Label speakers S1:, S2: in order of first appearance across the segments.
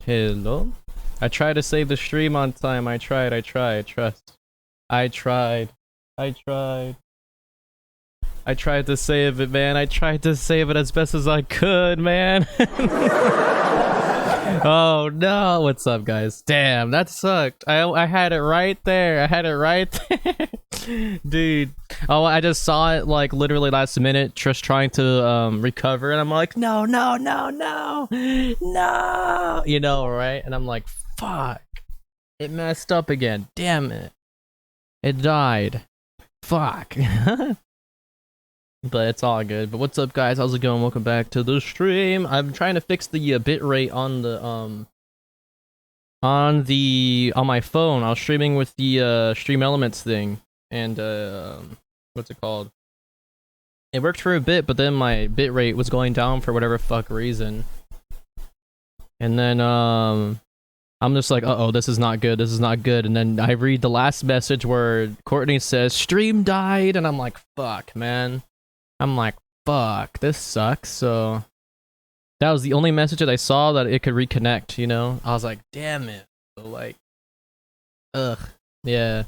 S1: Hello? I tried to save the stream on time. I tried, trust. I tried. I tried to save it, man. I tried to save it as best as I could, man. Oh no, what's up, guys? Damn, that sucked. I had it right there. I had it right there. Dude. Oh, I just saw it like literally last minute, just trying to recover, and I'm like, no. You know, right? And I'm like, fuck. It messed up again. Damn it. It died. Fuck. But it's all good. But what's up, guys? How's it going? Welcome back to the stream. I'm trying to fix the bitrate on the on my phone. I was streaming with the Stream Elements thing, and what's it called? It worked for a bit, but then my bitrate was going down for whatever fuck reason. And then I'm just like, uh-oh, this is not good. This is not good. And then I read the last message where Courtney says stream died, and I'm like, fuck, man. I'm like, fuck, this sucks. So that was the only message that I saw that it could reconnect, you know? I was like, damn it. So like, ugh, yeah.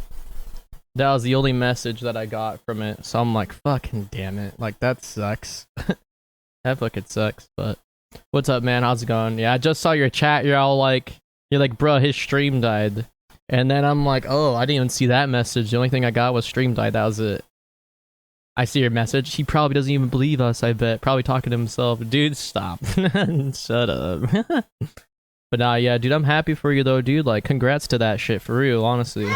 S1: That was the only message that I got from it. So I'm like, fucking damn it. Like, that sucks. That fucking sucks. But what's up, man? How's it going? Yeah, I just saw your chat. You're like, bruh, his stream died. And then I'm like, oh, I didn't even see that message. The only thing I got was stream died. That was it. I see your message. He probably doesn't even believe us, I bet. Probably talking to himself. Dude, stop. Shut up. But nah, yeah, dude, I'm happy for you though, dude. Like, congrats to that shit, for real, honestly.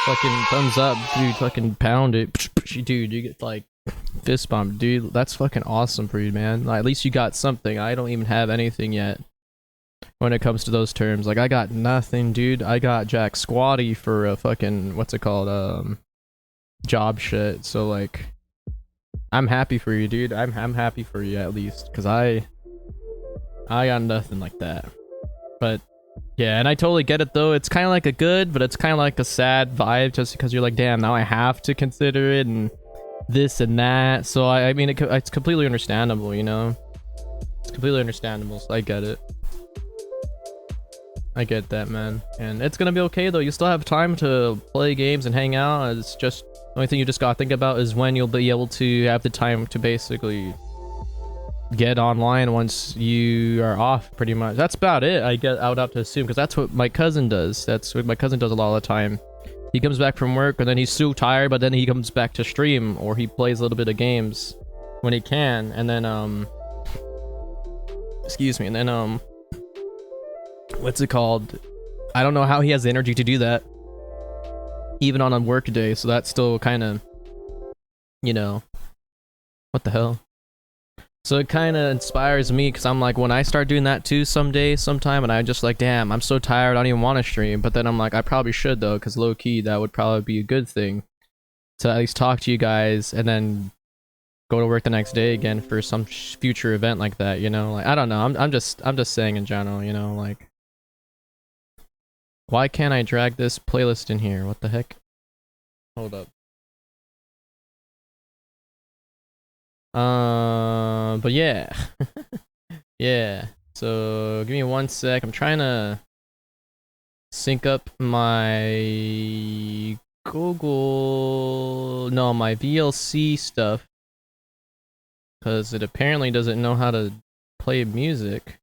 S1: Fucking thumbs up, dude. Fucking pound it. Dude, you get like fist bump, dude. That's fucking awesome for you, man. Like, at least you got something. I don't even have anything yet when it comes to those terms. Like, I got nothing, dude. I got Jack Squatty for a fucking, what's it called, job shit. So like, I'm happy for you, dude. I'm happy for you at least, because I got nothing like that. But yeah, and I totally get it though. It's kind of like a good, but it's kind of like a sad vibe, just because you're like, damn, now I have to consider it and this and that. So I mean, it's completely understandable, you know. It's completely understandable. So I get it. I get that, man. And it's gonna be okay though. You still have time to play games and hang out. It's just the only thing you just gotta think about is when you'll be able to have the time to basically get online once you are off, pretty much. That's about it. I would have to assume, because that's what my cousin does. That's what my cousin does a lot of the time. He comes back from work and then he's so tired, but then he comes back to stream, or he plays a little bit of games when he can, and then excuse me, and then what's it called? I don't know how he has the energy to do that, even on a work day. So that's still kind of, you know, what the hell. So it kind of inspires me, because I'm like, when I start doing that too sometime, and I'm just like, damn, I'm so tired, I don't even want to stream. But then I'm like, I probably should though, because low-key that would probably be a good thing to at least talk to you guys and then go to work the next day again for some future event like that, you know. Like, I don't know, I'm just saying in general, you know, like, why can't I drag this playlist in here? What the heck? Hold up. But yeah. Yeah. So give me 1 sec. I'm trying to sync up my my VLC stuff, because it apparently doesn't know how to play music.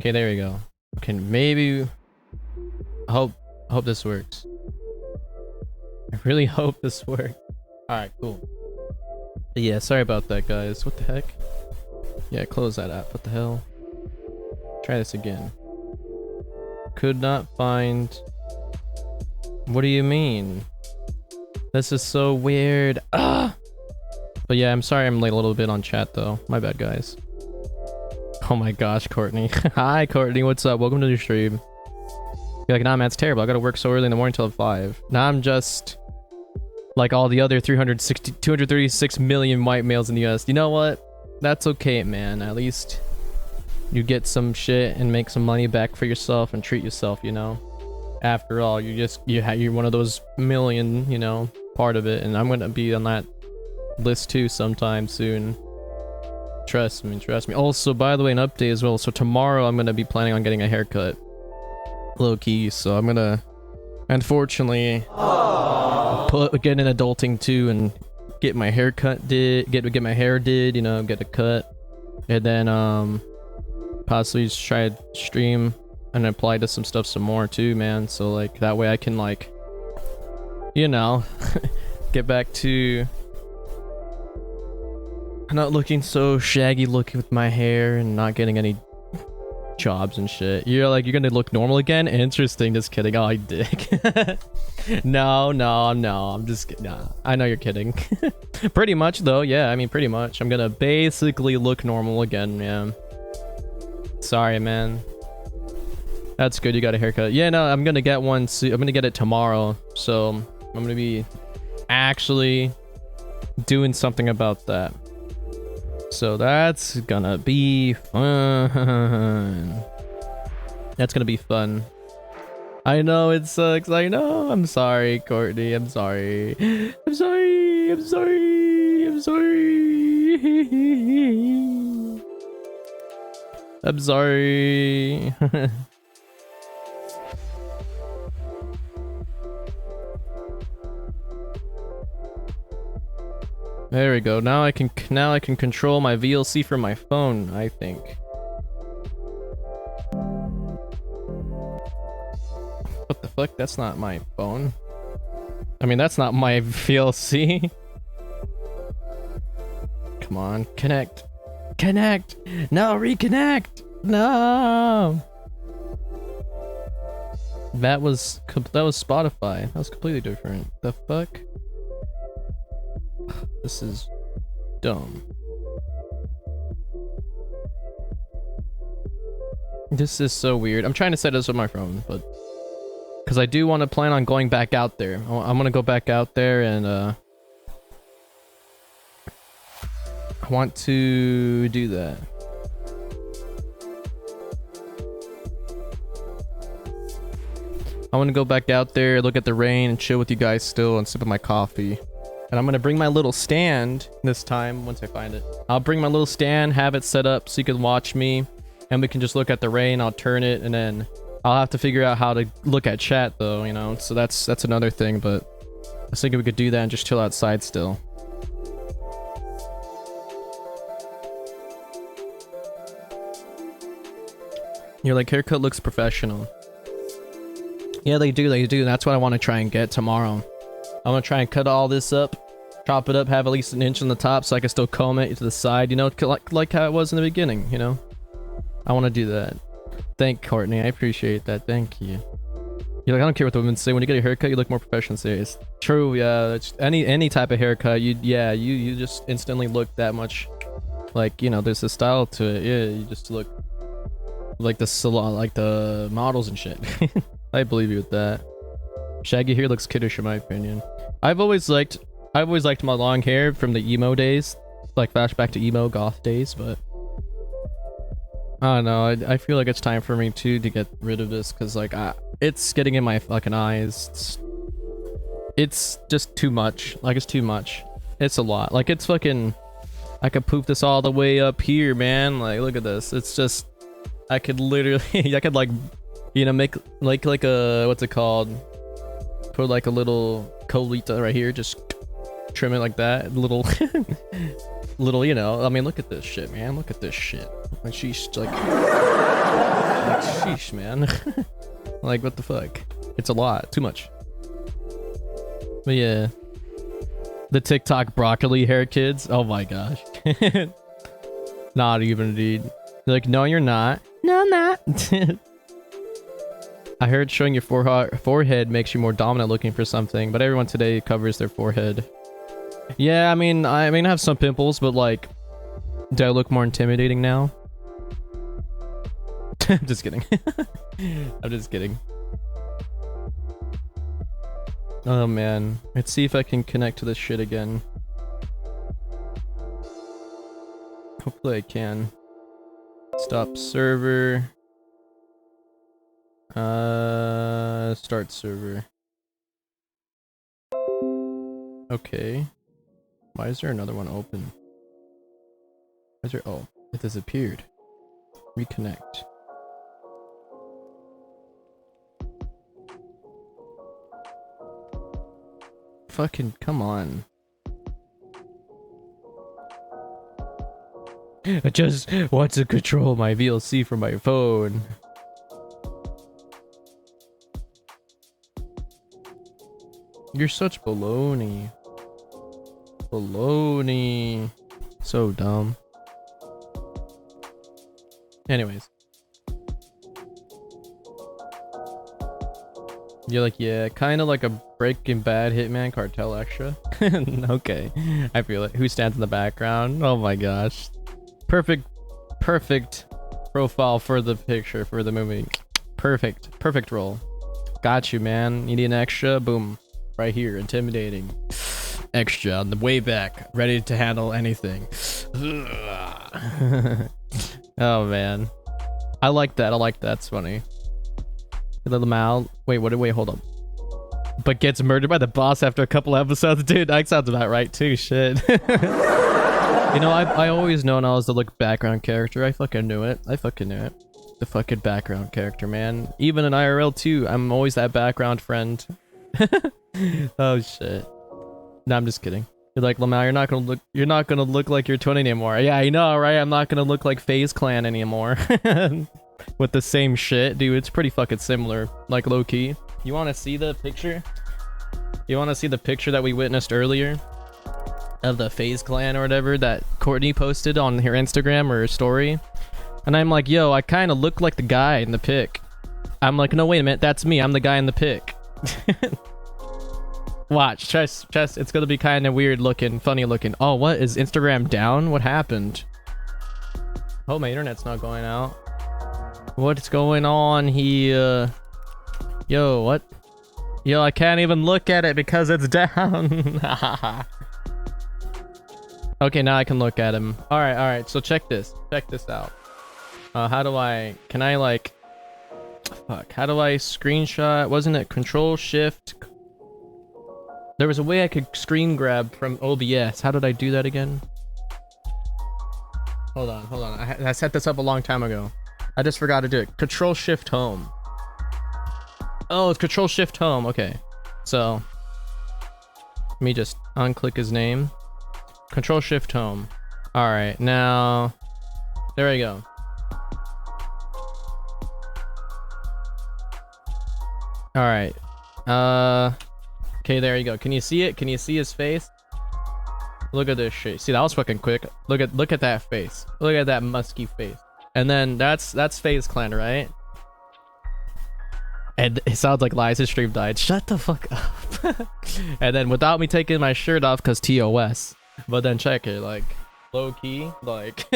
S1: Okay, there we go. Can maybe hope this works. I really hope this works. Alright, cool. But yeah, sorry about that, guys. What the heck? Yeah, close that app. What the hell? Try this again. Could not find... What do you mean? This is so weird. Ah! But yeah, I'm sorry I'm late a little bit on chat though. My bad, guys. Oh my gosh, Courtney. Hi, Courtney. What's up? Welcome to the stream. You're like, nah, man, it's terrible. I gotta work so early in the morning till 5. Now I'm just like all the other 236 million white males in the US. You know what? That's okay, man. At least you get some shit and make some money back for yourself and treat yourself, you know? After all, you're one of those million, you know, part of it. And I'm gonna be on that list too sometime soon. Trust me, trust me. Also, by the way, an update as well. So tomorrow I'm gonna be planning on getting a haircut. Low key, so I'm gonna unfortunately get in adulting too and get my haircut get my hair did, you know, get a cut. And then possibly just try to stream and apply to some stuff some more too, man. So like that way I can like, you know, get back to not looking so shaggy looking with my hair and not getting any jobs and shit. You're like, you're gonna look normal again? Interesting. Just kidding. Oh, I dick. No, I'm just kidding. Nah, I know you're kidding. Pretty much though, yeah, I mean pretty much. I'm gonna basically look normal again, yeah. Sorry, man. That's good, you got a haircut. Yeah, no, I'm gonna get one soon. I'm gonna get it tomorrow. So I'm gonna be actually doing something about that. So that's gonna be fun. That's gonna be fun. I know it sucks. I know. I'm sorry, Courtney. I'm sorry. I'm sorry. I'm sorry. I'm sorry. I'm sorry. There we go. Now I can control my VLC from my phone, I think. What the fuck? That's not my phone. I mean, that's not my VLC. Come on, connect. Connect! No, reconnect! No! That was Spotify. That was completely different. The fuck? This is dumb. This is so weird. I'm trying to set this on my phone, but because I do want to plan on going back out there. I'm gonna go back out there and I want to do that. I want to go back out there, look at the rain, and chill with you guys still, and sip of my coffee. And I'm gonna bring my little stand this time, once I find it. I'll bring my little stand, have it set up so you can watch me, and we can just look at the rain. I'll turn it, and then I'll have to figure out how to look at chat though, you know? So that's another thing, but I was thinking we could do that and just chill outside still. You're like, haircut looks professional. Yeah, they do. That's what I want to try and get tomorrow. I'm gonna try and cut all this up, chop it up, have at least an inch on the top so I can still comb it to the side, you know, like how it was in the beginning, you know? I want to do that. Thank Courtney, I appreciate that. Thank you. You're like, I don't care what the women say. When you get a haircut, you look more professional and serious. True, yeah. It's any type of haircut, you just instantly look that much, like, you know, there's a style to it. Yeah, you just look like the salon, like the models and shit. I believe you with that. Shaggy hair looks kiddish in my opinion. I've always liked my long hair from the emo days, like flashback to emo goth days, but I don't know. I feel like it's time for me too to get rid of this because like it's getting in my fucking eyes. It's just too much. Like it's too much. It's a lot. Like it's fucking. I could poof this all the way up here, man. Like look at this. It's just. I could literally. I could like, you know, make like a what's it called? Put like a little colita right here, just trim it like that. Little, you know. I mean, look at this shit, man. Look at this shit. Like she's like sheesh, man. Like what the fuck? It's a lot, too much. But yeah, the TikTok broccoli hair kids. Oh my gosh. Not even, dude. They're like, no, you're not. No, I'm not. I heard showing your forehead makes you more dominant looking for something, but everyone today covers their forehead. Yeah, I mean, I have some pimples, but like, do I look more intimidating now? I'm just kidding. I'm just kidding. Oh man, let's see if I can connect to this shit again. Hopefully I can. Stop server. Start server. Okay. Why is there another one open? Where's your, oh, it disappeared. Reconnect. Fucking come on. I just want to control my VLC from my phone. You're such baloney. Baloney. So dumb. Anyways. You're like, yeah, kind of like a Breaking Bad Hitman Cartel extra. Okay, I feel it. Who stands in the background? Oh my gosh. Perfect profile for the picture, for the movie. Perfect role. Got you, man. You need an extra? Boom. Right here, intimidating. Extra on the way back, ready to handle anything. Oh man. I like that, it's funny. Little Mal. Wait, hold up. But gets murdered by the boss after a couple episodes. Dude, that sounds about right too, shit. You know, I always known I was the background character. I fucking knew it. The fucking background character, man. Even in IRL too, I'm always that background friend. Oh shit. No, I'm just kidding. You're like, Lamau, you're not gonna look like you're 20 anymore. Yeah, I know, right? I'm not gonna look like FaZe Clan anymore. With the same shit, dude. It's pretty fucking similar, like low key. You want to see the picture? You want to see the picture that we witnessed earlier of the FaZe Clan or whatever that Courtney posted on her Instagram or her story? And I'm like, yo, I kind of look like the guy in the pic. I'm like, no, wait a minute, that's me. I'm the guy in the pic. Watch, trust. It's gonna be kind of weird looking, funny looking. Oh, what is Instagram down? What happened? Oh, my internet's not going out. What's going on here? Yo, what? Yo, I can't even look at it because it's down. Okay, now I can look at him. All right. So check this out. How do I? Can I like? Fuck. How do I screenshot? Wasn't it Control Shift? There was a way I could screen grab from OBS. How did I do that again? Hold on. I set this up a long time ago. I just forgot to do it. Control Shift Home. Oh, it's Control Shift Home. Okay. So let me just unclick his name. Control Shift Home. All right. Now there we go. All right. Okay, there you go. Can you see it? Can you see his face? Look at this shit. See, that was fucking quick. Look at that face. Look at that musky face. And then that's FaZe Clan, right? And it sounds like Liza's stream died. Shut the fuck up. And then without me taking my shirt off because TOS. But then check it, like low key, like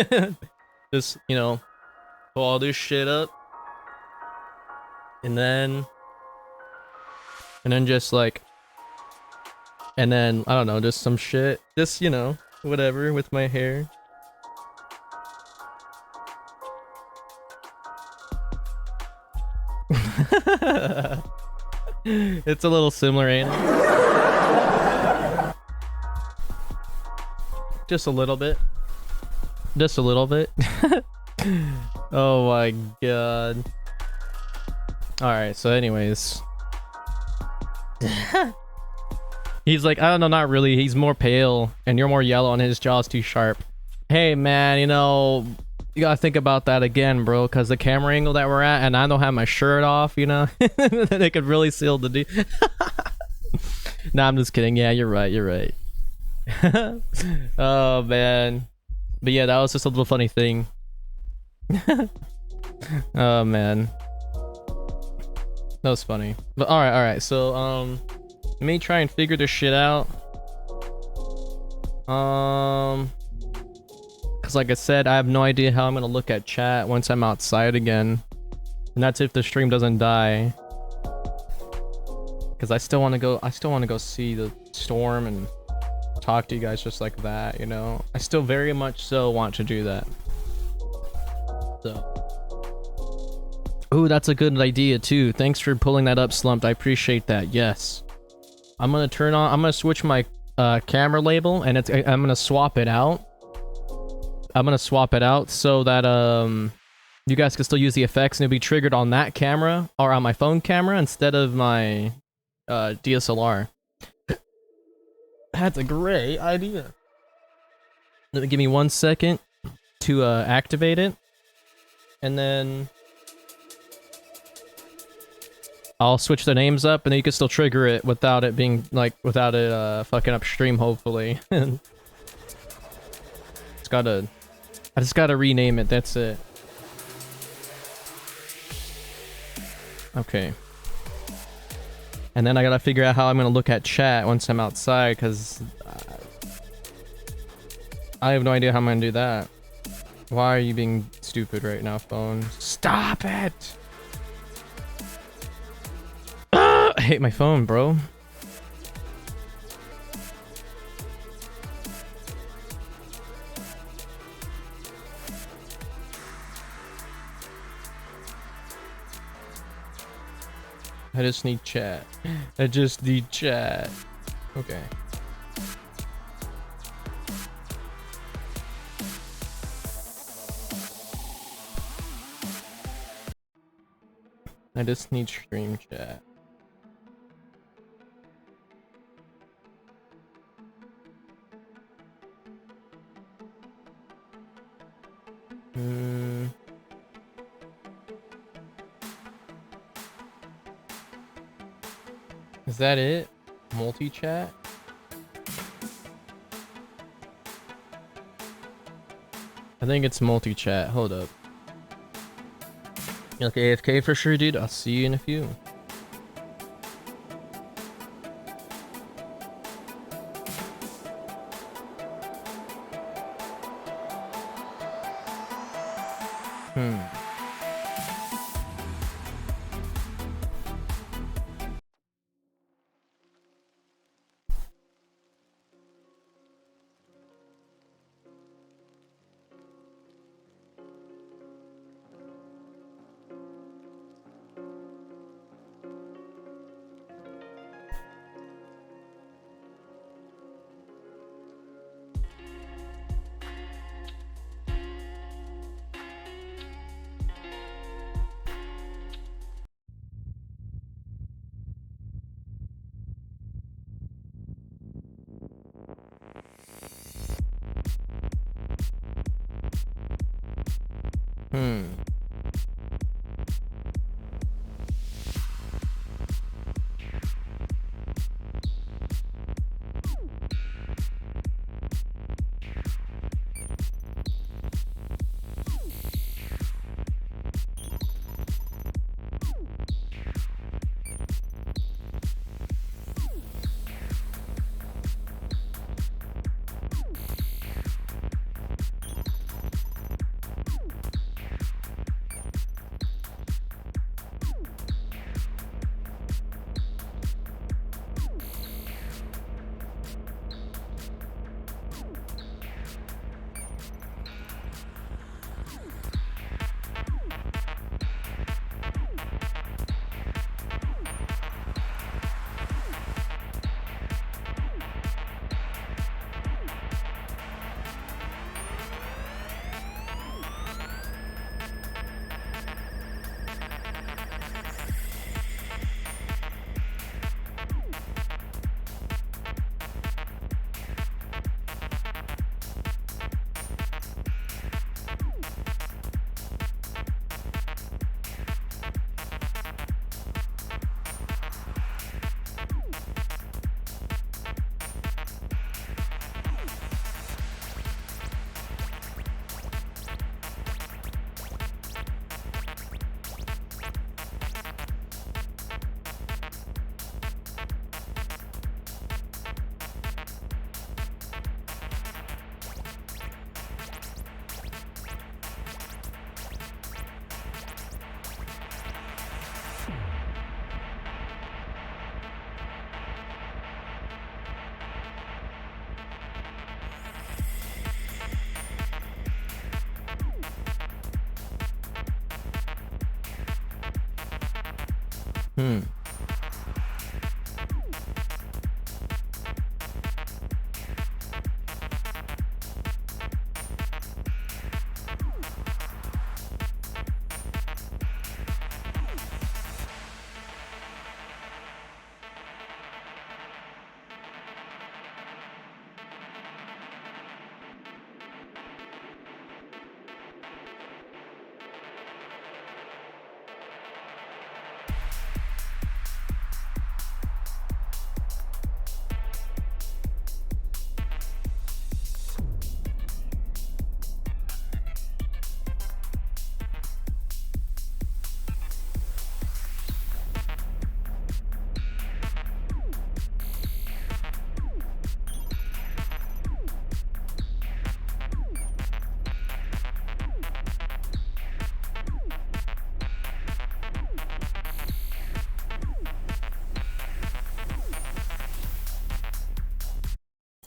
S1: just, you know, pull all this shit up. And then just like, and then I don't know, just some shit, just, you know, whatever with my hair. It's a little similar, ain't it? Just a little bit. Oh my god. Alright, so anyways. He's like, I don't know, not really. He's more pale and you're more yellow and his jaw's too sharp. Hey man, you know, you gotta think about that again, bro, because the camera angle that we're at and I don't have my shirt off, you know. They could really seal the deal. Nah, I'm just kidding. Yeah, you're right. Oh man. But yeah, that was just a little funny thing. Oh man. That was funny. But alright, so let me try and figure this shit out. Cause like I said, I have no idea how I'm gonna look at chat once I'm outside again. And that's if the stream doesn't die. Cause I still wanna go see the storm and talk to you guys just like that, you know? I still very much so want to do that. So. Ooh, that's a good idea too. Thanks for pulling that up, Slumped. I appreciate that. Yes. I'm gonna switch my camera label and I'm gonna swap it out swap it out so that you guys can still use the effects and it'll be triggered on that camera or on my phone camera instead of my DSLR. That's a great idea. Give me 1 second to activate it, and then I'll switch the names up, and then you can still trigger it without it being like without it fucking upstream. Hopefully, I just gotta rename it. That's it. Okay. And then I gotta figure out how I'm gonna look at chat once I'm outside, because I have no idea how I'm gonna do that. Why are you being stupid right now, phone? Stop it! I hate my phone, bro. I just need chat. I just need chat. Okay. I just need stream chat. Is that it? Multi-chat? I think it's multi-chat. Hold up. You look AFK for sure, dude. I'll see you in a few.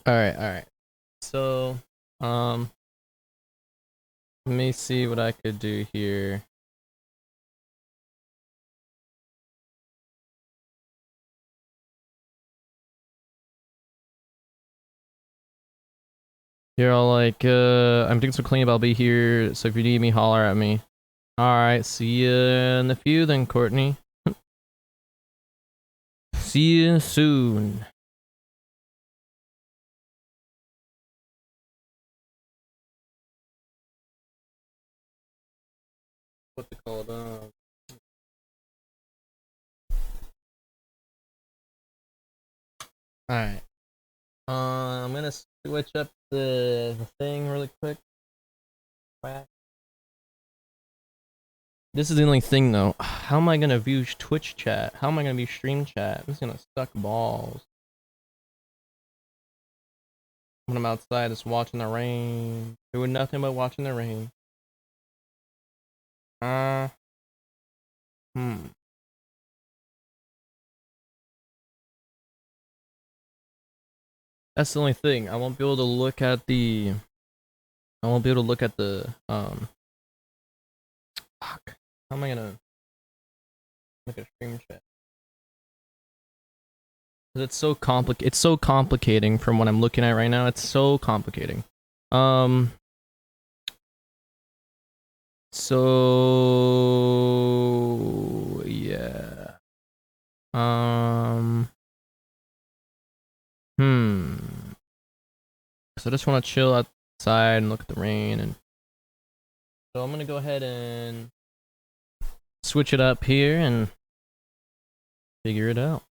S1: Alright. So, let me see what I could do here. You're all like, I'm doing some cleanup, I'll be here, so if you need me, holler at me. Alright, see ya in the few then, Courtney. See you soon. What's it called? Alright. I'm gonna switch up the thing really quick. This is the only thing though. How am I gonna view Twitch chat? How am I gonna view stream chat? This is gonna suck balls. When I'm outside, just watching the rain. Doing nothing but watching the rain. That's the only thing. I won't be able to look at the. Fuck. How am I gonna look at stream chat? Because it's so It's so complicating from what I'm looking at right now. It's so complicating. So yeah. So I just want to chill outside and look at the rain, and so I'm gonna go ahead and switch it up here and figure it out.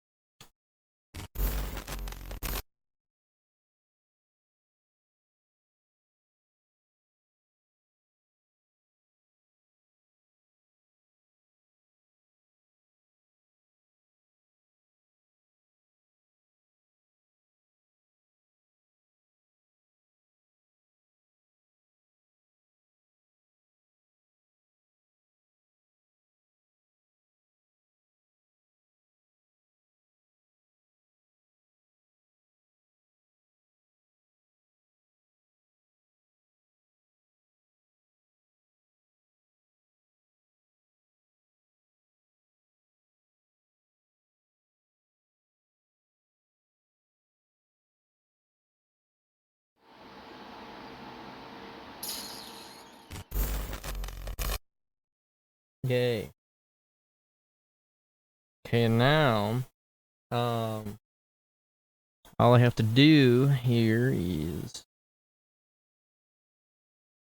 S1: Yay. Okay, now, all I have to do here is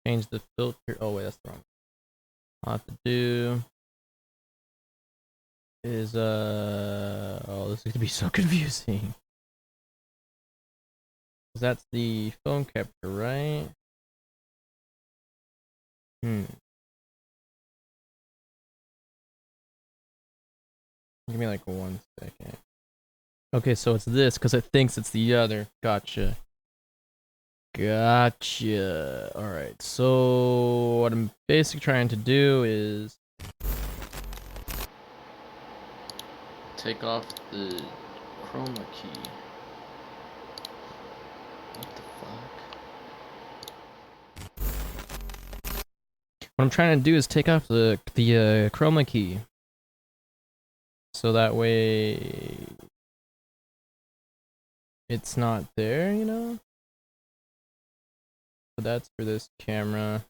S1: change the filter. Oh wait, that's wrong. All I have to do is oh, this is gonna be so confusing. That's the phone capture, right? Give me like 1 second. Okay, so it's this because it thinks it's the other. Gotcha. Alright, so what I'm basically trying to do is take off the chroma key. What the fuck? What I'm trying to do is take off the chroma key. So that way it's not there, you know? So that's for this camera.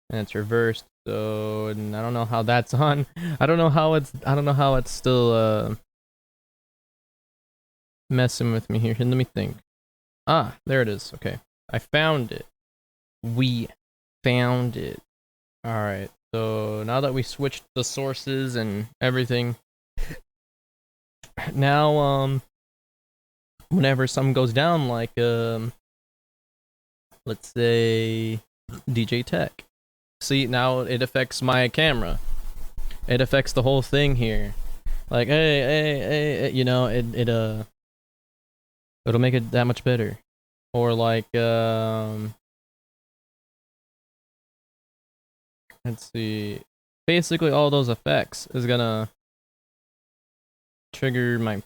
S1: And it's reversed, so and I don't know how that's on. I don't know how it's still messing with me here. Let me think. Ah, there it is. Okay. I found it. We found it. Alright, so now that we switched the sources and everything, now whenever something goes down, like let's say DJ Tech, see, now it affects my camera. It affects the whole thing here. Like, hey, you know, it'll make it that much better. Or like let's see, basically all those effects is gonna trigger my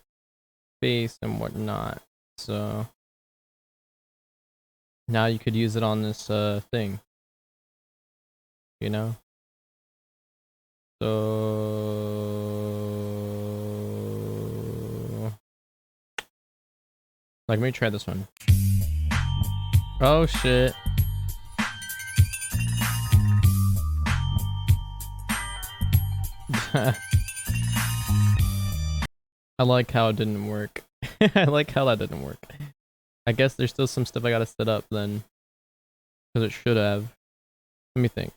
S1: face and whatnot. So Now you could use it on this thing. You know? So like, let me try this one. Oh shit. I like how it didn't work. I like how that didn't work. I guess there's still some stuff I gotta set up then. Because it should have. Let me think.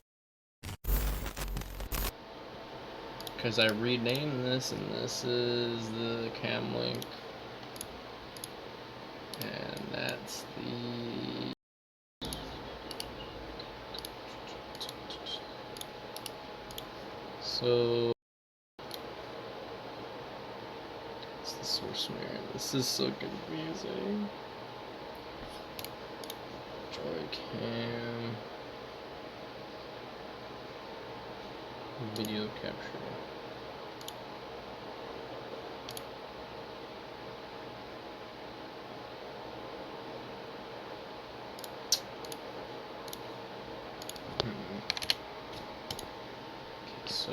S1: Because I renamed this, and this is the cam link. And that's the... So... it's the source mirror. This is so confusing. Joy cam... video capture. So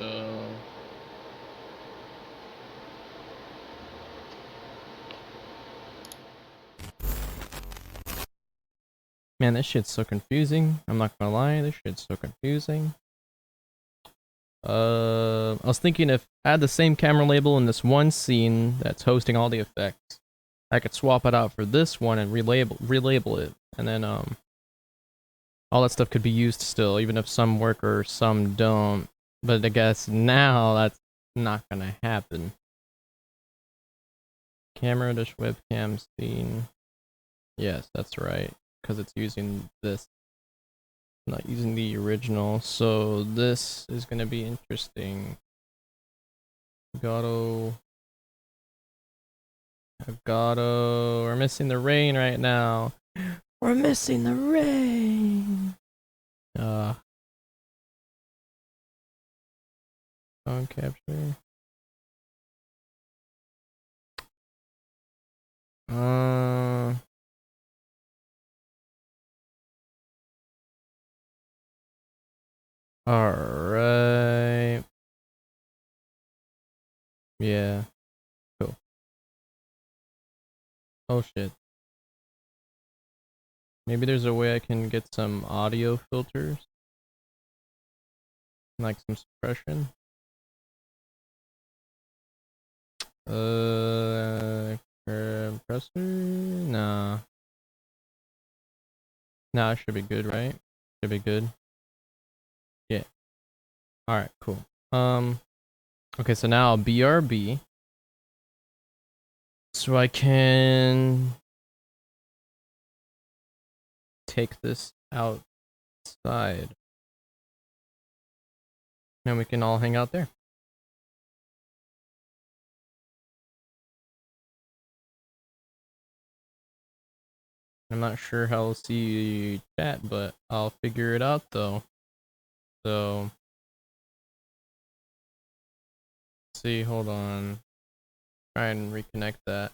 S1: man, this shit's so confusing. I'm not gonna lie, this shit's so confusing. I was thinking if I had the same camera label in this one scene that's hosting all the effects, I could swap it out for this one and relabel it, and then all that stuff could be used still, even if some work or some don't. But I guess now that's not gonna happen. Camera dash webcam scene. Yes, that's right, because it's using this, not using the original. So this is gonna be interesting. Elgato. We're missing the rain right now. We're missing the rain. Phone capture. Alright. Yeah. Cool. Oh shit. Maybe there's a way I can get some audio filters. Like some suppression. Compressor? Nah. Nah, it should be good, right? Should be good. Yeah. Alright, cool. Okay, so now BRB. So I can take this outside. And we can all hang out there. I'm not sure how I'll see chat, but I'll figure it out though. So, let's see, hold on. Try and reconnect that.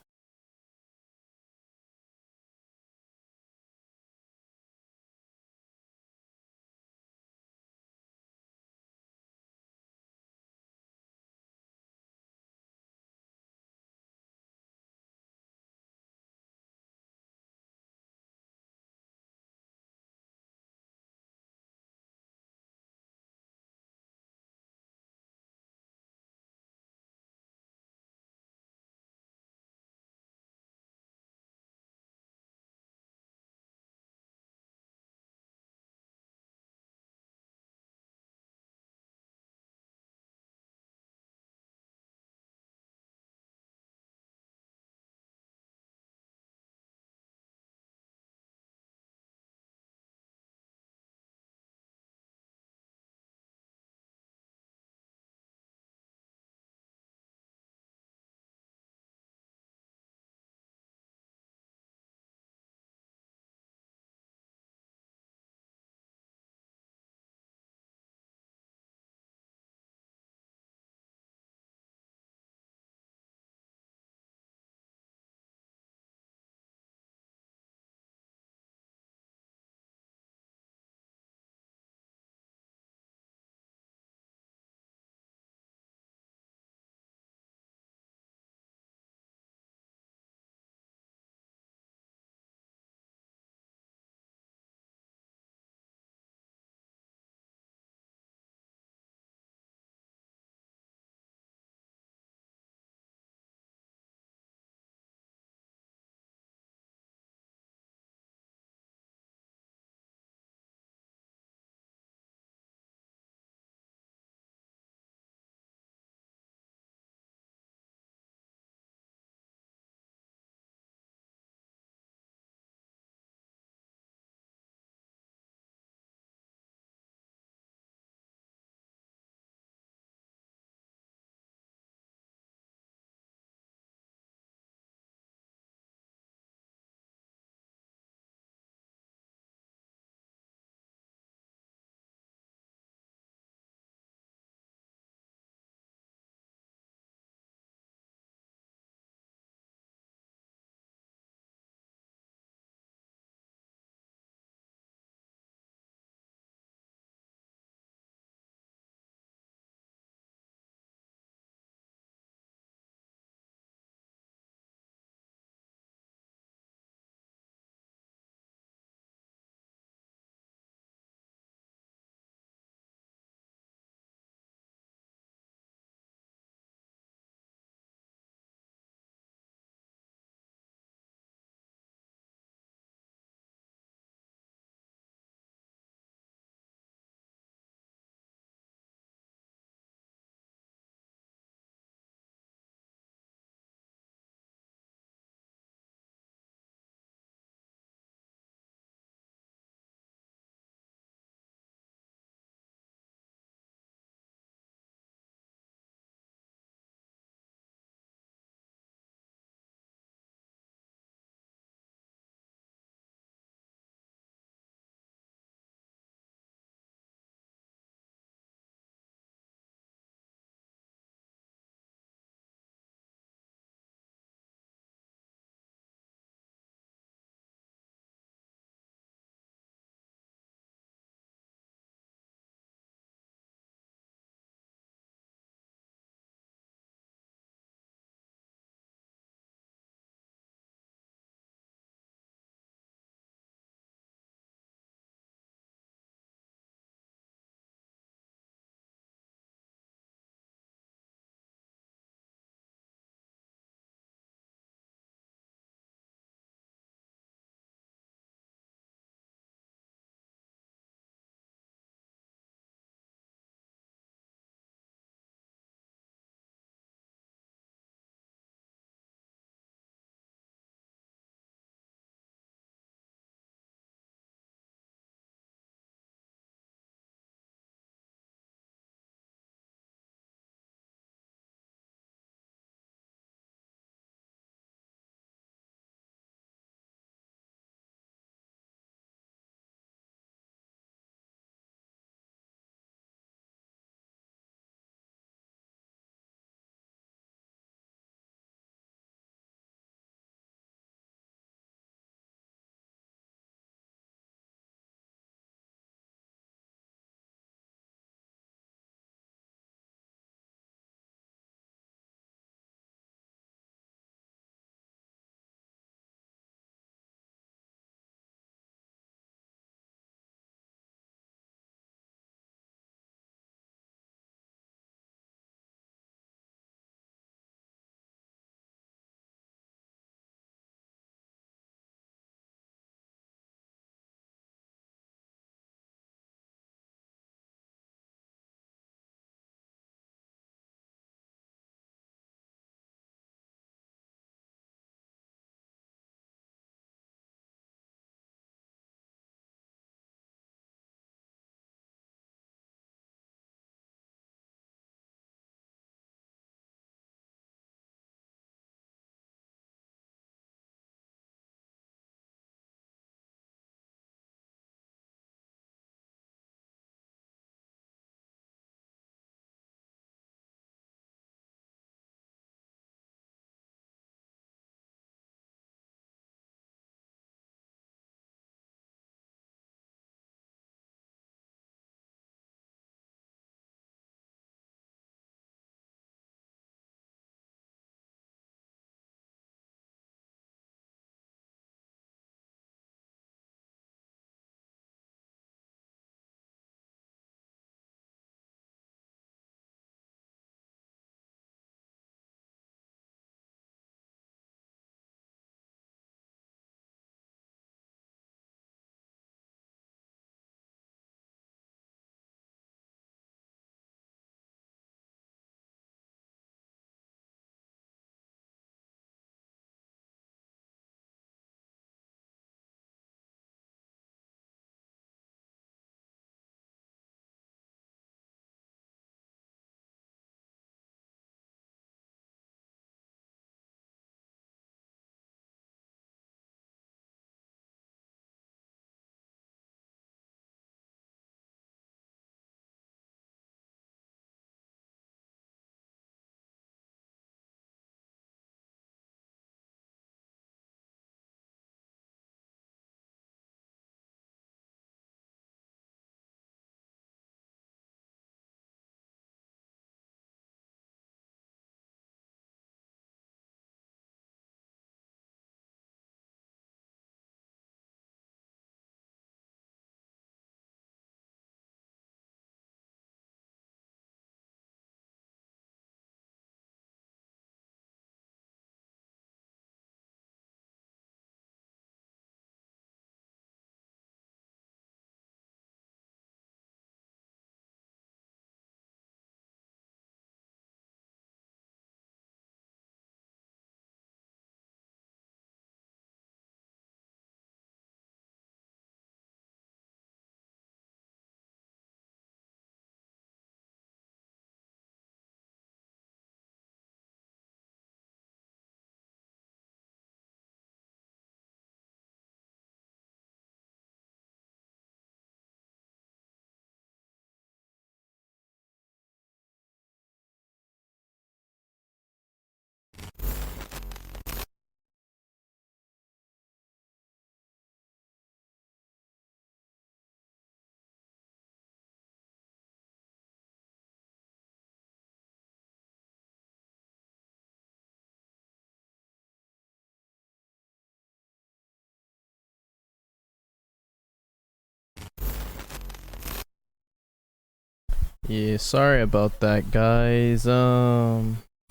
S1: Yeah, sorry about that, guys.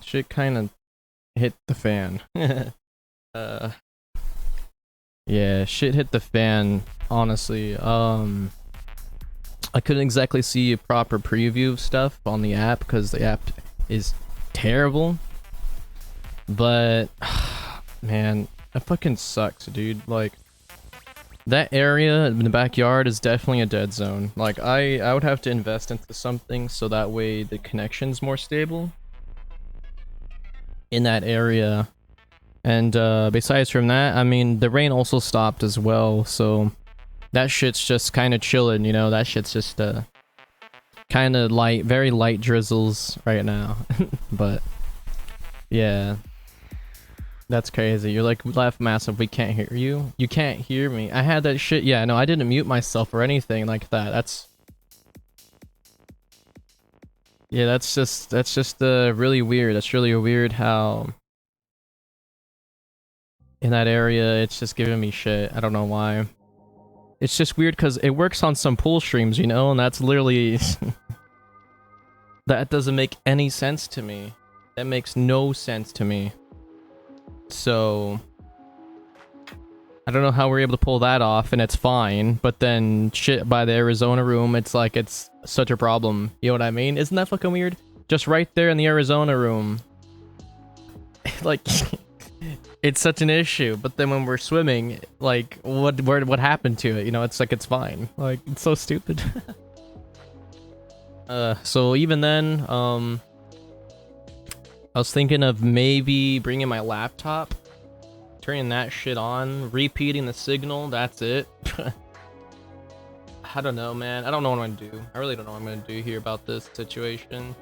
S1: Shit kind of hit the fan. uh, yeah, shit hit the fan. Honestly, I couldn't exactly see a proper preview of stuff on the app because the app is terrible. But man, that fucking sucks, dude. Like, that area in the backyard is definitely a dead zone. Like, I would have to invest into something so that way the connection's more stable in that area. And besides from that, I mean, the rain also stopped as well, so that shit's just kind of chilling, you know? That shit's just kind of light, very light drizzles right now. But yeah, that's crazy. You're like, laugh massive, we can't hear you. You can't hear me. I had that shit. Yeah, no, I didn't mute myself or anything like that. That's yeah, that's just really weird. That's really weird how in that area it's just giving me shit. I don't know why. It's just weird because it works on some pool streams, you know, and that's literally that doesn't make any sense to me. That makes no sense to me. So I don't know how we're able to pull that off and it's fine, but then shit by the Arizona room, it's like it's such a problem. You know what I mean? Isn't that fucking weird? Just right there in the Arizona room. Like it's such an issue, but then when we're swimming, like what happened to it? You know, it's like it's fine. Like it's so stupid. So even then, I was thinking of maybe bringing my laptop, turning that shit on, repeating the signal, that's it. I don't know, man. I don't know what I'm gonna do. I really don't know what I'm gonna do here about this situation.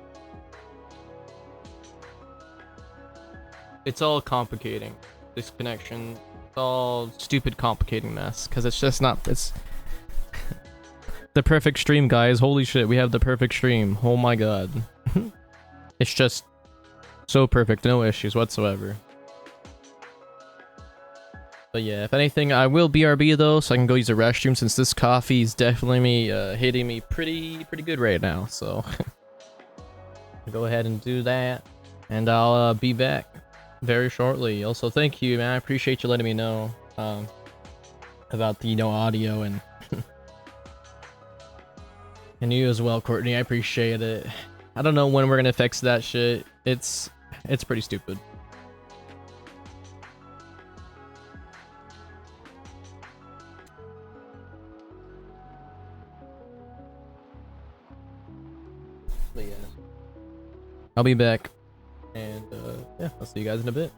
S1: It's all complicating. This connection. It's all stupid complicating mess. Because it's just not... It's... the perfect stream, guys. Holy shit, we have the perfect stream. Oh my god. It's just so perfect. No issues whatsoever. But yeah, if anything, I will BRB though, so I can go use the restroom since this coffee is definitely hitting me pretty good right now. So I'll go ahead and do that, and I'll be back very shortly. Also, thank you, man. I appreciate you letting me know about the audio and and you as well, Courtney. I appreciate it. I don't know when we're gonna fix that shit. It's pretty stupid. But yeah, I'll be back, and yeah, I'll see you guys in a bit.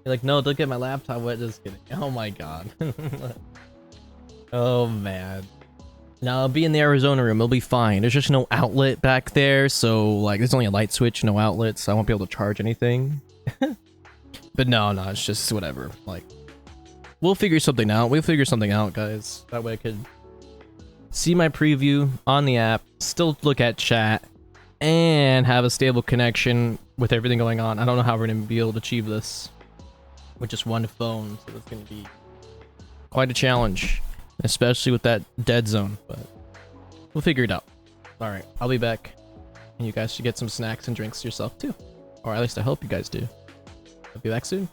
S1: You're like, no, don't get my laptop wet. Just kidding. Oh my god. Oh man. Now I'll be in the Arizona room. It'll be fine. There's just no outlet back there, so like, there's only a light switch, no outlets. So I won't be able to charge anything. But no, it's just whatever. Like, we'll figure something out. We'll figure something out, guys. That way I could see my preview on the app, still look at chat, and have a stable connection with everything going on. I don't know how we're going to be able to achieve this with just one phone, so it's going to be quite a challenge, especially with that dead zone, but we'll figure it out. Alright, I'll be back, and you guys should get some snacks and drinks yourself too. Or at least I hope you guys do. I'll be back soon.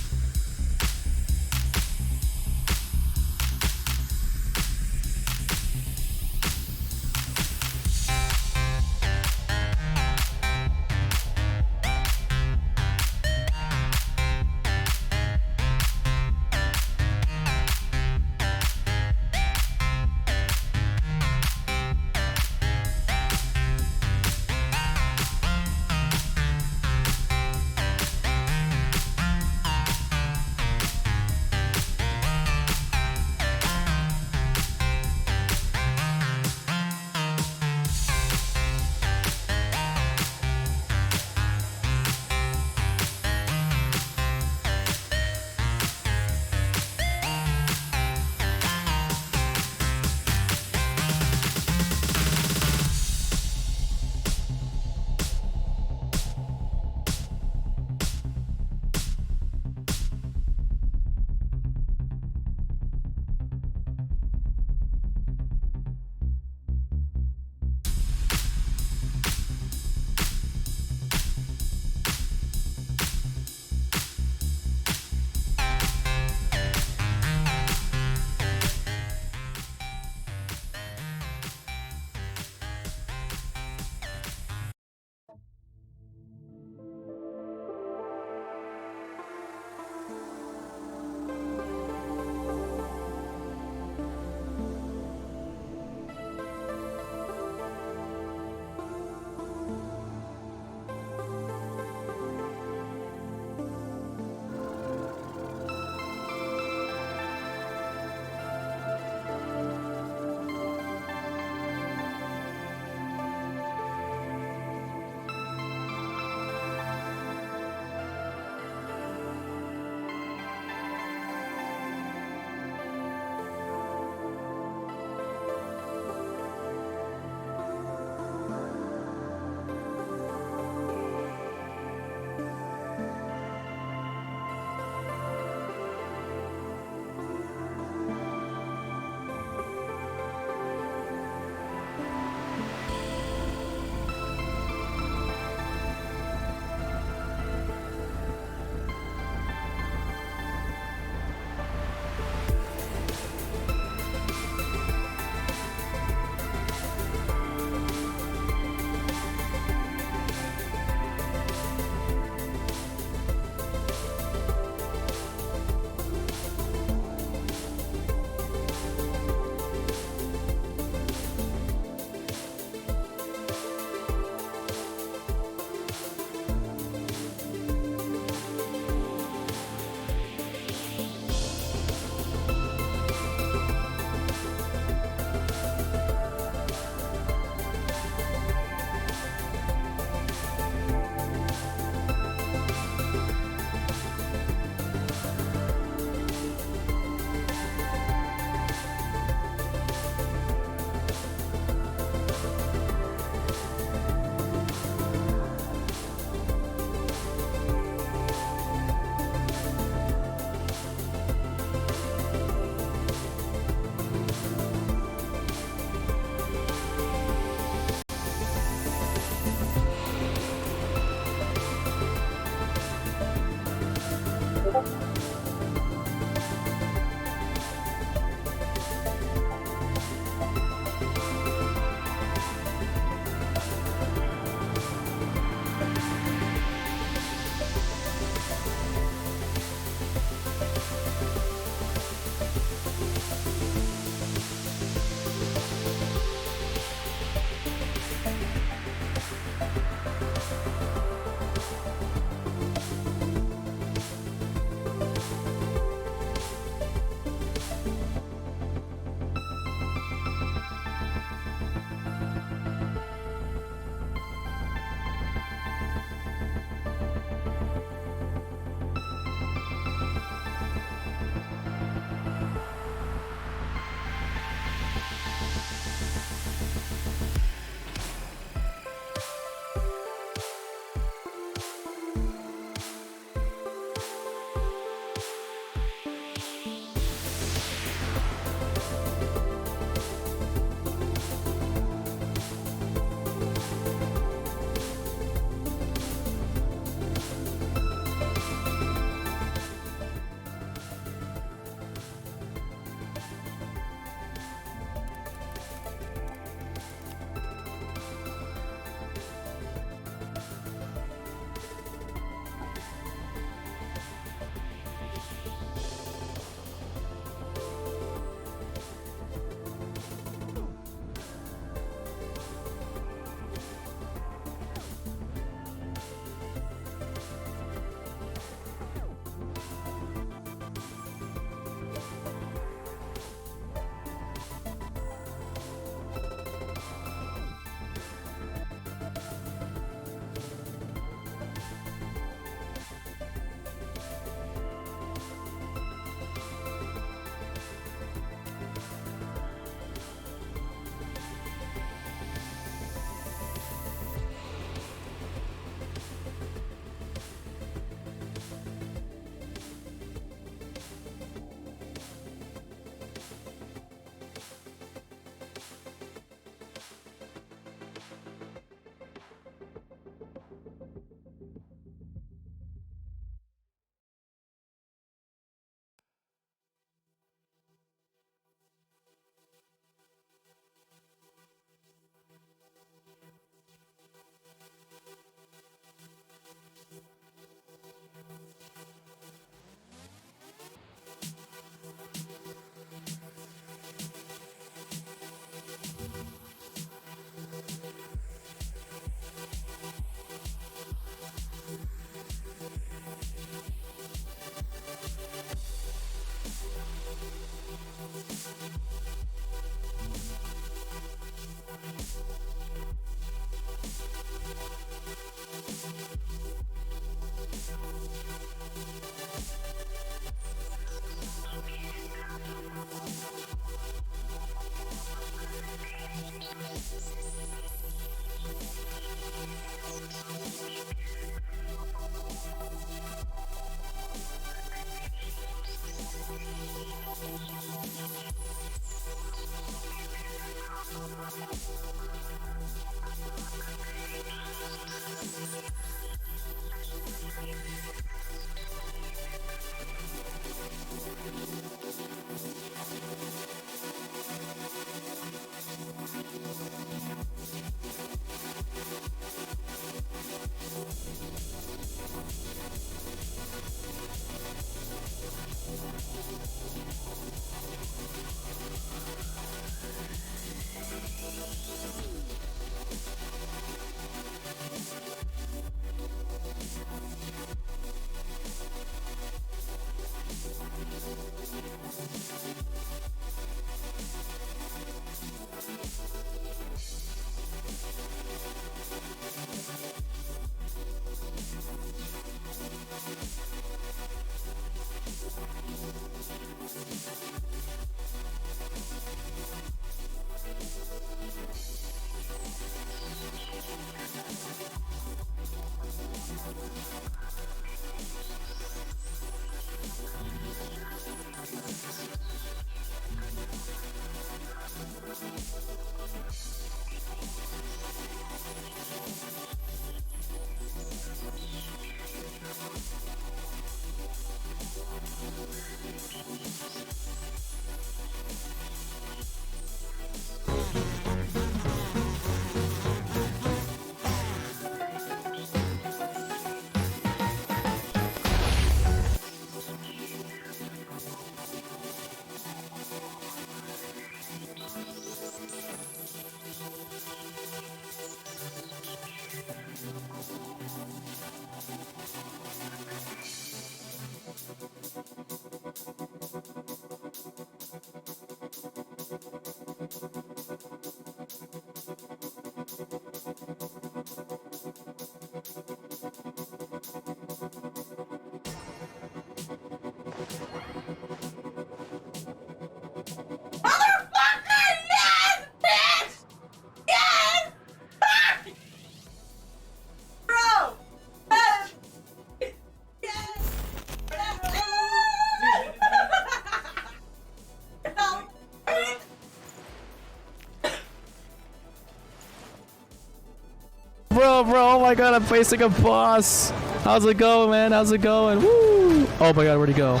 S1: Bro, oh my god, I'm facing a boss. How's it going, man? How's it going? Woo! Oh my god, where'd he go?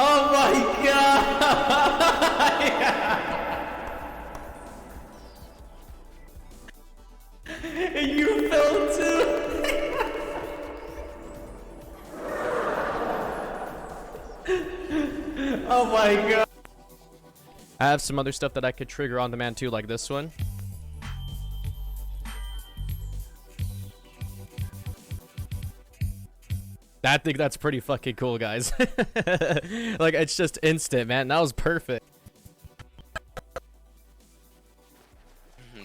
S1: Oh my god! You fell too. Oh my god. I have some other stuff that I could trigger on demand too, like this one. I think that's pretty fucking cool, guys. Like, it's just instant, man. That was perfect.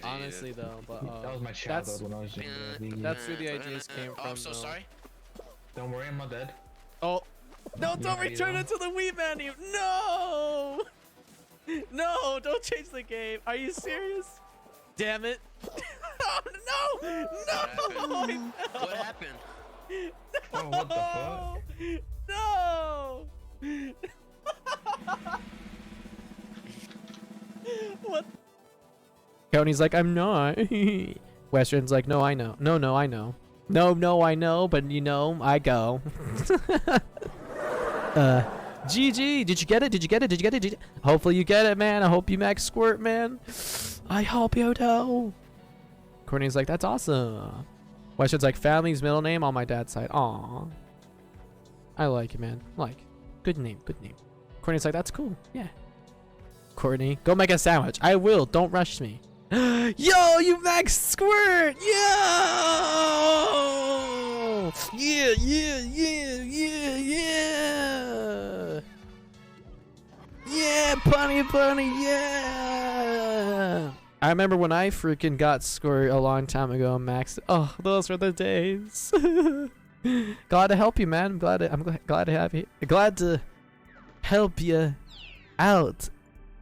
S1: Honestly, though, but
S2: that was my childhood when I was younger.
S1: That's where the ideas came from.
S2: I'm so sorry. Don't worry, I'm not dead.
S1: Oh, no! Don't return it to the Wii menu. No, no! Don't change the game. Are you serious? Damn it! Oh, no! No!
S3: What happened?
S2: Oh, what the fuck?
S1: No! What? County's like, I'm not. Western's like, no, I know. No, I know. No, I know, but you know, I go. GG, did you get it? Did you get it? Did you get it? Hopefully you get it, man. I hope you max squirt, man. I hope you do. Courtney's like, that's awesome. Western's like, family's middle name on my dad's side. Aw. I like it, man. Like, good name, good name. Courtney's like, that's cool. Yeah. Courtney, go make a sandwich. I will. Don't rush me. Yo, you max squirt! Yo! Yeah! Yeah, bunny, yeah! I remember when I freaking got squirt a long time ago, Max. Oh, those were the days. Glad to help you, man. I'm glad to have you. Glad to help you out,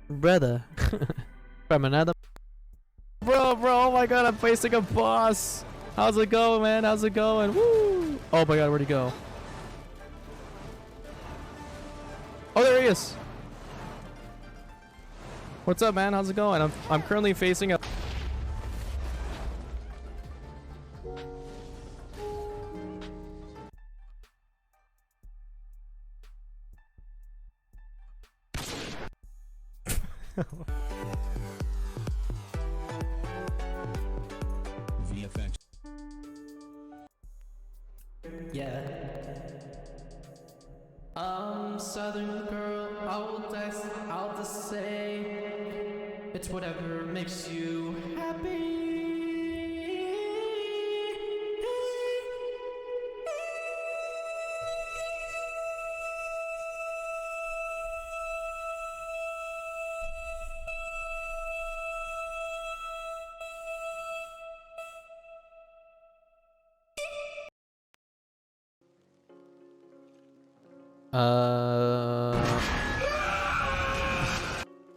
S1: brother. From another. Bro, oh my god, I'm facing a boss. How's it going, man? How's it going? Woo! Oh my god, where'd he go? Oh, there he is. What's up, man? How's it going? I'm currently facing a
S4: VFX.
S1: yeah. Southern girl, I'll just say it's whatever makes you happy.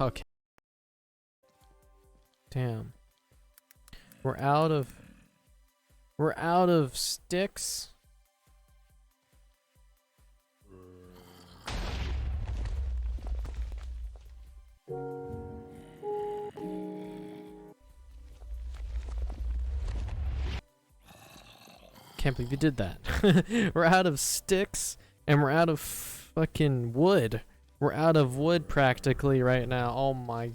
S1: Okay. Damn. We're out of sticks. Can't believe you did that. We're out of sticks and we're out of fucking wood. We're out of wood practically right now. Oh my.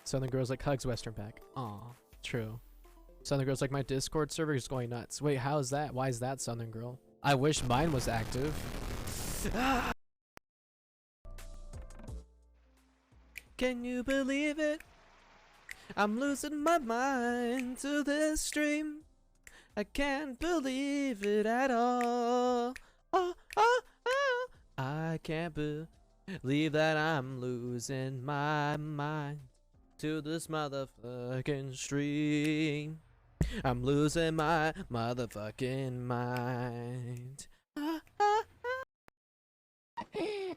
S1: Southern girls like hugs, Western back. Aw, true.
S3: Southern Girl's like, my Discord server is going nuts. Wait, how is that? Why is that, Southern Girl? I wish mine was active. Can you believe it? I'm losing my mind to this stream. I can't believe it at all. Oh, oh, oh. I can't believe that I'm losing my mind to this motherfucking stream. I'm losing my motherfucking mind.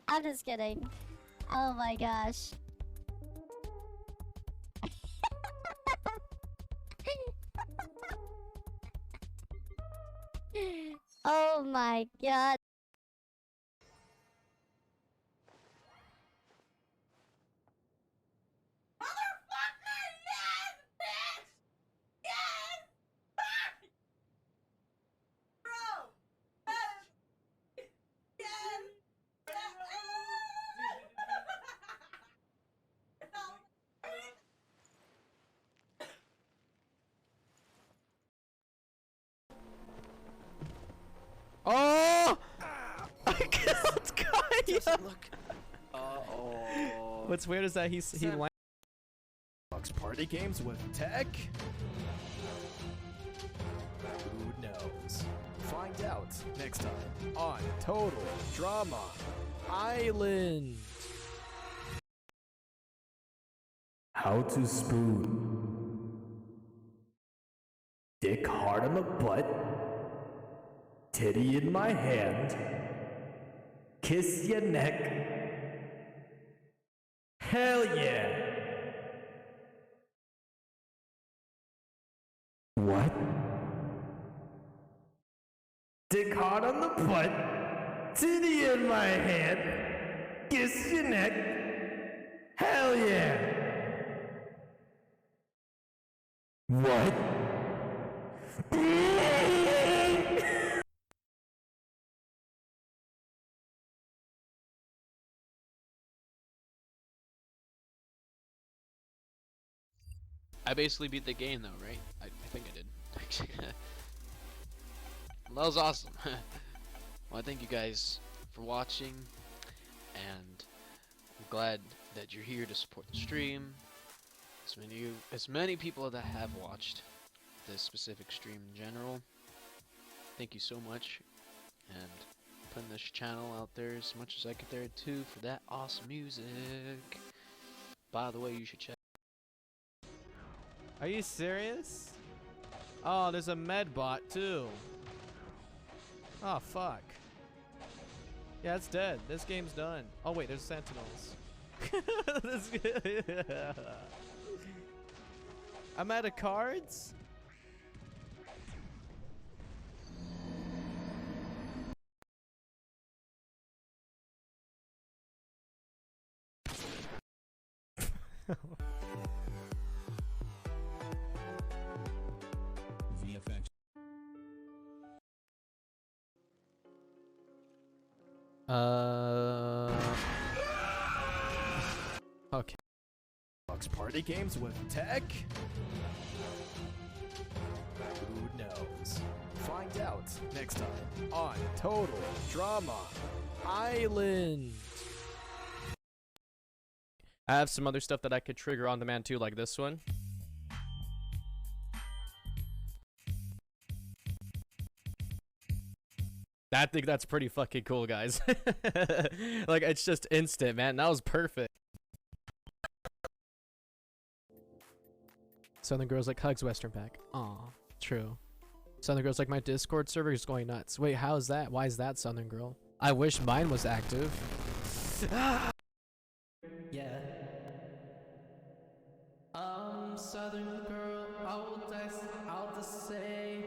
S5: I'm just kidding. Oh my gosh. Oh my god.
S3: Oh! I killed Kaya! What's weird is that he
S6: Party games with tech? Who knows? Find out next time on Total Drama Island. How to spoon. Dick hard on the butt. Titty in my hand. Kiss your neck. Hell yeah. What? Dick hard on the butt. Titty in my hand. Kiss your neck. Hell yeah. What?
S7: I basically beat the game though, right? I think I did. Well, that was awesome. Well, I thank you guys for watching, and I'm glad that you're here to support the stream. As many people that have watched this specific stream in general, thank you so much, and putting this channel out there as much as I could there too for that awesome music. By the way, you should check.
S3: Are you serious? Oh, there's a med bot too. Oh fuck. Yeah, it's dead. This game's done. Oh wait, there's sentinels. I'm out of cards?
S4: VFX.
S3: Okay.
S6: Party games with tech? Who knows? Find out next time on Total Drama Island.
S3: I have some other stuff that I could trigger on demand too, like this one. I think that's pretty fucking cool, guys. Like, it's just instant, man. That was perfect. Southern Girl's like, hugs Western pack. Aw, true. Southern Girl's like, my Discord server is going nuts. Wait, how is that? Why is that, Southern Girl? I wish mine was active. Yeah. Southern Girl, I'll just say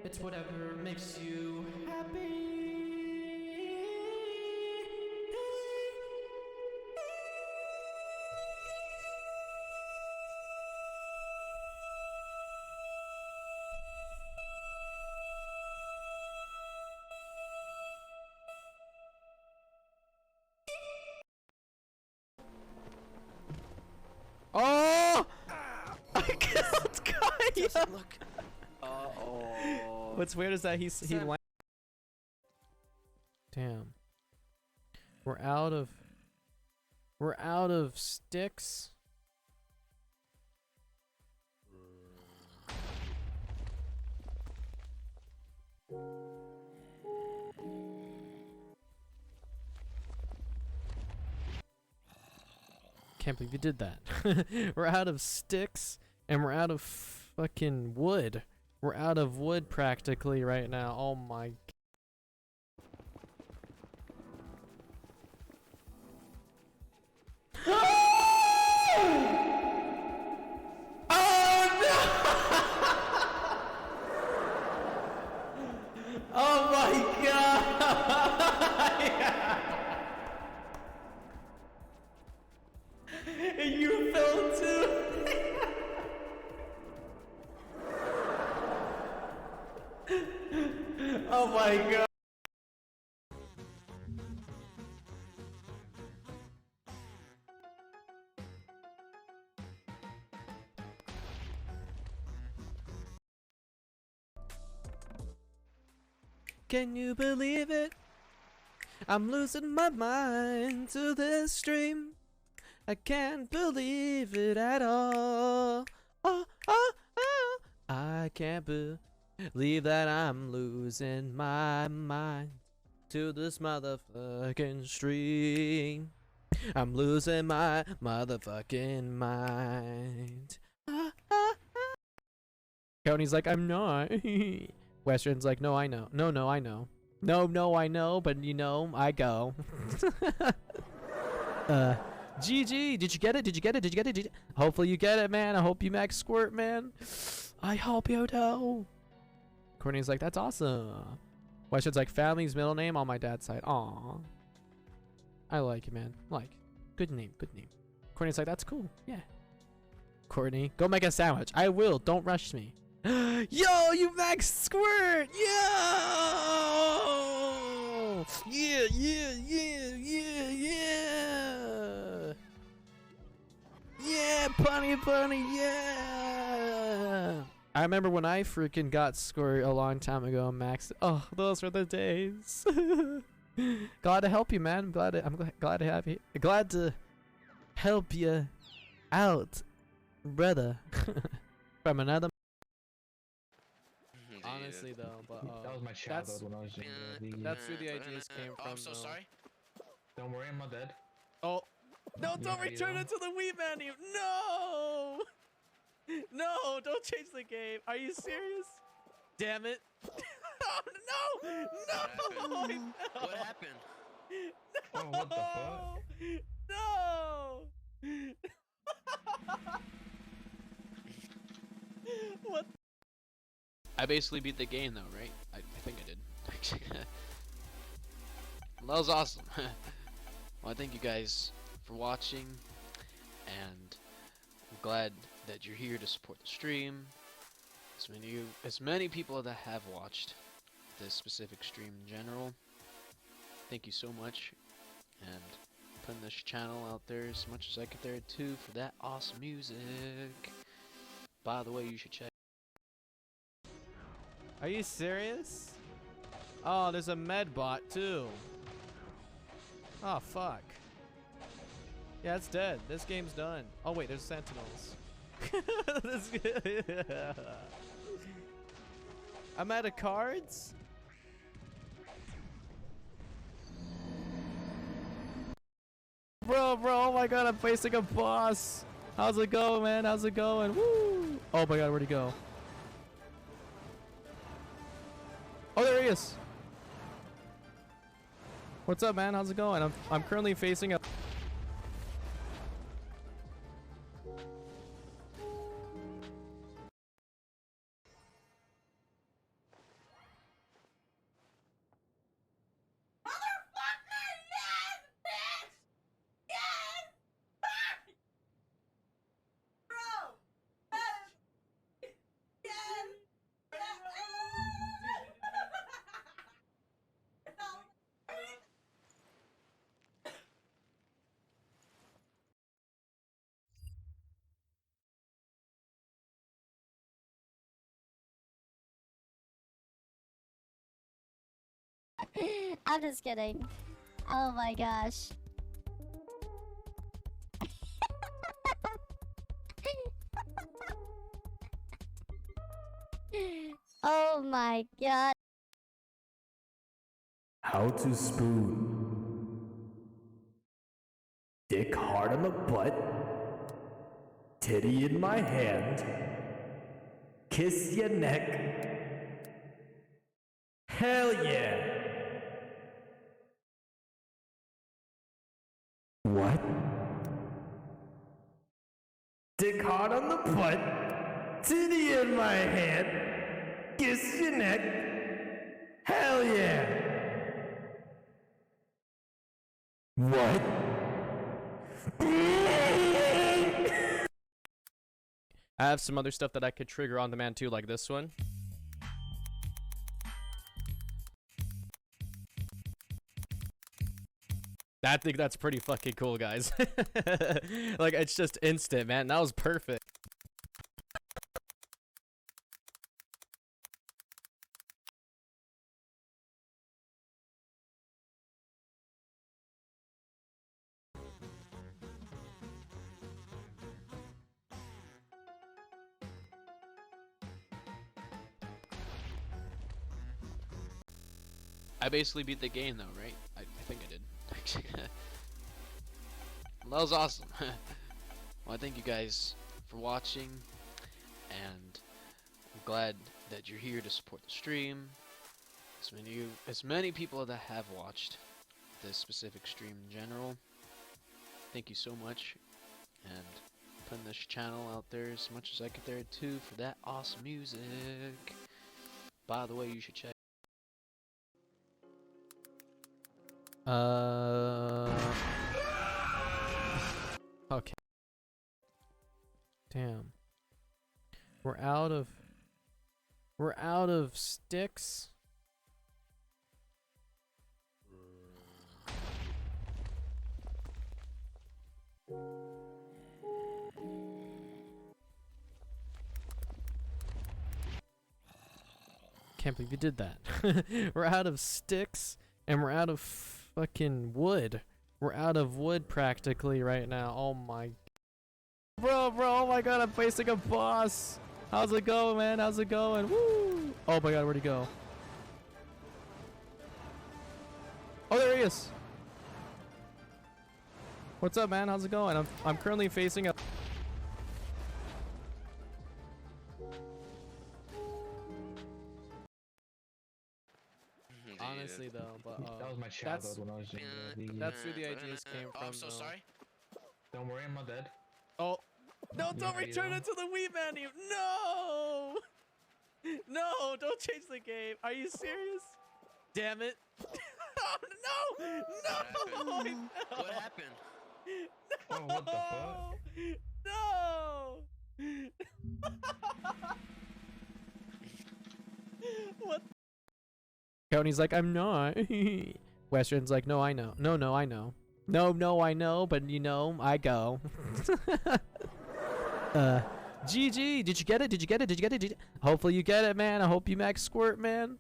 S3: it's whatever makes you happy. Oh! I killed Kaya!
S7: doesn't look. Oh.
S3: What's weird is that he Damn. We're out of sticks. Can't believe you did that. We're out of sticks and we're out of fucking wood. We're out of wood practically right now. Oh my.
S6: Oh my god! You fell too! Oh my god!
S3: Can you believe it? I'm losing my mind to this stream. I can't believe it at all. Oh, oh, oh. I can't believe that I'm losing my mind to this motherfucking stream. I'm losing my motherfucking mind. Cody's like, I'm not. Western's like, no, I know. No, I know. No, I know, but you know, I go. GG, did you get it? Did you get it? Did you get it? Did you... Hopefully you get it, man. I hope you max squirt, man. I hope you do. Courtney's like, that's awesome. Western's like, family's middle name on my dad's side. Aw. I like it, man. Like, good name, good name. Courtney's like, that's cool. Yeah. Courtney, go make a sandwich. I will. Don't rush me. Yo, you max squirt! Yo! Yeah! Yeah, bunny, yeah! I remember when I freaking got squirt a long time ago, Max. Oh, those were the days. Glad to help you, man. I'm glad to have you. Glad to help you out, brother. From another. Honestly though, but
S2: that was my childhood when I was younger.
S3: that's where the ideas came from.
S7: I'm so sorry.
S2: Don't worry, I'm not dead.
S3: Oh, no! Don't return it to the Wii menu. No, no! Don't change the game. Are you serious? Damn it! Oh, no!
S7: What happened?
S2: Oh, what the fuck?
S3: No! What?
S7: I basically beat the game though, right? I think I did. Well, that was awesome. Well, I thank you guys for watching, and I'm glad that you're here to support the stream. As many people that have watched this specific stream in general, thank you so much, and putting this channel out there as much as I could there too for that awesome music. By the way, you should check.
S3: Are you serious? Oh, there's a med bot too. Oh, fuck. Yeah, it's dead. This game's done. Oh, wait, there's sentinels. I'm out of cards? Bro, oh my god, I'm facing a boss. How's it going, man? How's it going? Woo! Oh my god, where'd he go? Oh, there he is. What's up, man? How's it going? I'm currently facing a
S5: I'm just kidding. Oh my gosh. Oh my god.
S6: How to spoon. Dick hard on the butt. Titty in my hand. Kiss your neck. Hell yeah. What? Dick hard on the butt. Titty in my hand. Kiss your neck. Hell yeah. What?
S3: I have some other stuff that I could trigger on demand too, like this one. I think that's pretty fucking cool, guys. Like, it's just instant, man. That was perfect.
S7: I basically beat the game though, right? I think I did. Well, that was awesome. Well, I thank you guys for watching, and I'm glad that you're here to support the stream. As many people that have watched this specific stream in general, thank you so much, and putting this channel out there as much as I could there too for that awesome music. By the way, you should check.
S3: Okay. Damn. We're out of sticks. Can't believe you did that. We're out of sticks and we're out of fucking wood. We're out of wood practically right now. Oh my. Bro, oh my god, I'm facing a boss. How's it going, man? How's it going? Woo! Oh my god, where'd he go? Oh, there he is. What's up, man? How's it going? I'm currently facing a. Honestly though, but
S2: that was my childhood when I was younger.
S3: that's where the ideas came from.
S8: I'm so
S3: though.
S8: sorry.
S2: Don't worry, I'm not dead.
S3: Oh no! Don't
S2: Yeah,
S3: return
S2: you know.
S3: it to the Wii menu. No! No! Don't change the game. Are you serious? Damn it! Oh, no! No!
S8: What happened?
S2: Oh, what the fuck?
S3: No! What? County's like, I'm not. Western's like, no, I know. No, I know. No, I know, but you know, I go. GG, did you get it? Did you get it? Did you get it? Did you... Hopefully you get it, man. I hope you max squirt, man.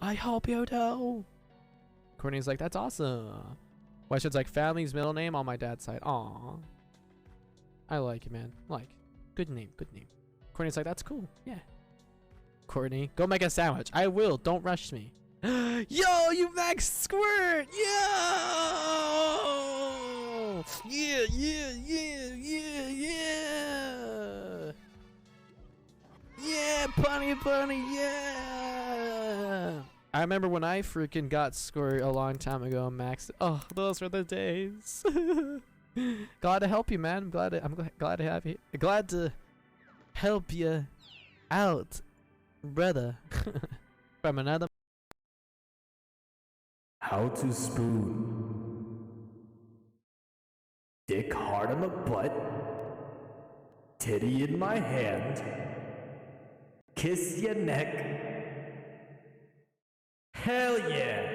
S3: I hope you do. Courtney's like, that's awesome. Western's like, family's middle name on my dad's side. Aw. I like it, man. Like, good name, good name. Courtney's like, that's cool. Yeah. Courtney, go make a sandwich. I will. Don't rush me. Yo, you max squirt! Yo! Yeah! Yeah, bunny, yeah! I remember when I freaking got squirt a long time ago, Max. Oh, those were the days. Glad to help you, man. I'm glad to have you. Glad to help you out, brother. From another.
S6: How to spoon. Dick hard on the butt. Titty in my hand. Kiss your neck. Hell yeah.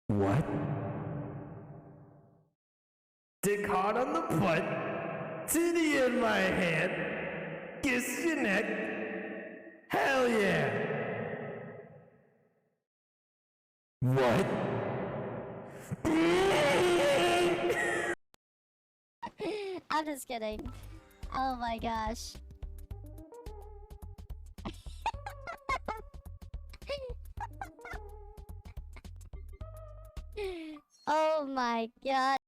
S6: What? Dick hard on the butt. Titty in my hand. Kiss your neck. Hell yeah. What?
S5: I'm just kidding. Oh my gosh. Oh my god.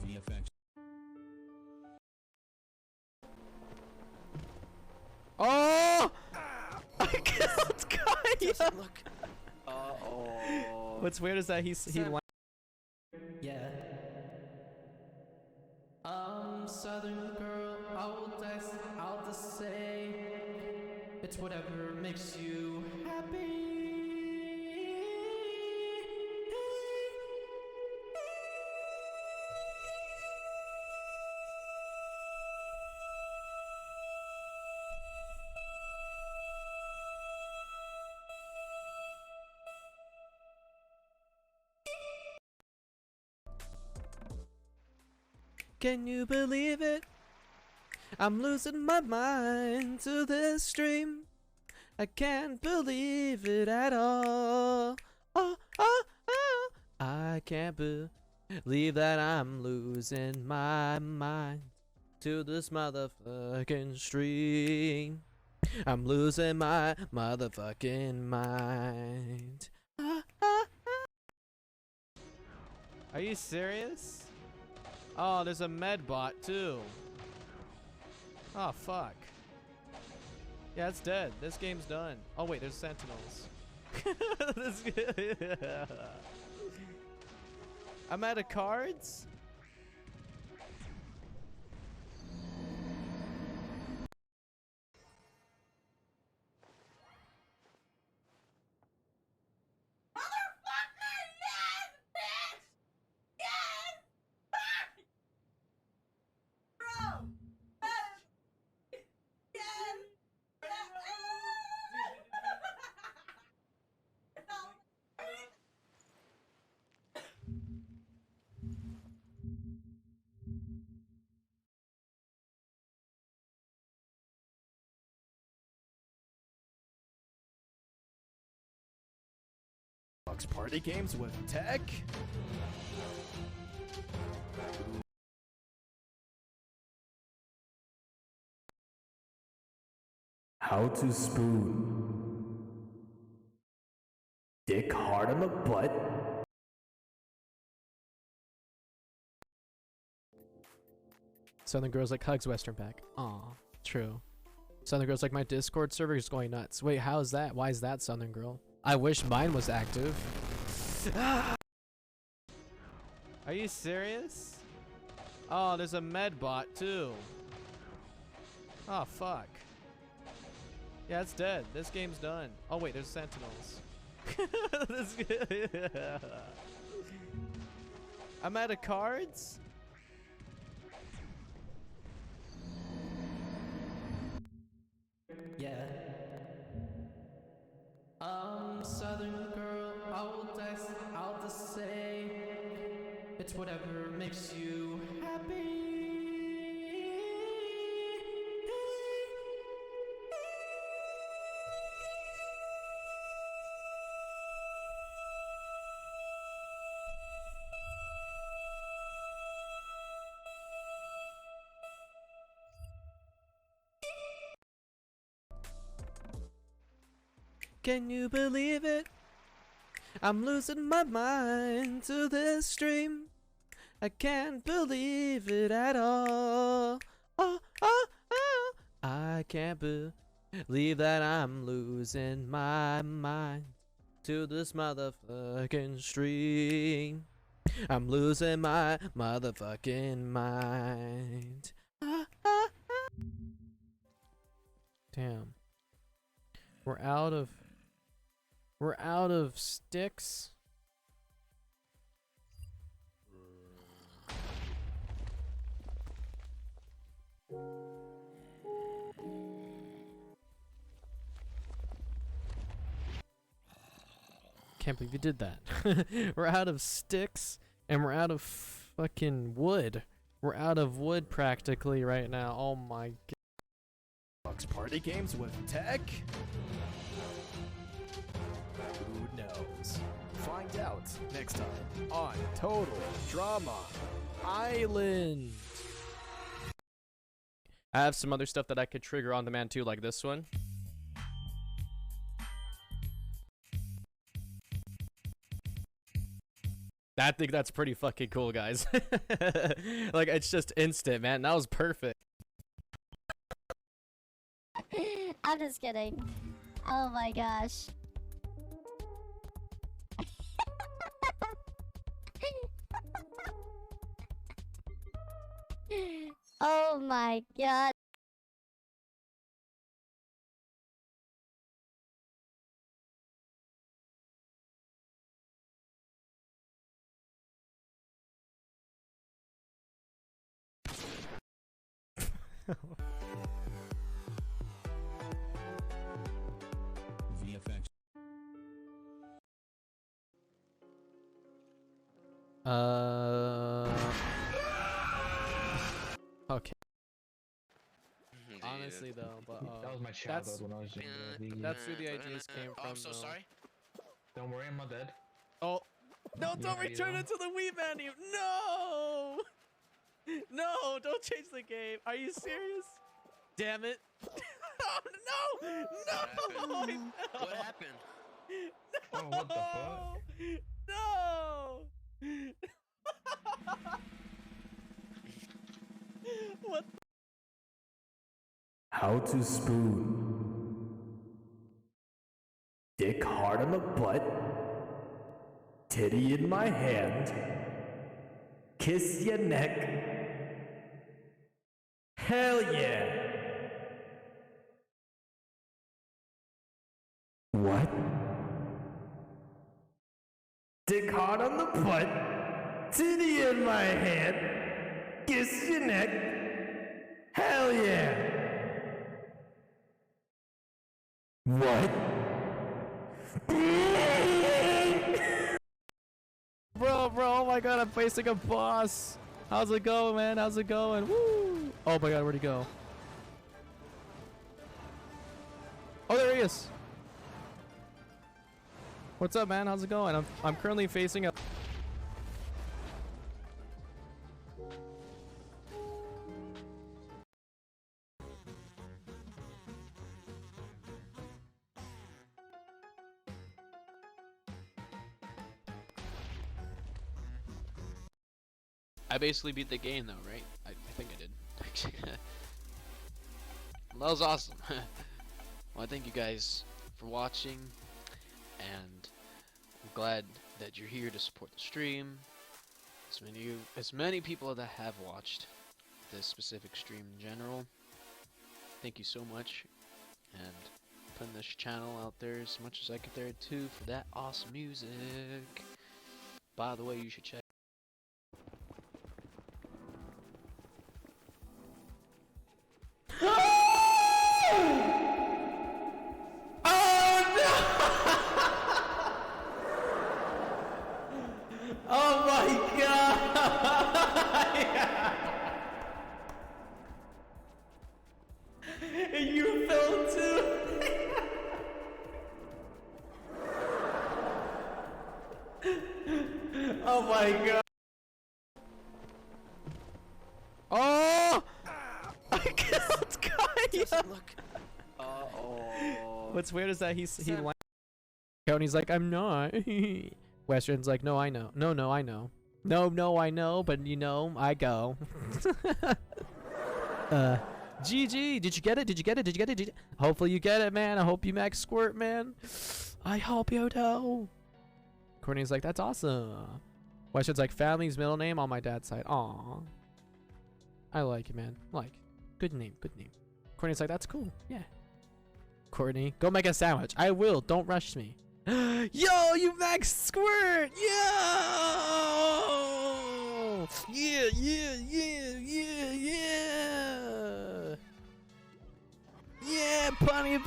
S4: VFX.
S3: Oh! I killed Kaya! What's weird is that he yeah. Southern girl, I'll just say it's whatever makes you happy. Can you believe it? I'm losing my mind to this stream. I can't believe it at all. Oh, oh, oh. I can't believe that I'm losing my mind to this motherfucking stream. I'm losing my motherfucking mind. Are you serious? Oh, there's a med bot too. Oh, fuck. Yeah, it's dead. This game's done. Oh, wait, there's sentinels. I'm out of cards? Party games with tech?
S6: How to spoon. Dick hard on the butt.
S3: Southern girls like hugs, Western pack. Aw, true. Southern girls like my Discord server is going nuts. Wait, how is that? Why is that, Southern girl? I wish mine was active. Are you serious? Oh, there's a med bot too. Oh, fuck. Yeah, it's dead. This game's done. Oh, wait, there's sentinels. I'm out of cards? Yeah. Southern girl, I'll just say it's whatever makes you happy. Can you believe it? I'm losing my mind to this stream. I can't believe it at all. Oh, oh, oh. I can't believe that I'm losing my mind to this motherfucking stream. I'm losing my motherfucking mind. Damn. We're out of sticks. Can't believe you did that. We're out of sticks and we're out of fucking wood.
S1: We're out of wood practically right now. Oh my god.
S3: Party games with tech? Who knows? Find out next time on Total Drama Island.
S1: I have some other stuff that I could trigger on demand too, like this one. I think that's pretty fucking cool, guys. Like, it's just instant, man. That was perfect.
S5: I'm just kidding. Oh my gosh. Oh my god.
S4: VFX.
S1: Okay.
S3: Honestly though, but
S2: That was my childhood when I was younger.
S3: that's where the ideas came from.
S8: I'm so
S3: though.
S8: sorry.
S2: Don't worry, I'm not dead.
S3: Oh, no! Don't
S2: Yeah,
S3: return
S2: yeah.
S3: it to the Wii menu. No, no! Don't change the game. Are you serious? Damn it! Oh, no! No!
S8: What happened?
S2: Oh, what the fuck?
S3: No! What?
S6: How to spoon. Dick hard on the butt. Titty in my hand. Kiss your neck. Hell yeah. What? Dick hard on the butt. Titty in my hand. Kiss your neck. Hell yeah. What?
S1: Bro, oh my god, I'm facing a boss. How's it going, man? How's it going? Woo! Oh my god, where'd he go? Oh, there he is. What's up, man? How's it going? I'm currently facing a...
S7: I basically beat the game though, right? I think I did. Well, that was awesome. Well, I thank you guys for watching, and I'm glad that you're here to support the stream. As many people that have watched this specific stream in general, thank you so much, and putting this channel out there as much as I could there too for that awesome music. By the way, you should check.
S1: Oh my god! You fell too! Oh my god! Oh! I can't go!
S8: Look.
S1: What's weird is that he and he's like, I'm not. Western's like, no, I know. No, I know. No, I know, but you know, I go. GG, did you get it? Did you get it? Did you get it? Hopefully you get it, man. I hope you max squirt, man. I hope you do. Courtney's like, that's awesome. Western's like, family's middle name on my dad's side. Aw. I like it, man. Like, good name, good name. Courtney's like, that's cool. Yeah. Courtney, go make a sandwich. I will. Don't rush me. Yo, you max squirt! Yo! Yeah! Yeah, bunny,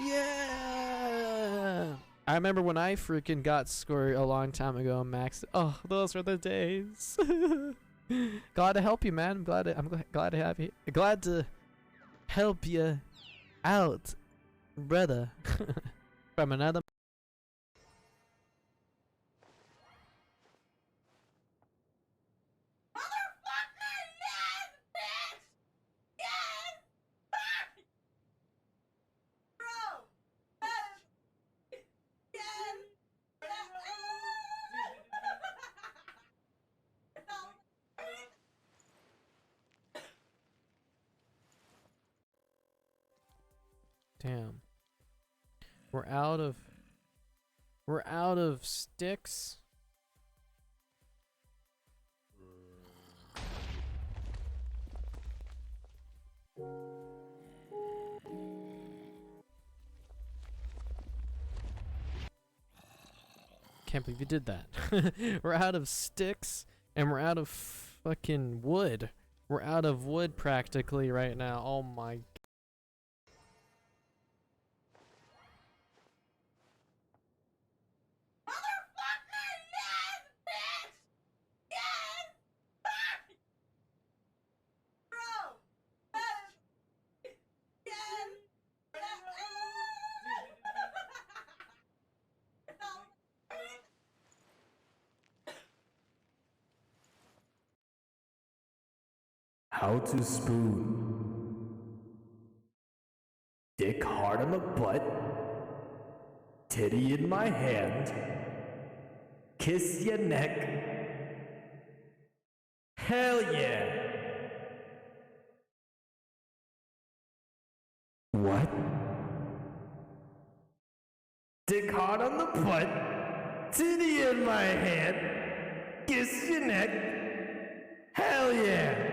S1: yeah! I remember when I freaking got squirt a long time ago, max. Oh, those were the days.
S3: Glad to help you, man. Glad to have you. Glad to help you out, brother. From another. Damn. We're out of sticks. Can't believe you did that. We're out of sticks and we're out of fucking wood. We're out of wood practically right now. Oh my.
S6: How to spoon. Dick hard on the butt. Titty in my hand. Kiss your neck. Hell yeah. What? Dick hard on the butt. Titty in my hand. Kiss your neck. Hell yeah.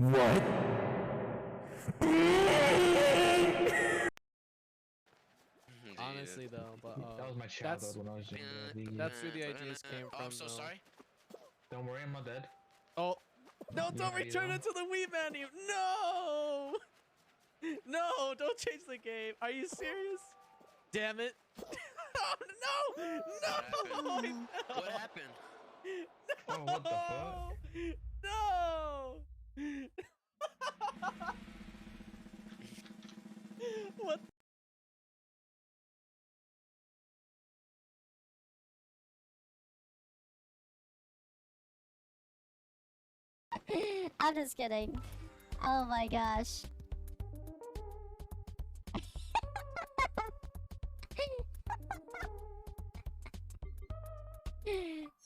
S6: What?
S3: Honestly though, but
S2: That was my childhood when I was younger.
S3: that's where the ideas came from.
S8: I'm so
S3: though.
S8: sorry.
S2: Don't worry, I'm not dead.
S3: Oh, no! Don't
S2: Yeah,
S3: return
S2: you know.
S3: it to the Wii menu. No, no! Don't change the game. Are you serious? Damn it! Oh, no! No!
S8: What happened?
S2: Oh, what the fuck?
S3: No! What?
S5: I'm just kidding. Oh my gosh.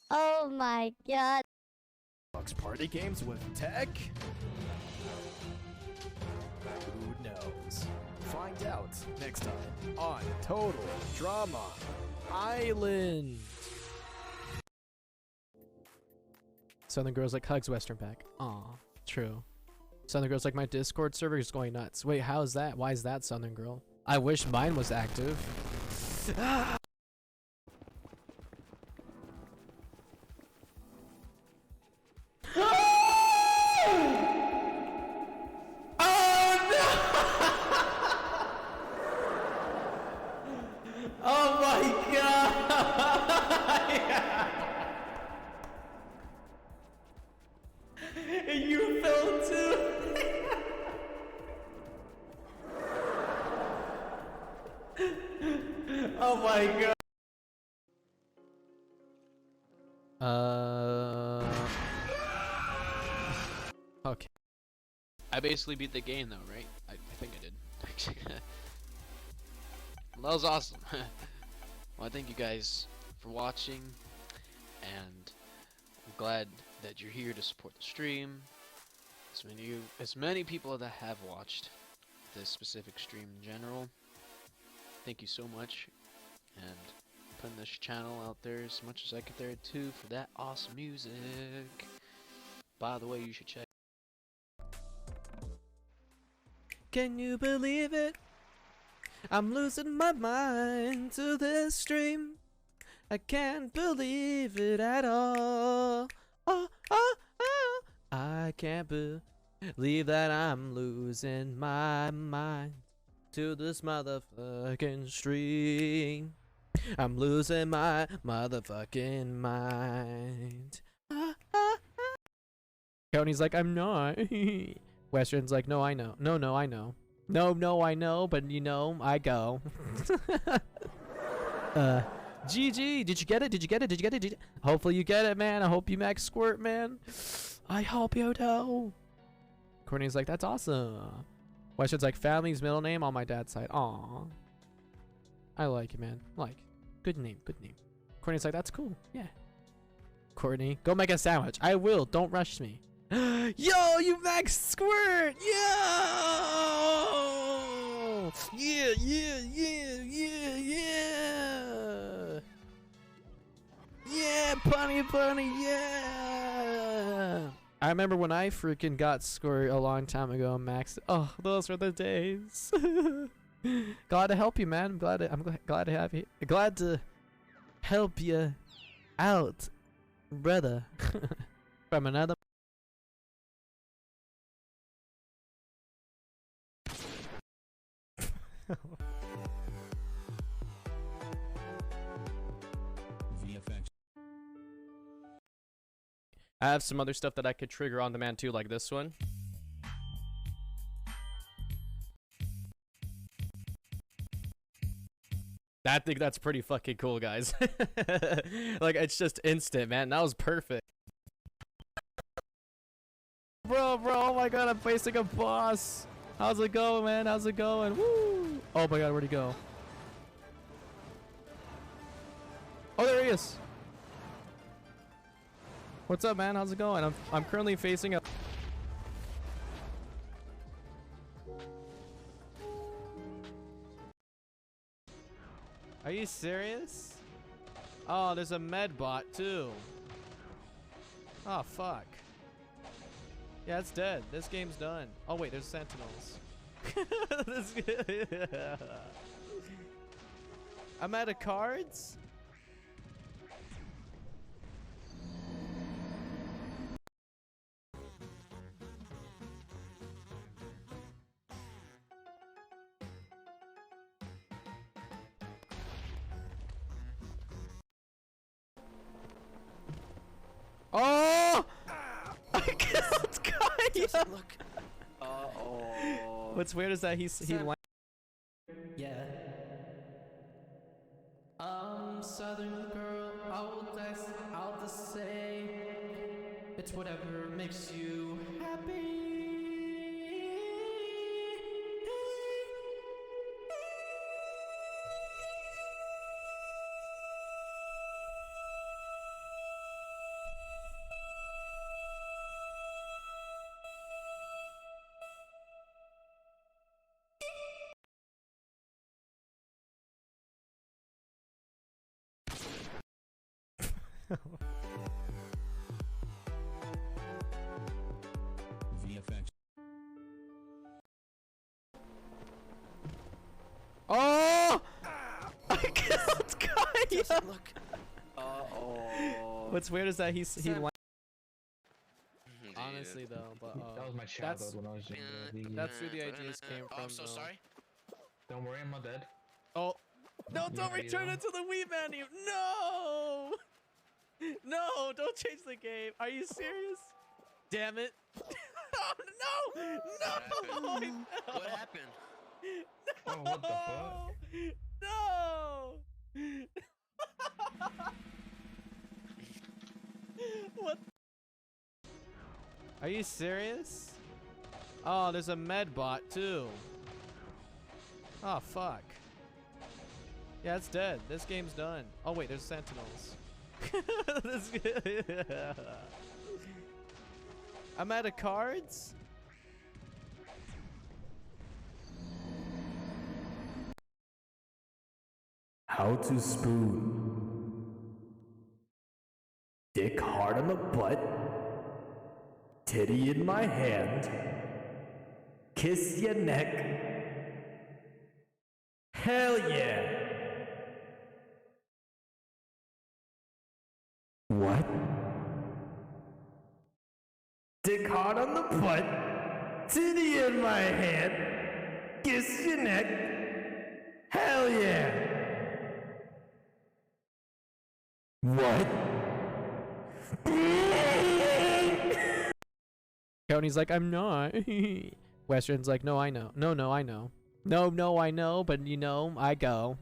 S5: Oh my god.
S3: Party games with tech? Who knows? Find out next time on Total Drama Island. Southern girls like hugs, Western back. Aw, true. Southern girls like my Discord server is going nuts. Wait, how is that? Why is that, Southern girl? I wish mine was active.
S6: Oh my god! You fell too! Oh my god!
S3: Okay.
S7: I basically beat the game though, right? I think I did. Well, that was awesome. Well, I thank you guys for watching, and I'm glad that you're here to support the stream. As many people that have watched this specific stream in general, thank you so much, and putting this channel out there as much as I could there too for that awesome music. By the way, you should check.
S3: Can you believe it? I'm losing my mind to this stream. I can't believe it at all. Oh, oh, oh. I can't believe that I'm losing my mind to this motherfucking stream. I'm losing my motherfucking mind. Tony's like, I'm not. Western's like, no, I know. No, I know. No, I know, but you know, I go. GG, did you get it? Did you get it? Did you get it? Hopefully you get it, man. I hope you max squirt, man. I hope you do. Courtney's like, that's awesome. Western's like, family's middle name on my dad's side. Aw. I like it, man. Like, good name, good name. Courtney's like, that's cool. Yeah. Courtney, go make a sandwich. I will. Don't rush me. Yo, you max squirt. Yo. Yeah. Yeah, bunny, yeah. I remember when I freaking got squirt a long time ago, Max. Oh, those were the days. Glad to help you, man. I'm glad to have you. Glad to help you out, brother. From another.
S4: VFX.
S1: I have some other stuff that I could trigger on demand too, like this one. I think that's pretty fucking cool, guys. Like, it's just instant, man. That was perfect. Bro, oh my god, I'm facing a boss. How's it going, man? How's it going? Woo! Oh my god, where'd he go? Oh, there he is. What's up, man? How's it going? I'm currently facing a... Are you serious? Oh, there's a med bot too. Oh, fuck. Yeah, it's dead. This game's done. Oh wait, there's sentinels. I'm out of cards? Oh! I killed Kaya!
S8: Look. Uh-oh.
S1: What's weird is that he
S3: Yeah. Southern girl, I'll just say it's whatever makes you happy.
S4: VFX.
S1: Oh! I killed Kaya!
S8: Look. Uh-oh.
S1: What's weird is that he
S8: Dude.
S1: honestly though, but
S2: That was my childhood when I was younger.
S1: that's who the ideas came
S8: Oh,
S1: from.
S8: I'm so
S1: though.
S8: sorry.
S2: Don't worry, I'm not dead.
S1: Oh no! Don't
S2: Yeah,
S1: return
S2: yeah.
S1: it to the Wii menu. No! No! Don't change the game. Are you serious? Damn it! Oh, no! No!
S8: What happened?
S2: Oh, what the fuck?
S1: No! What? Are you serious? Oh, there's a med bot too. Oh, fuck. Yeah, it's dead. This game's done. Oh wait, there's sentinels. I'm out of cards?
S6: How to spoon. Dick hard on the butt. Titty in my hand. Kiss your neck. Hell yeah. What? Dick hard on the butt. Titty in my hand. Kiss your neck. Hell yeah. What?
S3: County's like, I'm not. Western's like, no, I know. No, no, I know. No, no, I know, but you know, I go.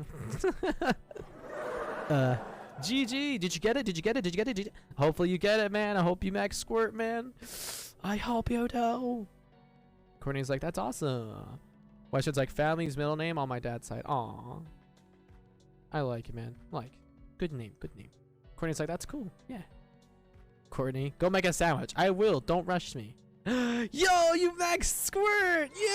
S3: GG, did you get it? Did you get it? Did you get it? Did you... Hopefully you get it, man. I hope you max squirt, man. I hope you do. Courtney's like, that's awesome. Western's like, family's middle name on my dad's side. Aw. I like it, man. Like, good name, good name. Courtney's like, that's cool. Yeah. Courtney, go make a sandwich. I will. Don't rush me. Yo, you max squirt! Yo!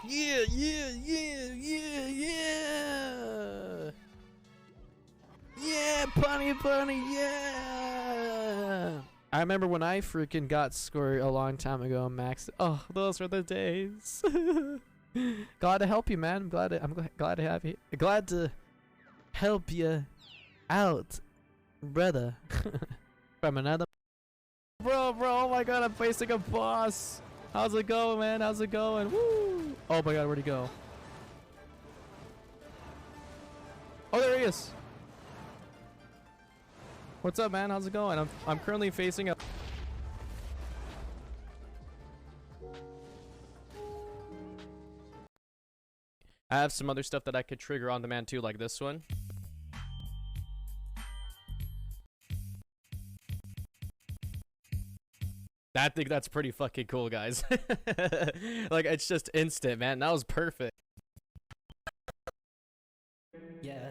S3: Yeah, yeah, yeah, yeah, yeah! Yeah, punny, yeah! I remember when I freaking got squirt a long time ago, Max. Oh, those were the days. Glad to help you, man. I'm glad to have you. Glad to help you out, brother. From another. Bro, oh my god, I'm facing a boss. How's it going, man? How's it going? Woo! Oh my god, where'd he go? Oh, there he is. What's up, man? How's it going? I'm currently facing a... I have some other stuff that I could trigger on demand too, like this one. I think that's pretty fucking cool, guys. Like, it's just instant, man. That was perfect. Yeah.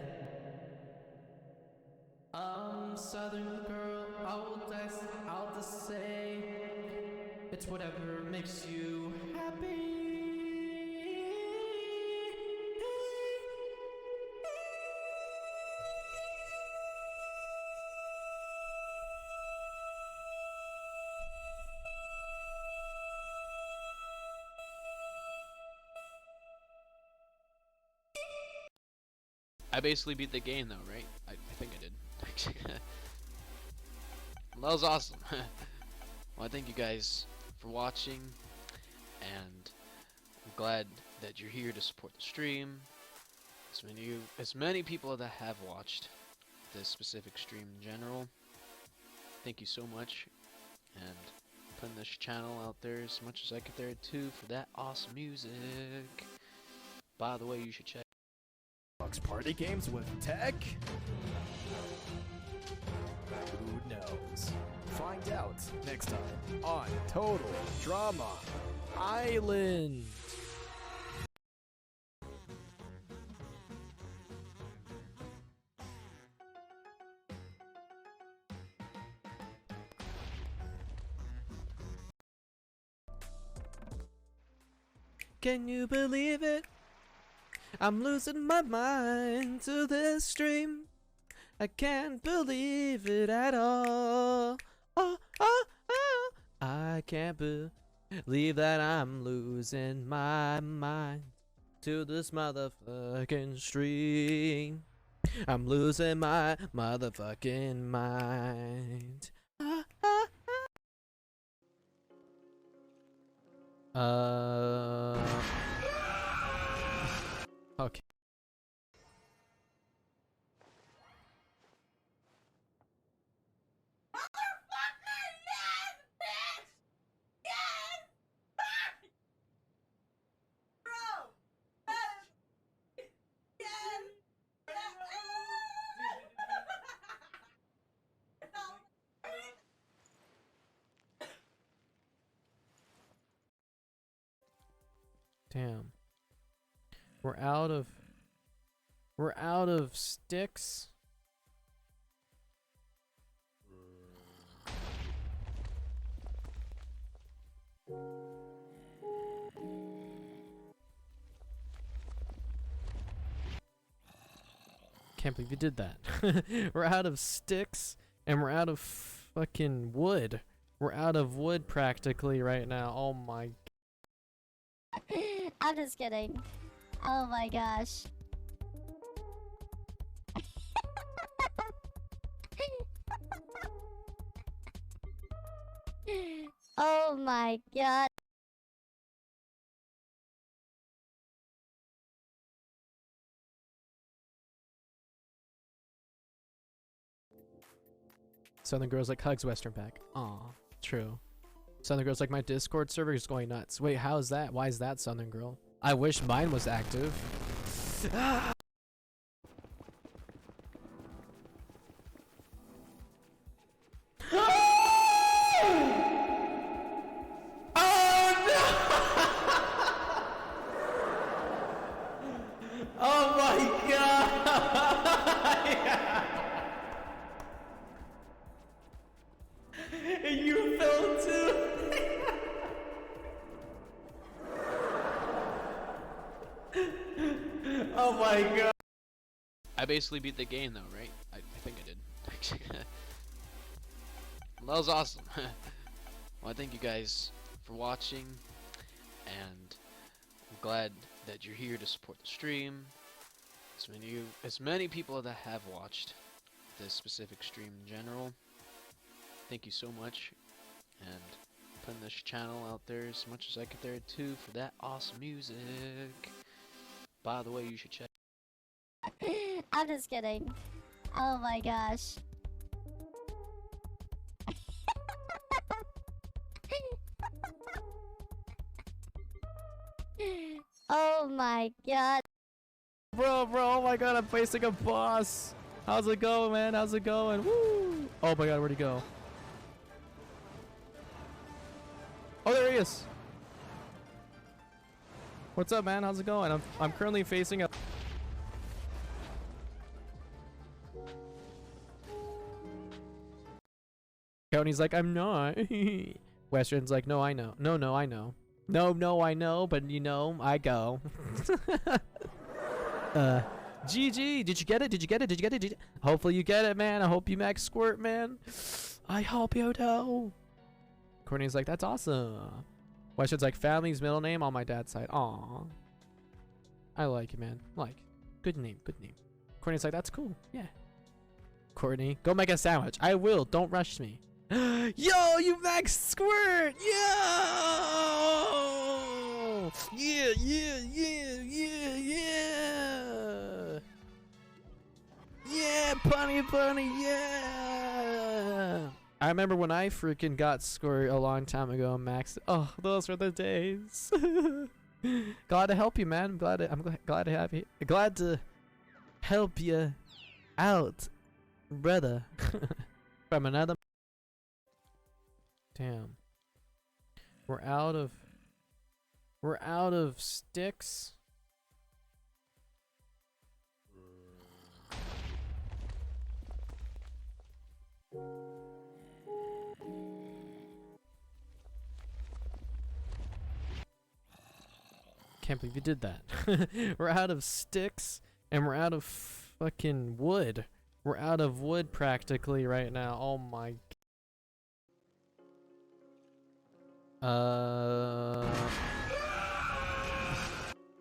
S3: Southern girl, I'll just say it's whatever makes you happy.
S7: I basically beat the game though, right? I think I did. Well, that was awesome. Well, I thank you guys for watching, and I'm glad that you're here to support the stream. As many people that have watched this specific stream in general, thank you so much, and putting this channel out there as much as I could there too for that awesome music. By the way, you should check
S9: Party games with tech? Who knows? Find out next time on Total Drama Island.
S3: Can you believe it? I'm losing my mind to this stream. I can't believe it at all. I can't believe that I'm losing my mind to this motherfucking stream. I'm losing my motherfucking mind. Okay. Damn. We're out of sticks. Can't believe you did that. We're out of sticks and we're out of fucking wood. We're out of wood practically right now. Oh my.
S5: I'm just kidding. Oh my gosh. Oh my god.
S3: Southern girls like hugs, Western pack. Aw, true. Southern girls like my Discord server is going nuts. Wait, how is that? Why is that Southern girl? I wish mine was active.
S6: Oh my god! You fell too? Oh my god.
S7: I basically beat the game though, right? I think I did. Well, that was awesome. Well, I thank you guys for watching, and I'm glad that you're here to support the stream. As many people that have watched this specific stream in general, thank you so much, and putting this channel out there as much as I could there too for that awesome music. By the way, you should check.
S5: I'm just kidding. Oh my gosh. Oh my god.
S3: Bro, oh my god, I'm facing a boss. How's it going, man? How's it going? Woo! Oh my god, where'd he go? Oh, there he is. What's up, man? How's it going? I'm currently facing a... County's like, I'm not. Western's like, no, I know. No, I know. No, I know, but you know, I go. GG, did you get it? Did you get it? Did you get it? Did you... Hopefully you get it, man. I hope you max squirt, man. I hope you do. Courtney's like, that's awesome. Western's like, family's middle name on my dad's side. Aw. I like it, man. Like, good name, good name. Courtney's like, that's cool. Yeah. Courtney, go make a sandwich. I will. Don't rush me. Yo, you max squirt. Yo. Yeah. Yeah, bunny, yeah. I remember when I freaking got squirt a long time ago, Max. Oh, those were the days. Glad to help you, man. I'm glad to have you. Glad to help you out, brother. From another. Damn. We're out of sticks. Can't believe you did that. We're out of sticks and we're out of fucking wood. We're out of wood practically right now. Oh my.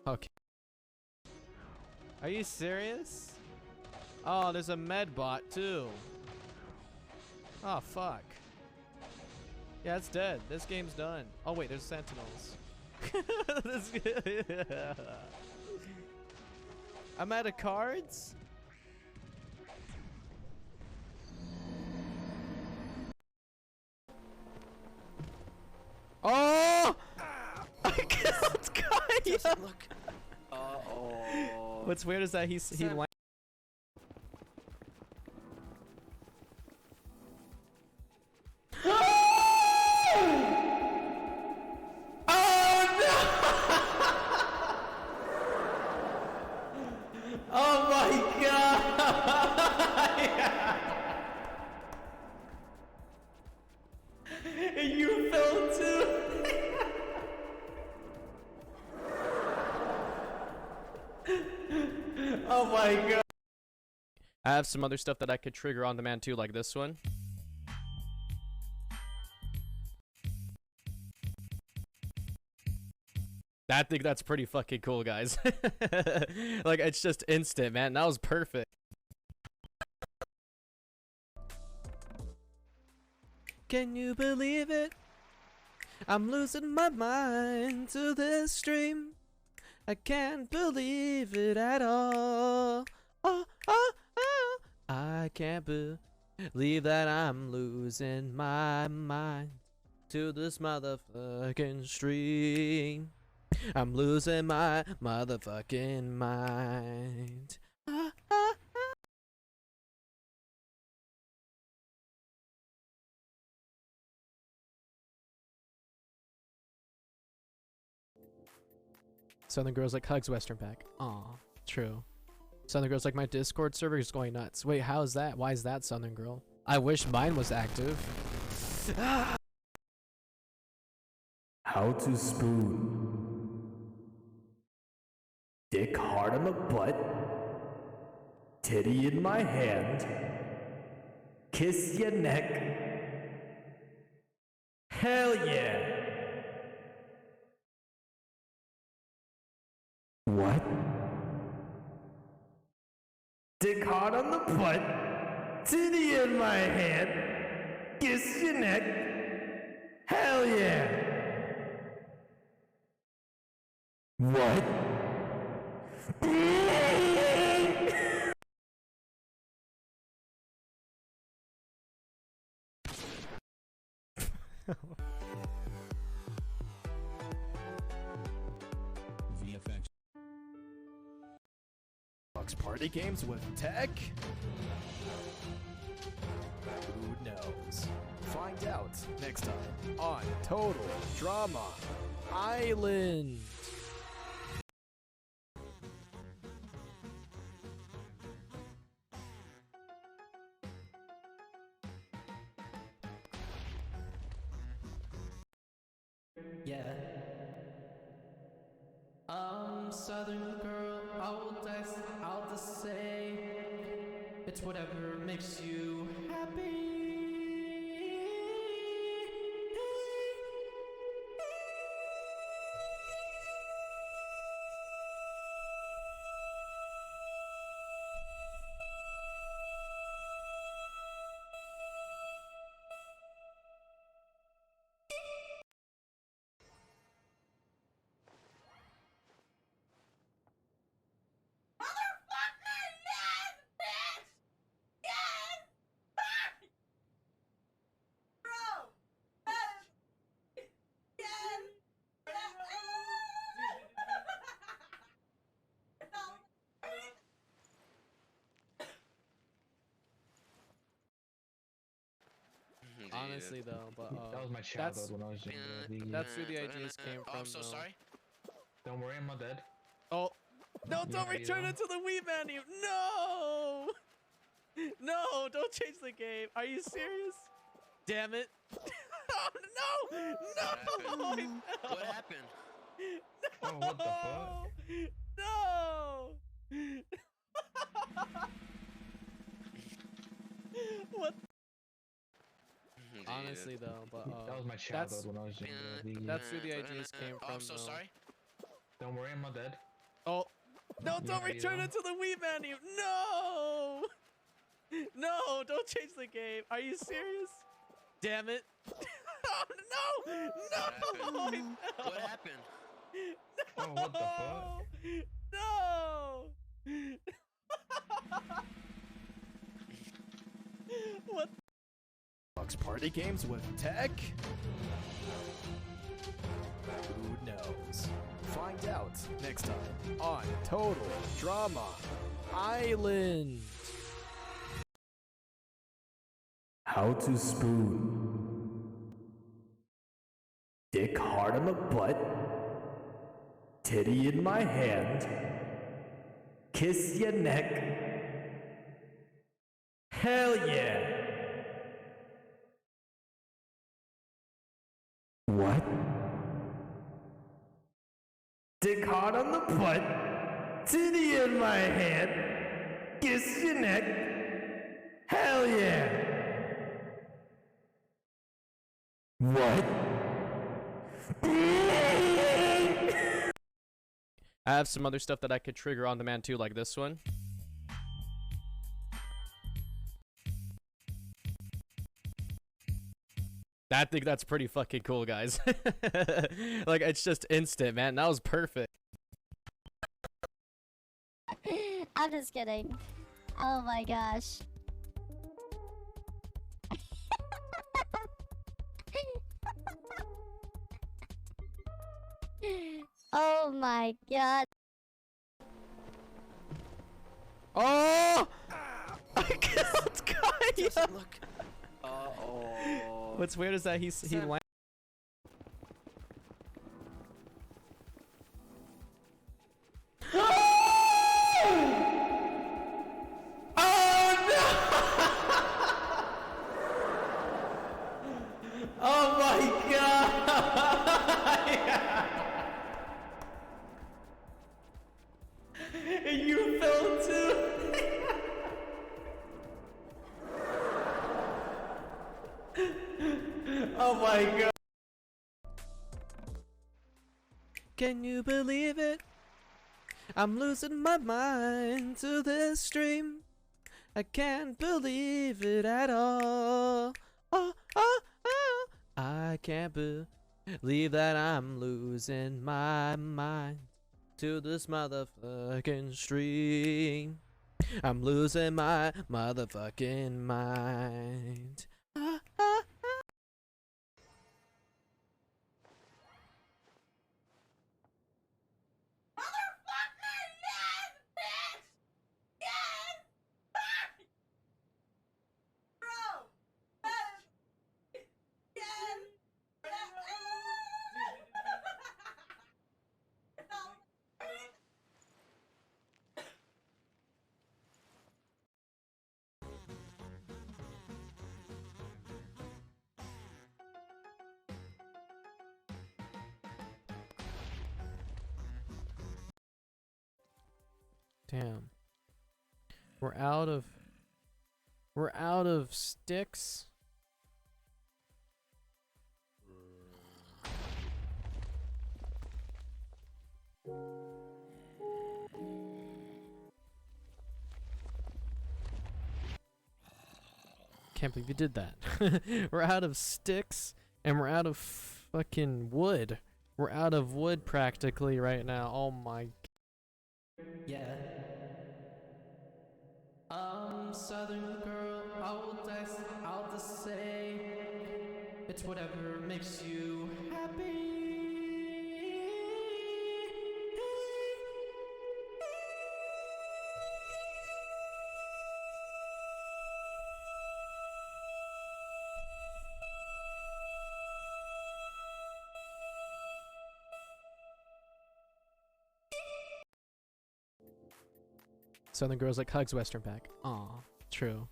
S3: Okay. Are you serious? Oh, there's a med bot too. Oh fuck. Yeah, it's dead. This game's done. Oh wait, there's sentinels. I'm out of cards? Oh! I killed Kaya!
S8: Look. Uh-oh.
S3: What's weird is that he
S6: Oh my god! You fell too? Oh my god.
S1: I have some other stuff that I could trigger on demand too, like this one. I think that's pretty fucking cool, guys. Like, it's just instant, man. That was perfect.
S3: Can you believe it? I'm losing my mind to this stream. I can't believe it at all. Oh. I can't Leave that I'm losing my mind to this motherfucking stream. I'm losing my motherfucking mind. Ah, ah, ah. Southern Girls like hugs Western Pack. Aw, true. Southern Girls like my Discord server is going nuts. Wait, how is that? Why is that, Southern Girl? I wish mine was active.
S6: How to spoon. Dick hard on the butt. Titty in my hand. Kiss your neck. Hell yeah. What? Dick hard on the butt. Titty in my hand. Kiss your neck. Hell yeah. What?
S4: VFX.
S9: Party games with tech? Who knows? Find out next time on Total Drama Island.
S3: Yeah. Southern girl, I'll just say it's whatever makes you happy. Honestly though, but
S2: That was my childhood when I was younger.
S3: that's where the ideas came from.
S7: I'm so
S3: though.
S7: sorry.
S2: Don't worry, I'm not dead.
S3: Oh, no! Don't
S2: Yeah,
S3: return
S2: yeah.
S3: it to the Wii menu. No, no! Don't change the game. Are you serious? Damn it! Oh, no! No!
S7: What happened?
S2: Oh, what the fuck?
S3: No! What? Honestly though, but
S2: That was my childhood when I was younger.
S3: that's where the ideas came from.
S7: I'm so
S3: though.
S7: sorry.
S2: Don't worry, I'm not dead.
S3: Oh, no! Don't
S2: Yeah,
S3: return
S2: yeah.
S3: it to the Wii menu. No! No! Don't change the game. Are you serious? Damn it! Oh, no! No!
S7: What happened?
S2: Oh, what the fuck?
S3: No! What?
S9: Party games with tech? Who knows? Find out next time on Total Drama Island.
S6: How to spoon. Dick hard on the butt. Titty in my hand. Kiss your neck. Hell yeah. What? Dick hard on the butt. Titty in my hand. Kiss your neck. Hell yeah. What?
S3: I have some other stuff that I could trigger on demand too, like this one. I think that's pretty fucking cool, guys. Like, it's just instant, man. That was perfect.
S5: I'm just kidding. Oh my gosh. Oh my god.
S3: Oh! I killed Kaya!
S8: Look. Uh-oh.
S3: What's weird is that he landed.
S6: Oh my god! You fell too. Oh my god.
S3: Can you believe it? I'm losing my mind to this stream. I can't believe it at all. Oh, oh, oh. I can't believe that I'm losing my mind to this motherfucking stream. I'm losing my motherfucking mind. Ah, ah, ah. Damn. We're out of sticks. Can't believe you did that. We're out of sticks and we're out of fucking wood. We're out of wood practically right now. Oh my. Yeah. Southern girl, I'll just say it's whatever makes you happy. Southern girls like hugs, Western pack. Aw, true.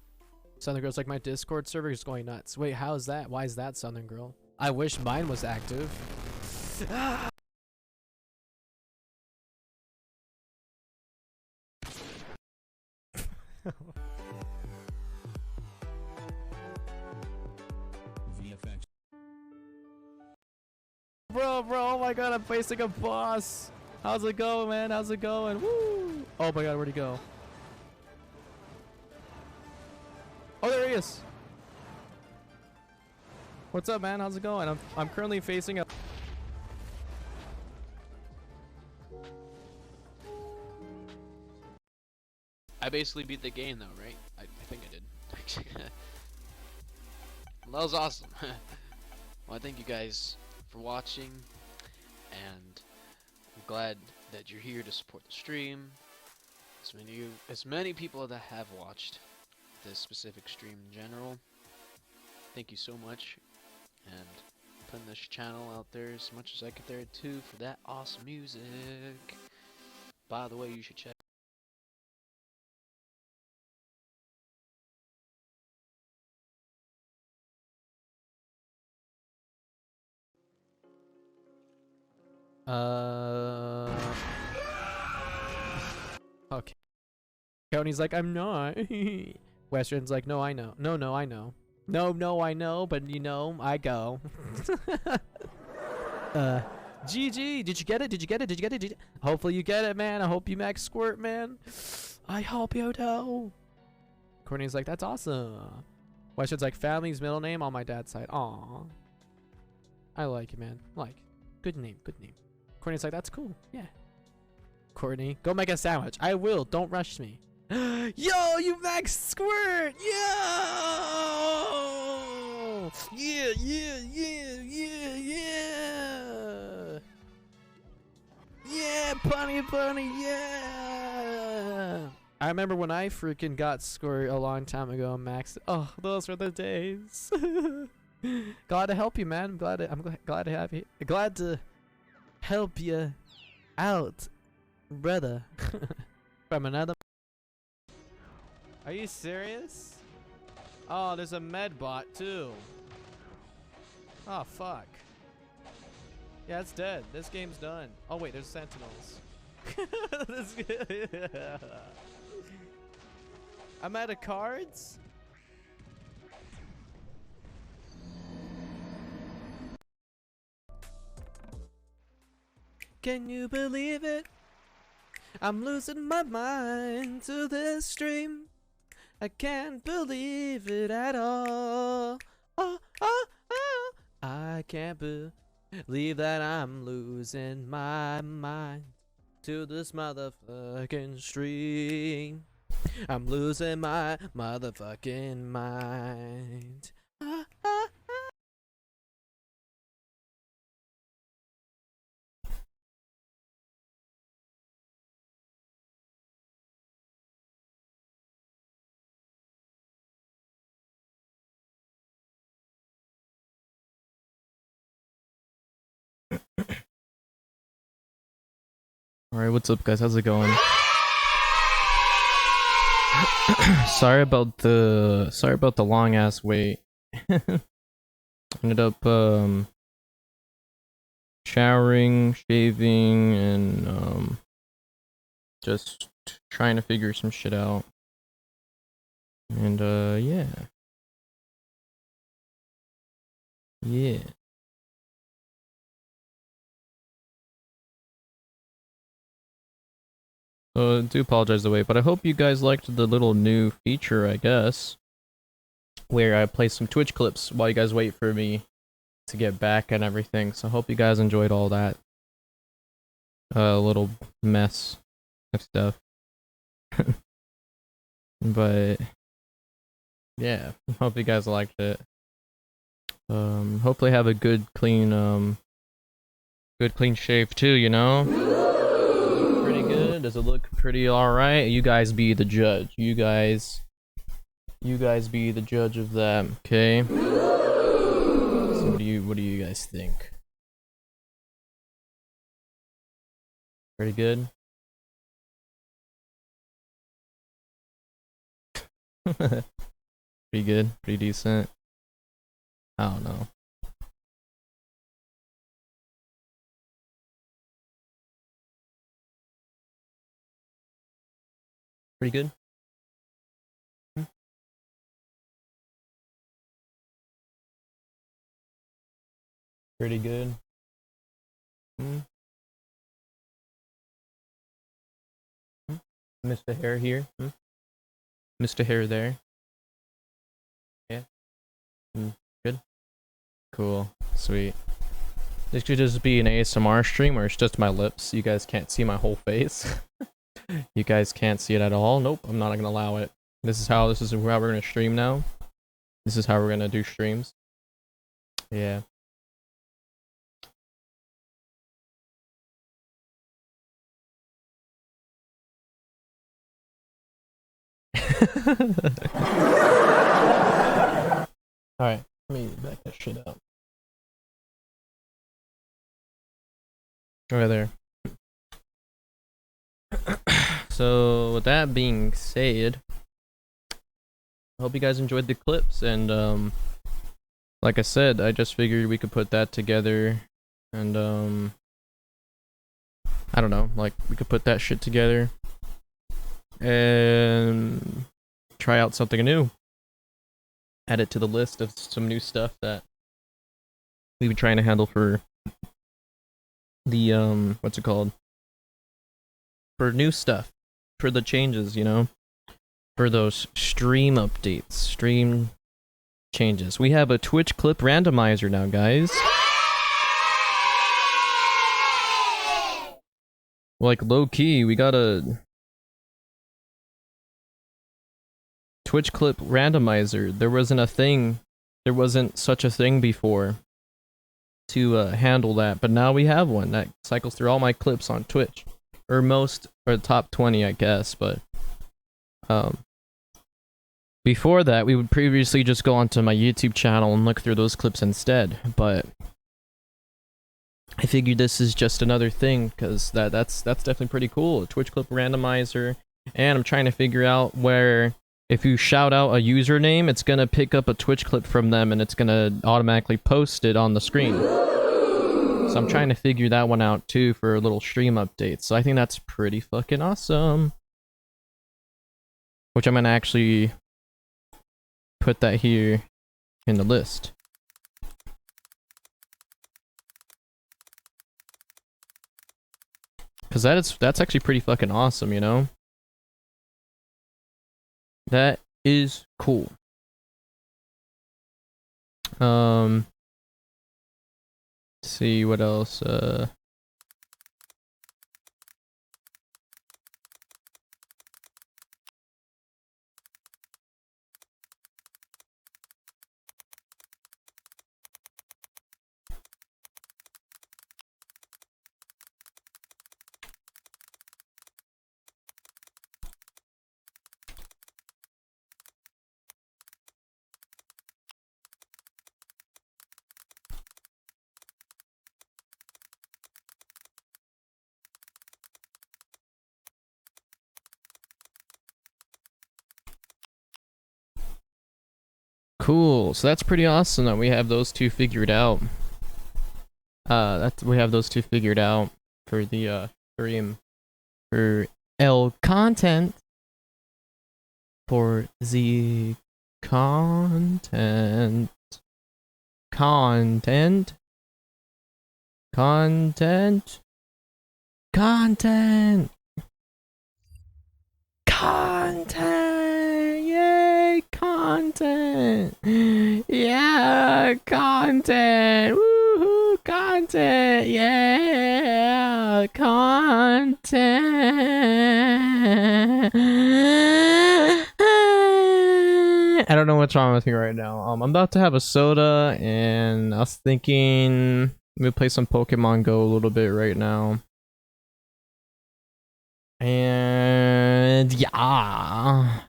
S3: Southern girls like my Discord server is going nuts. Wait, how is that? Why is that, Southern girl? I wish mine was active.
S4: VFX.
S3: Bro, oh my god, I'm facing a boss. How's it going, man? How's it going? Woo! Oh my god, where'd he go? Oh, there he is. What's up, man? How's it going? I'm currently facing a.
S7: I basically beat the game though, right? I think I did. Well, that was awesome. Well, I thank you guys for watching, and I'm glad that you're here to support the stream. As many people that have watched this specific stream in general, thank you so much, and putting this channel out there as much as I could there too for that awesome music. By the way, you should check.
S3: Okay. Tony's like, I'm not. Western's like, no, I know. No, I know. No, I know, but you know, I go. GG, did you get it? Did you get it? Did you get it? Hopefully you get it, man. I hope you max squirt, man. I hope you do. Courtney's like, that's awesome. Western's like, family's middle name on my dad's side. Aw. I like it, man. Like, good name, good name. Courtney's like, that's cool. Yeah. Courtney, go make a sandwich. I will. Don't rush me. Yo, you max squirt. Yo. Yeah. Bunny, yeah! I remember when I freaking got scored a long time ago, Max. Oh, those were the days. Glad to help you, man. I'm glad to have you. Glad to help you out, brother. From another. Are you serious? Oh, there's a med bot too. Oh fuck. Yeah, it's dead. This game's done. Oh wait, there's sentinels. I'm out of cards? Can you believe it? I'm losing my mind to this stream. I can't believe it at all. I can't believe that I'm losing my mind to this motherfucking stream. I'm losing my motherfucking mind.
S1: Alright, what's up guys? How's it going? sorry about the long ass wait. Ended up showering, shaving, and just trying to figure some shit out. And yeah. Yeah. I do apologize the wait, but I hope you guys liked the little new feature, I guess, where I play some Twitch clips while you guys wait for me to get back and everything. So I hope you guys enjoyed all that little mess of stuff. But yeah, hope you guys liked it. Hopefully have a good clean shave too, you know? Pretty good. Does it look pretty alright? You guys be the judge. You guys be the judge of that, okay? So what do you guys think? Pretty good? Pretty good? Pretty decent? I don't know. Pretty good? Pretty good? Mr. Hair here? Mr. Hair there? Yeah? Good? Cool. Sweet. This could just be an ASMR stream where it's just my lips. You guys can't see my whole face. You guys can't see it at all. Nope, I'm not gonna allow it. This is how we're gonna stream now. This is how we're gonna do streams. Yeah. Alright, let me back that shit up. Over there. So with that being said, I hope you guys enjoyed the clips, and like I said, I just figured we could put that together, and I don't know, like we could put that shit together and try out something new. Add it to the list of some new stuff that we've been trying to handle for the what's it called? For new stuff. For the changes, you know? For those stream updates, stream changes. We have a Twitch clip randomizer now, guys. Like, low-key, we got a Twitch clip randomizer. There wasn't such a thing before to handle that, but now we have one that cycles through all my clips on Twitch. or most, or top 20, I guess. But before that, we would previously just go onto my YouTube channel and look through those clips instead. But I figured this is just another thing, because that's definitely pretty cool. A Twitch clip randomizer, and I'm trying to figure out where if you shout out a username, it's gonna pick up a Twitch clip from them and it's gonna automatically post it on the screen. So I'm trying to figure that one out too for a little stream update. So I think that's pretty fucking awesome. Which I'm gonna actually put that here in the list. Cause that's actually pretty fucking awesome, you know? That is cool. Let's see what else. Cool. So that's pretty awesome that we have those two figured out. We have those two figured out for the stream for L content. For the content. Content. Content. Content. Content. Yay, content. Yeah, content. Woohoo, content. Yeah, content. I don't know what's wrong with me right now. I'm about to have a soda, and I was thinking maybe play some Pokemon Go a little bit right now. And yeah, I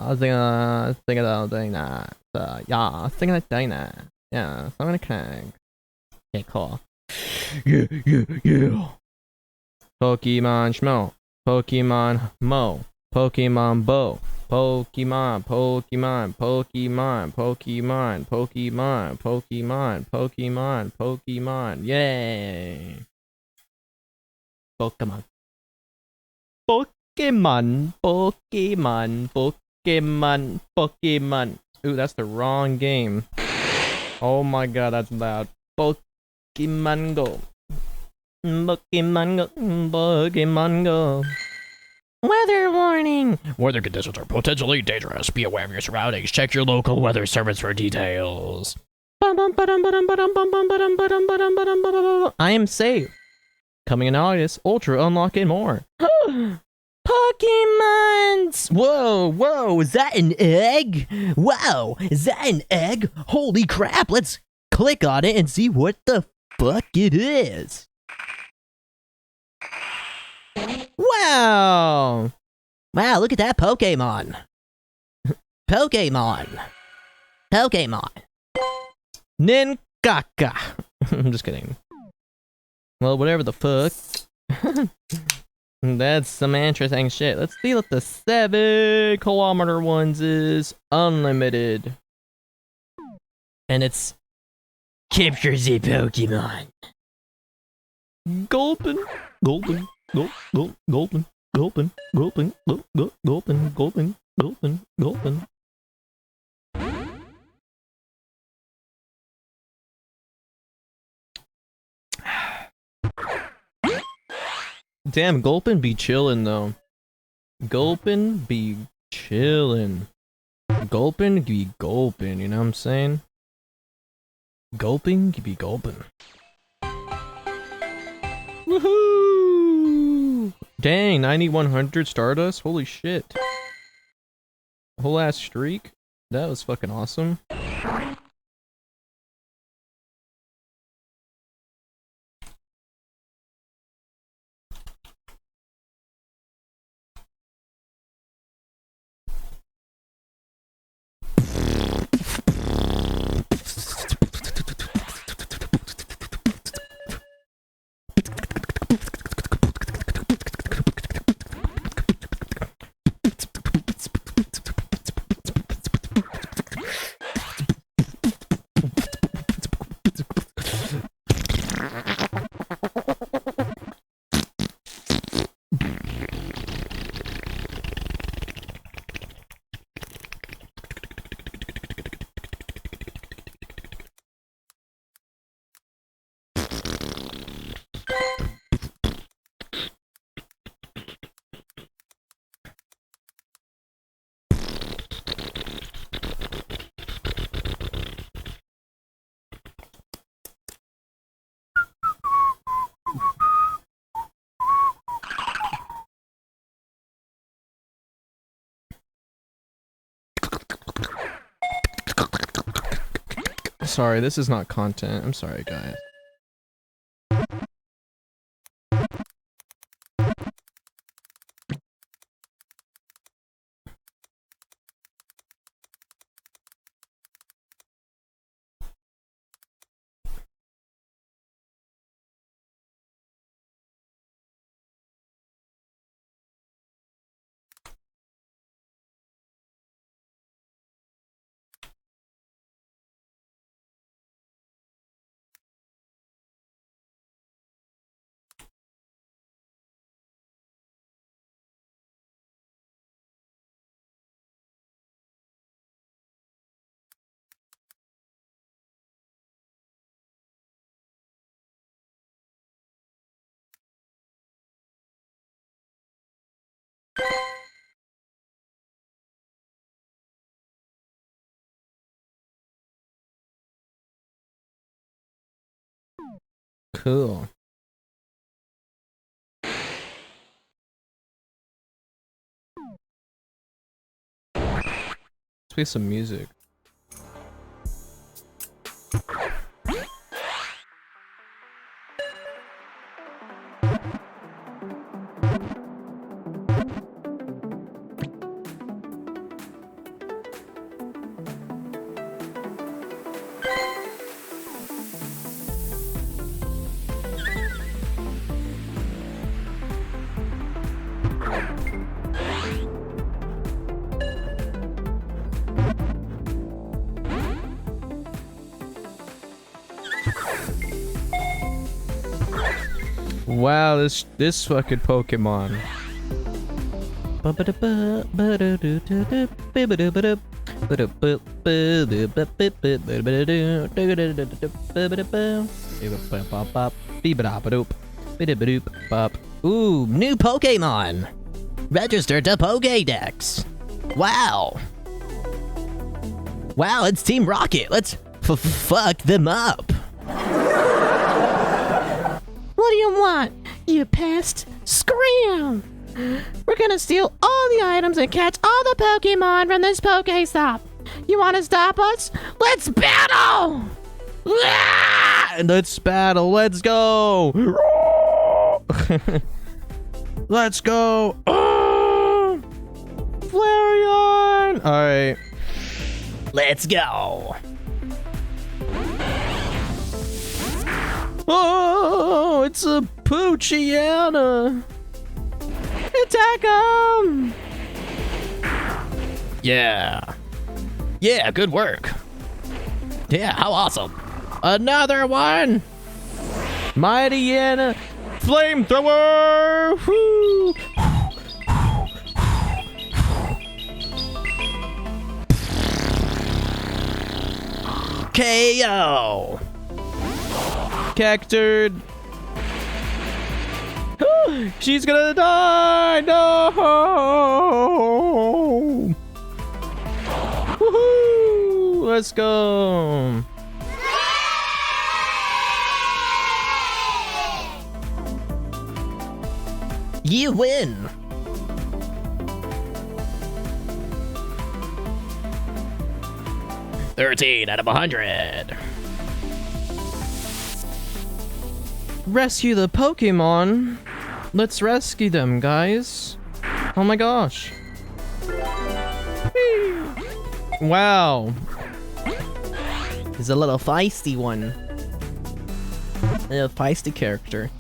S1: was thinking about doing that. Yeah, I was thinking about doing that. Yeah, so I'm gonna kind of get cool. Yeah. Pokemon Schmo, Pokemon Mo, Pokemon Bo, Pokemon, yay! Pokemon. Pokemon. Ooh, that's the wrong game. Oh my god, that's loud. Pokemon Go. Pokemon Go. Weather warning! Weather conditions are potentially dangerous. Be aware of your surroundings. Check your local weather service for details. I am safe. Coming in August, Ultra Unlock and more. Pokemons! Whoa, is that an egg? Wow, is that an egg? Holy crap, let's click on it and see what the fuck it is. Wow, look at that Pokemon. Pokemon. Ninkaka. I'm just kidding. Well, whatever the fuck. That's some interesting shit. Let's see what the 7-kilometer ones is. Unlimited. And it's capture the Pokemon. Gulpin. Damn, Gulpin be chillin' though. Gulpin be chillin'. Gulpin be gulpin', you know what I'm saying? Gulping be gulpin'. Woohoo! Dang, 9100 Stardust? Holy shit. Whole ass streak? That was fucking awesome. Sorry, this is not content. I'm sorry, guys. Cool. Let's play some music. Wow, this fucking Pokemon.
S10: Ooh, new Pokemon! Register to Pokédex! Wow! Wow, it's Team Rocket! Let's fuck them up! What do you want, you pest? Scram! We're gonna steal all the items and catch all the Pokemon from this Pokéstop! You wanna stop us? Let's battle!
S1: Let's battle, let's go! Let's go! Flareon! Alright.
S10: Let's go!
S1: Oh, it's a Poochyena! Attack him!
S10: Yeah. Yeah, good work. Yeah, how awesome.
S1: Another one! Mightyena! Flamethrower! Woo!
S10: KO!
S1: Cacturd! She's gonna die! No! Woohoo! Let's go!
S10: You win! $13 out of 100.
S1: Rescue the Pokemon! Let's rescue them, guys! Oh my gosh! Wow!
S10: He's a little feisty one. A little feisty character.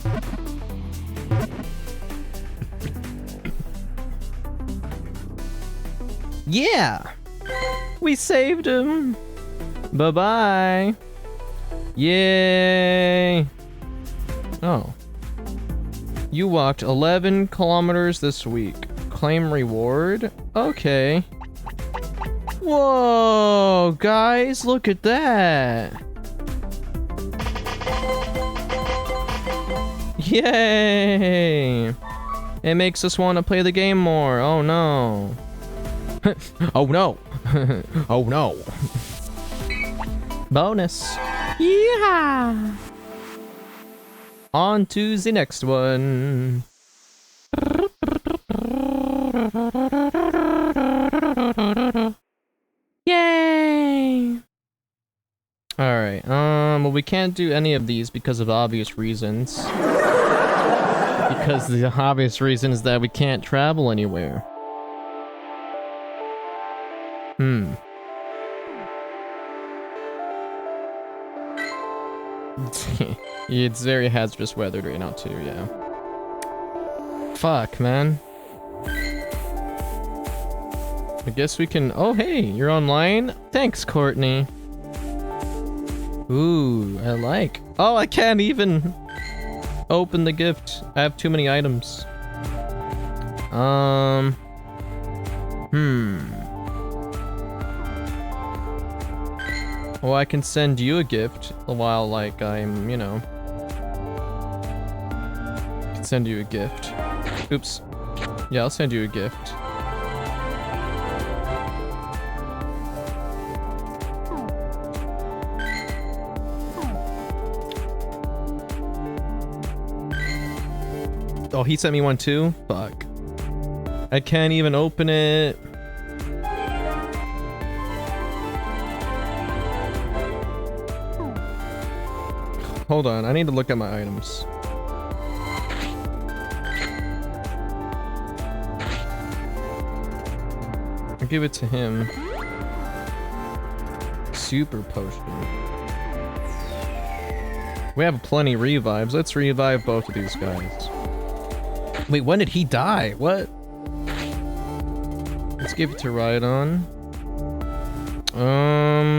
S1: Yeah! We saved him! Bye-bye! Yay! Oh. You walked 11 kilometers this week. Claim reward? Okay. Whoa, guys, look at that! Yay! It makes us want to play the game more. Oh no. Oh no. Oh no. Bonus. Yeah. On to the next one. Yay. Alright, well we can't do any of these because of obvious reasons. Because the obvious reason is that we can't travel anywhere. It's very hazardous weather right now too, yeah. Fuck, man. I guess we can... Oh, hey, you're online? Thanks, Courtney. Ooh, I like... Oh, I can't even open the gift. I have too many items. Well, I can send you a gift while, like, I'm, you know... I can send you a gift. Oops. Yeah, I'll send you a gift. Oh, he sent me one too? Fuck. I can't even open it. Hold on, I need to look at my items. I'll give it to him. Super potion. We have plenty revives. Let's revive both of these guys. Wait, when did he die? What? Let's give it to Rhydon.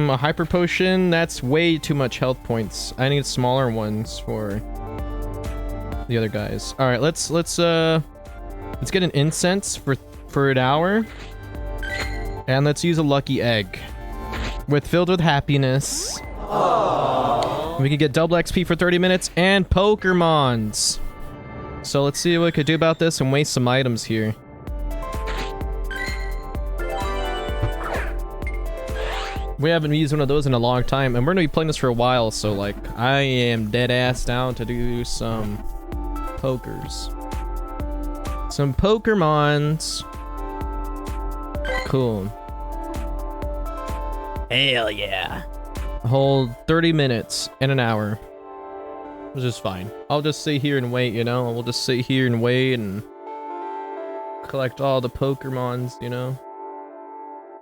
S1: A hyper potion, that's way too much health points. I need smaller ones for the other guys. All right, let's get an incense for an hour. And let's use a lucky egg. Filled with happiness. Aww. We can get double XP for 30 minutes and Pokemons. So let's see what we could do about this and waste some items here. We haven't used one of those in a long time, and we're gonna be playing this for a while, so like, I am dead ass down to do some pokers. Some Pokemons. Cool. Hell yeah. Hold 30 minutes and an hour. Which is fine. I'll just sit here and wait, you know? We'll just sit here and wait and collect all the Pokemons, you know?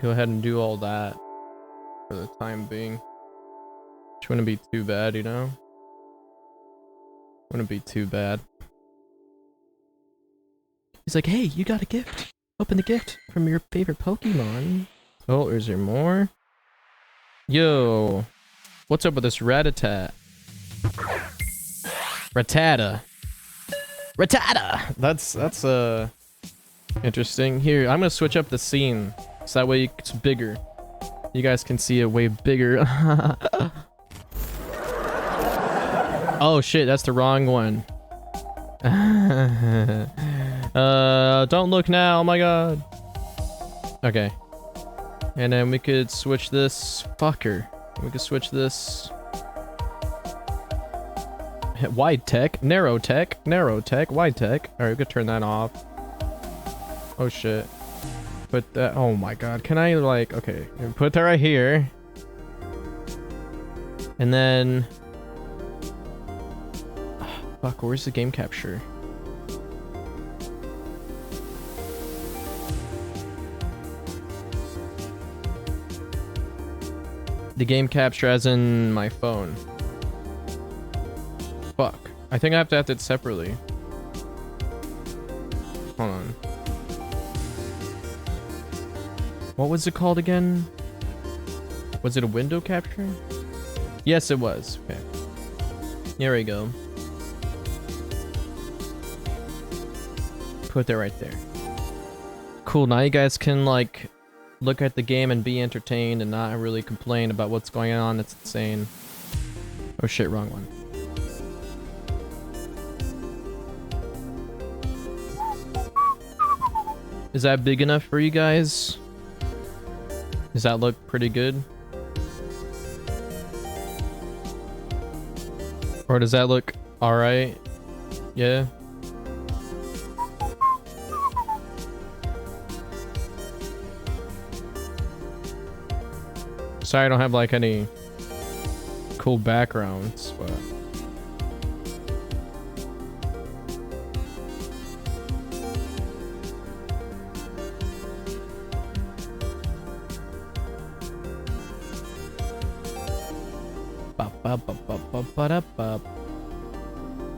S1: Go ahead and do all that for the time being. Which wouldn't be too bad, you know? Wouldn't be too bad. He's like, hey, you got a gift. Open the gift from your favorite Pokemon. Oh, is there more? Yo, what's up with this Rattata? Rattata! That's interesting. Here, I'm gonna switch up the scene. So that way it's bigger. You guys can see it way bigger. Oh shit, that's the wrong one. Don't look now, oh my god. Okay. And then we could switch this fucker. We could switch this. Wide tech, narrow tech, wide tech. Alright, we could turn that off. Oh shit. Put that, oh my god. Can I like, okay. Put that right here. And then. Fuck, where's the game capture? The game capture as in my phone. Fuck. I think I have to add it separately. Hold on. What was it called again? Was it a window capture? Yes, it was. Okay. Here we go. Put that right there. Cool, now you guys can like look at the game and be entertained and not really complain about what's going on. It's insane. Oh shit, wrong one. Is that big enough for you guys? Does that look pretty good? Or does that look alright? Yeah? Sorry, I don't have like any cool backgrounds, but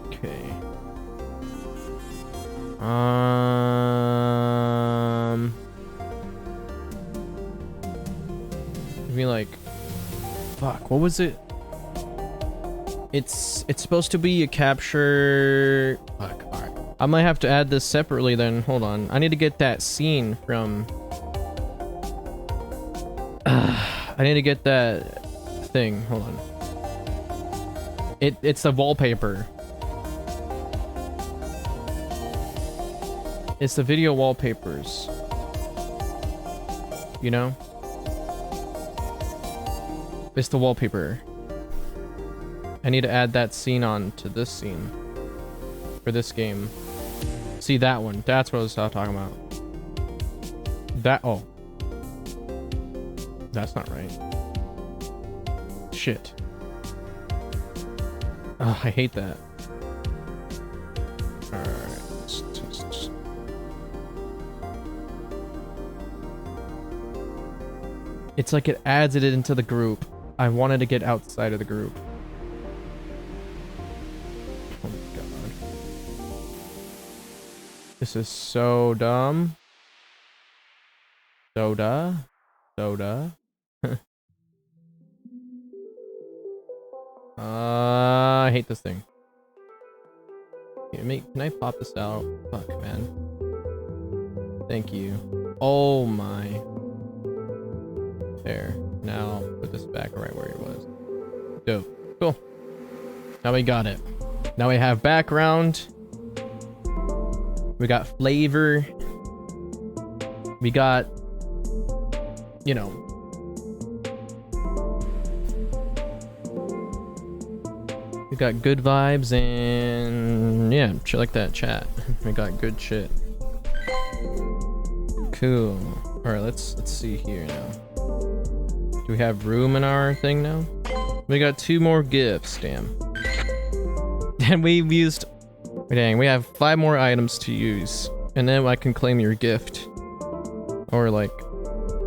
S1: okay. Be like, fuck, what was it? It's supposed to be a capture. Fuck, alright. I might have to add this separately then. Hold on. I need to get that scene from. I need to get that thing. Hold on. It's the wallpaper. It's the video wallpapers. You know? It's the wallpaper. I need to add that scene on to this scene. For this game. See that one. That's what I was talking about. That. Oh. That's not right. Shit. Oh, I hate that. Alright. It's like it adds it into the group. I wanted to get outside of the group. Oh my god. This is so dumb. Soda. Soda. I hate this thing. Can I pop this out? Fuck, man. Thank you. Oh my. There. Now put this back right where it was. Dope. Cool. Now we got it. Now we have background. We got flavor. We got, you know, we got good vibes and yeah, shit like that. Chat. We got good shit. Cool. All right, let's see here now. Do we have room in our thing now? We got 2 more gifts, damn. And we've used... Dang, we have 5 more items to use. And then I can claim your gift. Or like,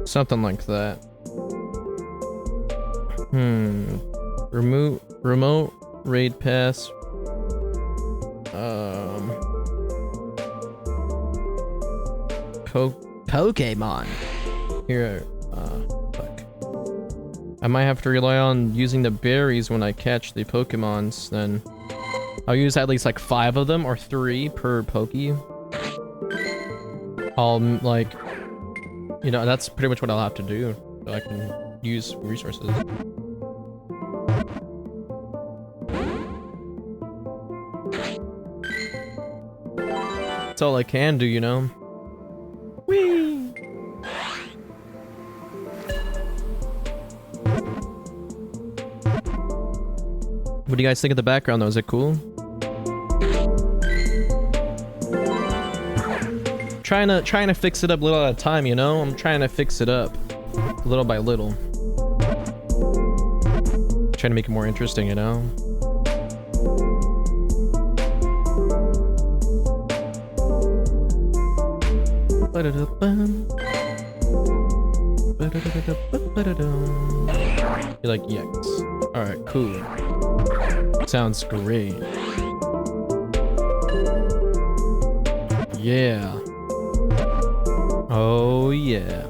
S1: something like that. Remote raid pass. Pokemon. Here, fuck. I might have to rely on using the berries when I catch the Pokemons, then I'll use at least like 5 of them or 3 per Poke. I'll like, you know, that's pretty much what I'll have to do so I can use resources. That's all I can do, you know? Whee! What do you guys think of the background though? Is it cool? Trying to fix it up little at a time, you know? I'm trying to fix it up little by little. Trying to make it more interesting, you know? You're like, yes. Alright, cool. Sounds great. Yeah. Oh yeah.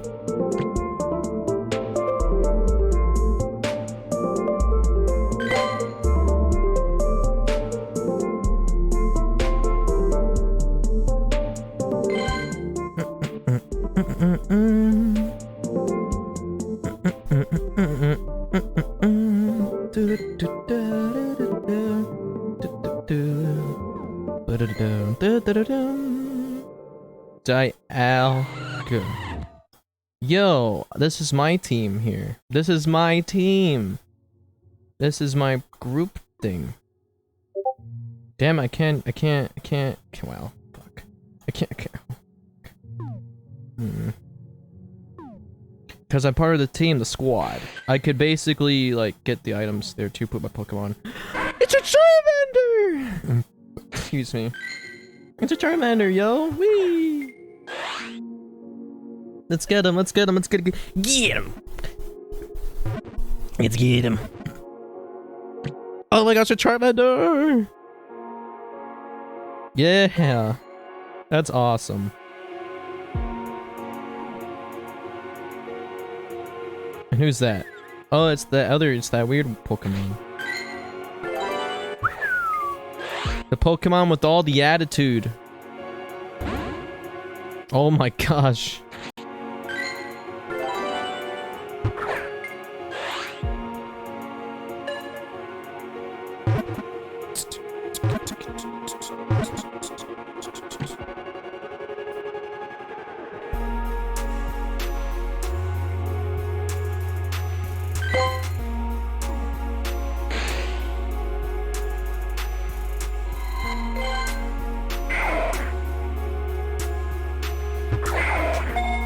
S1: Good. Yo, this is my team here. This is my team. This is my group thing. Damn, I can't, well, fuck. I can't. Because I'm part of the team, the squad. I could basically, like, get the items there to put my Pokemon. It's a Charmander! Excuse me. It's a Charmander, yo! Whee! Let's get him, let's get him, let's get him! Get him! Let's get him! Oh my gosh, a Charmander! Yeah! That's awesome. And who's that? Oh, it's the other, it's that weird Pokemon. The Pokemon with all the attitude. Oh my gosh.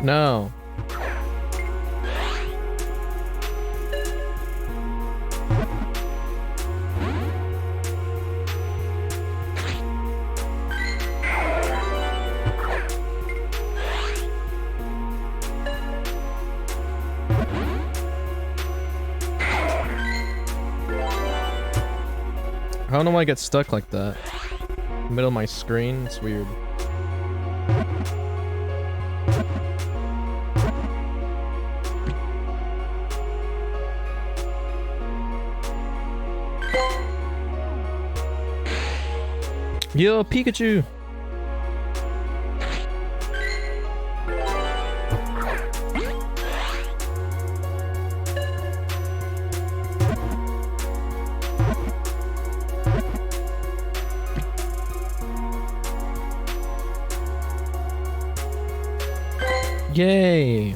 S1: No. I don't know why I get stuck like that. Middle of my screen, it's weird. Yo, Pikachu! Yay!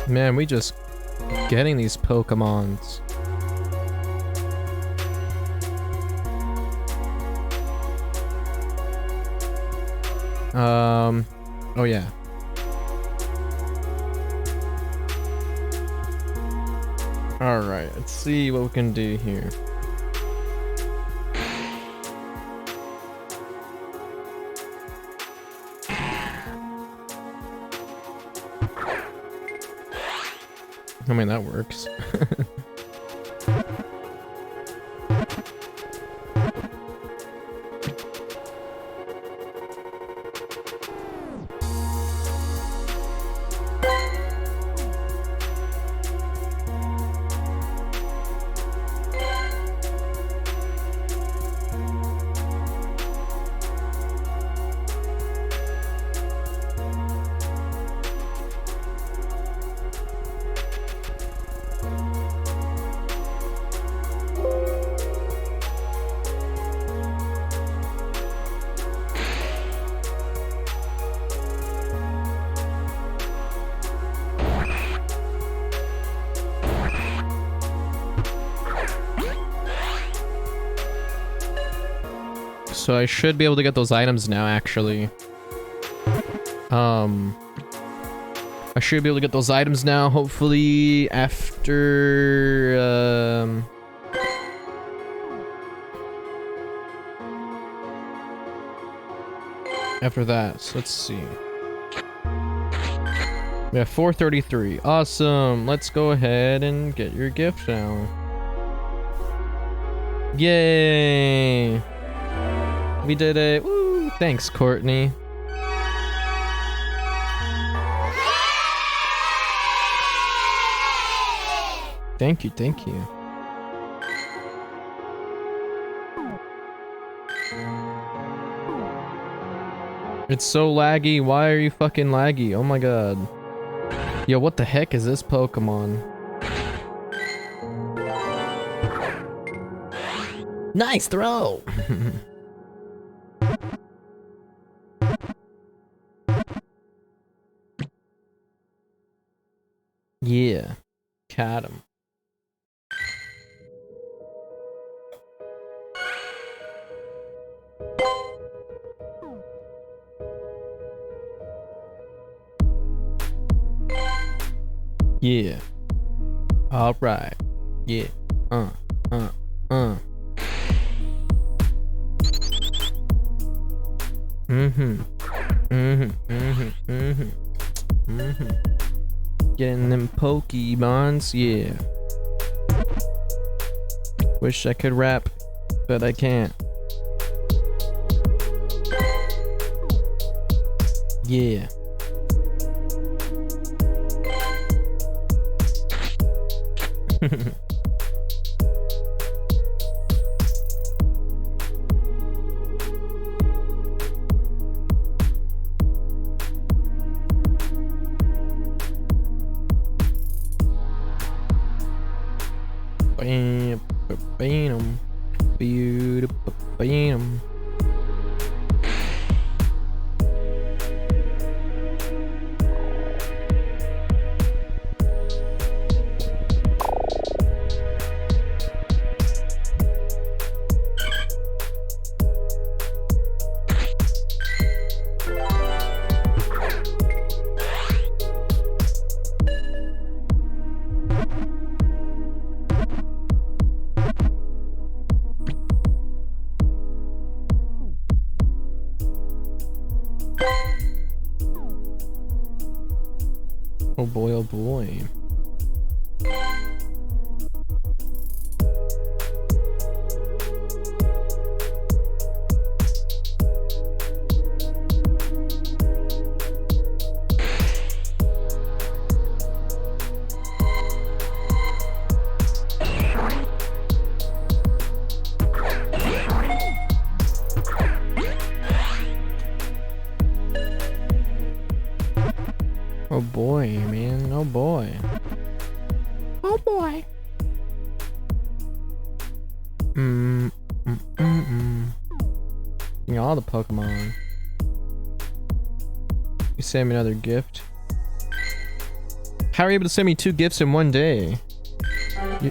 S1: Man, we just getting these Pokemons. Oh yeah. Alright, let's see what we can do here. I mean, that works. So I should be able to get those items now, actually. I should be able to get those items now, hopefully after, after that. So let's see. We have 433. Awesome. Let's go ahead and get your gift now. Yay! We did it. Woo! Thanks, Courtney. Thank you, thank you. It's so laggy. Why are you fucking laggy? Oh my god. Yo, what the heck is this Pokemon? Nice throw! Yeah. Cat him. Yeah. All right. Yeah. Getting them Pokemons, yeah. Wish I could rap, but I can't. Yeah. Bam, beautiful, bam. Oh boy, oh boy. Oh boy, man. Oh boy.
S10: Oh boy.
S1: You know, all the Pokemon. You sent me another gift. How are you able to send me 2 gifts in one day? I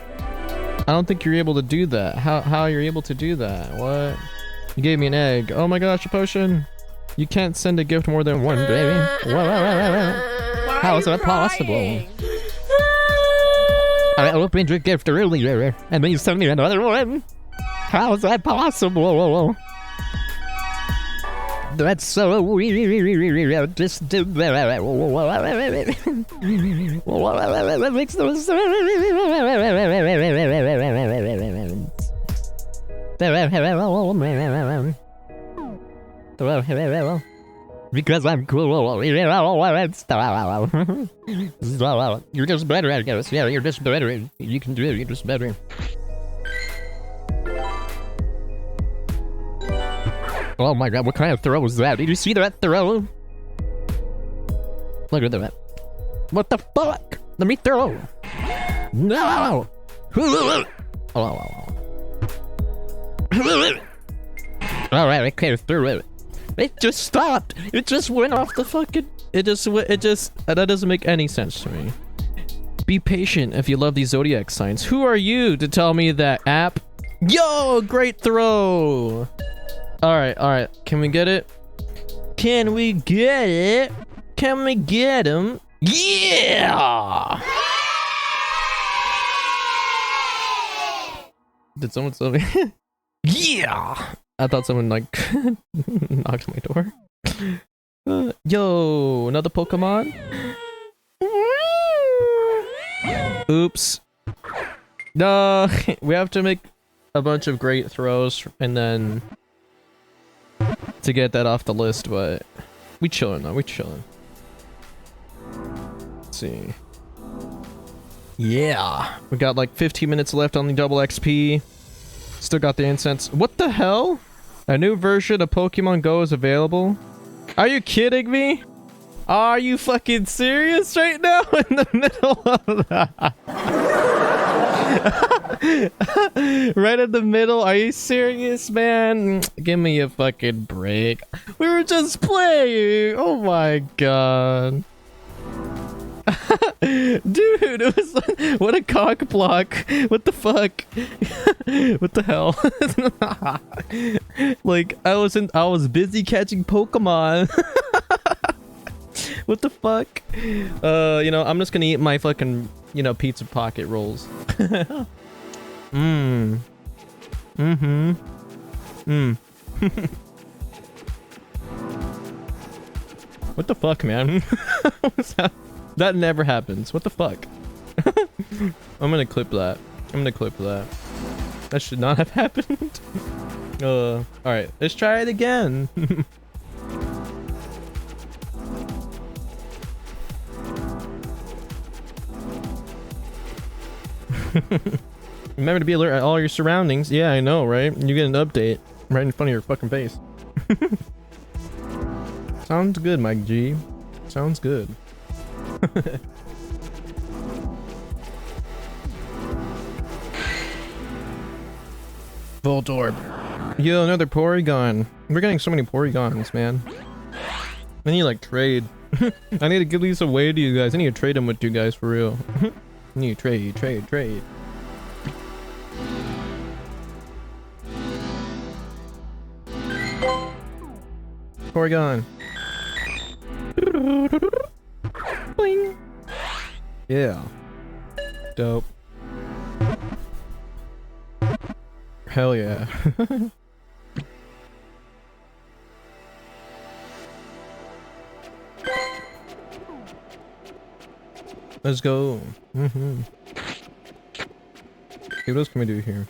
S1: don't think you're able to do that. How you're able to do that? What? You gave me an egg. Oh my gosh, a potion. You can't send a gift more than one day. How is that possible? I opened your gift earlier, and then you sent me another one. How is that possible? That's so weird. Just do that. What makes those because I'm cool. You're just better, I guess. Yeah, you're just better. You can do it. You're just better. Oh my god, what kind of throw was that? Did you see that throw? Look at that. What the fuck? Let me throw. No! Alright, I can't throw it. It just stopped. It just went off the fucking... That doesn't make any sense to me. Be patient if you love these zodiac signs. Who are you to tell me that, app? Yo, great throw! Alright. Can we get it? Can we get it? Can we get him? Yeah! Did someone tell me? Yeah! I thought someone like knocked my door. Yo, another Pokemon? Oops. No, we have to make a bunch of great throws and then to get that off the list, but we chilling though, we chilling. Let's see. Yeah, we got like 15 minutes left on the double XP. Still got the incense. What the hell? A new version of Pokemon Go is available? Are you kidding me? Are you fucking serious right now in the middle of that? Right in the middle? Are you serious, man? Give me a fucking break. We were just playing. Oh my god. Dude, it was like, what a cock block. What the fuck? What the hell? Like I was busy catching Pokemon. What the fuck? You know, I'm just gonna eat my fucking, you know, pizza pocket rolls. Mmm. Mm-hmm. Mmm. What the fuck, man? What's that? That never happens. What the fuck? I'm gonna clip that. I'm gonna clip that. That should not have happened. Alright, let's try it again. Remember to be alert at all your surroundings. Yeah, I know, right? You get an update right in front of your fucking face. Sounds good, Mike G. Sounds good. Volt orb. Yo, another Porygon. We're getting so many Porygons, man. I need to like trade. I need to give these away to you guys. I need to trade them with you guys for real. I need to trade. Porygon. Boing. Yeah. Dope. Hell yeah. Let's go. Okay, what else can we do here?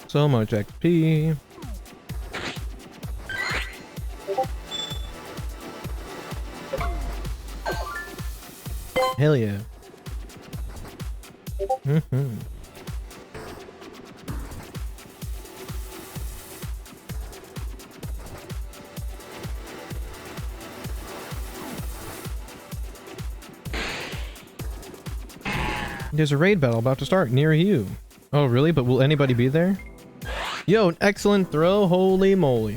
S1: So much XP. Hell yeah. There's a raid battle about to start near you. Oh really? But will anybody be there? Yo, an excellent throw. Holy moly.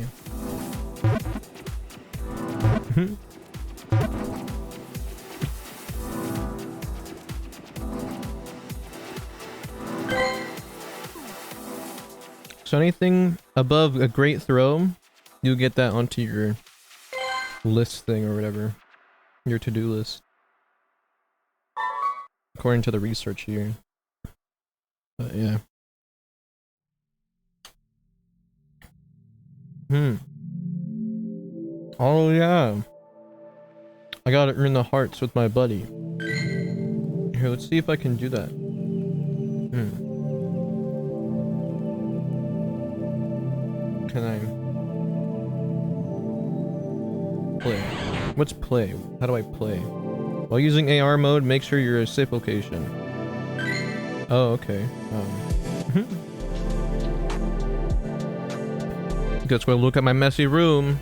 S1: So anything above a great throw, you get that onto your list thing or whatever. Your to-do list. According to the research here. But yeah. Oh yeah. I gotta earn the hearts with my buddy. Here, let's see if I can do that. Can I play? What's play? How do I play? While using AR mode, make sure you're a safe location. Oh, okay. Let's go look at my messy room.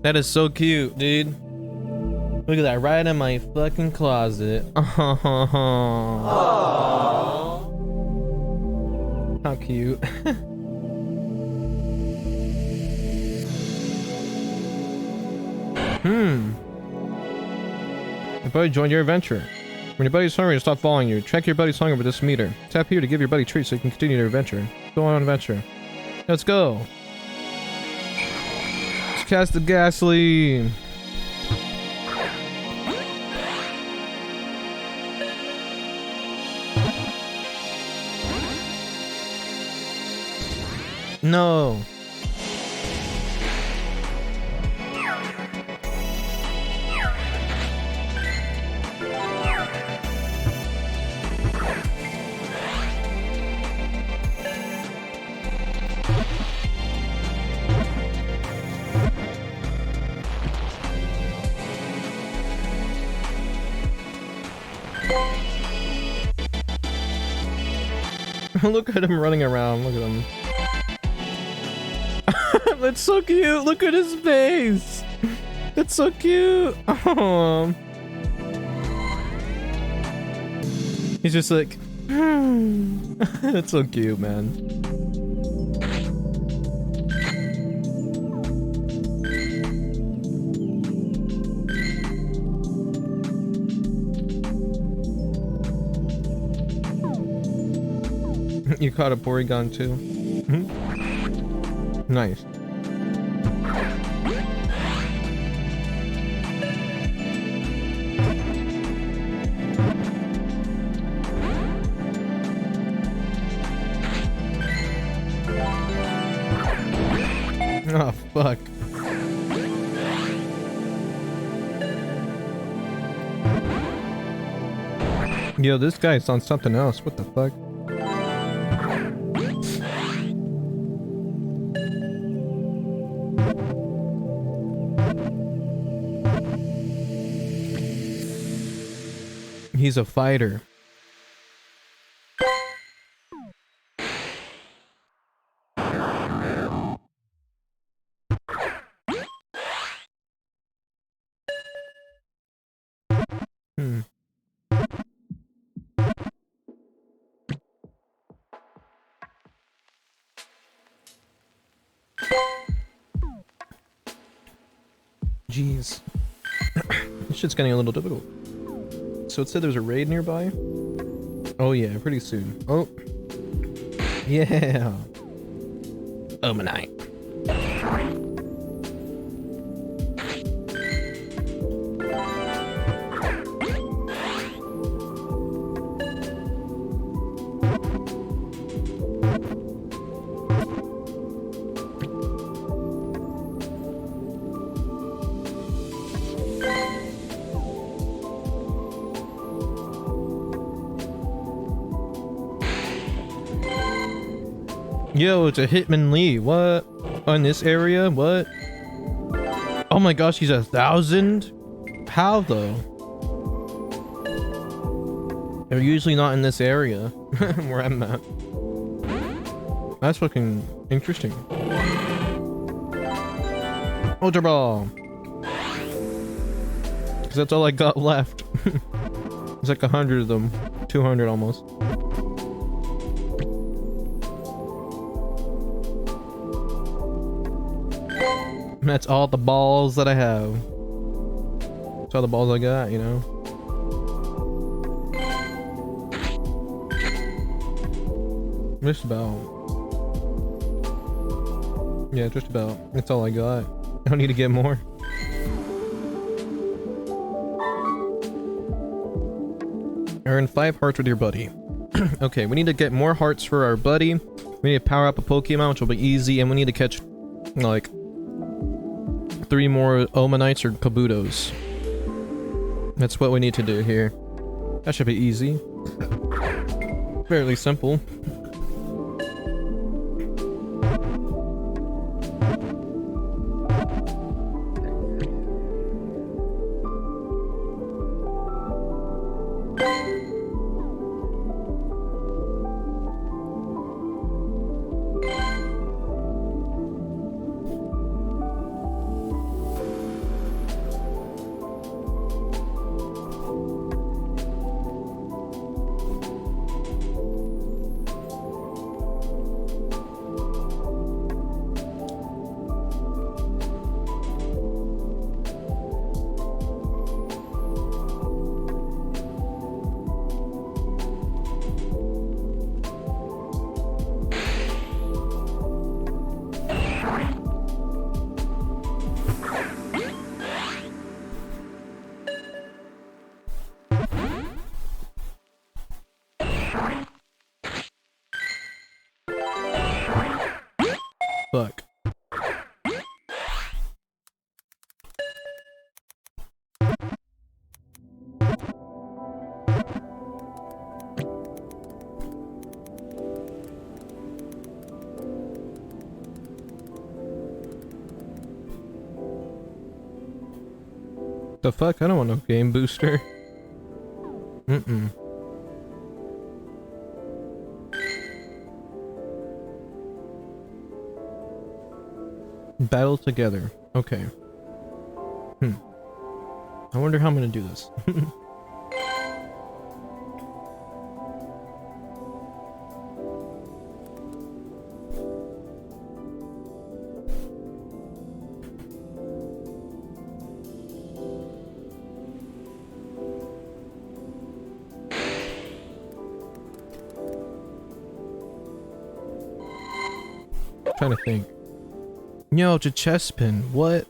S1: That is so cute, dude. Look at that, right in my fucking closet. How cute. Your buddy joined your adventure. When your buddy's hungry, stop following you. Check your buddy's hunger with this meter. Tap here to give your buddy treats so you can continue your adventure. Go on adventure. Let's go. Let's cast the gasoline. No. Look at him running around. Look at him. That's so cute. Look at his face. That's so cute. Oh. He's just like, that's so cute, man. You caught a Porygon too. Nice. Oh, fuck. Yo, this guy's on something else. What the fuck? He's a fighter. Jeez. This shit's getting a little difficult. So it said there's a raid nearby? Oh yeah, pretty soon. Oh. Yeah. Omanite. Yo, it's a Hitmonlee. What? On this area? What? Oh my gosh, he's 1,000? How though? They're usually not in this area where I'm at. That's fucking interesting. Ultra Ball! Because that's all I got left. It's like 100 of them. 200 almost. That's all the balls that I have. That's all the balls I got, you know? Just about. Yeah, just about. That's all I got. I don't need to get more. Earn 5 hearts with your buddy. Okay, we need to get more hearts for our buddy. We need to power up a Pokemon, which will be easy, and we need to catch, like, 3 more Omanites or Kabutos. That's what we need to do here. That should be easy. Fairly simple. The fuck? I don't want no game booster. Mm-mm. Battle together. Okay. I wonder how I'm gonna do this. Trying to think. Yo, it's a chest pin. What?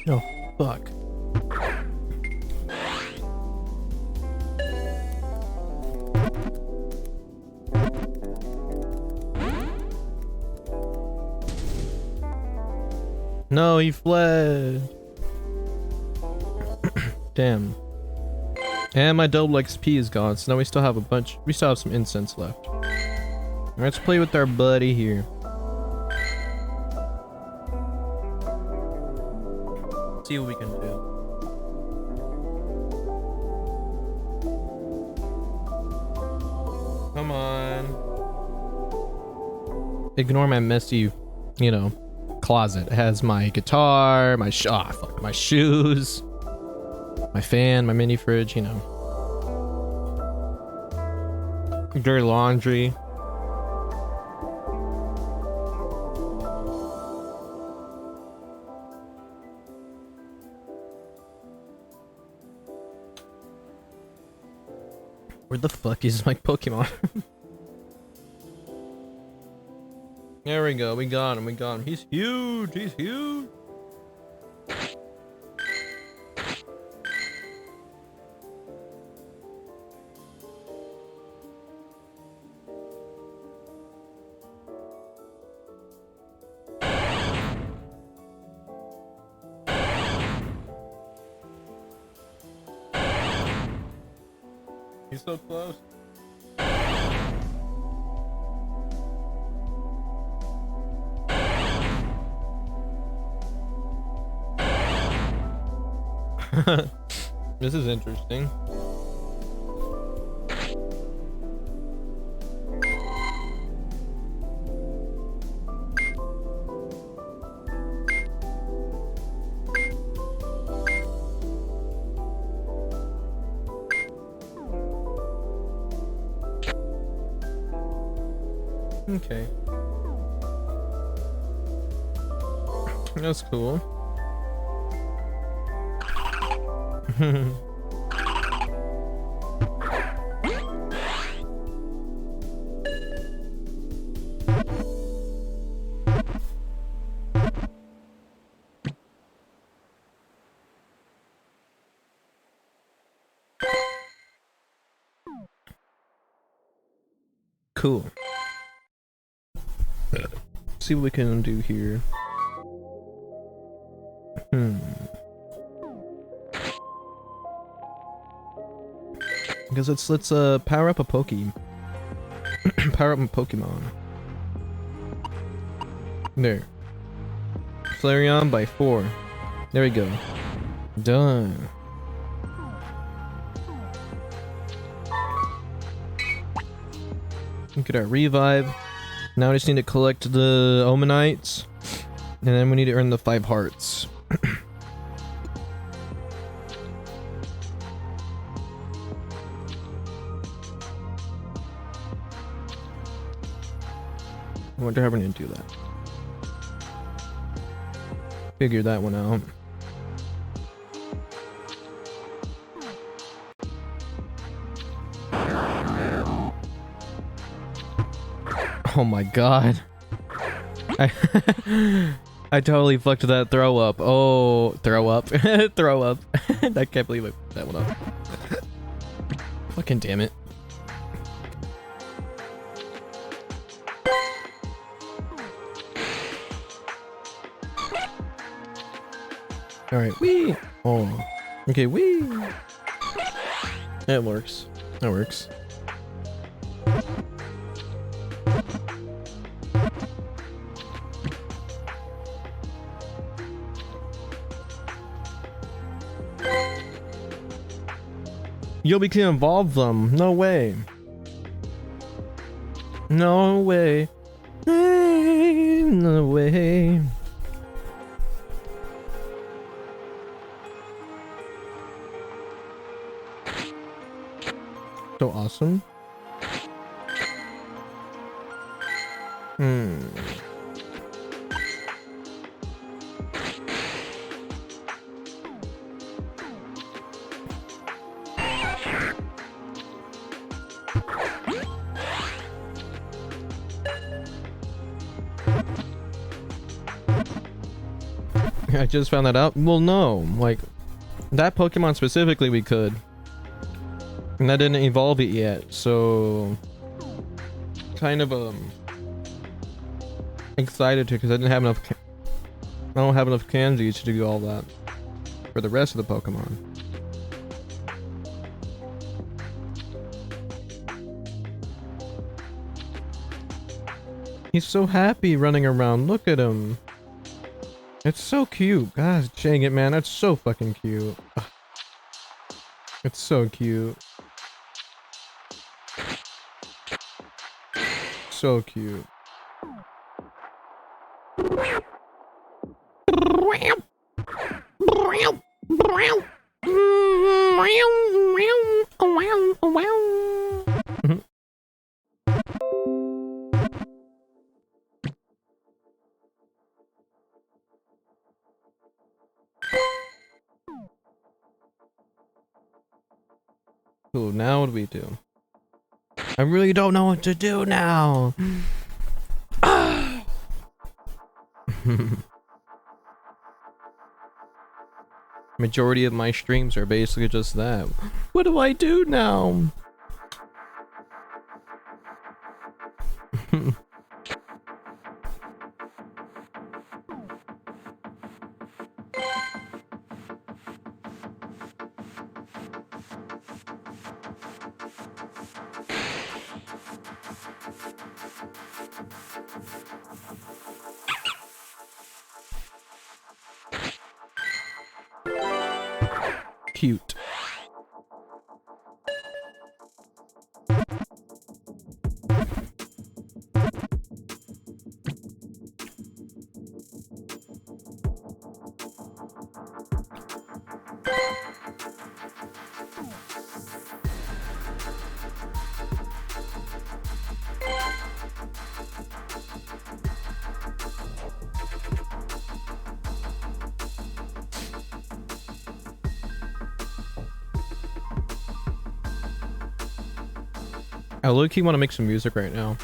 S1: Oh, fuck. No, he fled. Damn. And my double XP is gone, so now we still have a bunch. We still have some incense left. Let's play with our buddy here. See what we can do. Come on. Ignore my messy, you know, closet. It has my guitar, my my shoes, my fan, my mini fridge, you know. Dirty laundry. Where the fuck is my Pokemon? There we go, we got him, He's huge, he's huge. He's so close. This is interesting. Okay. That's cool. Cool. See what we can do here. Because let's power up a power up a Pokemon. There. Flareon by 4. There we go. Done. Get our revive. Now we just need to collect the Omanites. And then we need to earn the 5 hearts. I wonder how we're gonna do that. Figure that one out. Oh my god. I totally fucked that throw up. Oh, throw up. Throw up. I can't believe I put that one up. Fucking damn it. Alright, wee! Oh. Okay, wee! It works. It works. Yo, we can evolve them. No way. No way. No way. So awesome. I just found that out. Well, no, like that Pokemon specifically we could, and that didn't evolve it yet. So kind of excited to, because I didn't have enough. I don't have enough candies to do all that for the rest of the Pokemon. He's so happy running around. Look at him. It's so cute. Gosh, dang it, man. That's so fucking cute. Ugh. It's so cute. So cute. Cool, now what do we do? I really don't know what to do now. Majority of my streams are basically just that. What do I do now? Cute. I low-key want to make some music right now.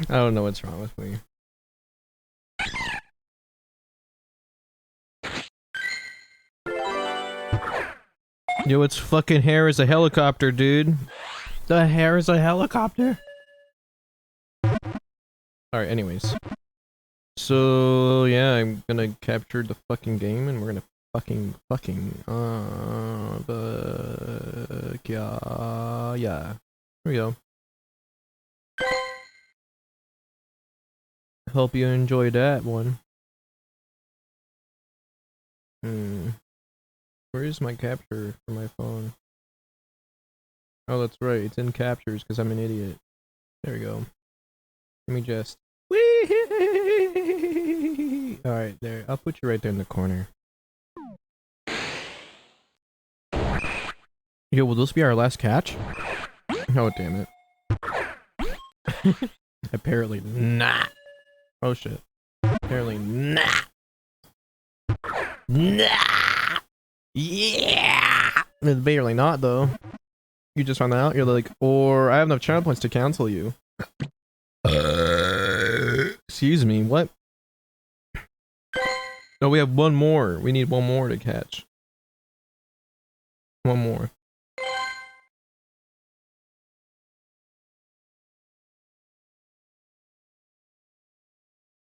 S1: I don't know what's wrong with me. Yo, its fucking hair is a helicopter, dude. The hair is a helicopter. Alright, anyways. So, yeah, I'm gonna capture the fucking game and we're gonna Fucking. Yeah. Here we go. Hope you enjoyed that one. Where is my capture for my phone? Oh, that's right. It's in captures because I'm an idiot. There we go. Let me just. Alright, there. I'll put you right there in the corner. Yo, will this be our last catch? Oh, damn it. Apparently not. Oh, shit. Apparently not. Nah! Yeah! It's barely not, though. You just found out? You're like, or I have enough channel points to cancel you. Excuse me, what? No, we have one more. We need one more to catch. One more.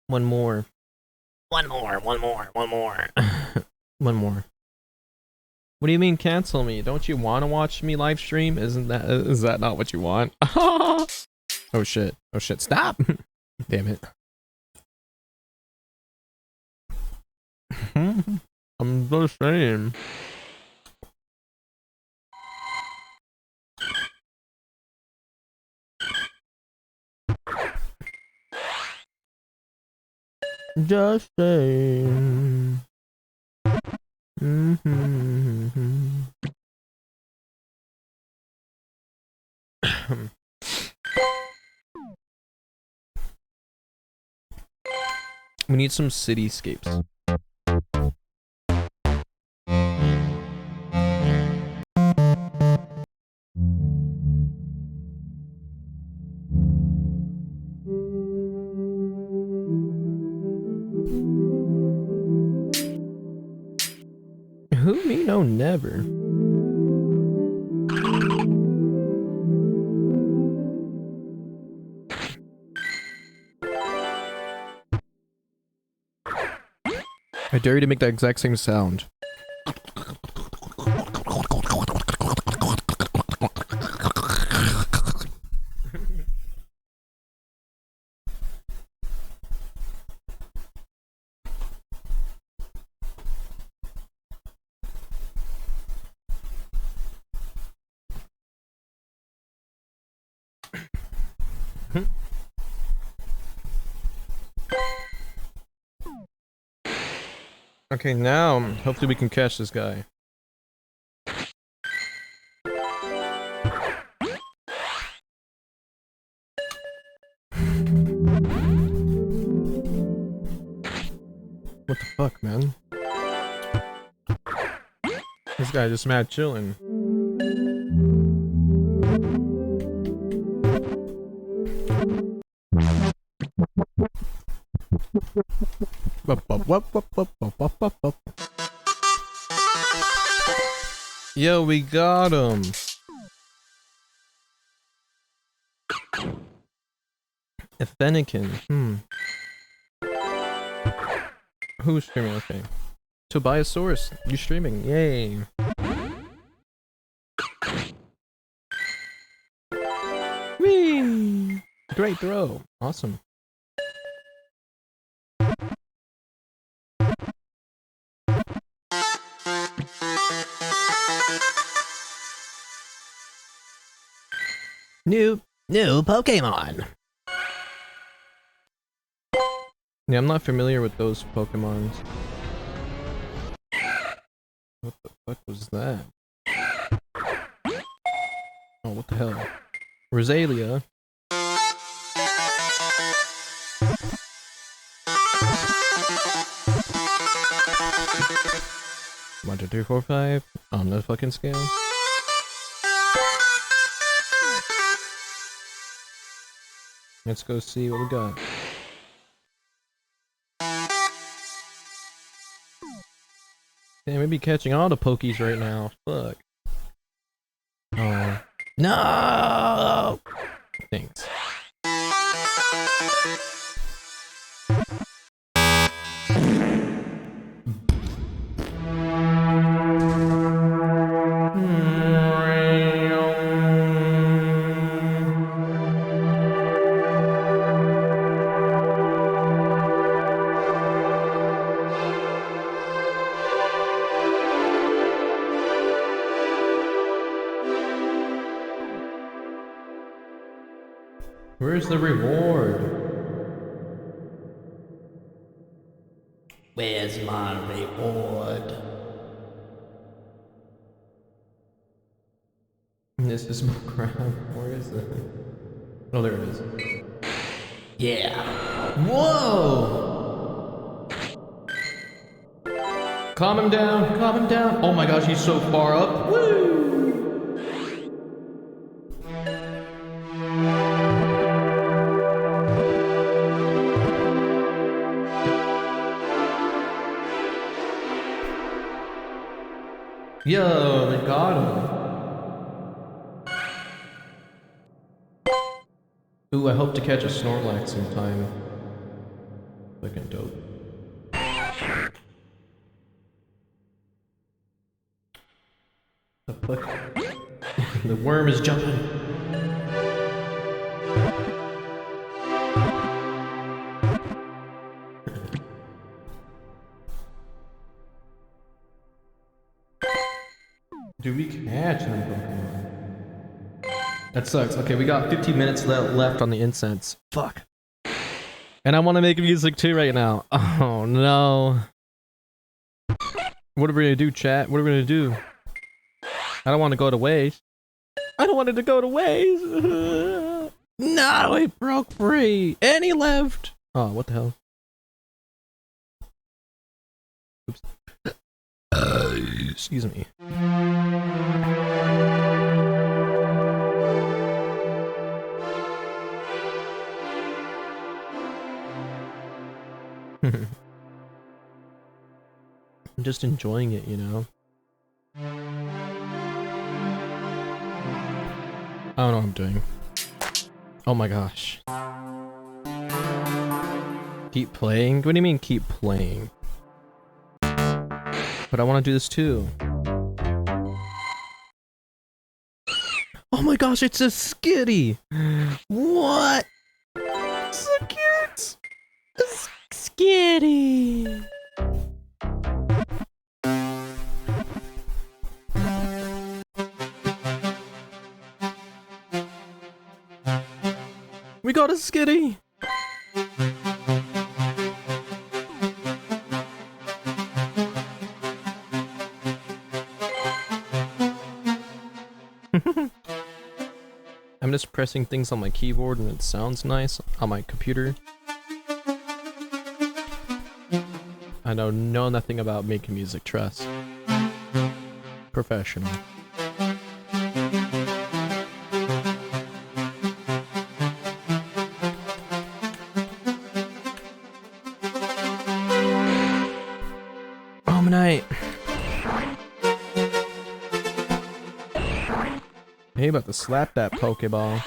S1: One more. One more. One more. One more. What do you mean cancel me? Don't you want to watch me live stream? Is that not what you want? Oh shit. Oh shit. Stop. Damn it. I'm just saying. Just saying. We need some cityscapes. Who me? No, never. I dare you to make that exact same sound. Okay, now hopefully we can catch this guy. What the fuck, man? This guy just mad chilling. Yo, we got him. A Fennekin. Who's streaming? Okay. Tobiasaurus, you streaming? Yay. Whee! Great throw. Awesome. New Pokemon. Yeah, I'm not familiar with those Pokemons. What the fuck was that? Oh, what the hell? Rosalia. 1, 2, 3, 4, 5 on the fucking scale. Let's go see what we got. Damn, we be catching all the Pokies right now. Fuck. Oh. No! Thanks. Where's the reward? Where's my reward? This is my crown. Where is it? Oh, there it is. Yeah. Whoa! Calm him down. Calm him down. Oh my gosh, he's so far up. Woo! Yo, they got him. Ooh, I hope to catch a Snorlax sometime. Fucking dope. The fuck? The worm is jumping. Do we catch them Pokemon? That sucks. Okay, we got 15 minutes left on the incense. Fuck. And I want to make music too right now. Oh no. What are we gonna do, chat? What are we gonna do? I don't want to go to waste. I don't want it to go to waste. No, it broke free. And he left. Oh, what the hell? Oops. Excuse me. I'm just enjoying it, you know? I don't know what I'm doing. Oh my gosh. Keep playing? What do you mean keep playing? But I want to do this too. Oh my gosh, it's a skitty! What? So cute! A skitty! We got a skitty! I'm just pressing things on my keyboard and it sounds nice on my computer. I know nothing about making music, trust. Professional. Night. Hey, about to slap that Pokeball.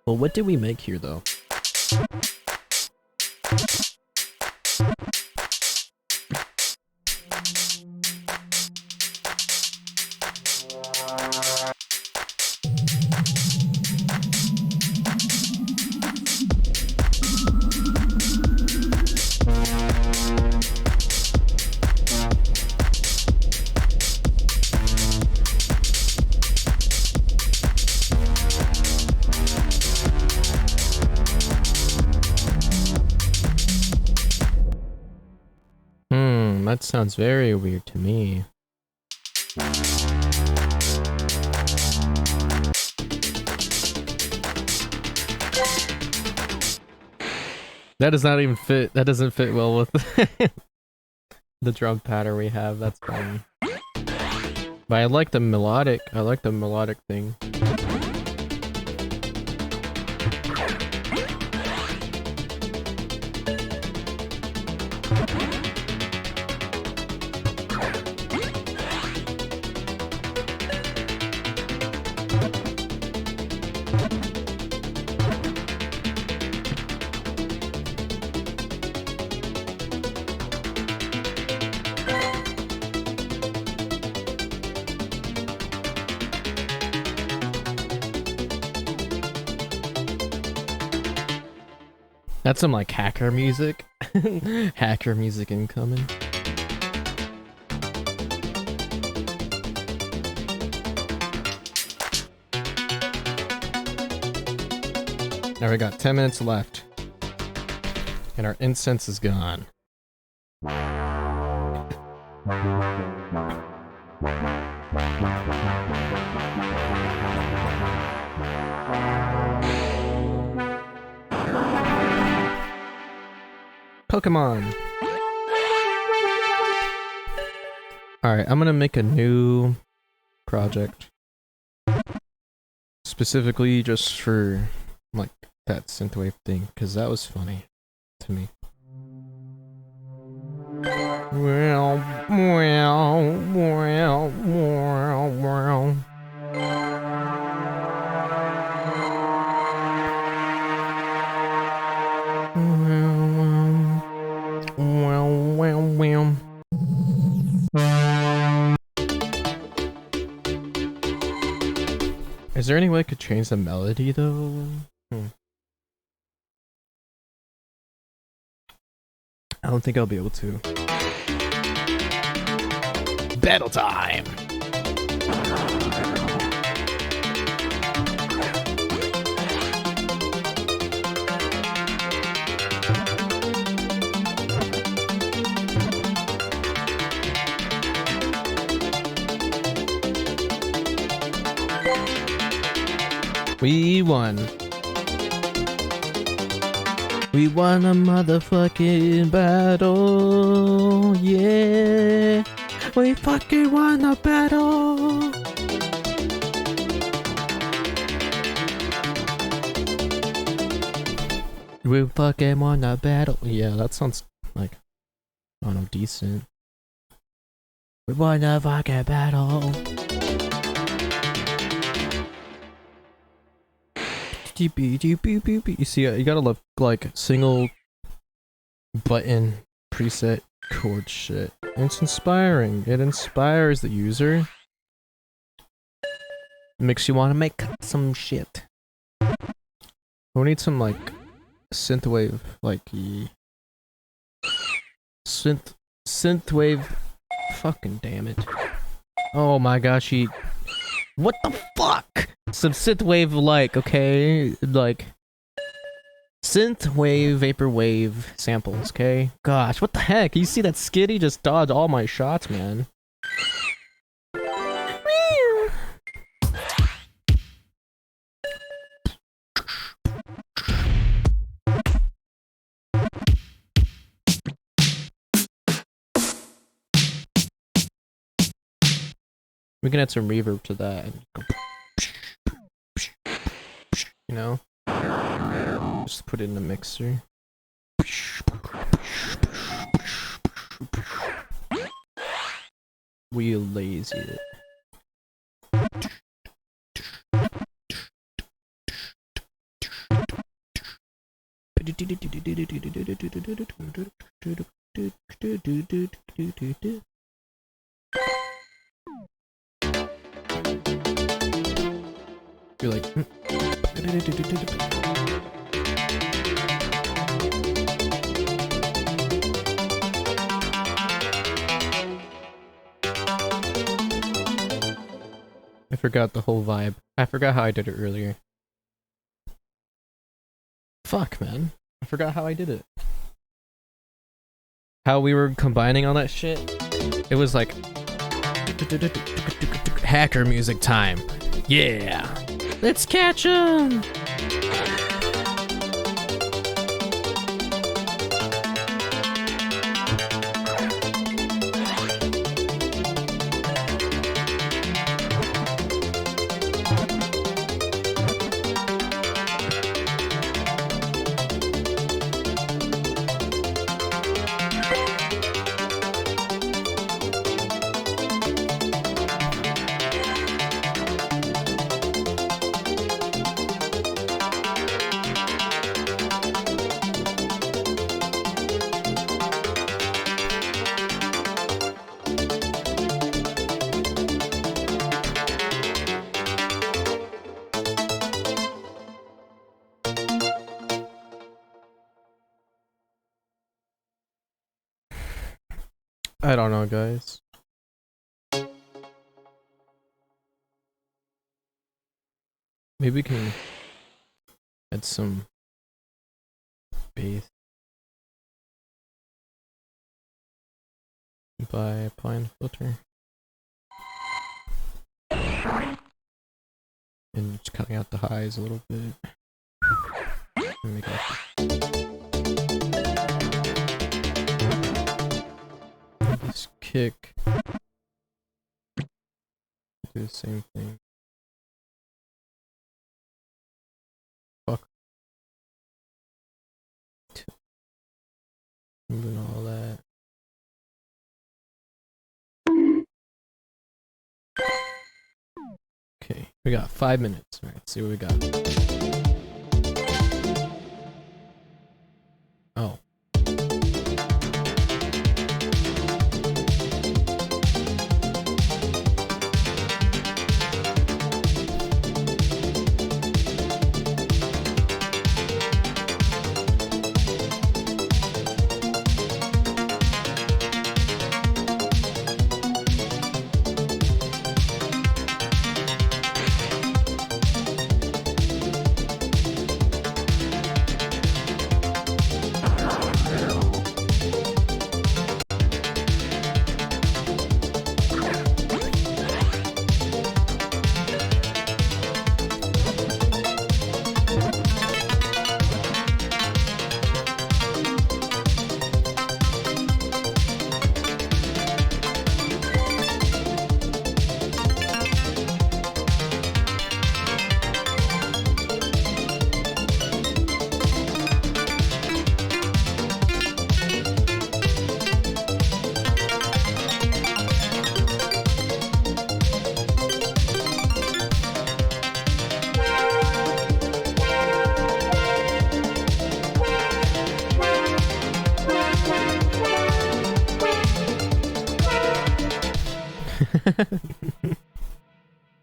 S1: Well, what did we make here, though? That sounds very weird to me. That does not even fit. That doesn't fit well with the drum pattern we have. That's funny. But I like the melodic. I like the melodic thing. That's some like hacker music. Hacker music incoming. Now we got 10 minutes left. And our incense is gone. Pokemon. Alright, I'm gonna make a new project. Specifically just for like that synthwave thing, because that was funny to me. Is there any way I could change the melody though? I don't think I'll be able to. Battle time! We won. We won a motherfucking battle. Yeah. We fucking won a battle. We fucking won a battle. Yeah, that sounds like, I don't know, decent. We won a fucking battle. You see, you gotta love like single button preset chord shit. And it's inspiring. It inspires the user. Makes you want to make some shit. We need some like synthwave, like synthwave. Fucking damn it! Oh my gosh, what the fuck? Some synthwave like, okay, like synthwave, vaporwave samples, okay? Gosh, what the heck? You see that skitty just dodged all my shots, man. We can add some reverb to that. You know? Just put it in the mixer. We'll lazy it. You're like, I forgot the whole vibe. I forgot how I did it earlier. Fuck, man. I forgot how I did it. How we were combining all that shit. It was like hacker music time. Yeah. Let's catch 'em. I don't know, guys. Maybe we can add some base by applying filter and just cutting out the highs a little bit. Make this kick. Do the same thing. Fuck. Moving all that. Okay, we got 5 minutes. Alright, let's see what we got. Oh.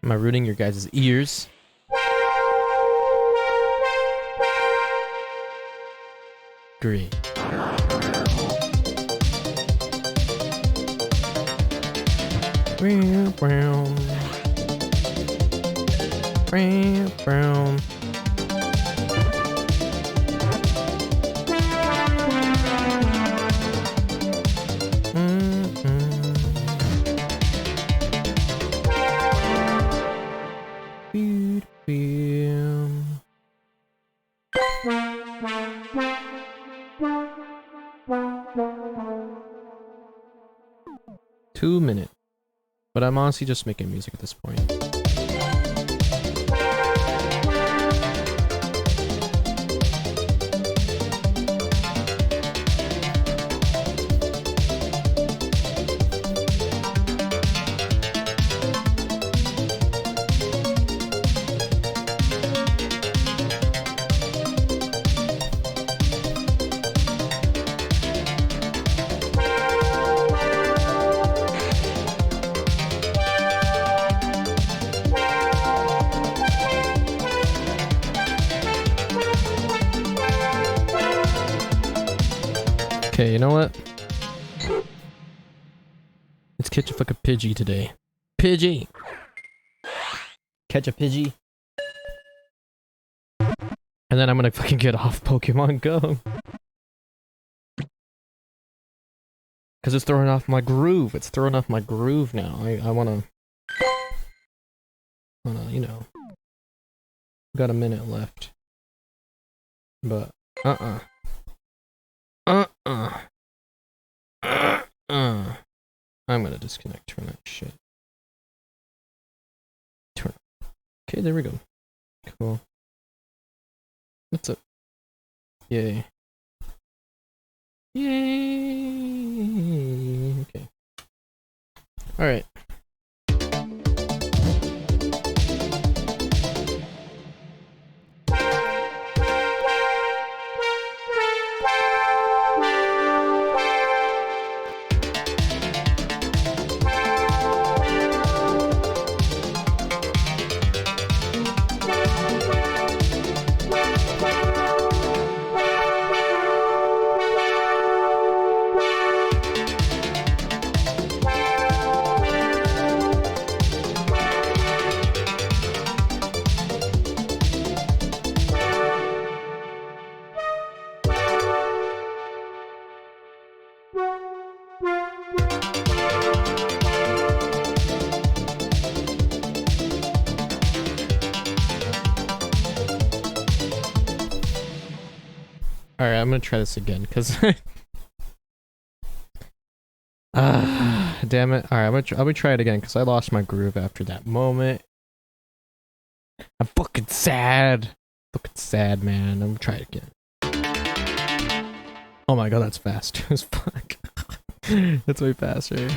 S1: Am I ruining your guys' ears? Great. Two minutes. But I'm honestly just making music at this point. Okay, you know what? Let's catch a fucking Pidgey today. Pidgey! Catch a Pidgey. And then I'm gonna fucking get off Pokemon Go. Cause it's throwing off my groove. It's throwing off my groove now. I wanna, you know. Got a minute left. But, I'm gonna disconnect, turn that shit. Turn. Okay, there we go. Cool. What's up? Yay. Yay! Okay. Alright. Alright, I'm gonna try this again, cause damn it. Alright, I'm gonna try it again, cause I lost my groove after that moment. I'm fucking sad. Fucking sad, man. I'm gonna try it again. Oh my god, that's fast as fuck. That's way faster.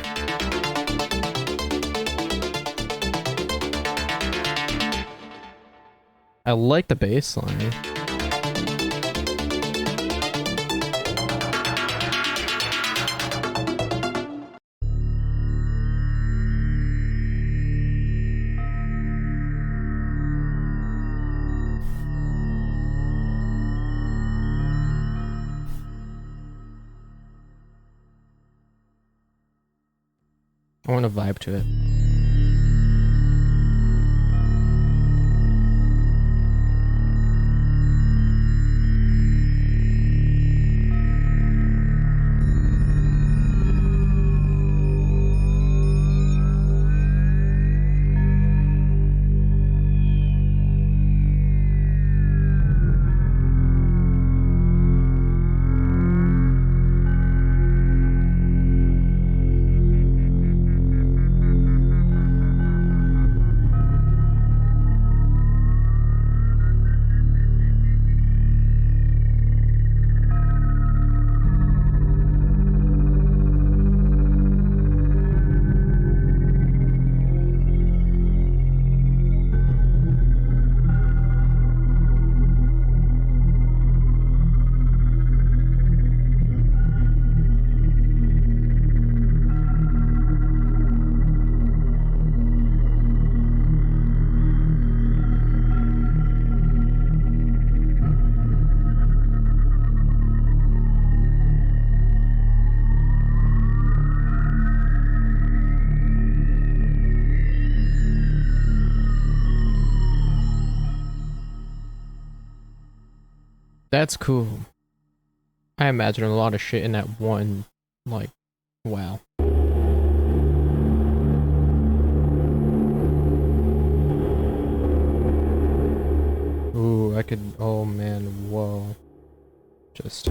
S1: I like the bass line. I want to vibe to it. That's cool. I imagine a lot of shit in that one, like, wow. Ooh, I could, oh man, whoa. Just...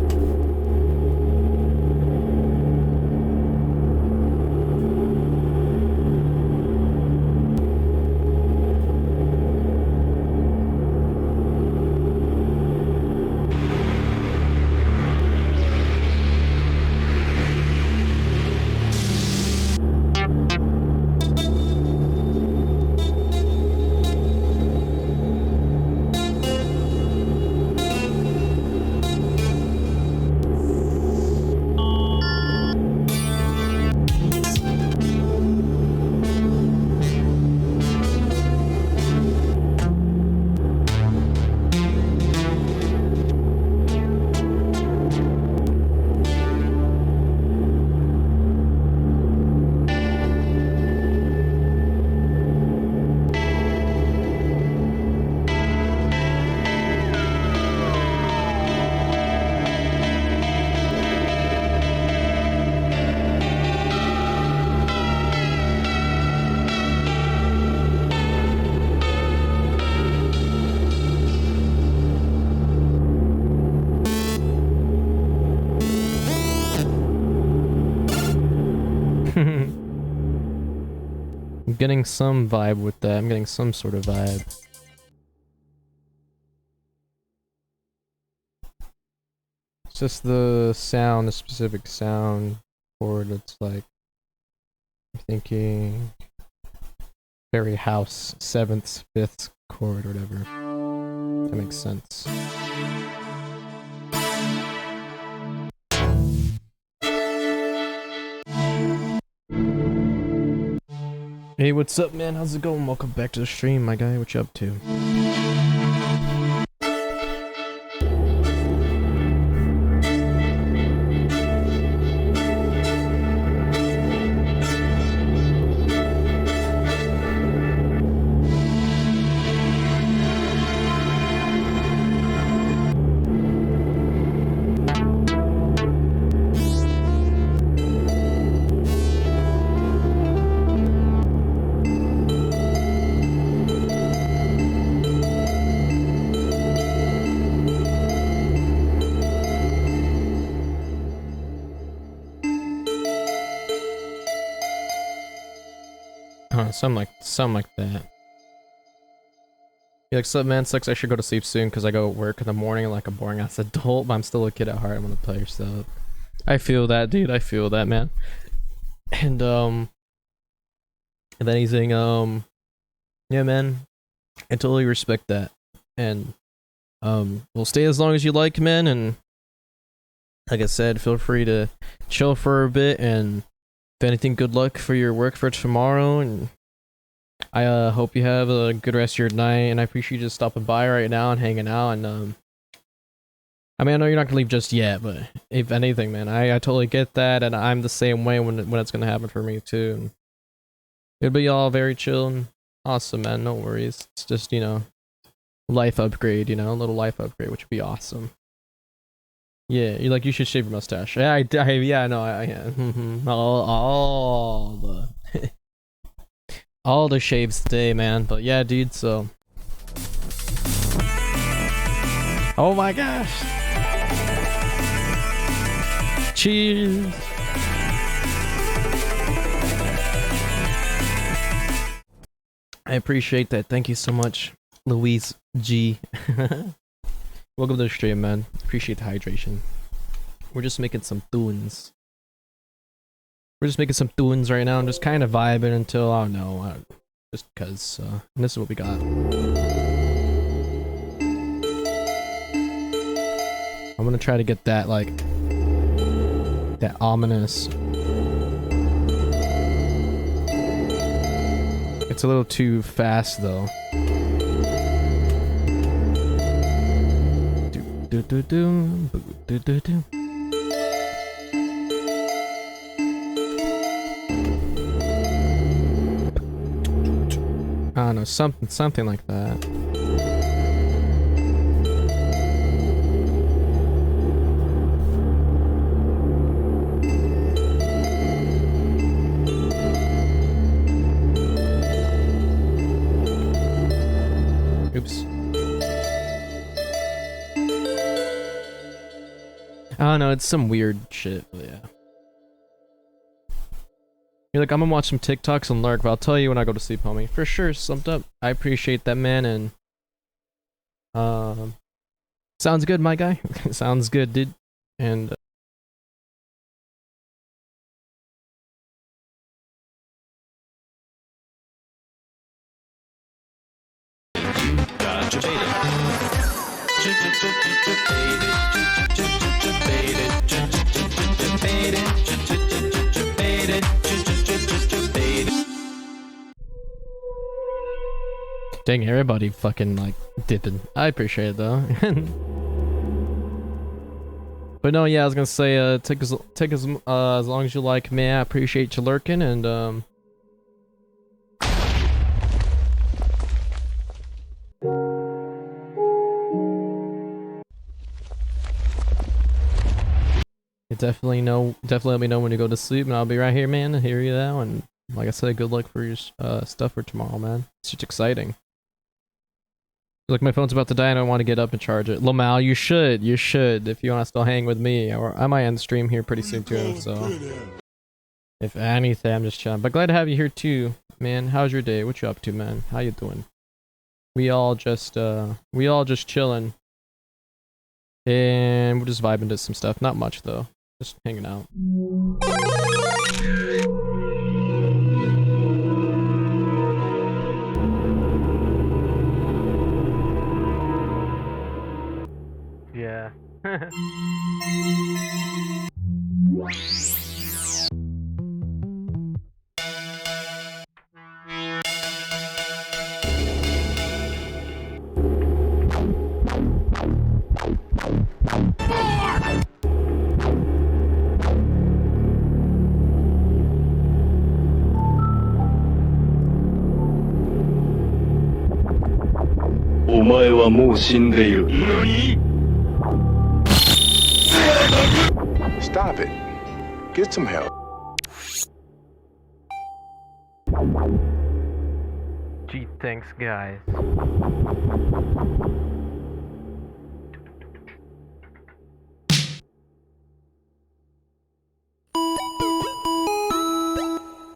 S1: I'm getting some vibe with that. I'm getting some sort of vibe. It's just the sound, the specific sound chord. It's like I'm thinking very house 7th, 5th chord or whatever. That makes sense. Hey, what's up, man? How's it going? Welcome back to the stream, my guy. What you up to? Something like that. Yeah, like, something, man, sucks I should go to sleep soon because I go to work in the morning like a boring ass adult, but I'm still a kid at heart. I'm gonna play, so I feel that, dude. I feel that, man. And if anything, yeah, man, I totally respect that. And we'll stay as long as you like, man. And like I said, feel free to chill for a bit. And if anything, good luck for your work for tomorrow. And I hope you have a good rest of your night. And I appreciate you just stopping by right now and hanging out. And I mean, I know you're not gonna leave just yet, but if anything, man, I totally get that, and I'm the same way when it's gonna happen for me too. And it'll be all very chill and awesome, man. No worries. It's just, you know, life upgrade, you know, a little life upgrade, which would be awesome. Yeah, you should shave your mustache. Yeah, yeah, no, yeah. All the all the shaves today, man. But yeah, dude. So, oh my gosh. Cheers. I appreciate that. Thank you so much, Louise G. Welcome to the stream, man. Appreciate the hydration. We're just making some tunes. We're just making some tunes right now and just kind of vibing until, I don't know, just because. And this is what we got. I'm gonna try to get that, like, that ominous. It's a little too fast though. Do do do do do do. I don't know, something like that. Oops. I don't know, it's some weird shit, but yeah. You're like, I'm gonna watch some TikToks and lurk, but I'll tell you when I go to sleep, homie. For sure, summed up. I appreciate that, man, and sounds good, my guy. Sounds good, dude. And dang, everybody fucking like dipping. I appreciate it though. But no, yeah, I was gonna say, take as long as you like, man. I appreciate you lurking, and you definitely let me know when you go to sleep, and I'll be right here, man, to hear you out. And like I said, good luck for your stuff for tomorrow, man. It's just exciting. Look, my phone's about to die and I want to get up and charge it. Lamal, you should, if you want to still hang with me. Or I might end the stream here pretty soon too, so. If anything, I'm just chilling. But glad to have you here too, man. How's your day? What you up to, man? How you doing? We all just chilling. And we're just vibing to some stuff. Not much though. Just hanging out. Yeah.
S11: Stop it. Get some help.
S1: Gee, thanks, guys.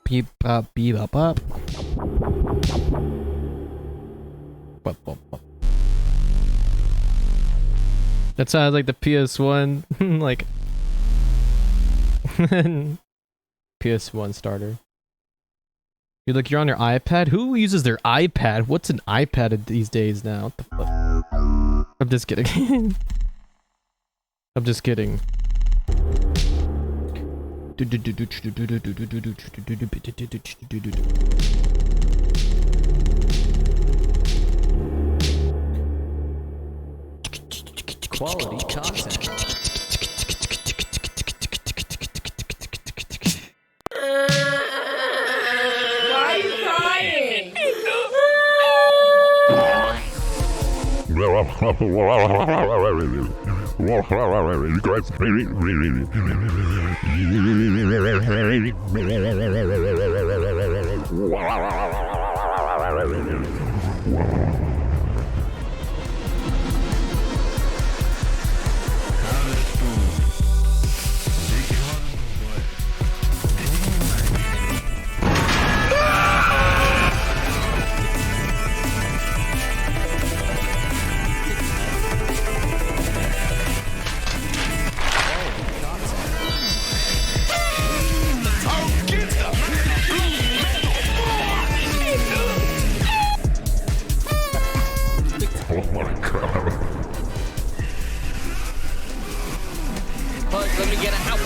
S1: Beep, beep, up. That sounds like the PS1, like PS1 starter. You're like, you're on your iPad? Who uses their iPad? What's an iPad these days now? What the fuck? I'm just kidding. I'm just kidding.
S3: Quality content.
S12: Why are you crying? Let me get it out,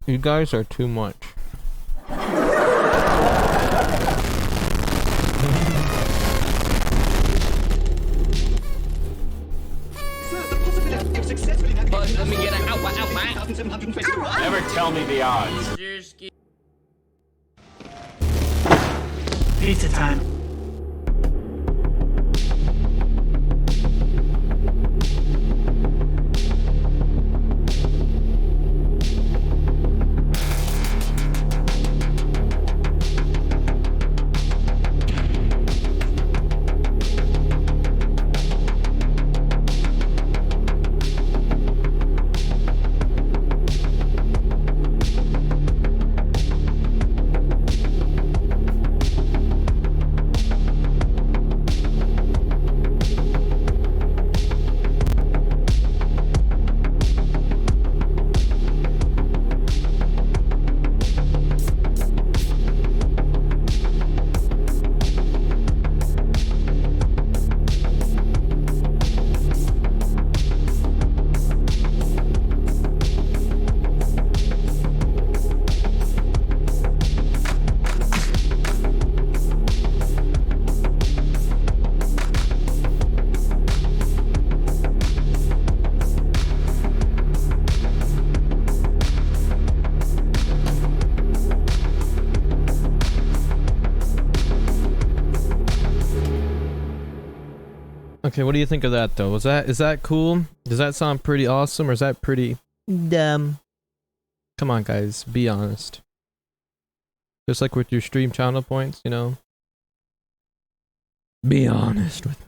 S1: You guys are too much.
S12: Let me get it out,
S8: Never tell me the odds.
S6: Pizza time.
S1: Okay, what do you think of that though? Is that cool? Does that sound pretty awesome, or is that pretty dumb? Come on guys, be honest. Just like with your stream channel points, you know? Be honest with me.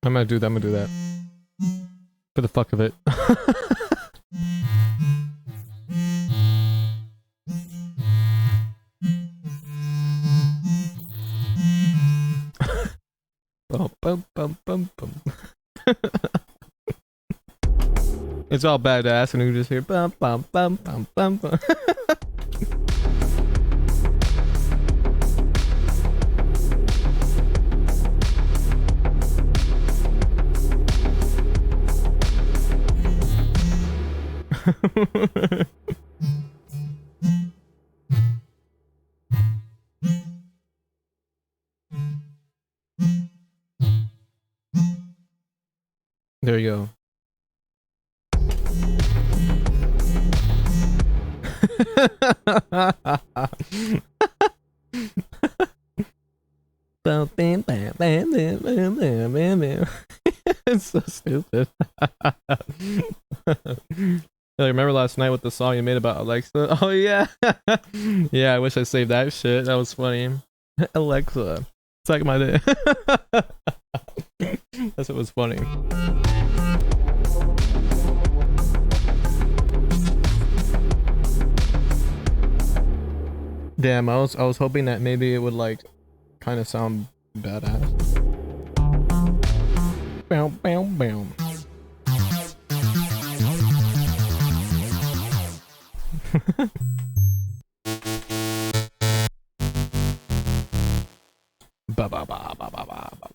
S1: I'm gonna do that. I'm gonna do that. For the fuck of it. Bum, bum, bum, bum, bum. It's all badass and you just hear bum bum bum bum bum bum. There you go. It's so stupid. I remember last night with the song you made about Alexa. Oh yeah. Yeah, I wish I saved that shit. That was funny. Alexa, suck my dick. That's what was funny. Damn, I was hoping that maybe it would like kind of sound badass. Bam bam bam. Ba ba ba ba ba ba ba.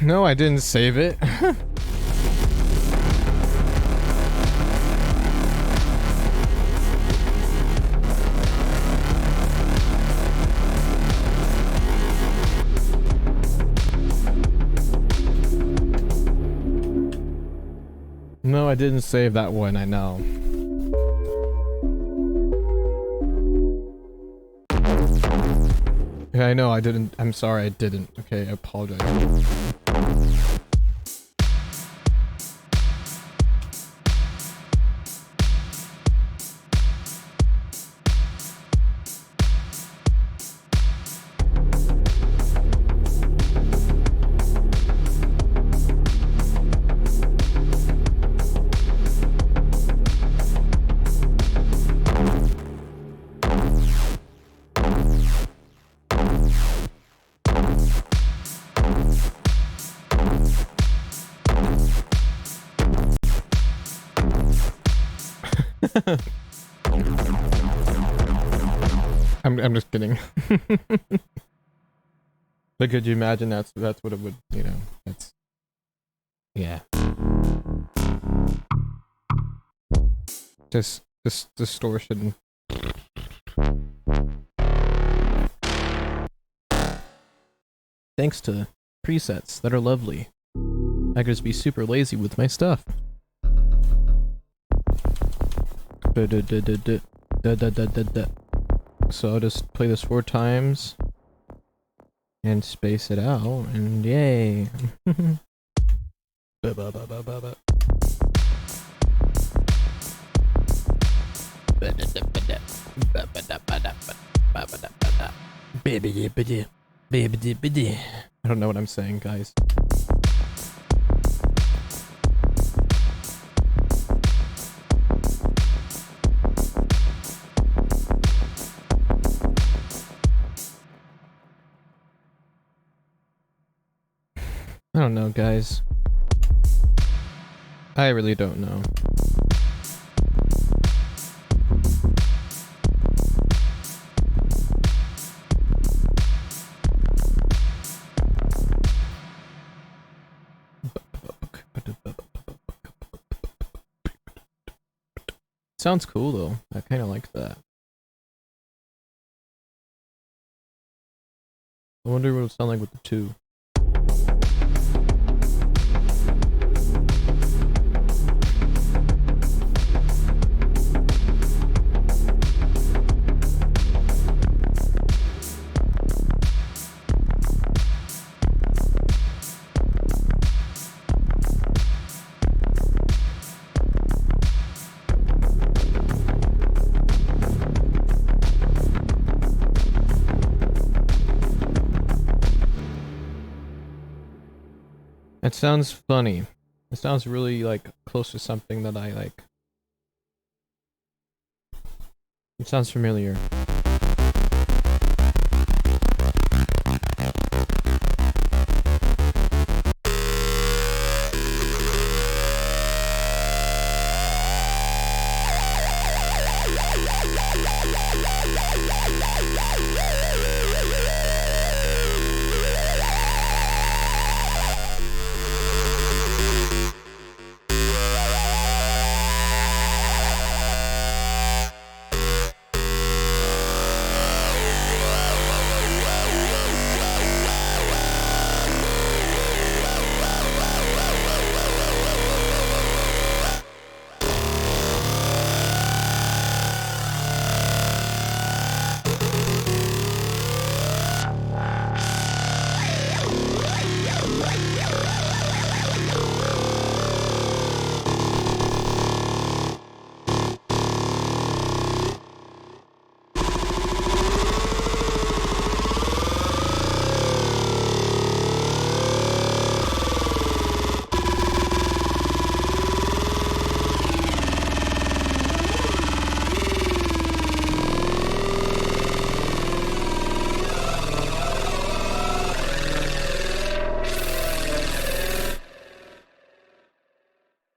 S1: No, I didn't save it. No, I didn't save that one, I know. Yeah, I know, I didn't. I'm sorry, I didn't. Okay, I apologize. I'm just kidding. But could you imagine that's what it would, you know, that's, yeah. Just distortion. Thanks to presets that are lovely, I could just be super lazy with my stuff. So I'll just play this 4 times and space it out, and yay. I don't know what I'm saying, guys. I don't know, guys. I really don't know. Sounds cool though. I kind of like that. I wonder what it would sound like with the 2. It sounds funny. It sounds really like close to something that I like. It sounds familiar.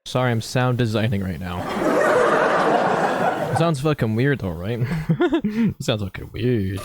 S1: Sorry, I'm sound designing right now. It sounds fucking weird though, right? It sounds fucking weird.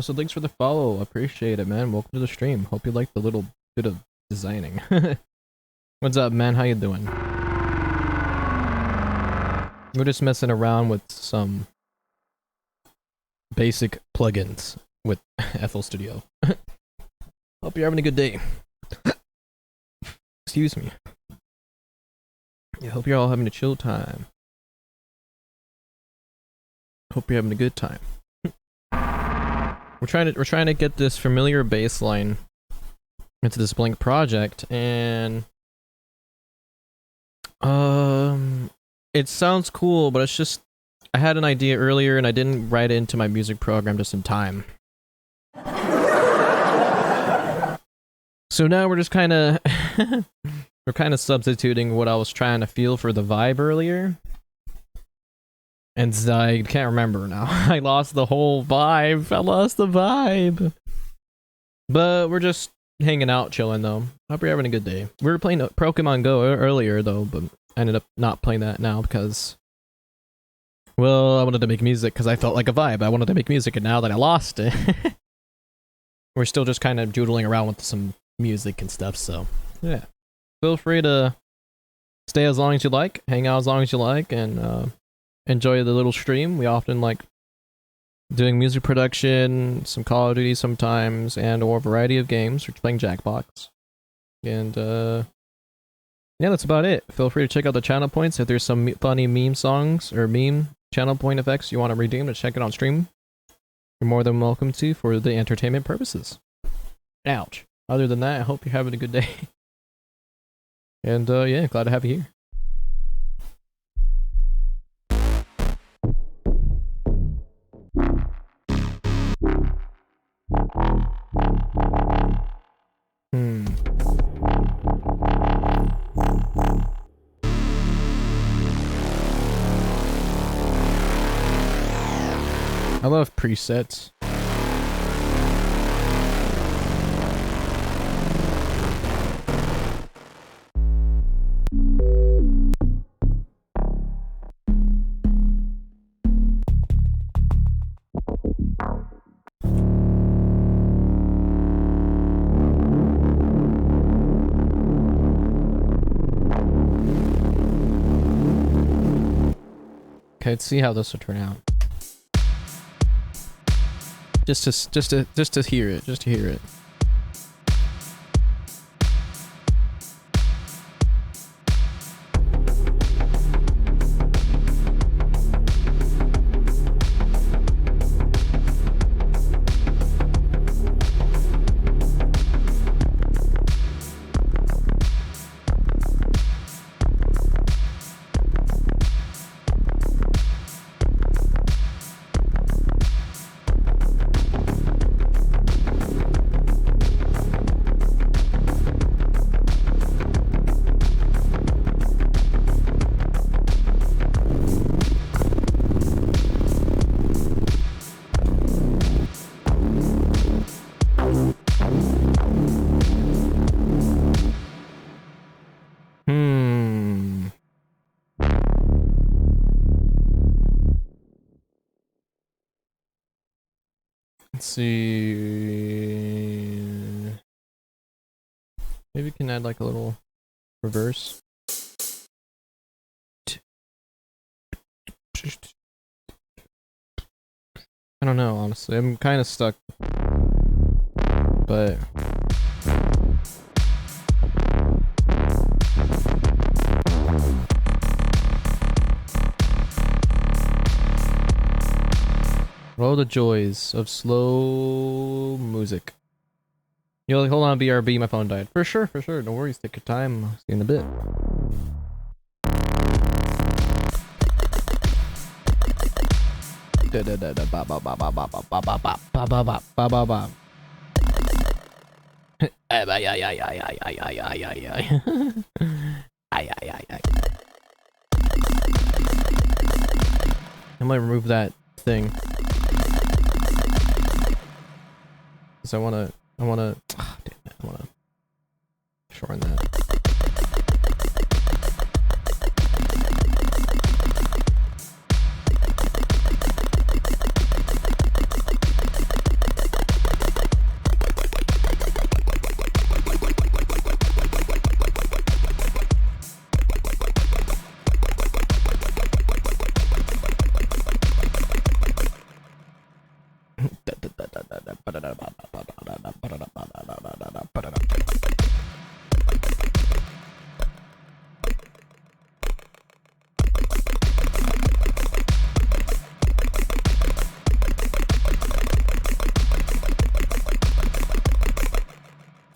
S1: So thanks for the follow, appreciate it, man. Welcome to the stream. Hope you like the little bit of designing. What's up, man? How you doing? We're just messing around with some basic plugins with FL Studio. Hope you're having a good day. Excuse me. Yeah, hope you're all having a chill time. Hope you're having a good time. We're trying to get this familiar bass line into this blank project, and it sounds cool, but it's just I had an idea earlier and I didn't write it into my music program just in time. So now we're just kind of we're kind of substituting what I was trying to feel for the vibe earlier. And I can't remember now. I lost the whole vibe. I lost the vibe. But we're just hanging out, chilling though. Hope you're having a good day. We were playing Pokemon Go earlier though, but I ended up not playing that now because, well, I wanted to make music because I felt like a vibe. I wanted to make music, and now that I lost it, we're still just kind of doodling around with some music and stuff. So yeah, feel free to stay as long as you like, hang out as long as you like, and enjoy the little stream. We often like doing music production, some Call of Duty sometimes, and or a variety of games. We're playing Jackbox. And yeah, that's about it. Feel free to check out the channel points if there's some funny meme songs or meme channel point effects you want to redeem, to check it on stream. you're more than welcome to for the entertainment purposes. Ouch. Other than that, I hope you're having a good day. And yeah, glad to have you here. I love presets. Okay, let's see how this will turn out. Just to hear it, just to hear it. Let's see. Maybe we can add like a little reverse. I don't know, honestly. I'm kind of stuck. But roll the joys of slow music. You're like, hold on, BRB, my phone died. For sure, no worries, take your time. I'll see you in a bit. I might remove that thing. Cause I wanna, oh, damn it, I wanna shorten that.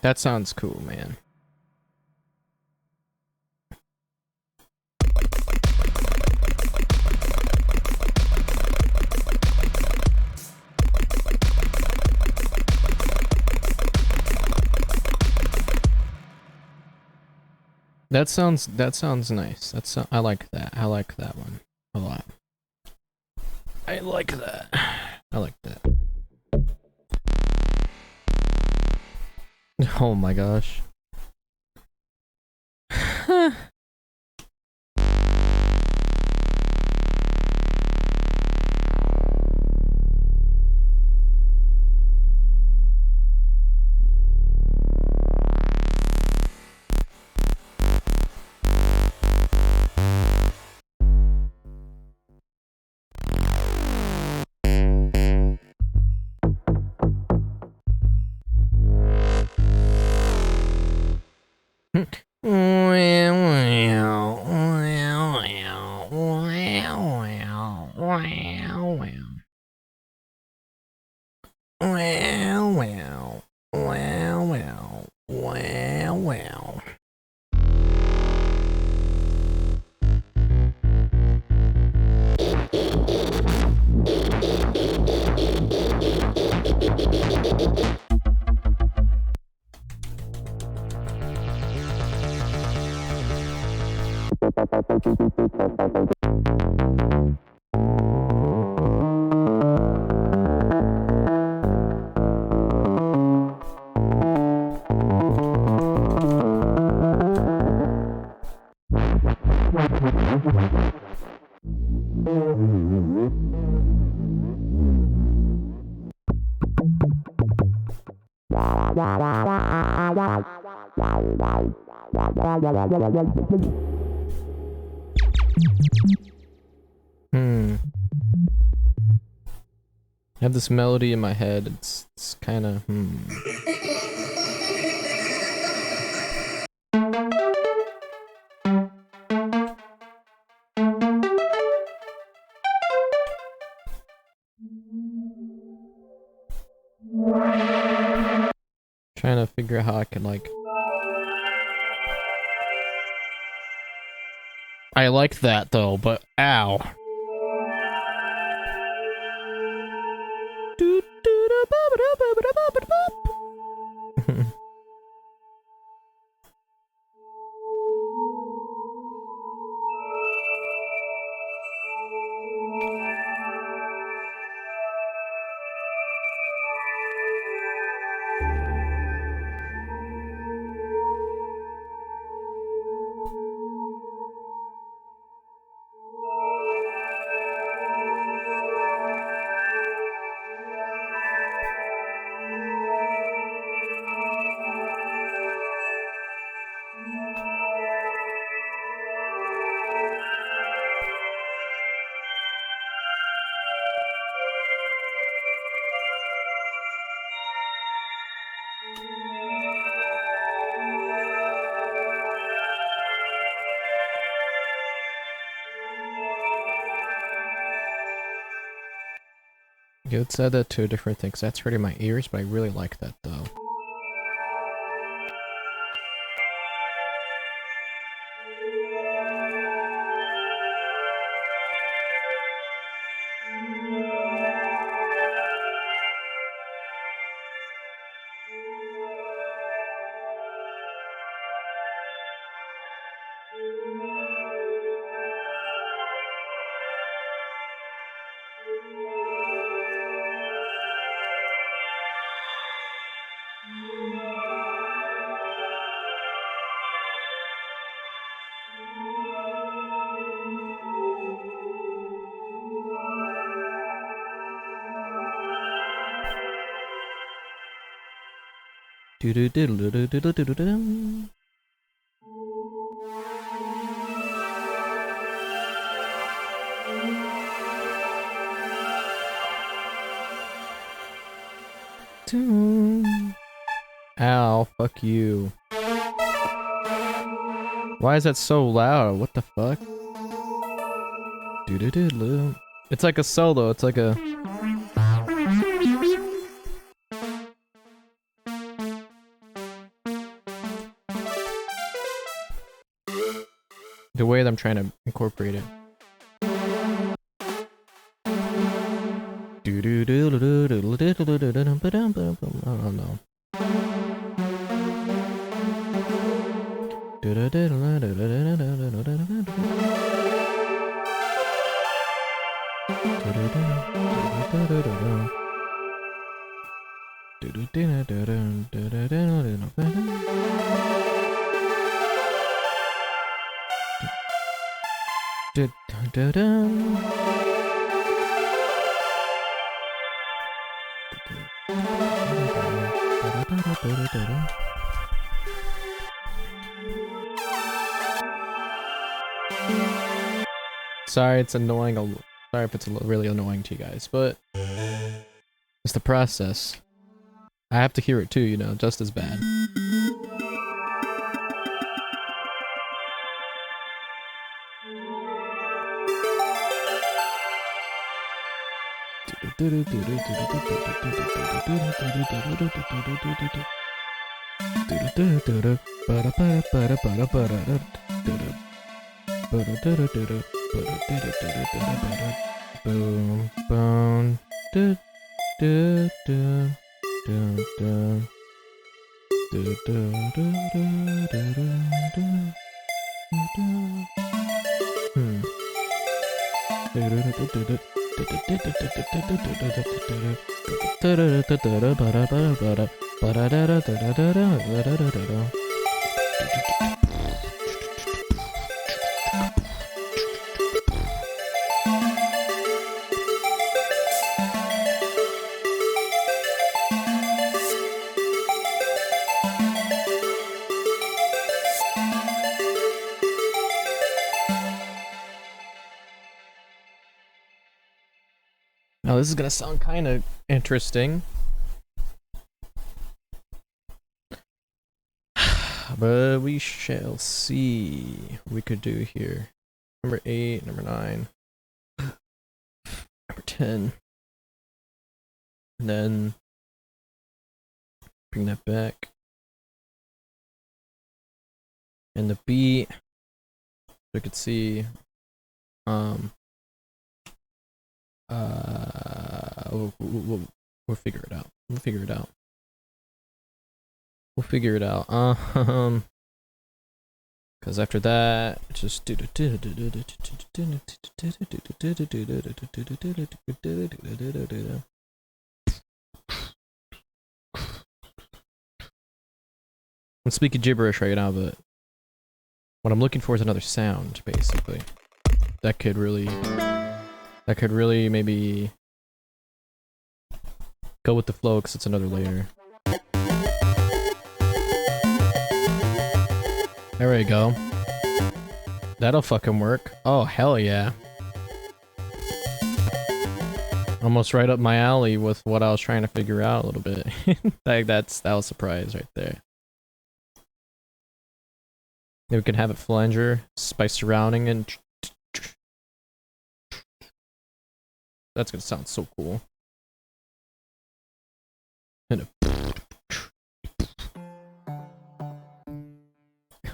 S1: That sounds cool, man. That sounds nice. I like that. I like that one a lot. I like that. I like that. Oh my gosh. Wow, wow. Wow, wow. Wow, wow. I have this melody in my head. It's kind of trying to figure out how I can like. I like that though, but ow. Yeah, let's add that to a different thing, 'cause that's hurting my ears, but I really like that though. Do-do-do-do-do-do-do-do-do-dum. Ow, fuck you. Why is that so loud? What the fuck? Do-do-do-do. It's like a solo, it's like a... the way that I'm trying to incorporate it. I don't know. Sorry, it's annoying. Sorry if it's really annoying to you guys, but it's the process. I have to hear it too, you know, just as bad. Boom, boom, do, do, do, do, do. Do, do, do, do, do, do, do, do. Now this is gonna sound kind of interesting, but we shall see what we could do here. Number 8, number 9, number 10, and then bring that back, and the beat, so we could see, we'll figure it out. We'll figure it out. We'll figure it out. Because after that, just do. I'm speaking gibberish right now, but what I'm looking for is another sound, basically. That could really maybe go with the flow, because it's another layer. There we go. That'll fucking work. Oh, hell yeah. Almost right up my alley with what I was trying to figure out a little bit. that was a surprise right there. Maybe we can have it flanger by surrounding and that's gonna sound so cool.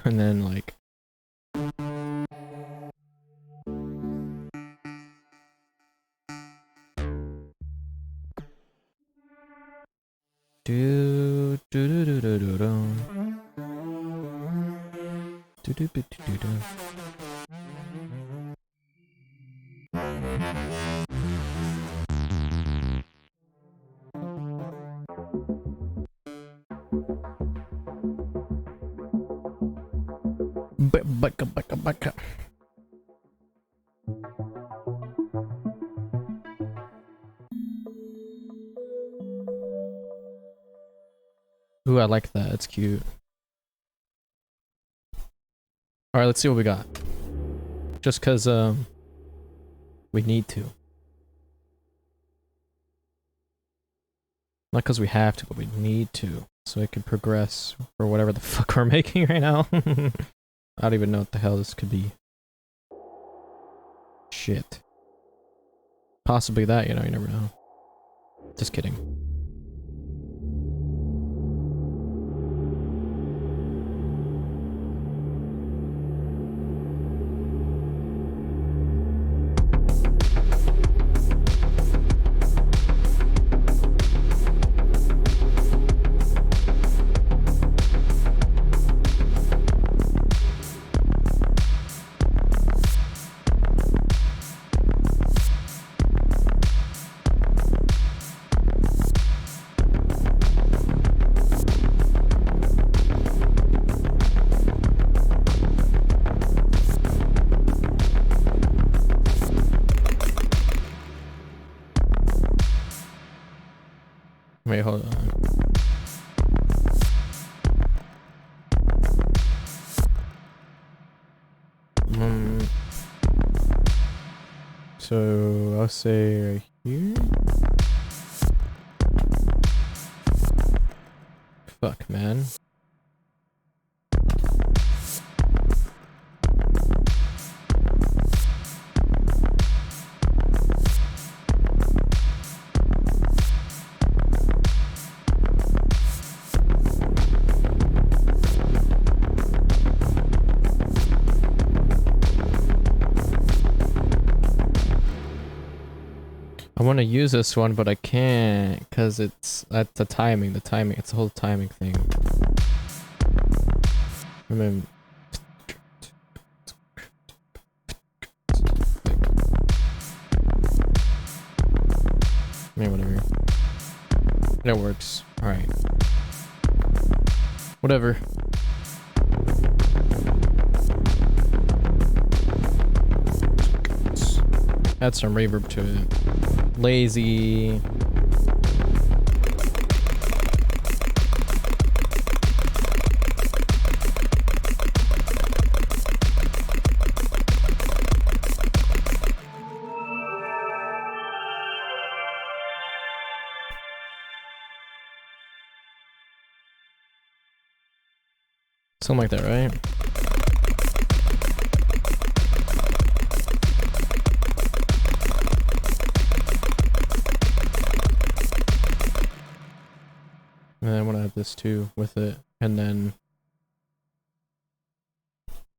S1: And then like do do do do do do do do do do do do. Baka. Ooh, I like that. It's cute. Alright, let's see what we got. Just cause, we need to. Not cause we have to, but we need to. So it can progress for whatever the fuck we're making right now. I don't even know what the hell this could be. Shit. Possibly that, you know, you never know. Just kidding. Wait, hold on. So I'll say right here. Fuck, man. want to use this one, but I can't because that's the timing. It's the whole timing thing. I mean, whatever. That works. All right. Whatever. Add some reverb to it. Lazy. Something like that, right? And then I want to add this too with it. And then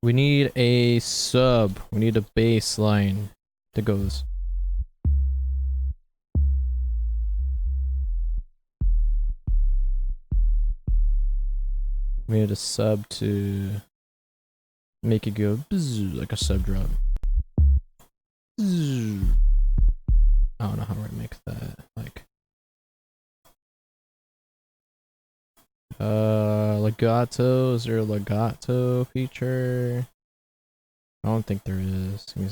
S1: we need a sub. We need a bass line that goes. We need a sub to make it go bzz, like a sub drop. Bzz. I don't know how to make that. Like legato. Is there a legato feature? I don't think there is. Let me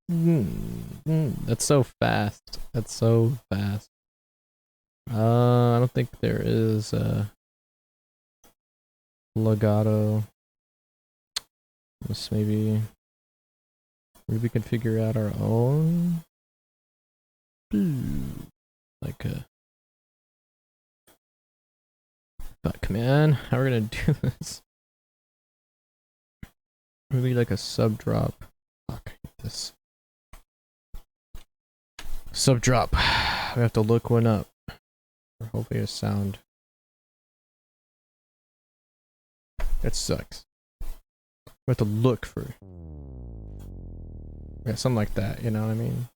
S1: see. That's so fast. That's so fast. I don't think there is a legato. This maybe we can figure out our own. Like a fuck, man. How are we gonna do this? Maybe like a sub drop. Fuck this. Sub drop. We have to look one up. Or hopefully a sound. That sucks. We have to look for. Yeah, something like that. You know what I mean?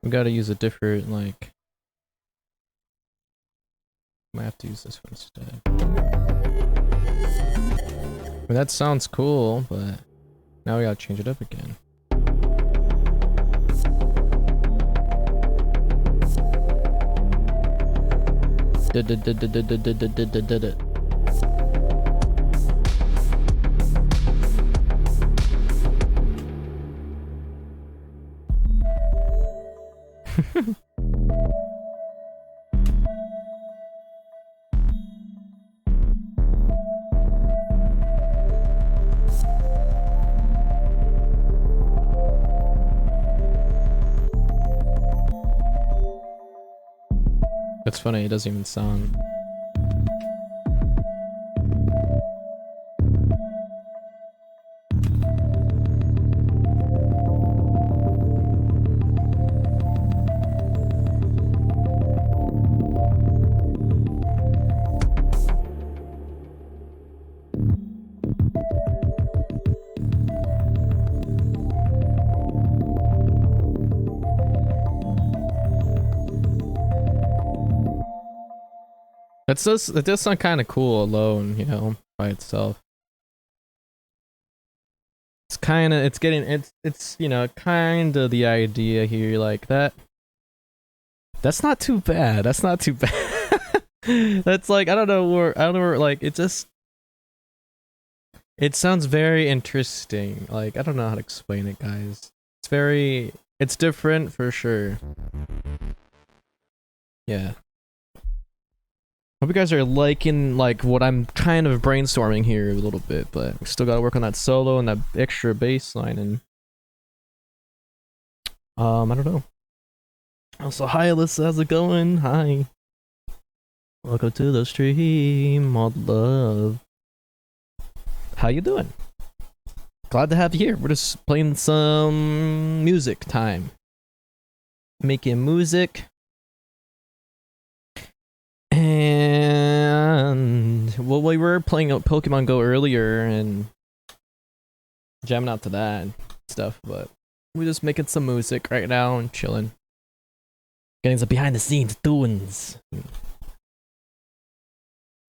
S1: Gotta use a different, like, might have to use this one instead. I mean, that sounds cool, but now we gotta change it up again. That's funny, it doesn't even sound. It does sound kind of cool alone, you know, by itself. It's you know, kind of the idea here, like that. That's not too bad. That's not too bad. That's like, I don't know where, like, it It sounds very interesting. Like, I don't know how to explain it, guys. It's different for sure. Yeah. Hope you guys are liking, like, what I'm kind of brainstorming here a little bit, but we still gotta work on that solo and that extra bass line, and I don't know. Also, hi Alyssa, how's it going? Hi. Welcome to the stream, all the love. How you doing? Glad to have you here. We're just playing some music time. Making music. And well, we were playing Pokemon Go earlier and jamming out to that and stuff, but we're just making some music right now and chilling. Getting some behind the scenes doings.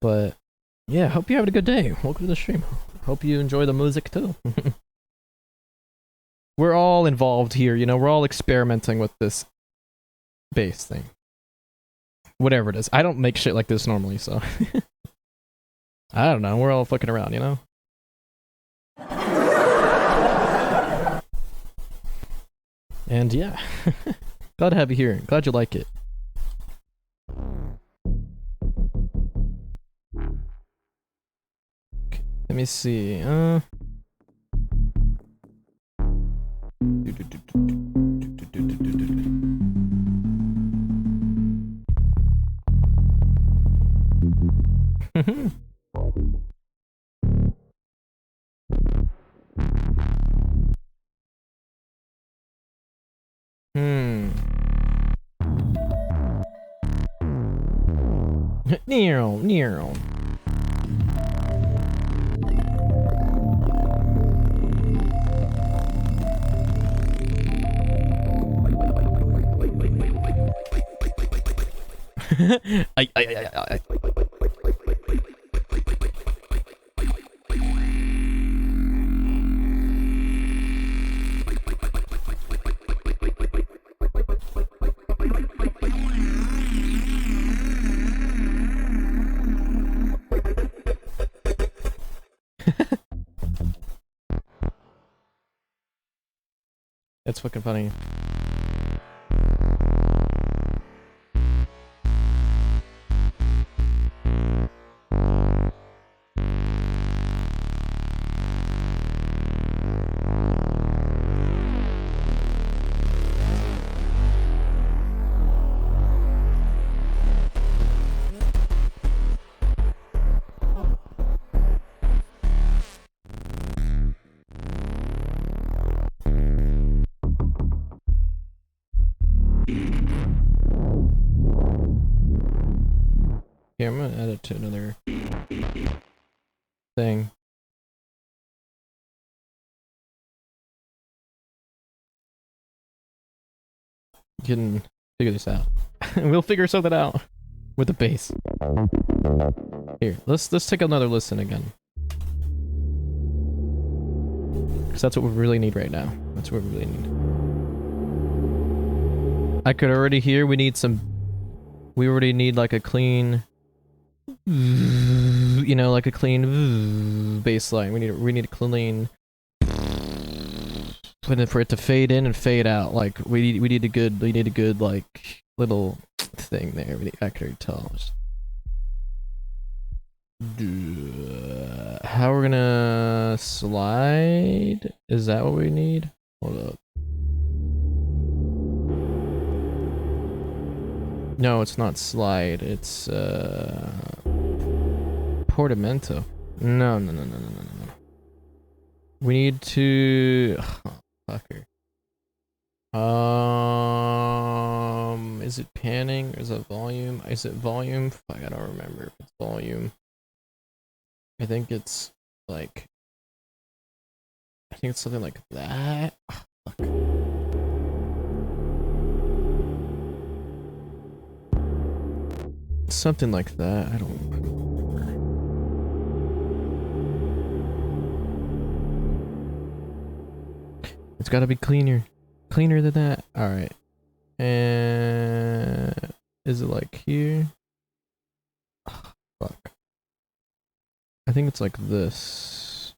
S1: But yeah, hope you're having a good day. Welcome to the stream. Hope you enjoy the music too. We're all involved here, you know, we're all experimenting with this bass thing. Whatever it is. I don't make shit like this normally, so I don't know, we're all fucking around, you know? And yeah. Glad to have you here. Glad you like it. Let me see. Nero. I. It's fucking funny. Here, I'm gonna add it to another thing. You can figure this out. We'll figure something out with the bass. Here, let's take another listen again. Because that's what we really need right now. That's what we really need. I could already hear we already need like a clean, you know, like a clean bass line. We need a clean for it to fade in and fade out. Like we need a good like little thing there. I can already tell. How we're gonna slide? Is that what we need? Hold up. No, it's not slide. It's portamento. No. We need to. Oh, fucker. Is it panning? Is it volume? Is it volume? Fuck, I don't remember if it's volume. I think it's like. I think it's something like that. Oh, fuck. Something like that. I don't remember. It's gotta be cleaner. Cleaner than that. Alright. And is it like here? Oh, fuck. I think it's like this.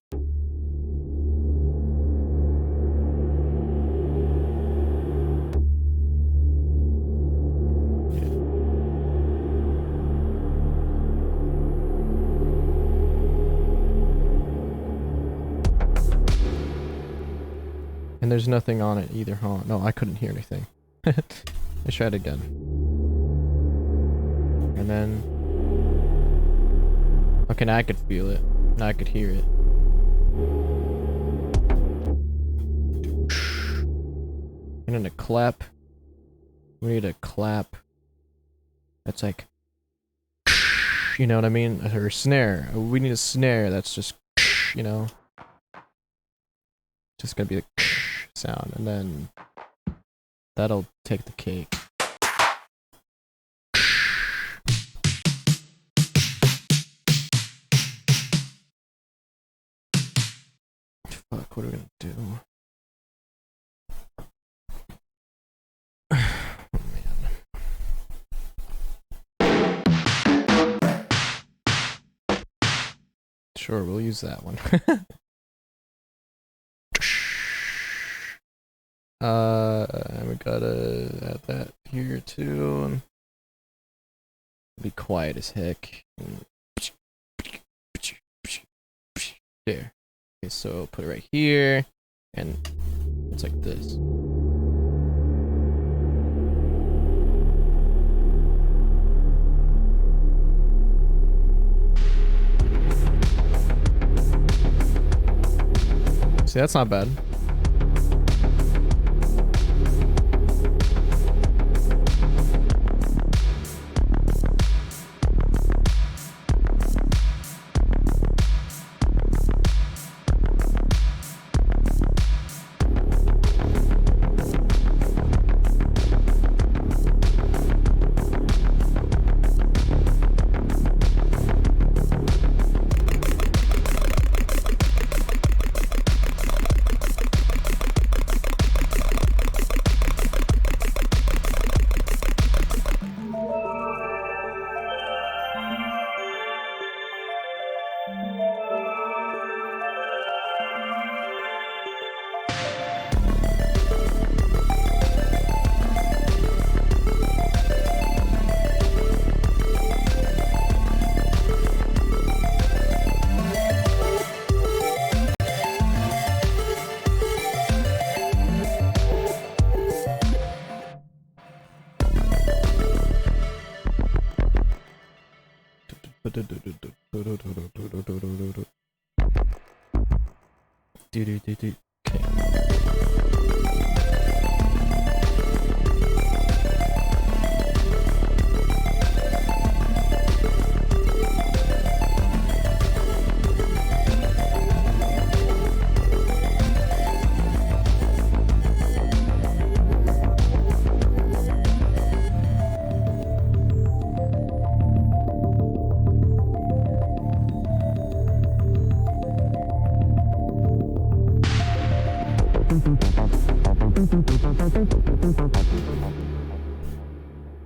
S1: And there's nothing on it either, huh? No, I couldn't hear anything. Let's try it again. And then... Okay, now I could feel it. Now I could hear it. And then a clap. We need a clap. That's like... You know what I mean? Or a snare. We need a snare that's just... You know? Just gonna be a sound. And then... That'll take the cake. Fuck, what are we gonna do? Oh man. Sure, we'll use that one. And we gotta add that here too. Be quiet as heck. There. Okay, so put it right here, and it's like this. See, that's not bad.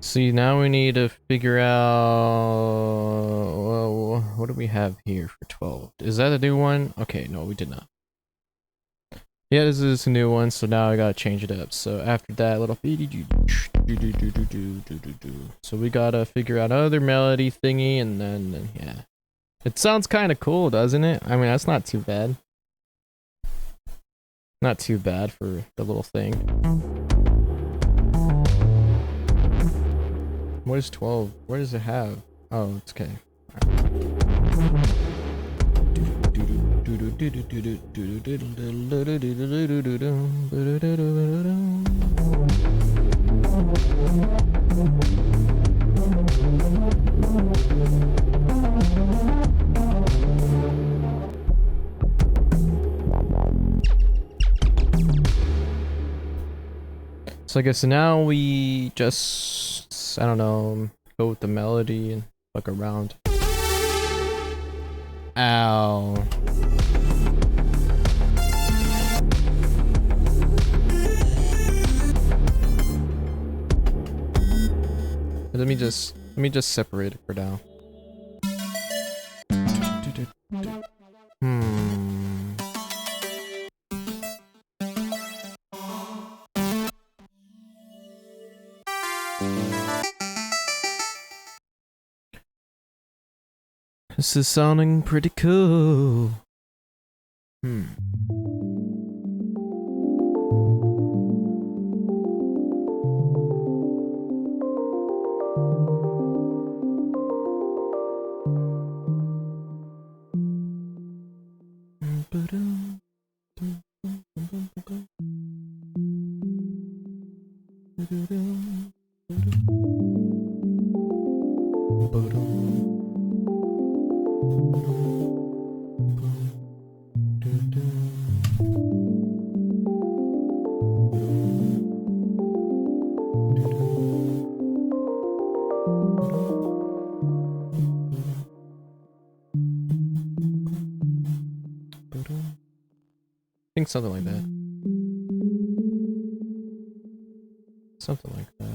S1: See, now we need to figure out... Well, what do we have here for 12? Is that a new one? Okay, no, we did not. Yeah, this is a new one, so now I gotta change it up. So after that little... So we gotta figure out another melody thingy, and then yeah. It sounds kind of cool, doesn't it? I mean, that's not too bad. Not too bad for the little thing. What is 12? What does it have? Oh, it's okay. So I guess now we just, I don't know, go with the melody and fuck around. Ow. Let me just separate it for now. This is sounding pretty cool. I think something like that. Something like that.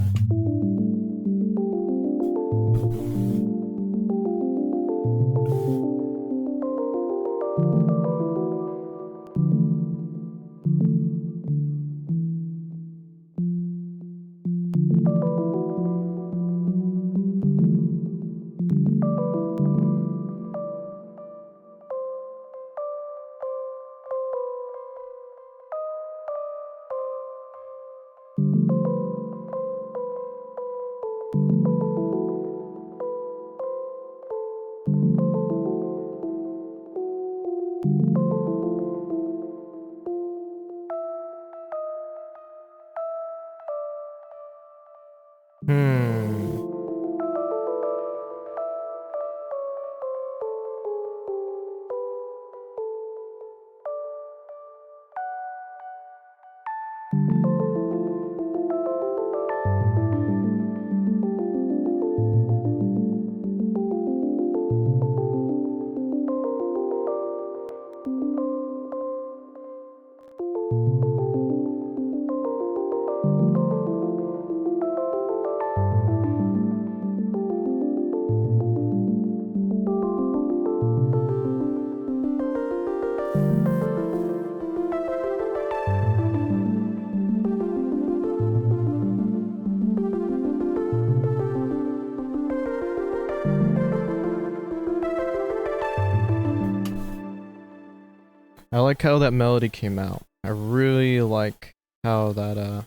S1: I like how that melody came out. I really like how that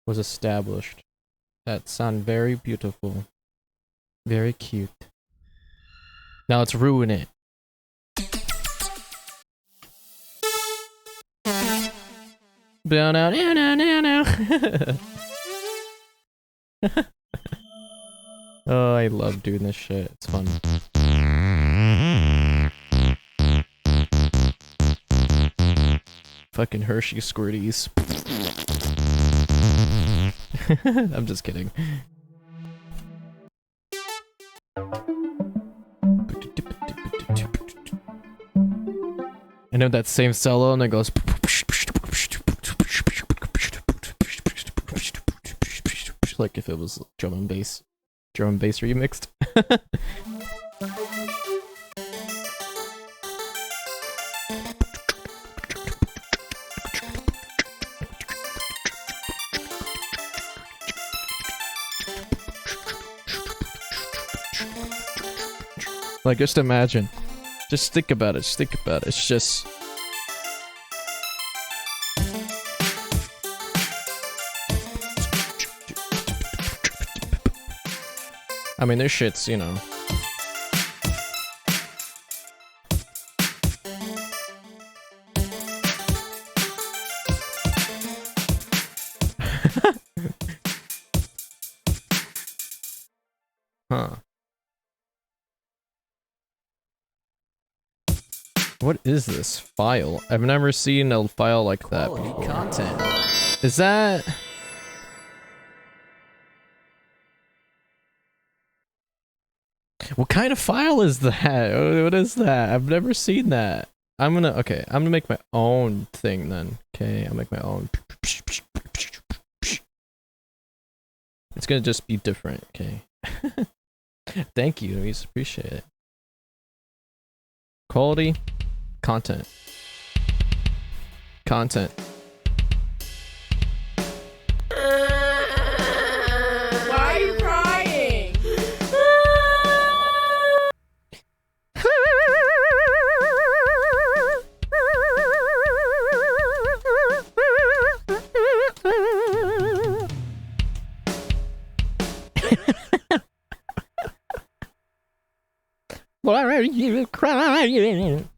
S1: was established. That sounded very beautiful. Very cute. Now let's ruin it. Oh, I love doing this shit. It's fun. Fucking Hershey squirties. I'm just kidding. I know that same solo and it goes like if it was drum and bass remixed. Like, just imagine. Just think about it. Just think about it. It's just... I mean, this shit's, you know... Huh. What is this file? I've never seen a file like that before.
S3: Content.
S1: Is that... What kind of file is that? What is that? I've never seen that. I'm gonna make my own thing then. Okay, I'll make my own. It's gonna just be different, okay? Thank you, Luis. Appreciate it. Quality. Content. Content.
S12: Why are you crying?
S10: Why are you crying?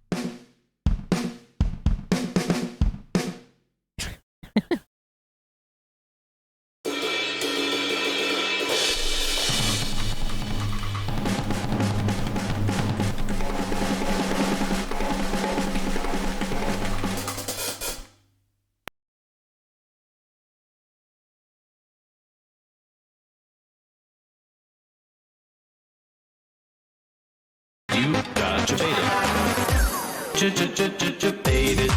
S8: You gotcha baited.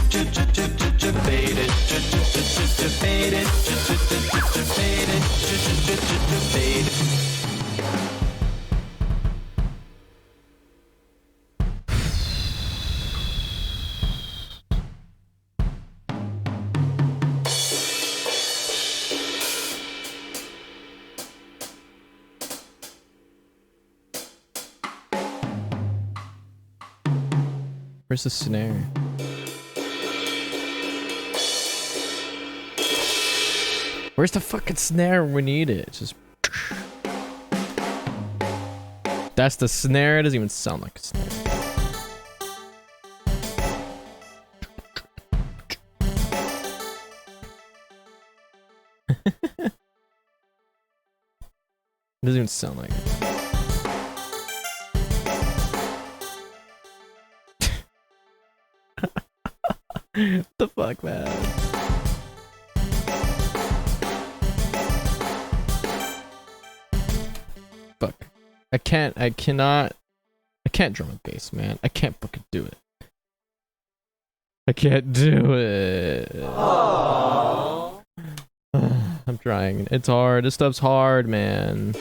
S8: Baited. Baited.
S1: Where's the snare? Where's the fucking snare when we need it? It's just... That's the snare? It doesn't even sound like a snare. It doesn't even sound like it. What the fuck, man? Fuck. I can't drum and bass, man. I can't fucking do it. I can't do it. Aww. I'm trying. It's hard. This stuff's hard, man.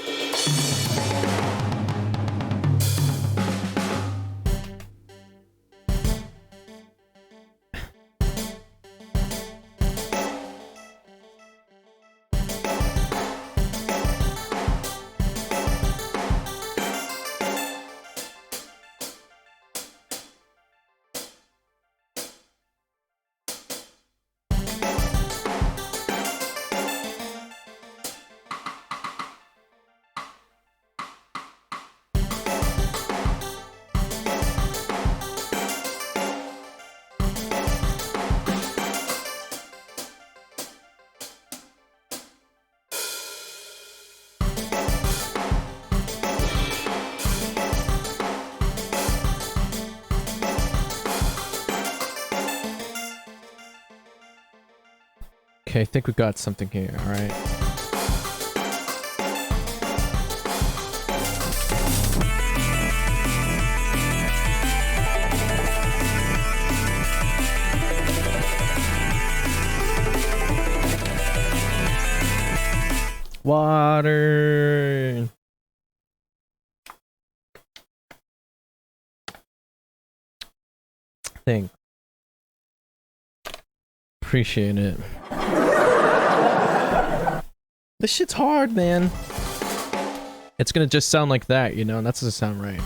S1: Okay, I think we got something here, alright. Water. Thing. Appreciate it. This shit's hard, man. It's gonna just sound like that, you know, and that doesn't sound right.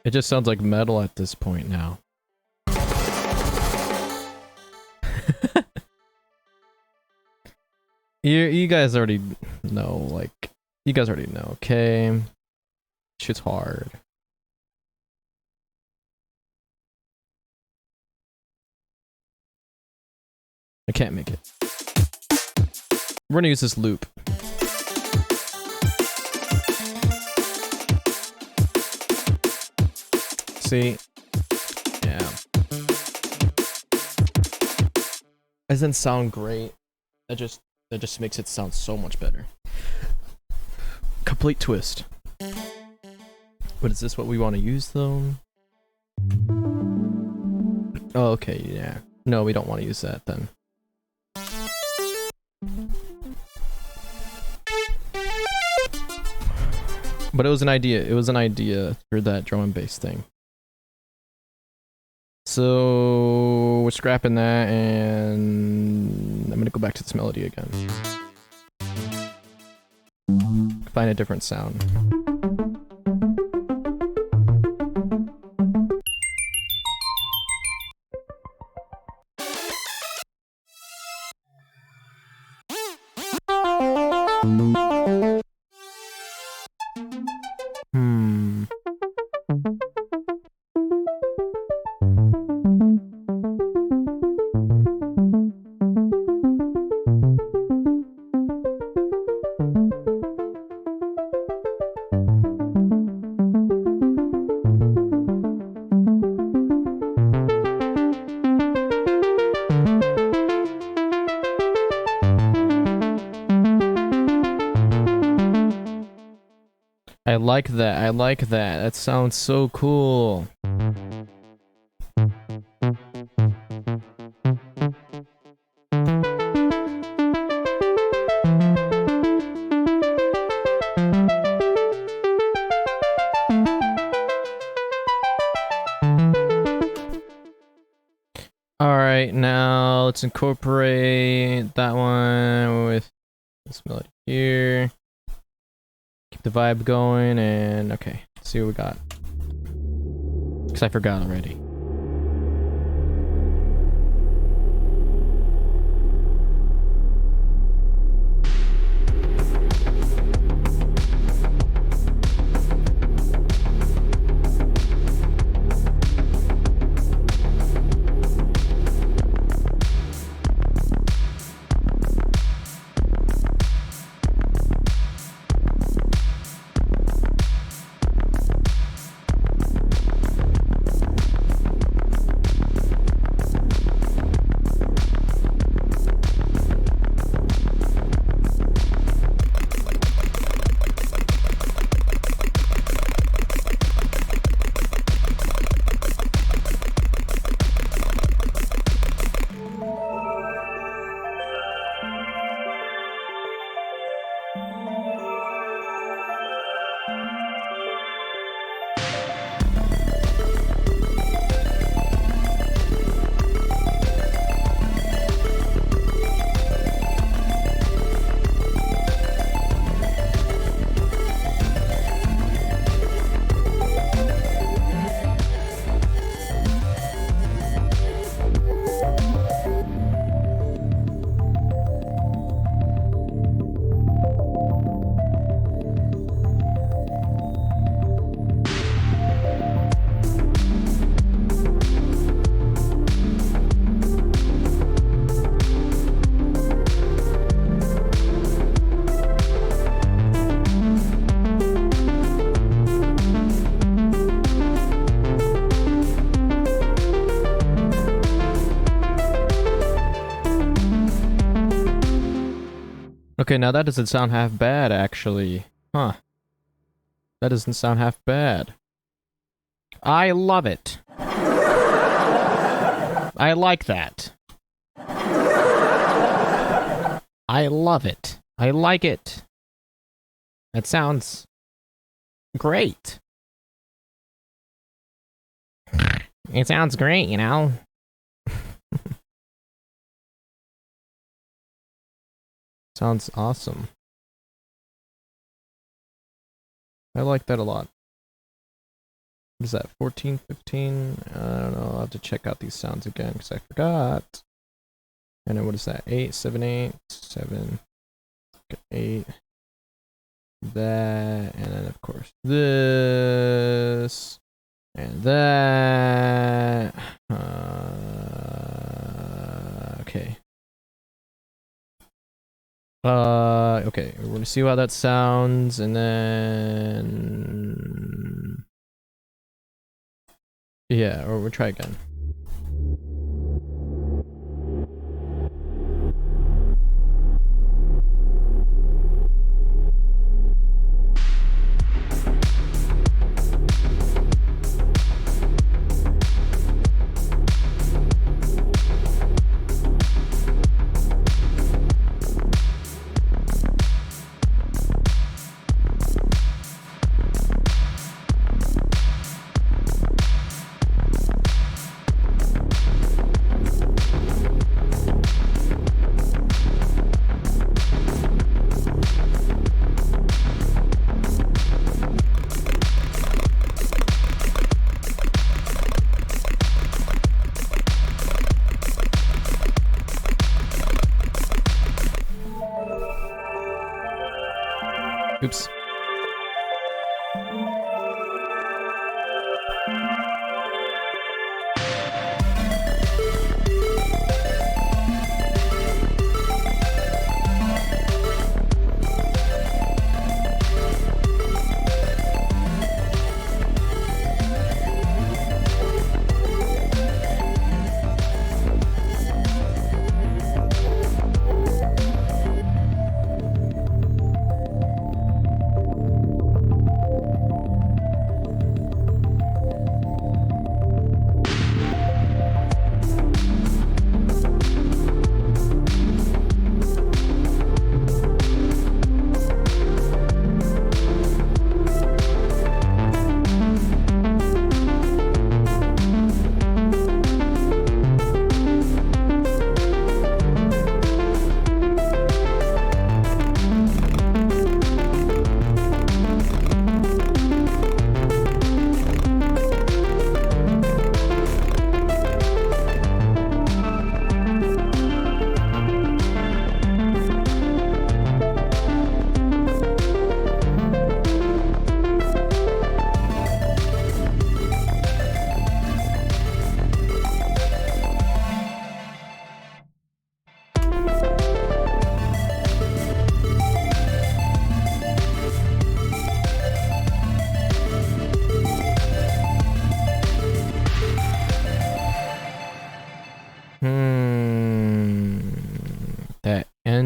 S1: It just sounds like metal at this point now. You guys already know, like, you guys already know, okay? Shit's hard. I can't make it. We're gonna use this loop. See? Yeah. It doesn't sound great. That just makes it sound so much better. Complete twist. But is this what we want to use though? Oh, okay, yeah. No, we don't want to use that then. But it was an idea. It was an idea for that drum and bass thing. So we're scrapping that, and I'm gonna go back to this melody again. Find a different sound. like that. I like that. That sounds so cool. Alright, now let's incorporate that one with this melody here. Keep the vibe going, and okay, let's see what we got. Because I forgot already. Okay, now that doesn't sound half bad, actually. Huh. That doesn't sound half bad. I love it. I like that. I love it. I like it. That sounds great. It sounds great, you know? Sounds awesome. I like that a lot. What is that, 14, 15? I don't know, I'll have to check out these sounds again because I forgot. And then what is that, 8, 7, 8, 7, 8. That, and then of course this, and that. Okay. Okay, we're gonna see how that sounds, and then yeah, or we'll try again. Oops.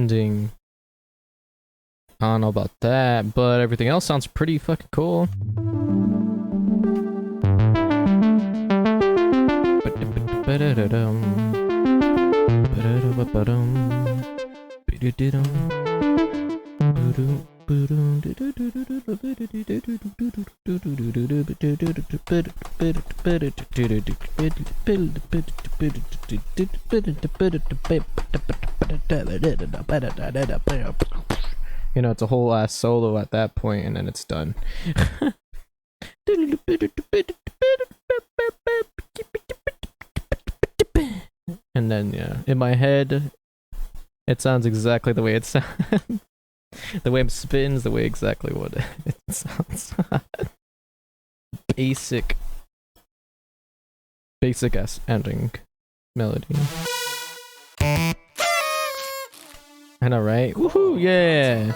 S1: ending. I don't know about that, but everything else sounds pretty fucking cool. You know, it's a whole ass solo at that point, and then it's done. And then, yeah, in my head, it sounds exactly the way it sounds. The way I'm spitting is the way exactly what it sounds. Basic ass ending melody. I know, right? Woohoo! Yeah.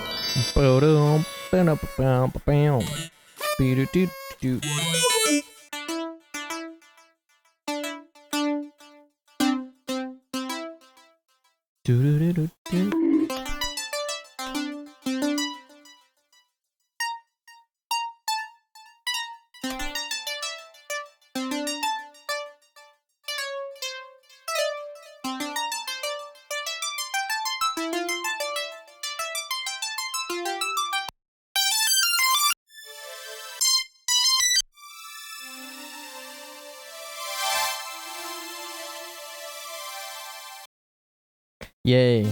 S1: Yay.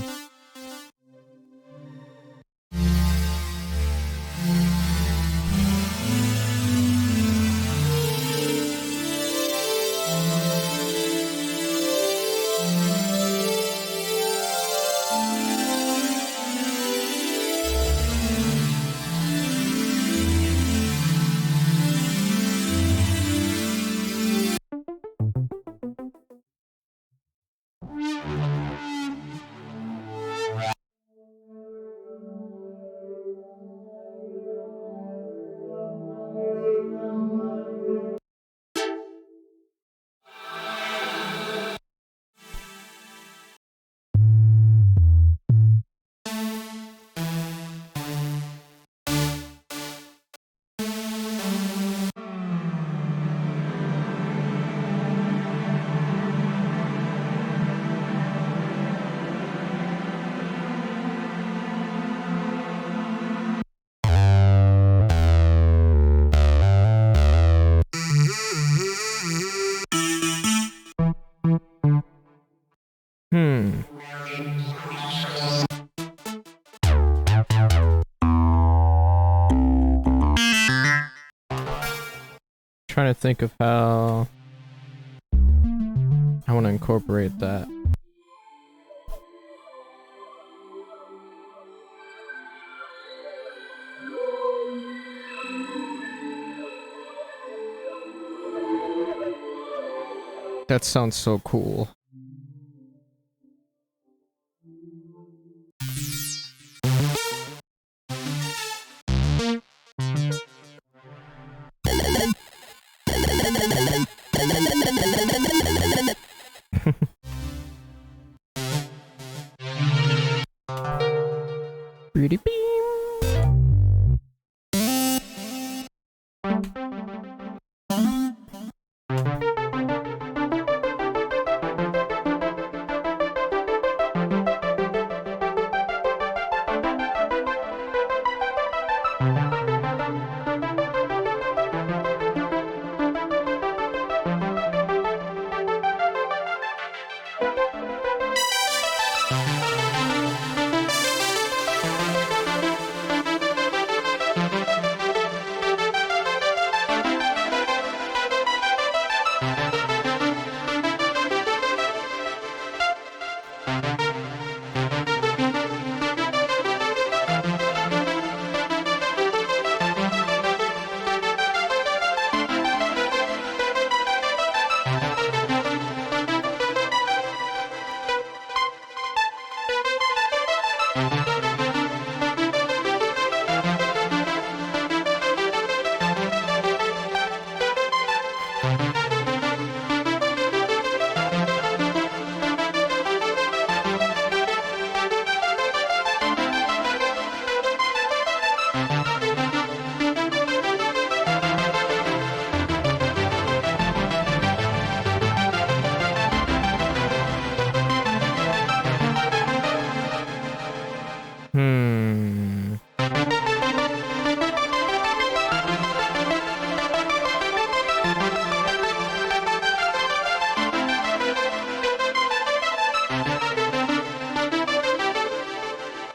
S1: Trying to think of how I want to incorporate that. That sounds so cool. Pretty beam.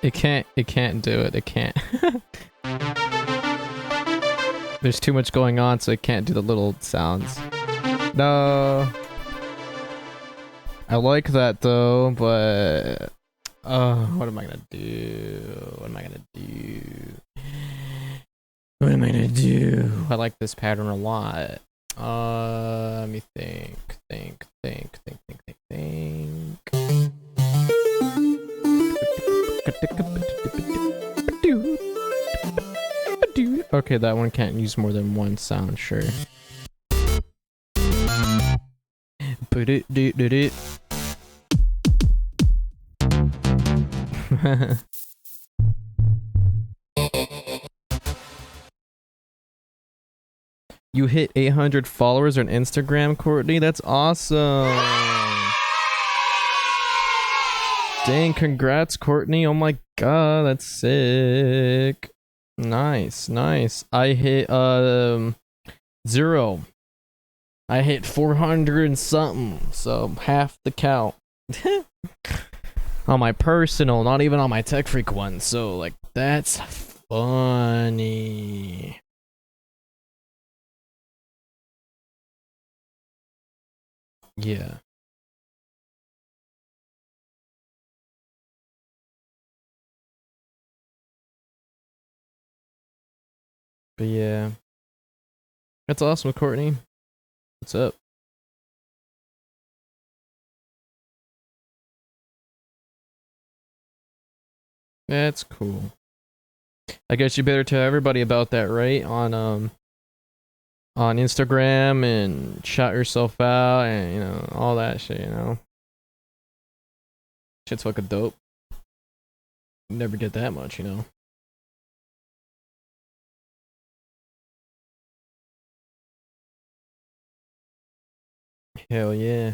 S1: It can't do it. It can't. There's too much going on, so it can't do the little sounds. No. I like that though, but what am I gonna do? What am I gonna do? What am I gonna do? I like this pattern a lot. Let me think. Okay, that one can't use more than one sound, sure. You hit 800 followers on Instagram, Courtney? That's awesome. Dang, congrats, Courtney. Oh my god, that's sick. Nice, nice. I hit 0. I hit 400 and something, so half the count. On my personal, not even on my Tech Freak one, so like that's funny. Yeah. But yeah. That's awesome, Courtney. What's up? That's cool. I guess you better tell everybody about that, right? On Instagram and shout yourself out and, you know, all that shit, you know. Shit's fucking dope. You never get that much, you know. Hell yeah.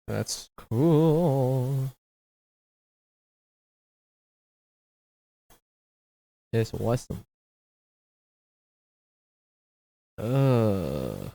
S1: That's cool. It's awesome. So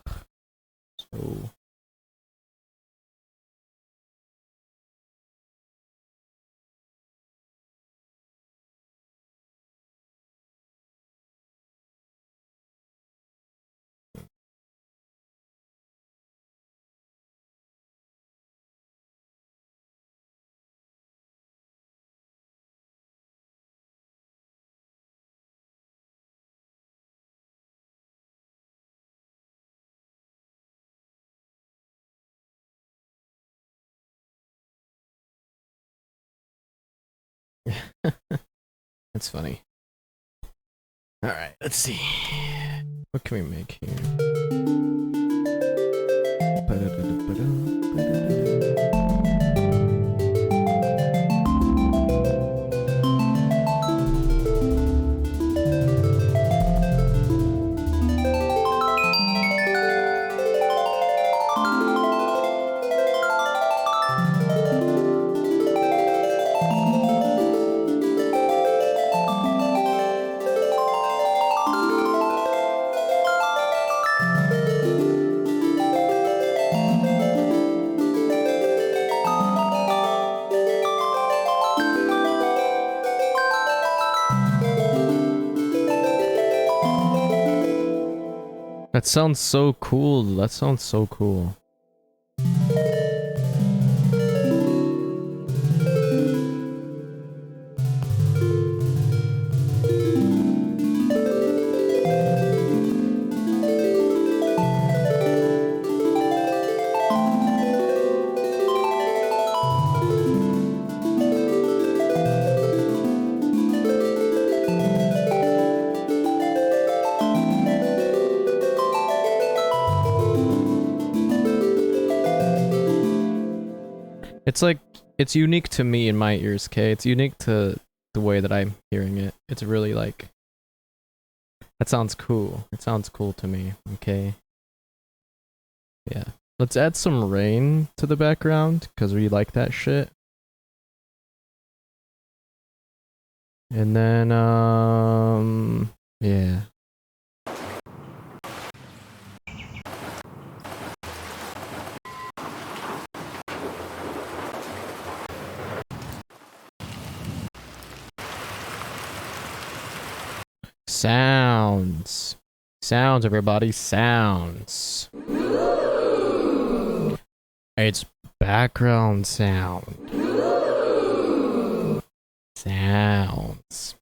S1: that's funny. Alright, let's see. What can we make here? That sounds so cool. That sounds so cool. It's like, it's unique to me in my ears, okay? It's unique to the way that I'm hearing it. It's really like, that sounds cool. It sounds cool to me, okay? Yeah. Let's add some rain to the background, because we like that shit. And then, yeah. Sounds. Sounds, everybody. Sounds. It's background sound. Sounds.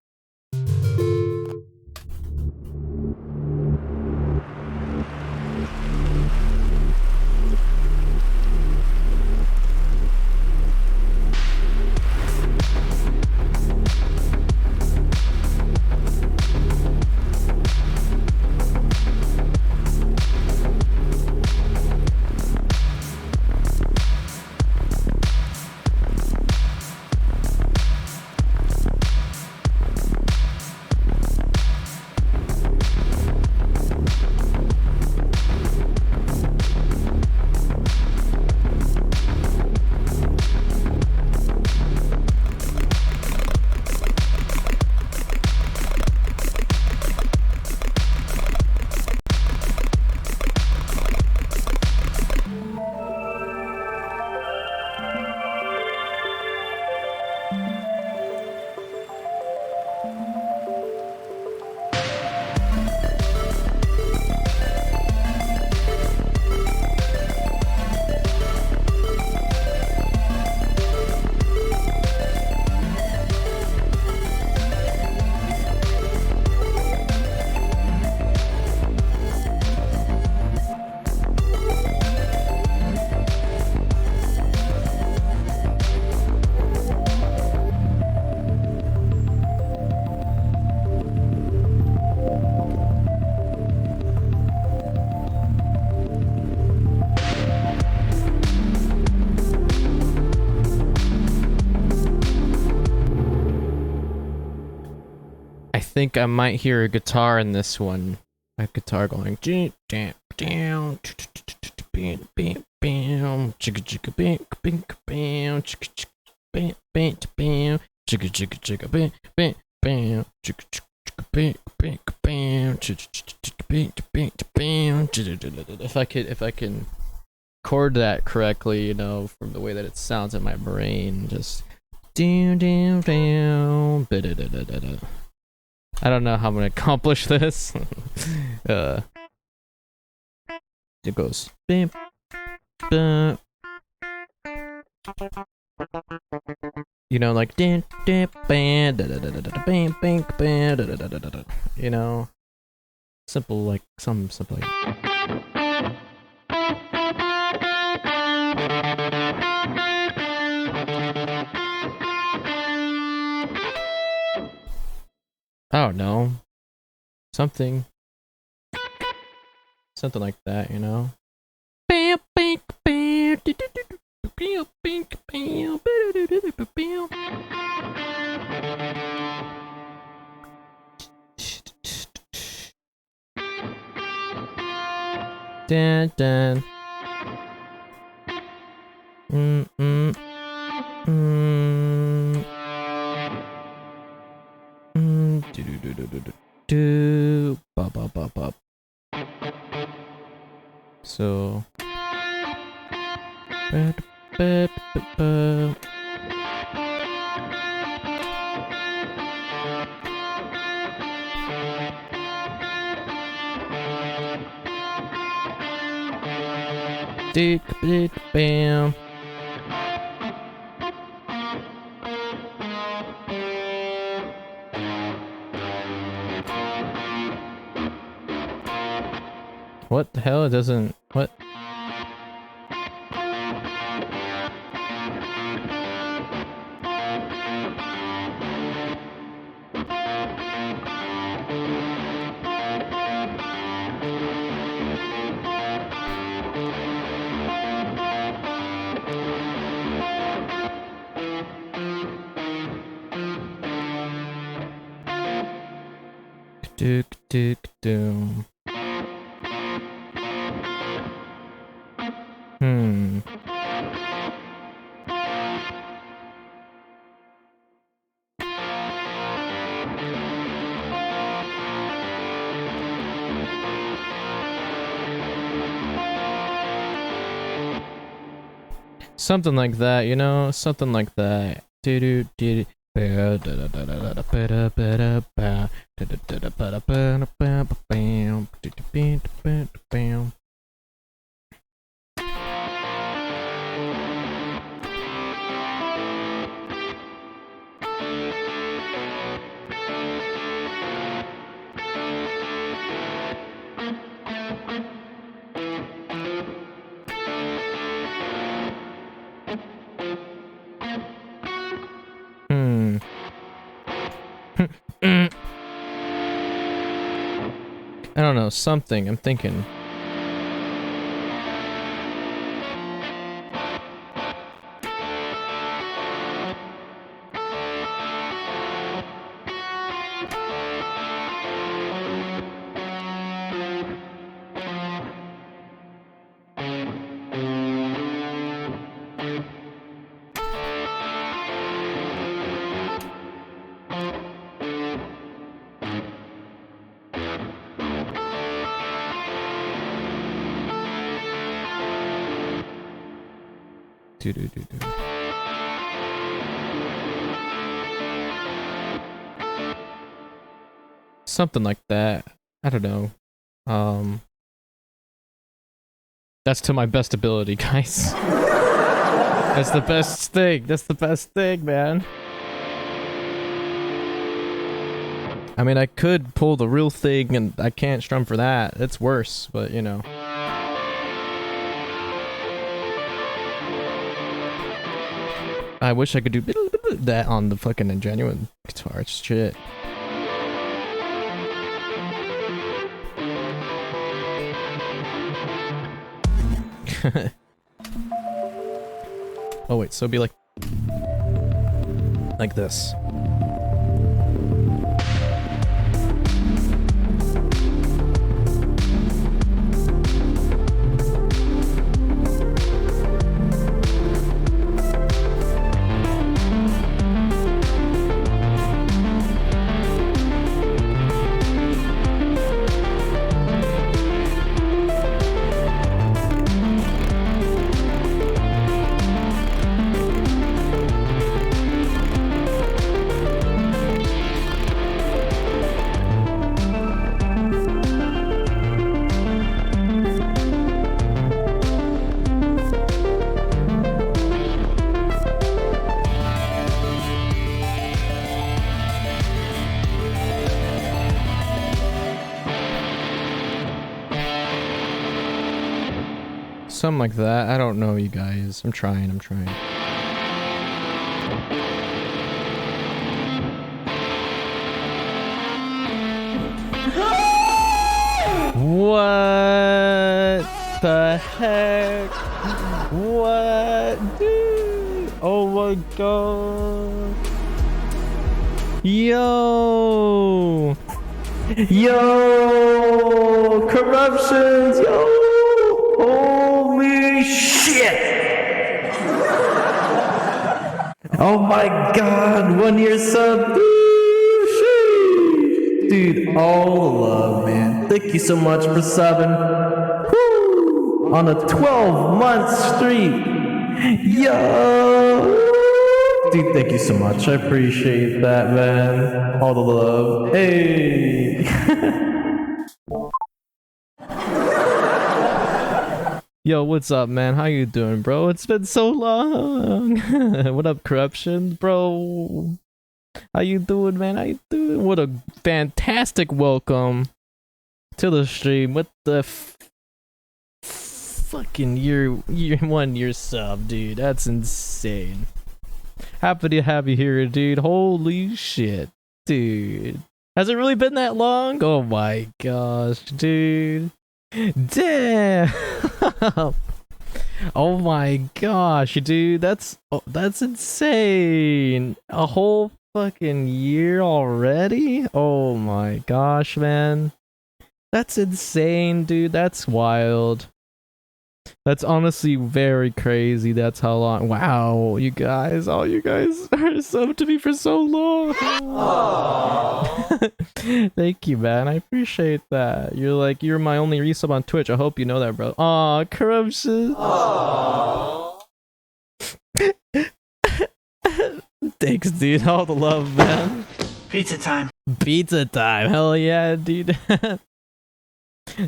S1: I think I might hear a guitar in this one. A guitar going down, down, bam, bam, bam, chicka chicka bam, bam, bam, chicka chicka bam, bam, bam, chicka chicka chicka bam, bam, bam, chicka chicka bam, bam, bam, chicka chicka bam, bam, bam. If I can chord that correctly, you know, from the way that it sounds in my brain, just down, down, down, da da da da da. I don't know how I'm gonna accomplish this. It goes bam, bam. You know, like bam, bam, bam, bam, bam, bam, you know, simple, like some simple. I don't know. Something like that, you know? Dun dun. Bop bop bop bop. So bam. What the hell? It doesn't. What? Dook dook doom. Something like that, you know? Something like that. Do do do I don't know, something, I'm thinking. Something like that. I don't know. That's to my best ability, guys. That's the best thing. That's the best thing, man. I mean, I could pull the real thing, and I can't strum for that. It's worse, but you know. I wish I could do that on the fucking genuine guitar. It's shit. Oh wait, so it'd be like this. Something like that. I don't know, you guys. I'm trying. What the heck? What, dude? Oh my god. Yo! Yo! Corruptions! Yo! Holy shit! Oh my god, 1 year sub, dude, all the love, man. Thank you so much for subbing. Woo! On a 12-month streak. Yo! Dude, thank you so much. I appreciate that, man. All the love. Hey! Yo, what's up, man? How you doing, bro? It's been so long. What up, Corruption, bro? How you doing, man? How you doing? What a fantastic welcome to the stream. What the fucking year 1 year sub, dude? That's insane. Happy to have you here, dude. Holy shit, dude. Has it really been that long? Oh my gosh, dude. Damn. Oh my gosh, dude. That's insane. A whole fucking year already? Oh my gosh, man. That's insane, dude. That's wild. That's honestly very crazy. That's how long. Wow, you guys. All you guys are subbed to me for so long. Thank you, man. I appreciate that. You're my only resub on Twitch. I hope you know that, bro. Aw, Corruption. Thanks, dude. All the love, man.
S6: Pizza time.
S1: Pizza time. Hell yeah, dude.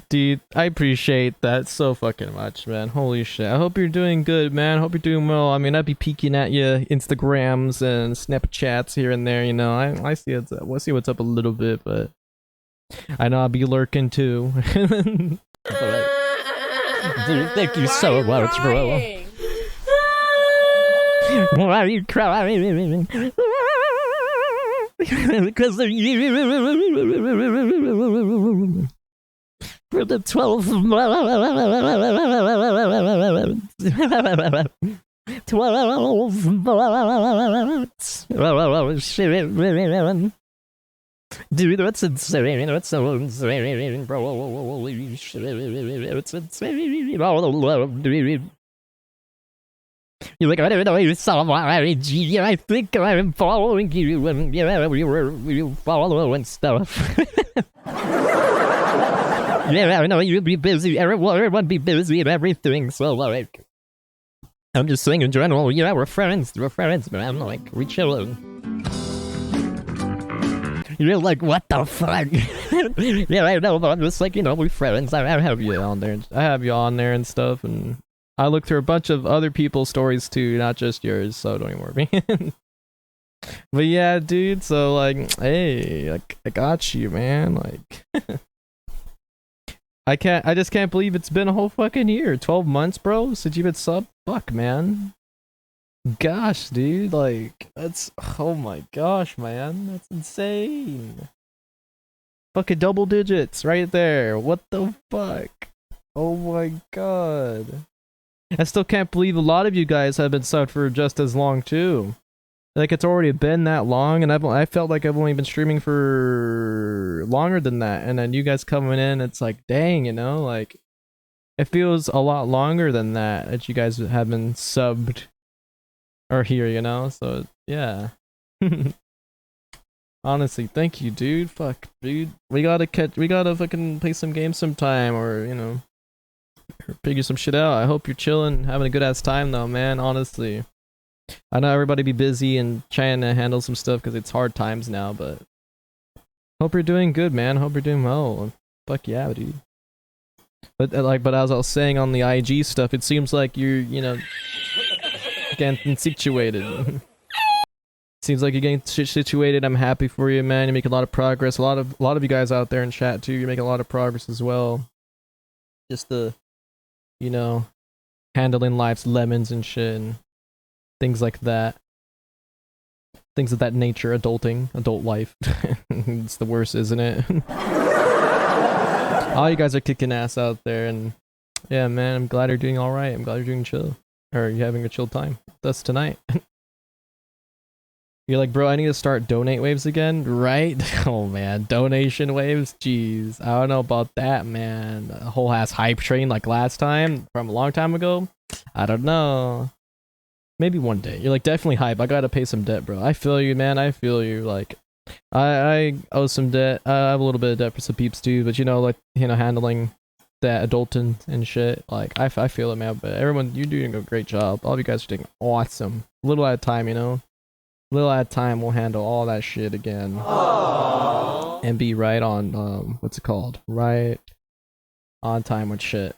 S1: Dude, I appreciate that so fucking much, man. Holy shit. I hope you're doing good, man. Hope you're doing well. I mean, I'd be peeking at you Instagrams and Snapchats here and there, you know. I see what's up. We'll see what's up a little bit, but I know I'll be lurking too. Dude, thank you so much, bro. Why are you crying? Because of you. For the 12 months. Oh, shit, man. Dude, that's insane. That's so insane, bro. Holy shit. It's insane. All the love, dude. You're like, I don't know, you saw my IG, I think I'm following you, and yeah, we follow and stuff. Yeah, I know you'd be busy, everyone be busy and everything, so like, I'm just saying in general, yeah, we're friends, man, like, we chillin'. You're like, what the fuck? Yeah, I know, but I'm just like, you know, we're friends, I have you on there, and stuff, and I look through a bunch of other people's stories too, not just yours, so don't even worry. But yeah, dude, so like, hey, like, I got you, man, like, I just can't believe it's been a whole fucking year, 12 months, bro, since you've been sub, fuck, man. Gosh, dude, like, that's, oh my gosh, man, that's insane. Fucking double digits, right there, what the fuck? Oh my god. I still can't believe a lot of you guys have been subbed for just as long too. Like it's already been that long, and I felt like I've only been streaming for longer than that. And then you guys coming in, it's like, dang, you know, like it feels a lot longer than that you guys have been subbed or here, you know. So yeah. Honestly, thank you, dude. Fuck, dude. We gotta fucking play some games sometime, or you know. Figure some shit out. I hope you're chilling, having a good ass time though, man, honestly. I know everybody be busy and trying to handle some stuff because it's hard times now, but hope you're doing good, man. Hope you're doing well. Fuck yeah, dude. But as I was saying on the IG stuff, it seems like you're, you know, getting situated. Seems like you're getting situated. I'm happy for you, man. You're making a lot of progress. A lot of you guys out there in chat too, you're making a lot of progress as well. Just the, you know, handling life's lemons and shit and things like that. Things of that nature, adult life. It's the worst, isn't it? All you guys are kicking ass out there, and yeah, man, I'm glad you're doing alright. I'm glad you're doing chill. Or you're having a chill time with us tonight. You're like, bro, I need to start donate waves again, right? Oh man, donation waves? Jeez, I don't know about that, man. A whole ass hype train like last time, from a long time ago? I don't know. Maybe one day. You're like, definitely hype. I gotta pay some debt, bro. I feel you, man. I feel you. Like, I owe some debt. I have a little bit of debt for some peeps too, but you know, like, you know, handling that adulting and shit. Like, I feel it, man. But everyone, you're doing a great job. All of you guys are doing awesome. A little at a time, you know? Little at a time, we'll handle all that shit again. Aww. And be right on, what's it called? Right on time with shit.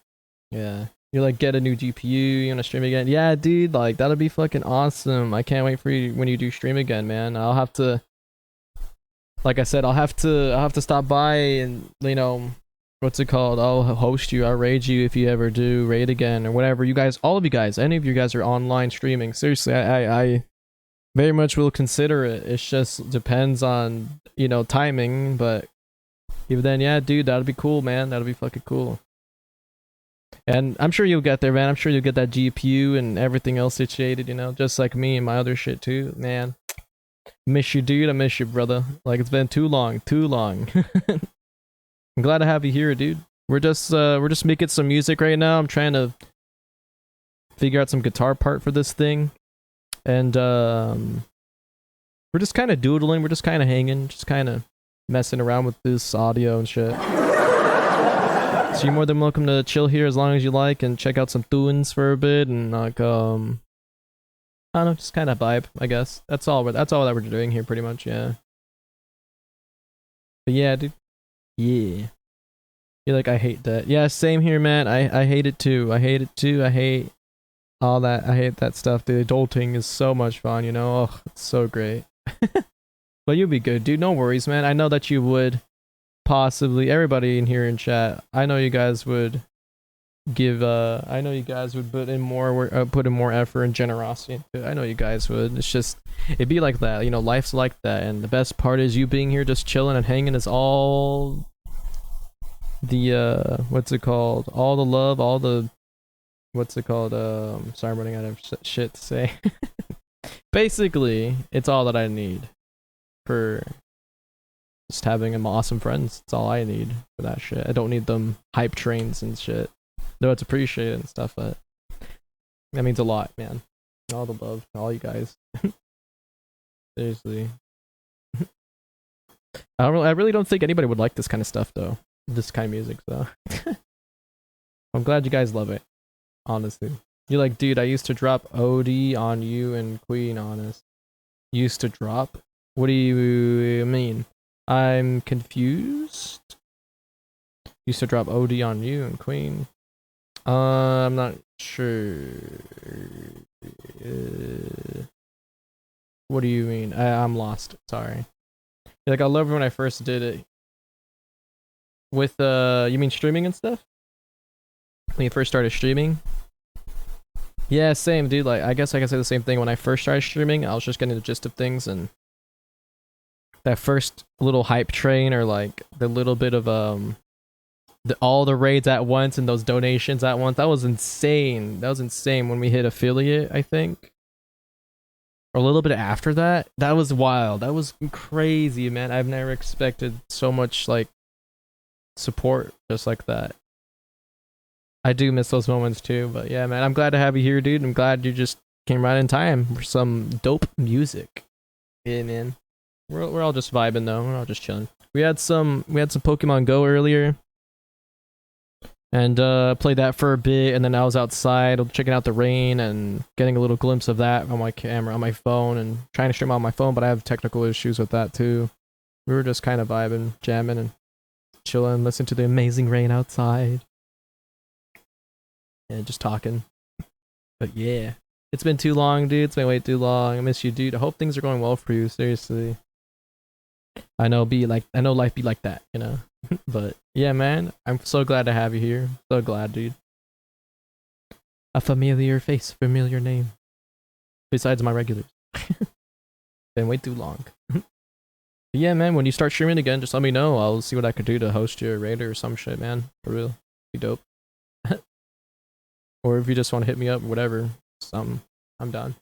S1: Yeah. You're like, get a new GPU, you wanna stream again? Yeah, dude, like, that'll be fucking awesome. I can't wait for you when you do stream again, man. I'll have to, like I said, I'll have to stop by and, you know, what's it called? I'll host you, I'll raid you if you ever do raid again or whatever. You guys, all of you guys, any of you guys are online streaming. Seriously, I very much will consider it. It just depends on, you know, timing, but even then, yeah, dude, that'd be cool, man. That'd be fucking cool. And I'm sure you'll get there, man. I'm sure you'll get that GPU and everything else situated, you know, just like me and my other shit too, man. Miss you, dude. I miss you, brother. Like, it's been too long. I'm glad to have you here, dude. We're just making some music right now. I'm trying to figure out some guitar part for this thing. And we're just kind of doodling, we're just kind of hanging, just kind of messing around with this audio and shit. So you're more than welcome to chill here as long as you like and check out some tunes for a bit and like I don't know, just kind of vibe, I guess. That's all that we're doing here, pretty much. Yeah. But yeah, dude. Yeah. You're like, I hate that. Yeah, same here, man. I hate it too. I hate it too. I hate all that. I hate that stuff. The adulting is so much fun, you know? Oh, it's so great. But you'll be good, dude. No worries, man. I know that you would possibly, everybody in here in chat, I know you guys would give, I know you guys would put in more effort and generosity into it. I know you guys would. It's just, it'd be like that, you know, life's like that. And the best part is you being here just chilling and hanging is all the, what's it called? All the love, all the, what's it called? Sorry, I'm running out of shit to say. Basically, it's all that I need for just having awesome friends. It's all I need for that shit. I don't need them hype trains and shit. Though it's appreciated and stuff, but that means a lot, man. All the love, all you guys. Seriously. I really don't think anybody would like this kind of stuff, though. This kind of music, though. I'm glad you guys love it. Honestly. You're like, dude, I used to drop OD on you and Queen, honest. Used to drop? What do you mean? I'm confused. Used to drop OD on you and Queen. I'm not sure. What do you mean? I'm lost. Sorry. Like, I love when I first did it. With, you mean streaming and stuff? When you first started streaming? Yeah, same, dude. Like, I guess I can say the same thing. When I first started streaming, I was just getting the gist of things, and that first little hype train, or like the little bit of all the raids at once and those donations at once, that was insane. That was insane when we hit affiliate, I think. Or a little bit after that. That was wild. That was crazy, man. I've never expected so much like support just like that. I do miss those moments too, but yeah, man, I'm glad to have you here, dude. I'm glad you just came right in time for some dope music. Yeah, man. We're all just vibing though. We're all just chilling. We had some Pokemon Go earlier, and played that for a bit, and then I was outside checking out the rain and getting a little glimpse of that on my camera, on my phone, and trying to stream on my phone, but I have technical issues with that too. We were just kind of vibing, jamming, and chilling, listening to the amazing rain outside. And just talking. But yeah. It's been too long, dude. It's been way too long. I miss you, dude. I hope things are going well for you, seriously. I know life be like that, you know. But yeah, man. I'm so glad to have you here. So glad, dude. A familiar face, familiar name. Besides my regulars. Been way too long. But yeah, man, when you start streaming again, just let me know. I'll see what I could do to host you a raider or some shit, man. For real. Be dope. Or if you just want to hit me up, whatever, I'm down.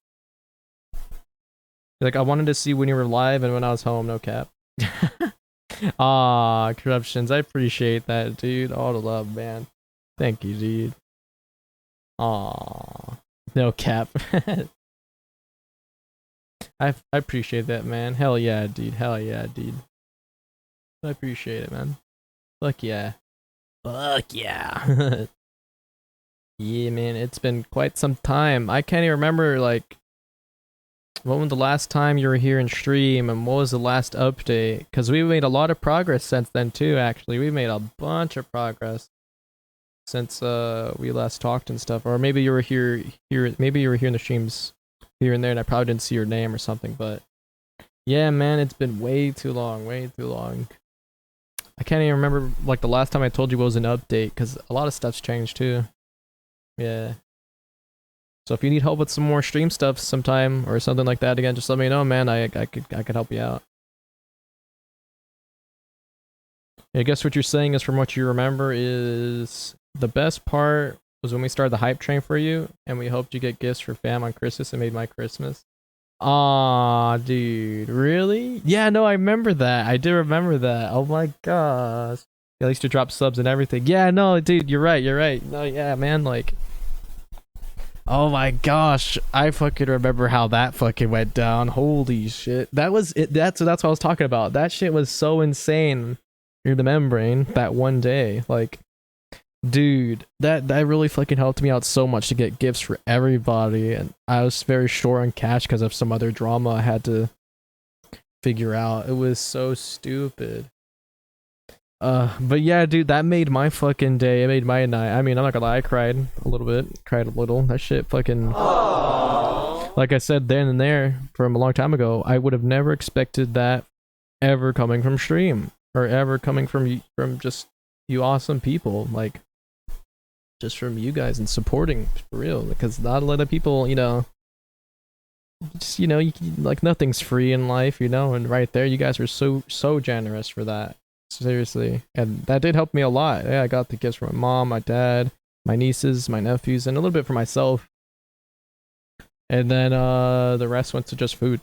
S1: Like, I wanted to see when you were live and when I was home, no cap. Ah, corruptions, I appreciate that, dude. All the love, man. Thank you, dude. Aw, no cap. I appreciate that, man. Hell yeah, dude. Hell yeah, dude. I appreciate it, man. Fuck yeah. Fuck yeah. Yeah, man, it's been quite some time. I can't even remember, like, when was the last time you were here in stream, and what was the last update? Because we made a lot of progress since then, too, actually. We made a bunch of progress since we last talked and stuff. Or maybe you were here, maybe you were here in the streams here and there, and I probably didn't see your name or something, but yeah, man, it's been way too long, way too long. I can't even remember, like, the last time I told you what was an update, because a lot of stuff's changed, too. Yeah. So if you need help with some more stream stuff sometime or something like that again, just let me know, man. I could help you out. I guess what you're saying is, from what you remember, is the best part was when we started the hype train for you and we hoped you get gifts for fam on Christmas and made my Christmas. Aw, dude, really? Yeah, no, I remember that. I do remember that. Oh my gosh. At least to drop subs and everything. Yeah, no, dude, you're right. No, yeah, man, like, oh my gosh, I fucking remember how that fucking went down. Holy shit. That was it. That's what I was talking about. That shit was so insane. You're remembering that one day. Like, Dude, that really fucking helped me out so much to get gifts for everybody, and I was very short on cash because of some other drama I had to figure out. It was so stupid. But yeah, dude, that made my fucking day. It made my night. I mean, I'm not gonna lie, I cried a little bit. Cried a little. That shit fucking... Aww. Like I said then and there from a long time ago, I would have never expected that ever coming from stream. Or ever coming from just you awesome people. Like, just from you guys and supporting, for real. Because not a lot of people, you know... Just, you know, like, nothing's free in life, you know? And right there, you guys are so generous for that. Seriously, and that did help me a lot. Yeah, I got the gifts from my mom, my dad, my nieces, my nephews, and a little bit for myself. And then the rest went to just food.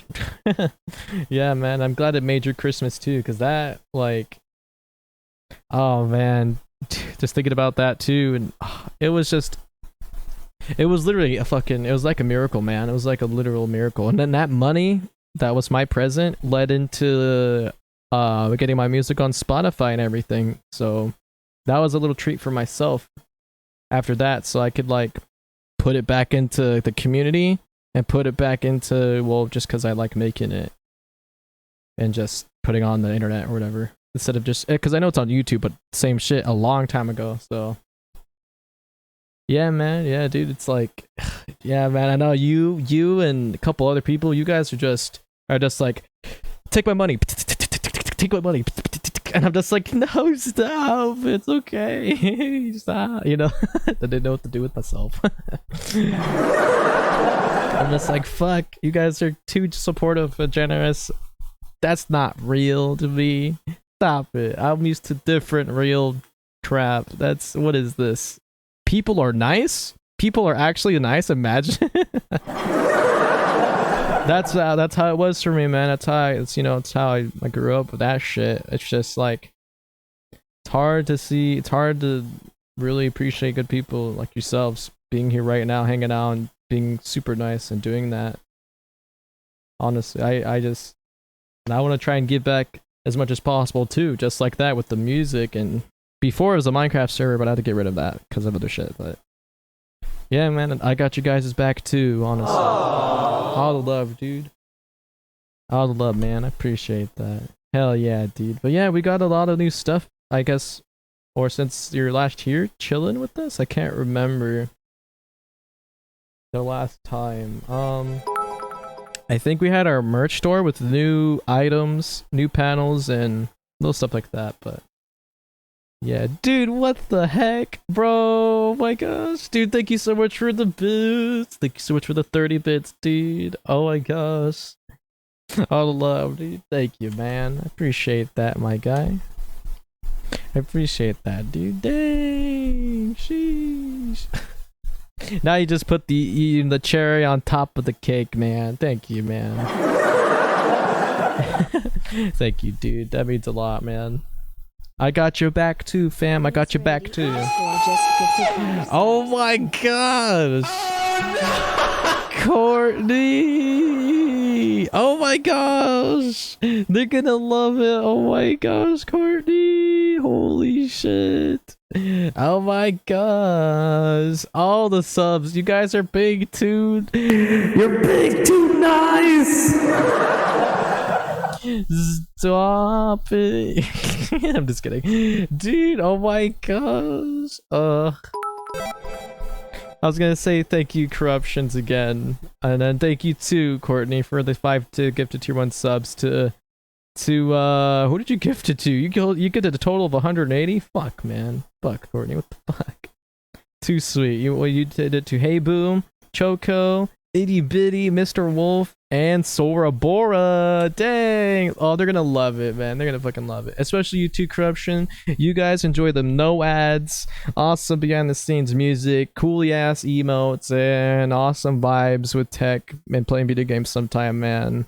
S1: Yeah, man, I'm glad it made your Christmas too, because that, like, oh man, just thinking about that too, and it was literally a fucking, it was like a miracle, man. It was like a literal miracle. And then that money that was my present led into getting my music on Spotify and everything. So that was a little treat for myself after that, so I could like put it back into the community and put it back into, well, just because I like making it and just putting on the internet or whatever, instead of just, because I know it's on YouTube, but same shit a long time ago. So yeah, man, yeah, dude, it's like, yeah, man, I know you and a couple other people, you guys are just like, take my money, take my money, and I'm just like, no, stop, it's okay, stop, you know. I didn't know what to do with myself. I'm just like, fuck, you guys are too supportive and generous. That's not real to me. Stop it. I'm used to different real crap. That's, what is this? People are nice? People are actually nice, imagine. That's how it was for me, man. That's how it's how I grew up with that shit. It's just like, it's hard to really appreciate good people like yourselves being here right now, hanging out and being super nice and doing that. Honestly, I want to try and give back as much as possible too, just like that with the music. And before it was a Minecraft server, but I had to get rid of that because of other shit. But yeah, man, I got you guys' back too, honestly. All the love, dude. All the love, man. I appreciate that. Hell yeah, dude. But yeah, we got a lot of new stuff, I guess. Or since you're last here chilling with us, I can't remember the last time. I think we had our merch store with new items, new panels, and little stuff like that, but yeah, dude, what the heck, bro? Oh my gosh, dude, thank you so much for the bits. Thank you so much for the 30 bits, dude. Oh my gosh. All the love, dude. Thank you, man. I appreciate that, my guy. I appreciate that, dude. Dang, sheesh. Now you just put the cherry on top of the cake, man. Thank you, man. Thank you, dude. That means a lot, man. I got your back too, fam. I got your back too. Oh my gosh. Oh, no. Courtney. Oh my gosh. They're gonna love it. Oh my gosh, Courtney. Holy shit. Oh my gosh. All the subs. You guys are big too. You're big too nice. Stop it. I'm just kidding. Dude, oh my gosh. I was gonna say thank you, Corruptions, again. And then thank you too, Courtney, for the 5 to gifted tier 1 subs to who did you gift it to? You gifted a total of 180? Fuck, man. Fuck, Courtney, what the fuck? Too sweet. You did it to Hey Boom, Choco, Itty Bitty, Mr. Wolf, and Sora Bora. Dang. Oh, they're gonna love it, man. They're gonna fucking love it. Especially you two, Corruption. You guys enjoy the no ads, awesome behind the scenes music, cooly ass emotes, and awesome vibes with tech and playing video games sometime, man.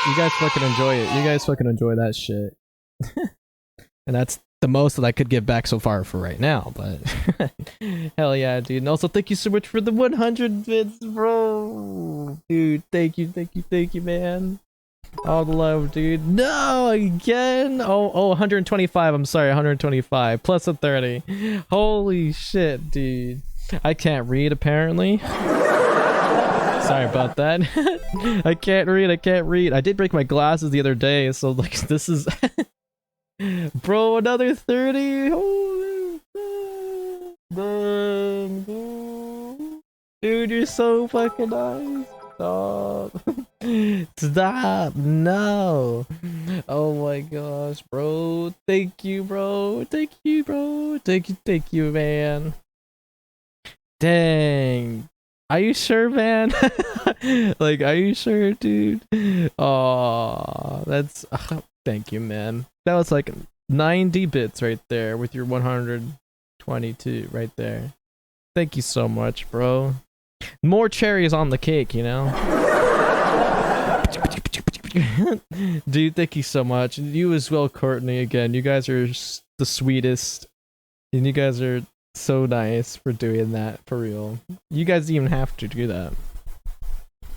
S1: You guys fucking enjoy it. You guys fucking enjoy that shit. And that's the most that I could give back so far for right now, but hell yeah, dude. And also thank you so much for the 100 bits, bro. Dude, thank you, man. All the love, dude. No, again. Oh, 125. I'm sorry, 125 plus a 30. Holy shit, dude. I can't read apparently. Sorry about that. I can't read. I did break my glasses the other day, so like this is bro, another 30. Holy damn, dude, you're so fucking nice. Stop. Stop. No. Oh my gosh, bro. Thank you, bro. Thank you, bro. Thank you, man. Dang. Are you sure, man? Like, are you sure, dude? Oh, that's... thank you, man. That was like 90 bits right there with your 122 right there. Thank you so much, bro. More cherries on the cake, you know? Dude, thank you so much. You as well, Courtney, again. You guys are the sweetest. And you guys are so nice for doing that, for real. You guys didn't even have to do that.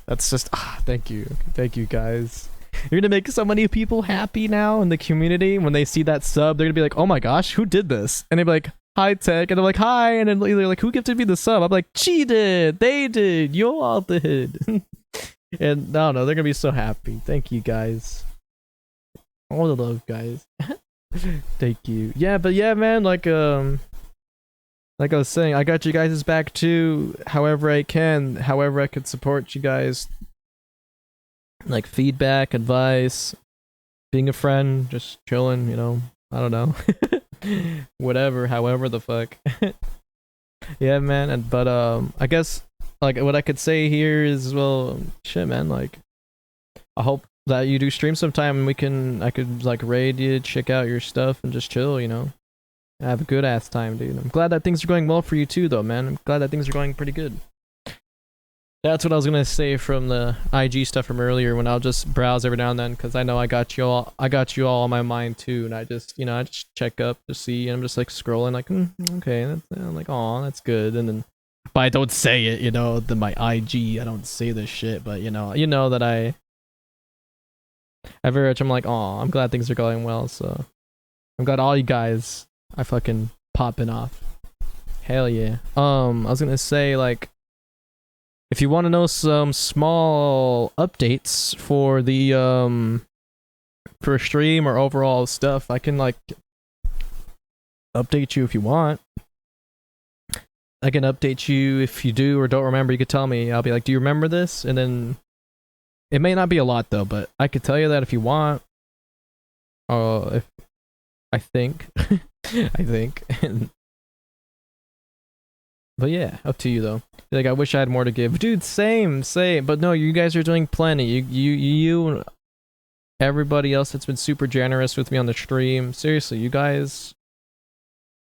S1: That's just... thank you. Thank you, guys. You're gonna make so many people happy now in the community. When they see that sub, they're gonna be like, oh my gosh, who did this? And they'll be like, hi, Tech. And they're like, hi. And then they're like, who gifted me the sub? I'm like, she did. They did. You all did. And no, they're gonna be so happy. Thank you, guys. All the love, guys. Thank you. Yeah, but yeah, man, like I was saying, I got you guys' back too, however I can, however I could support you guys. Like feedback, advice, being a friend, just chilling, you know, I don't know. Whatever, however the fuck. Yeah, man, but I guess, like, what I could say here is, well, shit, man, like, I hope that you do stream sometime and I could, like, raid you, check out your stuff, and just chill, you know? Have a good ass time, dude. I'm glad that things are going well for you too, though, man. I'm glad that things are going pretty good. That's what I was gonna say from the IG stuff from earlier, when I'll just browse every now and then, because I know I got you all on my mind too, and I just, you know, I just check up to see, and I'm just like scrolling, like, okay, I'm like, oh, that's good, and then, but I don't say it, you know, my IG, I don't say this shit, but you know that I very much, I'm like, oh, I'm glad things are going well, so I'm glad all you guys are fucking popping off. Hell yeah. I was gonna say, like, if you want to know some small updates for the for stream or overall stuff, I can like update you if you want. I can update you if you do or don't remember. You could tell me. I'll be like, do you remember this? And then it may not be a lot though, but I could tell you that if you want. If I think, I think. But yeah, up to you though. Like, I wish I had more to give, dude. Same. But no, you guys are doing plenty. You, everybody else that's been super generous with me on the stream. Seriously, you guys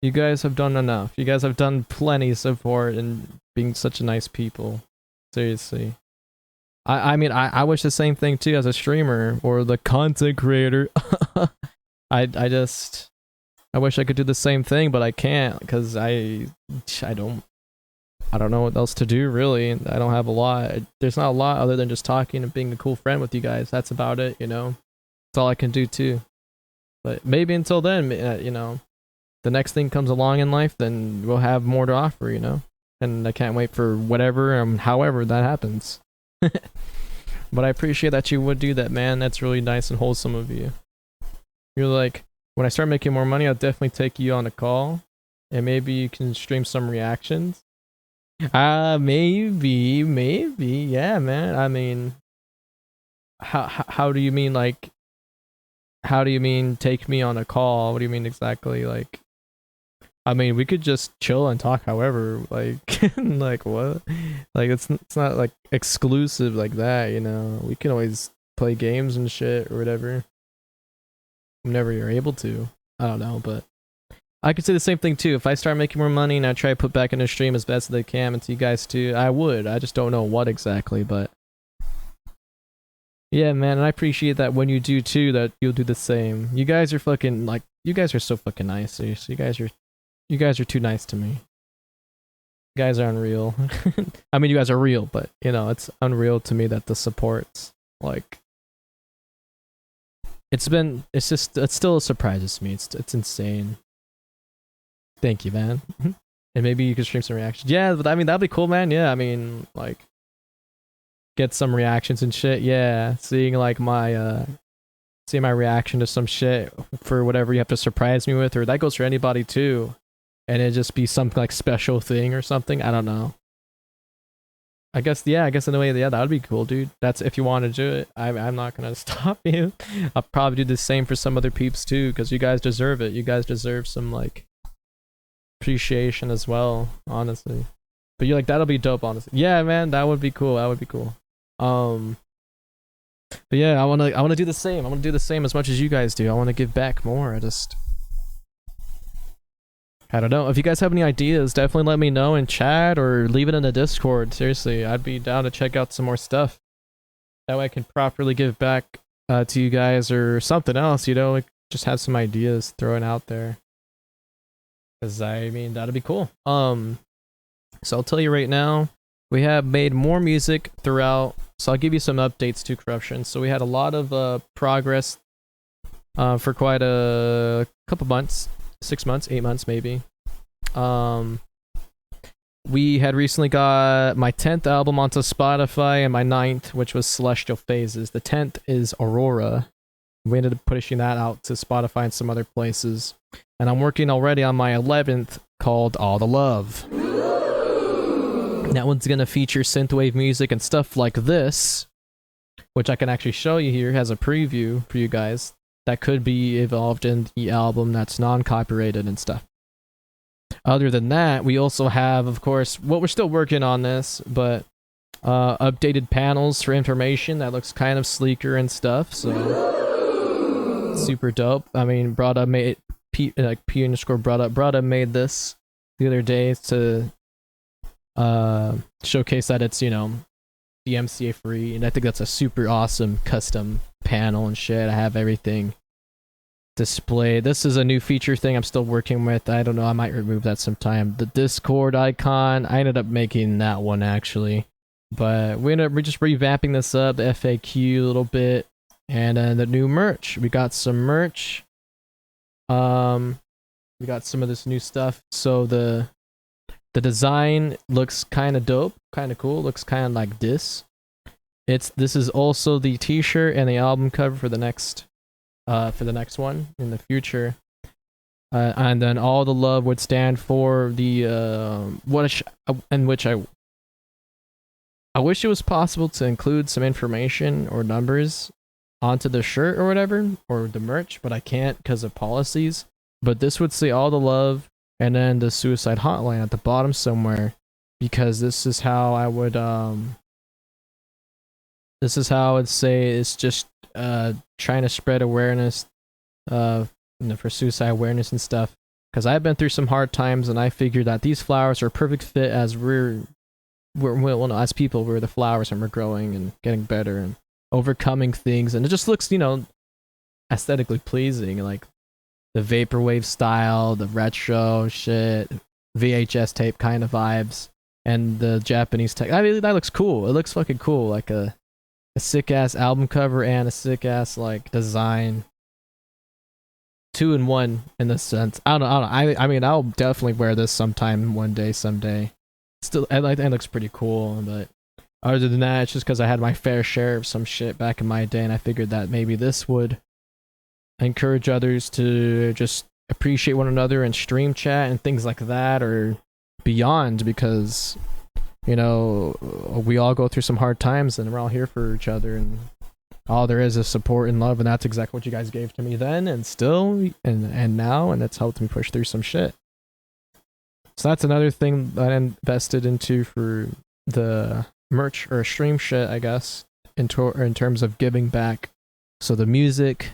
S1: have done enough. You guys have done plenty of support and being such nice people. Seriously. I mean, I wish the same thing too as a streamer or the content creator. I wish I could do the same thing, but I can't because I don't know what else to do, really. I don't have a lot. There's not a lot other than just talking and being a cool friend with you guys. That's about it, you know? That's all I can do, too. But maybe until then, you know, the next thing comes along in life, then we'll have more to offer, you know? And I can't wait for whatever, however that happens. But I appreciate that you would do that, man. That's really nice and wholesome of you. You're like, when I start making more money, I'll definitely take you on a call. And maybe you can stream some reactions. Maybe, yeah, man. I mean, how do you mean, like, how do you mean take me on a call? What do you mean exactly? Like, I mean, we could just chill and talk, however, like, like, what? Like, it's not, like, exclusive like that, you know? We can always play games and shit or whatever. Whenever you're able to. I don't know, but I could say the same thing too. If I start making more money and I try to put back into stream as best as I can, and to you guys too, I would. I just don't know what exactly, but yeah, man, and I appreciate that when you do too, that you'll do the same. You guys are fucking, like, you guys are so fucking nice. Seriously, you guys are too nice to me. You guys are unreal. I mean, you guys are real, but you know, it's unreal to me that the support's like it still surprises me. It's insane. Thank you, man. And maybe you could stream some reactions. Yeah, but I mean that'd be cool, man. Yeah, I mean like get some reactions and shit. Yeah, seeing like my seeing my reaction to some shit for whatever you have to surprise me with, or that goes for anybody too. And it just be some like special thing or something. I don't know. I guess in a way, yeah, that would be cool, dude. That's if you want to do it. I'm not gonna stop you. I'll probably do the same for some other peeps too, because you guys deserve it. You guys deserve some like appreciation as well, honestly. But you're like, that'll be dope, honestly. Yeah, man, that would be cool. That would be cool. But yeah, I wanna do the same. I wanna do the same as much as you guys do. I wanna give back more. I don't know. If you guys have any ideas, definitely let me know in chat or leave it in the Discord. Seriously, I'd be down to check out some more stuff. That way I can properly give back to you guys or something else, you know, like just have some ideas thrown out there. Because I mean, that'd be cool. So I'll tell you right now, we have made more music throughout. So I'll give you some updates to Corruption. So we had a lot of progress for quite a couple months. 6 months, 8 months maybe. We had recently got my 10th album onto Spotify and my 9th, which was Celestial Phases. The 10th is Aurora. We ended up pushing that out to Spotify and some other places. And I'm working already on my 11th called All the Love. That one's gonna feature synthwave music and stuff like this, which I can actually show you here. It has a preview for you guys. That could be evolved in the album that's non-copyrighted and stuff. Other than that, we also have, of course, well, we're still working on this, but updated panels for information that looks kind of sleeker and stuff, so super dope. I mean, Brada made Brada made this the other day to showcase that it's, you know, DMCA free, and I think that's a super awesome custom panel and shit. I have everything displayed. This is a new feature thing I'm still working with. I don't know, I might remove that sometime. The Discord icon, I ended up making that one actually, but we're just revamping this up, the FAQ a little bit, and then the new merch. We got some merch. We got some of this new stuff. So the design looks kind of dope, kind of cool. Looks kind of like this. This is also the t-shirt and the album cover for the next one in the future. And then All the Love would stand for the I wish it was possible to include some information or numbers onto the shirt or whatever, or the merch, but I can't because of policies. But this would say All the Love and then the suicide hotline at the bottom somewhere, because this is how I would say it's just trying to spread awareness for suicide awareness and stuff, because I've been through some hard times, and I figured that these flowers are a perfect fit as as people, we're the flowers and we're growing and getting better and overcoming things, and it just looks, you know, aesthetically pleasing, like the vaporwave style, the retro shit, VHS tape kind of vibes, and the Japanese tech. I mean, that looks cool. It looks fucking cool, like a sick ass album cover and a sick ass like design. 2 in 1 in this sense. I don't know. I mean, I'll definitely wear this someday. Still, it looks pretty cool, but other than that, it's just because I had my fair share of some shit back in my day, and I figured that maybe this would encourage others to just appreciate one another and stream chat and things like that, or beyond, because, you know, we all go through some hard times and we're all here for each other, and all there is support and love, and that's exactly what you guys gave to me then and still and now, and it's helped me push through some shit. So that's another thing that I invested into for the merch or stream shit, I guess, in terms of giving back. So the music,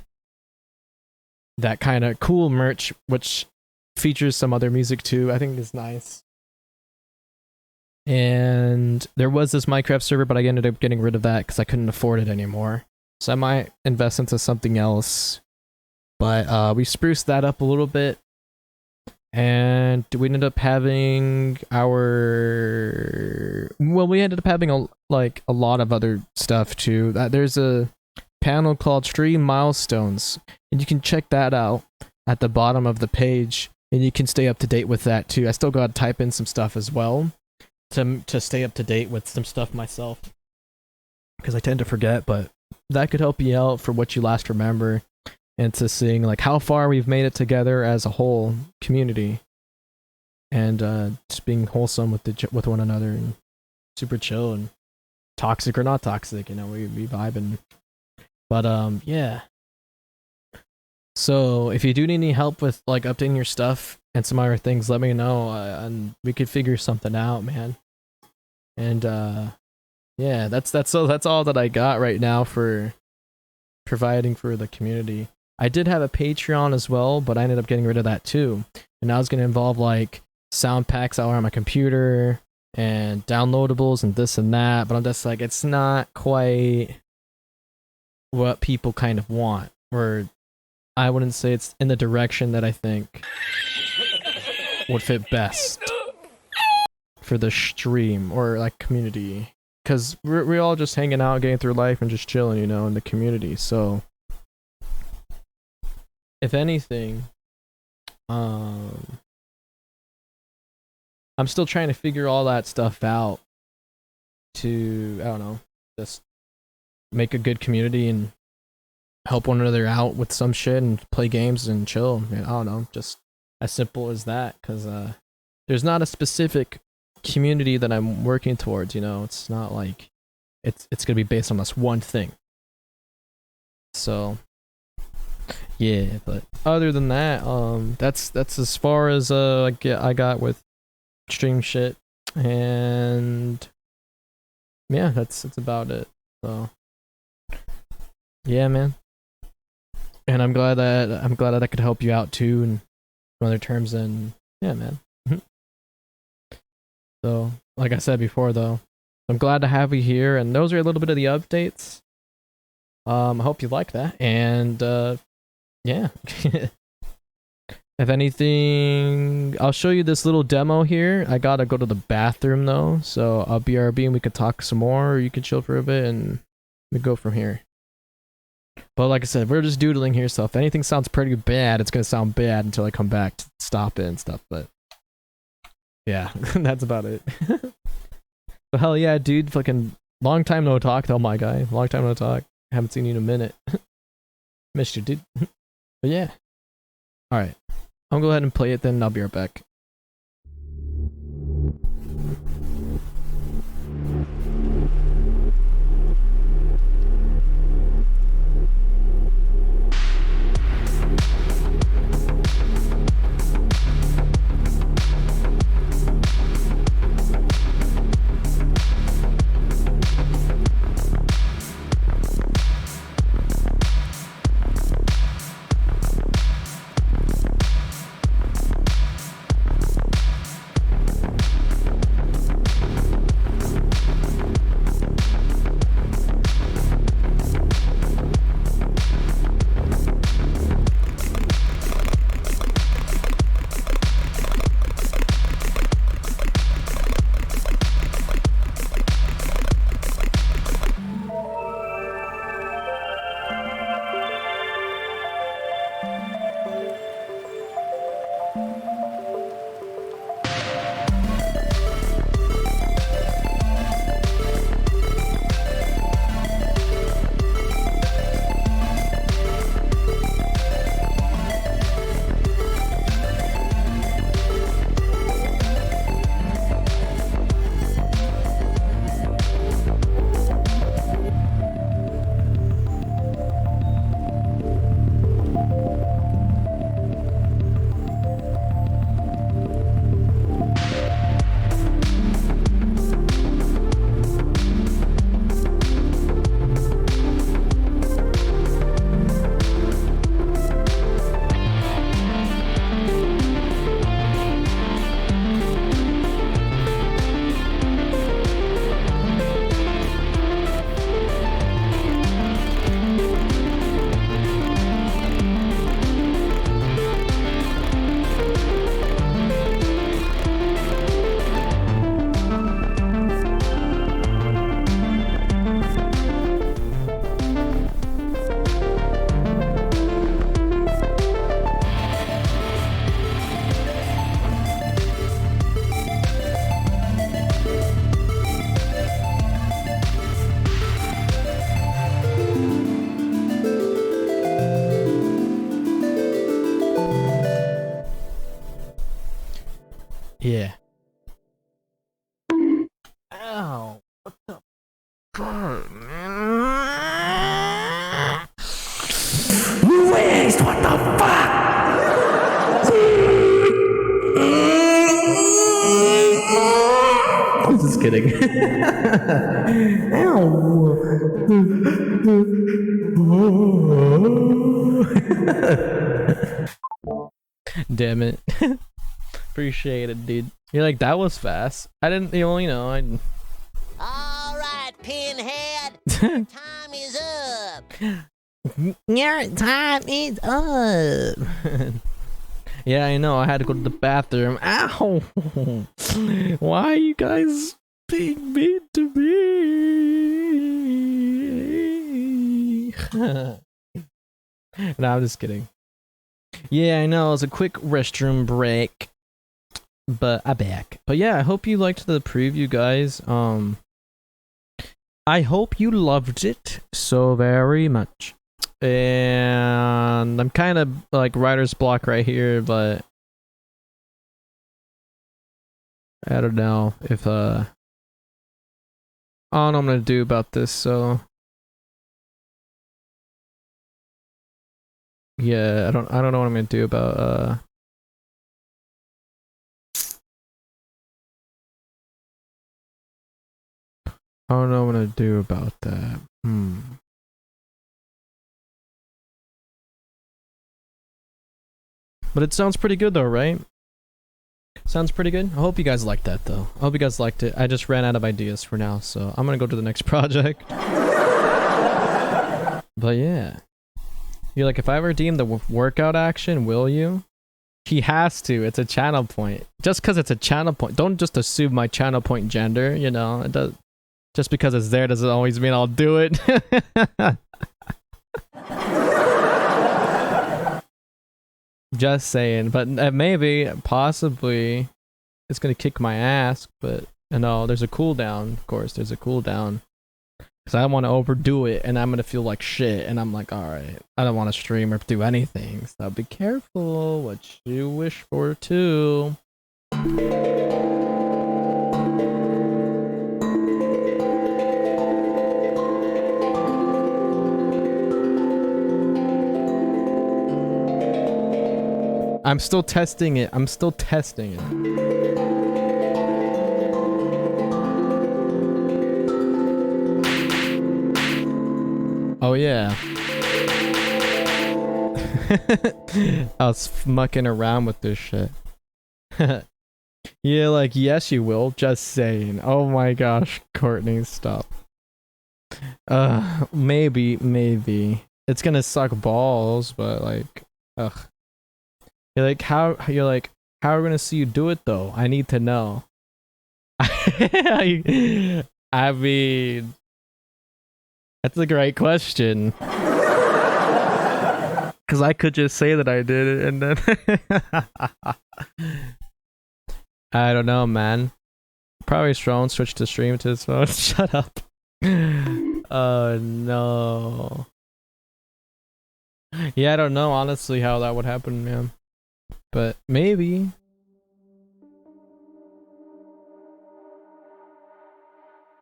S1: that kind of cool merch, which features some other music too, I think is nice. And there was this Minecraft server, but I ended up getting rid of that because I couldn't afford it anymore. So I might invest into something else. But we spruced that up a little bit. And we ended up having we ended up having a lot of other stuff too. There's a panel called Stream Milestones, and you can check that out at the bottom of the page, and you can stay up to date with that too. I still gotta type in some stuff as well to stay up to date with some stuff myself, because I tend to forget, but that could help you out for what you last remember, and to seeing like how far we've made it together as a whole community, and just being wholesome with one another and super chill and toxic or not toxic, you know, we vibing. But yeah. So if you do need any help with like updating your stuff and some other things, let me know, and we could figure something out, man. And yeah, that's all that I got right now for providing for the community. I did have a Patreon as well, but I ended up getting rid of that too. And now it's gonna involve like sound packs out on my computer and downloadables and this and that, but I'm just like, it's not quite what people kind of want, or I wouldn't say it's in the direction that I think would fit best for the stream or like community, because we're all just hanging out, getting through life and just chilling, you know, in the community. So if anything, I'm still trying to figure all that stuff out to, I don't know, just make a good community and help one another out with some shit and play games and chill. I don't know, just as simple as that, because there's not a specific community that I'm working towards, you know. It's not like it's gonna be based on this one thing. So yeah, but other than that, that's as far as I got with stream shit, and yeah, that's about it. So yeah, man. And I'm glad that I could help you out too, and in other terms, and yeah, man. So like I said before, though, I'm glad to have you here, and those are a little bit of the updates. I hope you like that, and yeah. If anything, I'll show you this little demo here. I gotta go to the bathroom though, so I'll BRB and we could talk some more, or you can chill for a bit and we go from here. But like I said, we're just doodling here, so if anything sounds pretty bad, it's gonna sound bad until I come back to stop it and stuff, but yeah, that's about it. So hell yeah, dude, fucking long time no talk though, my guy. Long time no talk. Haven't seen you in a minute. Missed you, dude. But yeah. Alright. I'm gonna go ahead and play it then, and I'll be right back. Damn it. Appreciate it, dude. You're like, that was fast. I didn't, you know, I...
S13: Alright, Pinhead. Your time is up.
S10: Your time is up.
S1: Yeah, I know. I had to go to the bathroom. Ow! Why are you guys being mean to me? No, I'm just kidding. Yeah, I know. It was a quick restroom break, but I'm back. But yeah, I hope you liked the preview, guys. I hope you loved it so very much. And I'm kind of like writer's block right here, but I don't know if I don't know what I'm gonna do about this, so yeah, I don't know what I'm gonna do about I don't know what I'm gonna do about that. But it sounds pretty good though, right? Sounds pretty good. I hope you guys liked that though. I hope you guys liked it. I just ran out of ideas for now, so I'm gonna go to the next project. But yeah. You're like, if I redeem the workout action, will you? He has to. It's a channel point. Just because it's a channel point, don't just assume my channel point gender, you know? It does. Just because it's there doesn't always mean I'll do it. Just saying, but maybe, possibly, it's gonna kick my ass, but no, there's a cooldown, of course, there's a cooldown. Because I don't want to overdo it, and I'm gonna feel like shit, and I'm like, alright, I don't want to stream or do anything, so be careful what you wish for, too. I'm still testing it. I'm still testing it. Oh yeah. I was mucking around with this shit. Yeah, like, yes you will. Just saying. Oh my gosh, Courtney, stop. Maybe. It's gonna suck balls, but like, ugh. You're like, how are we gonna see you do it though? I need to know. I mean, that's a great question. Cause I could just say that I did it and then I don't know, man. Probably strong switch to stream to his phone. Shut up. Oh no. Yeah, I don't know honestly how that would happen, man. But maybe.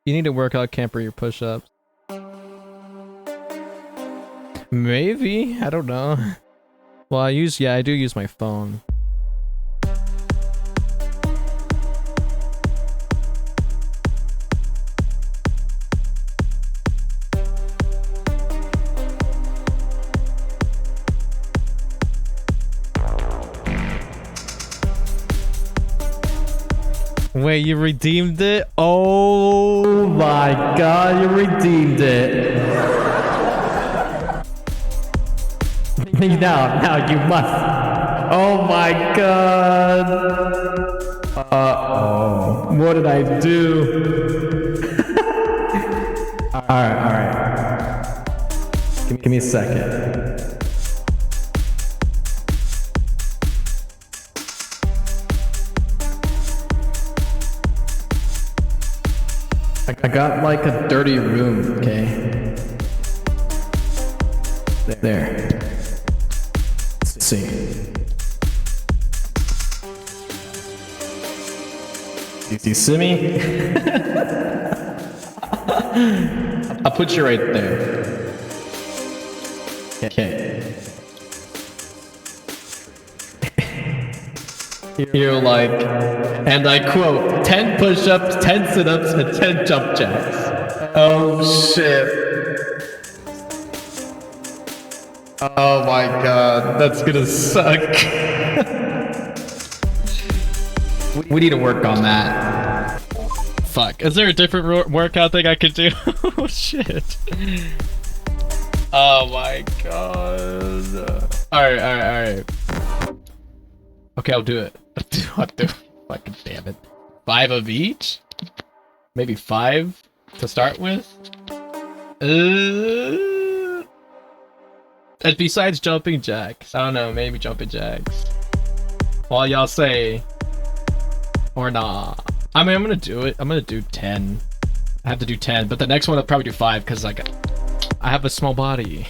S1: You need to work out camper your push-ups. Maybe, I don't know. Well, I do use my phone. Wait, you redeemed it? Oh my god, you redeemed it. Now you must. Oh my god. Uh-oh. What did I do? Alright. Give me a second. I got like a dirty room, okay? There. Let's see. Do you see me? I'll put you right there. Okay. You're like, and I quote, 10 push-ups, 10 sit-ups, and 10 jump jacks.
S6: Oh shit. Oh my god, that's gonna suck. We need to work on that.
S1: Fuck. Is there a different workout thing I could do? Oh shit. Oh my god. Alright. Okay, I'll do it. I'll do it. Fucking damn it. 5 of each? Maybe 5 to start with? And besides jumping jacks, I don't know, maybe jumping jacks. While y'all say, or nah. I mean, I'm gonna do it. I'm gonna do 10. I have to do 10, but the next one I'll probably do 5 because like I have a small body.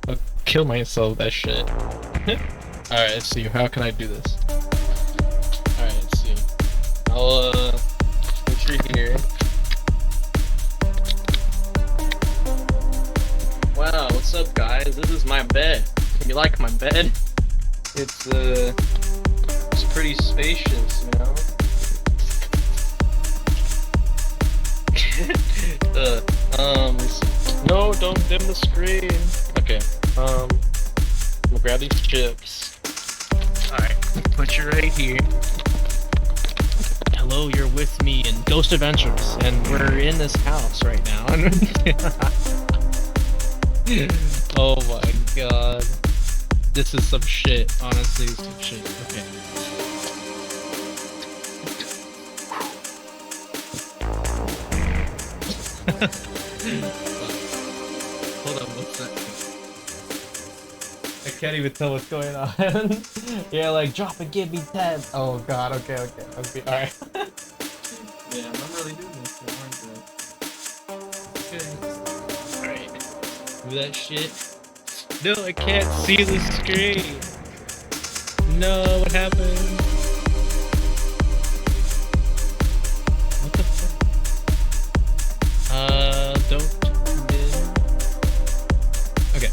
S1: I'll kill myself with that shit. Alright, let's see. How can I do this? Alright, let's see. I'll put you here. Wow, what's up guys? This is my bed. You like my bed? It's pretty spacious, you know? No, don't dim the screen. Okay, I'm gonna grab these chips. Alright, put you right here. Hello, you're with me in Ghost Adventures, and we're in this house right now. Oh my god. This is some shit, honestly, it's some shit. Okay. Hold on, what's that? I can't even tell what's going on. Yeah, like, drop and give me 10. Oh god, okay, alright. Yeah, I'm not really doing this, okay. Alright. Do that shit. No, I can't see the screen. No, what happened? What the fuck? Don't. Okay.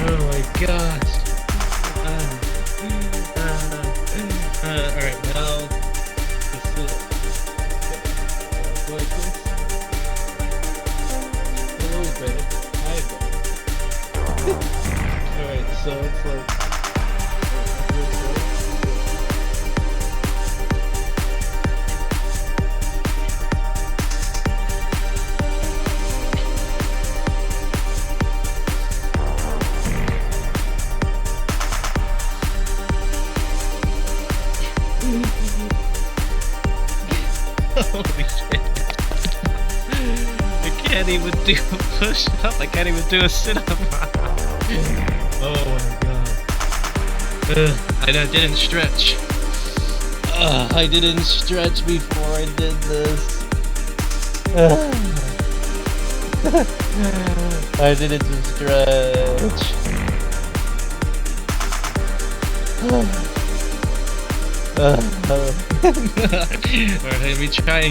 S1: Oh my gosh. Alright, now this is like this. A little bit. Alright, so it's like holy shit. I can't even do a push up. I can't even do a sit up. Oh my god. I didn't stretch. I didn't stretch before I did this. I didn't stretch. Alright, let me try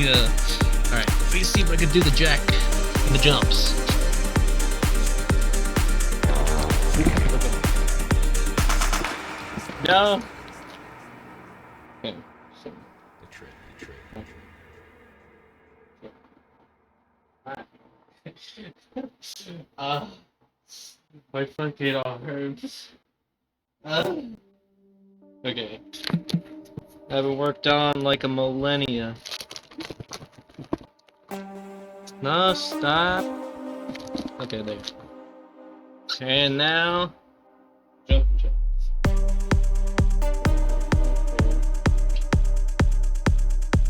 S1: alright, let me see if I can do the jack and the jumps. No. Okay, so the trick. My fucking arm hurts. Okay. I haven't worked on like a millennia. No, stop. Okay, there. And now, jump.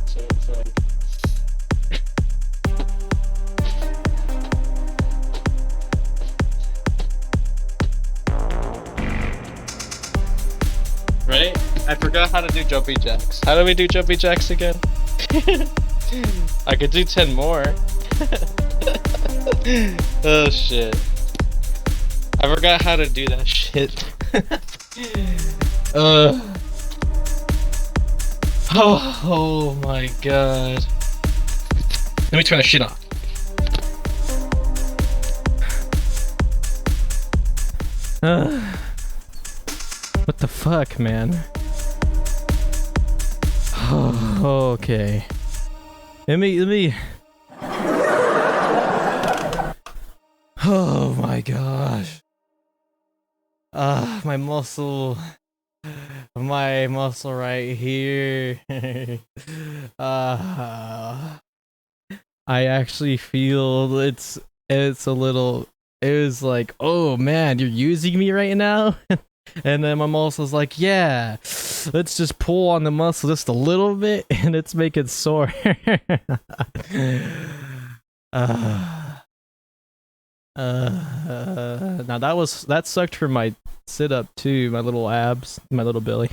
S1: So it's like. Ready? I forgot how to do jumping jacks. How do we do jumping jacks again? I could do 10 more. Oh shit. I forgot how to do that shit. Oh my god. Let me turn that shit off. What the fuck, man? Okay. Let me. Oh my gosh. My muscle right here. I actually feel it's a little. It was like, oh man, you're using me right now. And then my muscle's like, yeah, let's just pull on the muscle just a little bit, and it's making sore. Now that sucked for my sit up too, my little abs, my little belly,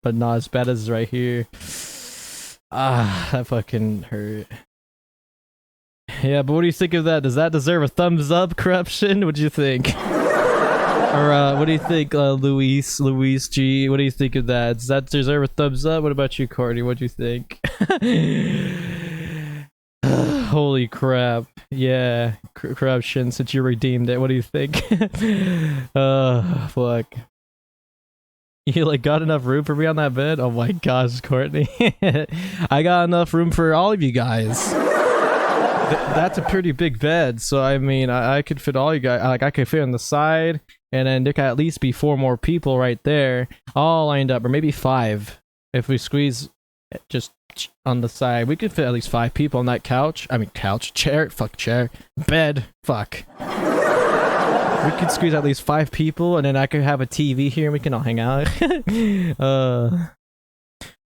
S1: but not as bad as right here. That fucking hurt. Yeah, but what do you think of that? Does that deserve a thumbs up, Corruption? What do you think? Or what do you think, Luis G? What do you think of that? Does that deserve a thumbs up? What about you, Courtney? What do you think? Holy crap! Yeah, Corruption. Since you redeemed it, what do you think? Fuck. You like got enough room for me on that bed? Oh my gosh, Courtney. I got enough room for all of you guys. That's a pretty big bed, so I mean, I could fit all you guys. Like, I could fit on the side, and then there could at least be 4 more people right there, all lined up, or maybe 5 if we squeeze just on the side. We could fit at least 5 people on that couch. I mean, chair, bed, fuck. We could squeeze at least 5 people, and then I could have a TV here, and we can all hang out.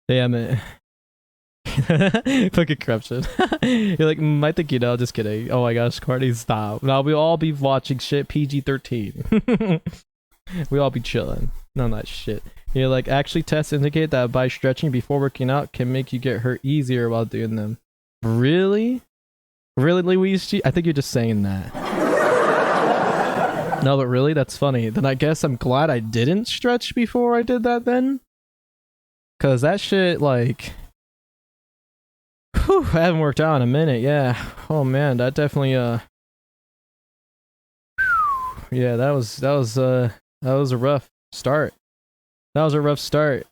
S1: Damn it. Fucking Corruption. You're like, I think you know, just kidding. Oh my gosh, Courtney, stop. Now we'll all be watching shit PG-13. We'll all be chilling. None of that shit. You're like, actually tests indicate that by stretching before working out can make you get hurt easier while doing them. Really? Really, Luigi? I think you're just saying that. No, but really? That's funny. Then I guess I'm glad I didn't stretch before I did that then. Cause that shit, like... Whew, I haven't worked out in a minute, yeah. Oh man, that definitely yeah, that was a rough start. That was a rough start.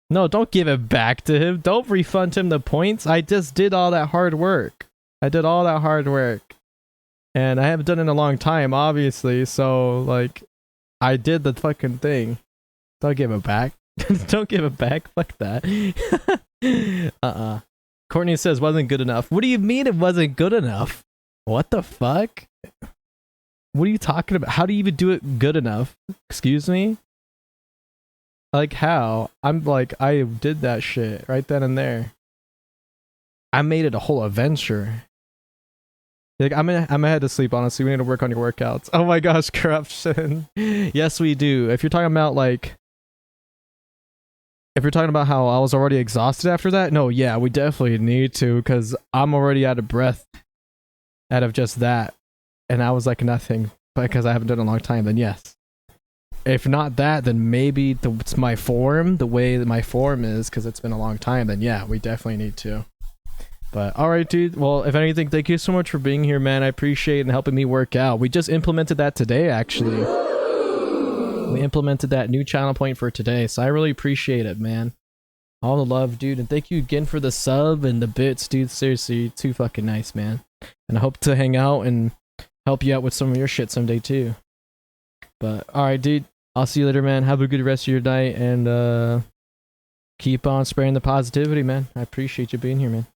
S1: No, don't give it back to him. Don't refund him the points. I just did all that hard work. And I haven't done it in a long time, obviously, so like I did the fucking thing. Don't give it back. Don't give it back. Fuck that. Courtney says wasn't good enough. What do you mean it wasn't good enough? What the fuck? What are you talking about? How do you even do it good enough? Excuse me? Like how? I'm like, I did that shit right then and there. I made it a whole adventure. Like, I'm gonna head to sleep, honestly. We need to work on your workouts. Oh my gosh, Corruption. Yes, we do. If you're talking about like, if you're talking about how I was already exhausted after that, no, yeah, we definitely need to, because I'm already out of breath out of just that. And I was like nothing, because I haven't done it in a long time, then yes. If not that, then maybe it's my form, the way that my form is, because it's been a long time, then yeah, we definitely need to. But alright, dude, well, if anything, thank you so much for being here, man. I appreciate it and helping me work out. We just implemented that today, actually. We implemented that new channel point for today, so I really appreciate it, man. All the love, dude, and thank you again for the sub and the bits, dude. Seriously, too fucking nice, man. And I hope to hang out and help you out with some of your shit someday, too. But, alright, dude, I'll see you later, man. Have a good rest of your night, and keep on spreading the positivity, man. I appreciate you being here, man.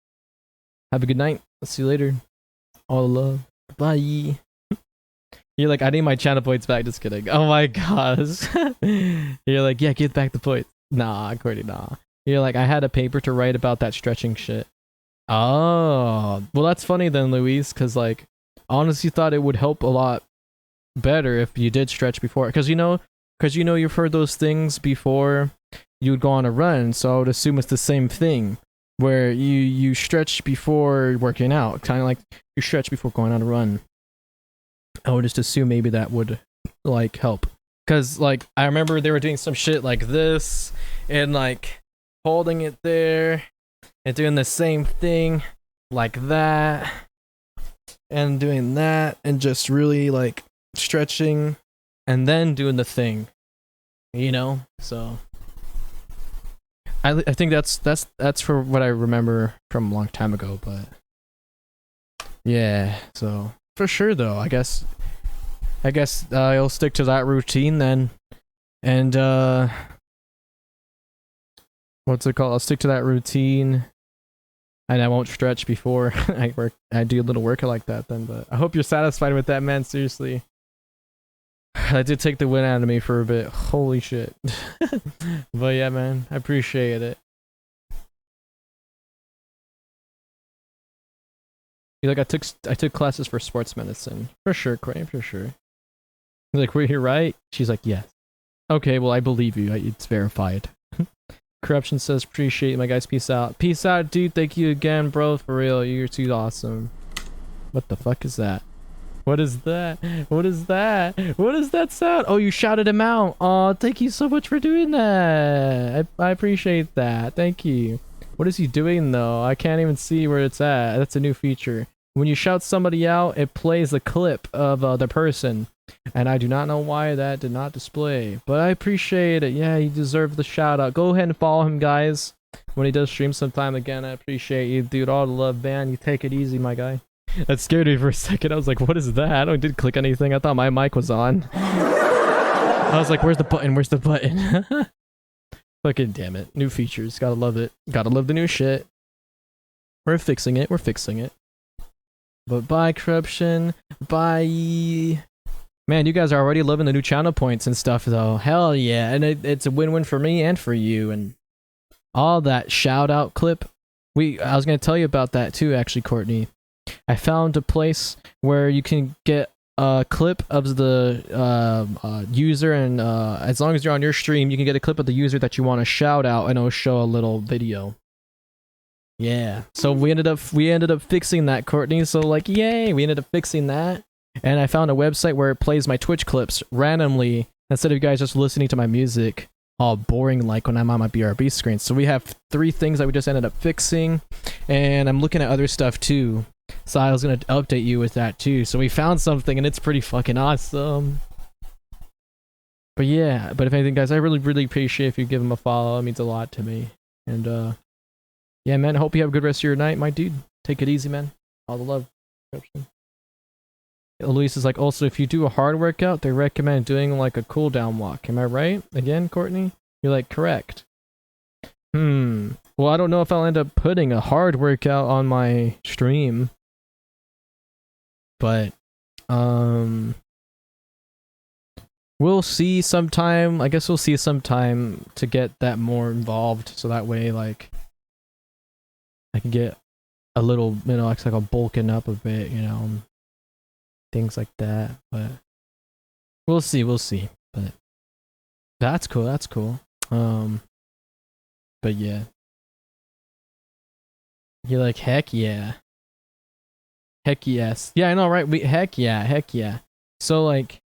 S1: Have a good night. I'll see you later. All the love. Bye. You're like, I need my channel points back. Just kidding. Oh my gosh. You're like, yeah, get back the points. Nah, Courtney, nah. You're like, I had a paper to write about that stretching shit. Oh, well, that's funny then, Louise, because like, honestly thought it would help a lot better if you did stretch before. Because you know you've heard those things before you would go on a run, so I would assume it's the same thing, where you stretch before working out, kind of like you stretch before going on a run. I would just assume maybe that would like help, because like I remember they were doing some shit like this and like holding it there and doing the same thing like that, and doing that, and just really like stretching, and then doing the thing, you know. So I think that's for what I remember from a long time ago, but yeah. So for sure though, I guess I'll stick to that routine then, and what's it called? I'll stick to that routine, and I won't stretch before I do a little workout like that then. But I hope you're satisfied with that, man. Seriously, that did take the wind out of me for a bit. Holy shit. But yeah, man, I appreciate it. You're like, I took classes for sports medicine. For sure, Cray, for sure. He's like, we're here, right? She's like, yes. Okay, well, I believe you. It's verified. Corruption says, appreciate it, my guys. Peace out. Peace out, dude. Thank you again, bro. For real. You're too awesome. What the fuck is that? What is that? What is that? What is that sound? Oh, you shouted him out. Oh, thank you so much for doing that. I appreciate that. Thank you. What is he doing, though? I can't even see where it's at. That's a new feature. When you shout somebody out, it plays a clip of the person. And I do not know why that did not display. But I appreciate it. Yeah, you deserve the shout out. Go ahead and follow him, guys. When he does stream sometime again, I appreciate you, dude. All the love, man. You take it easy, my guy. That scared me for a second. I was like, what is that? I didn't click anything. I thought my mic was on. I was like, where's the button? Where's the button? Fucking damn it. New features. Gotta love it. Gotta love the new shit. We're fixing it. We're fixing it. But bye, Corruption. Bye. Man, you guys are already loving the new channel points and stuff, though. Hell yeah. And it's a win-win for me and for you. And all that shout-out clip. I was going to tell you about that, too, actually, Courtney. I found a place where you can get a clip of the user, and as long as you're on your stream, you can get a clip of the user that you want to shout out, and it'll show a little video. Yeah, so we ended up fixing that, Courtney. So like, yay, we ended up fixing that, and I found a website where it plays my Twitch clips randomly instead of you guys just listening to my music all boring like when I'm on my BRB screen. So we have 3 things that we just ended up fixing, and I'm looking at other stuff too. So I was gonna update you with that too. So we found something, and it's pretty fucking awesome. But yeah, but if anything, guys, I really appreciate if you give him a follow. It means a lot to me. And yeah, man, I hope you have a good rest of your night, my dude. Take it easy, man. All the love. Luis is like, also, if you do a hard workout, they recommend doing like a cooldown walk. Am I right? Again, Courtney? You're like, correct. Well, I don't know if I'll end up putting a hard workout on my stream. But, we'll see sometime. I guess we'll see sometime to get that more involved. So that way, like, I can get a little, you know, like a bulking up a bit, you know, things like that. But we'll see. But that's cool. But yeah. You're like, heck yeah. Heck yes. Yeah, I know, right? Heck yeah. So like,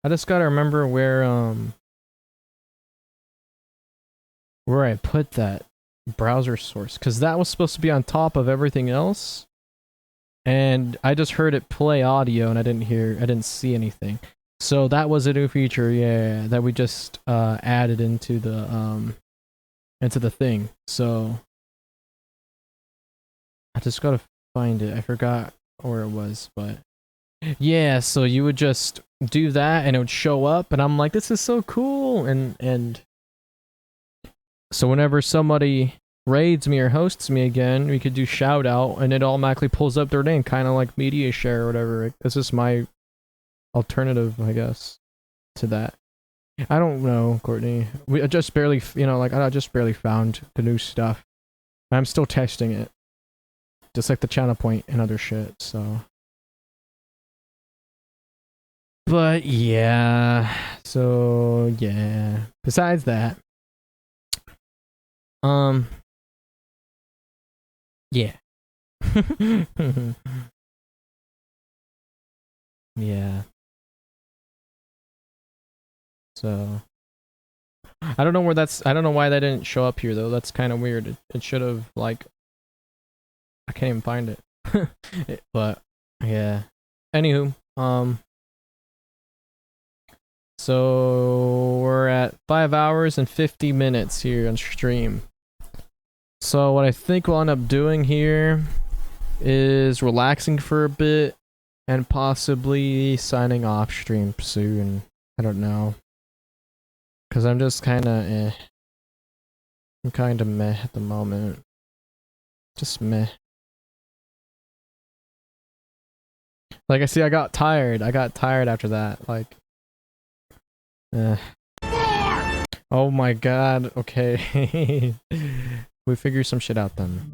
S1: I just gotta remember where I put that browser source, because that was supposed to be on top of everything else, and I just heard it play audio and I didn't see anything. So that was a new feature, yeah, that we just added into the thing. So I just gotta find it. I forgot where it was, but yeah, so you would just do that and it would show up, and I'm like, this is so cool. And so whenever somebody raids me or hosts me again, we could do shout out, and it automatically pulls up their name, kind of like media share or whatever. This is my alternative, I guess, to that. I don't know, Courtney. I just barely, you know, like, I just barely found the new stuff. I'm still testing it, just like the channel point and other shit. So, but yeah, so yeah. Besides that, yeah. Yeah. So, I don't know where that's. I don't know why that didn't show up here though. That's kind of weird. It should have like. I can't even find it. But yeah. Anywho, so we're at 5 hours and 50 minutes here on stream. So what I think we'll end up doing here is relaxing for a bit and possibly signing off stream soon. I don't know. Cause I'm just kinda I'm kinda meh at the moment. Just meh. Like I see I got tired. I got tired after that. Like oh my god, okay. We figure some shit out then.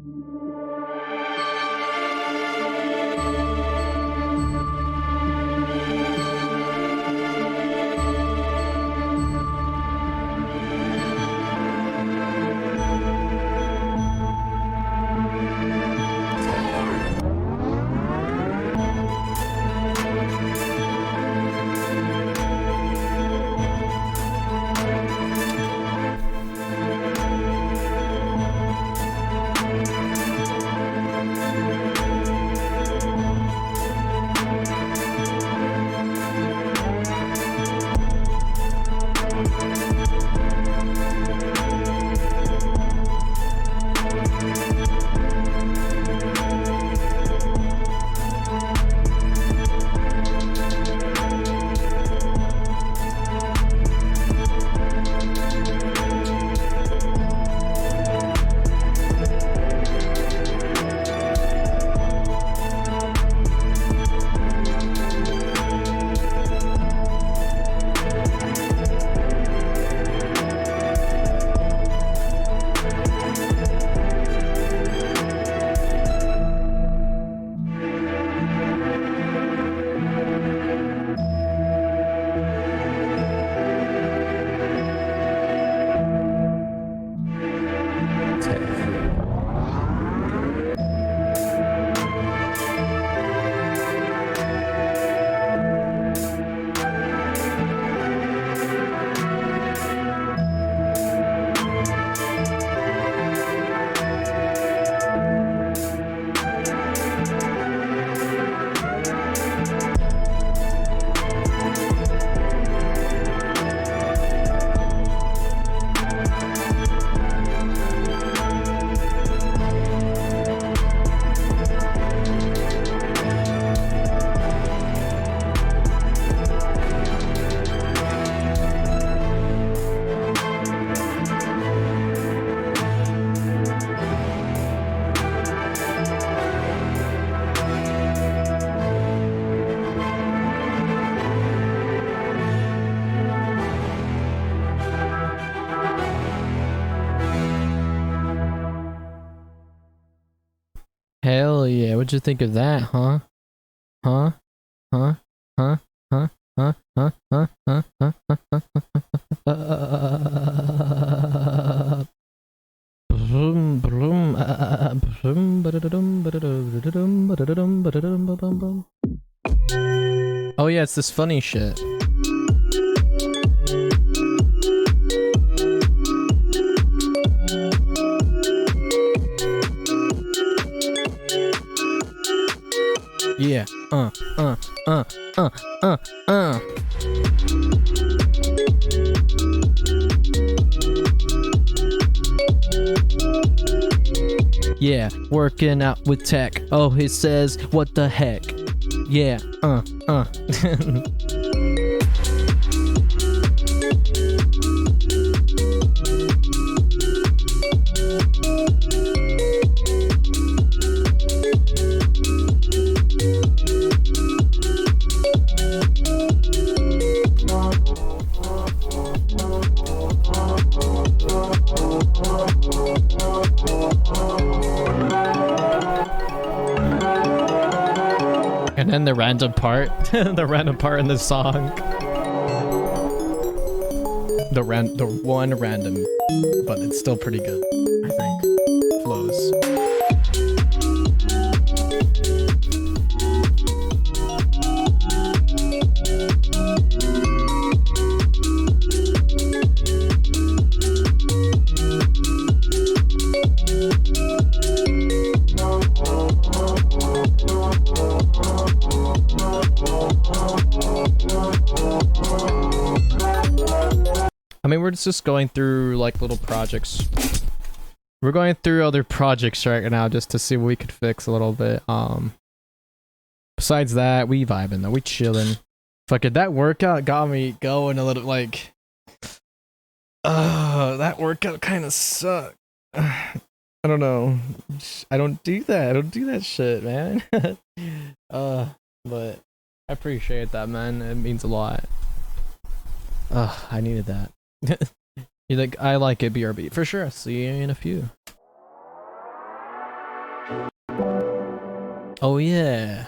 S1: Hell yeah, what'd you think of that, huh? Huh? Huh? Huh? Huh? Huh? Huh? Huh? Huh? Huh? Oh yeah, it's this funny shit. Yeah, Yeah, working out with tech. Oh, he says, what the heck? Yeah, And then the random part, the random part in the song. The one random, but it's still pretty good, I think. Flows. mean, we're just going through like little projects. We're going through other projects right now just to see what we could fix a little bit. Besides that, we vibing though. We chilling. Fuck it, that workout got me going a little like. That workout kind of sucked. I don't know. I don't do that. I don't do that shit, man. But I appreciate that, man. It means a lot. I needed that. You like? I like it, BRB for sure. See you in a few. Oh yeah.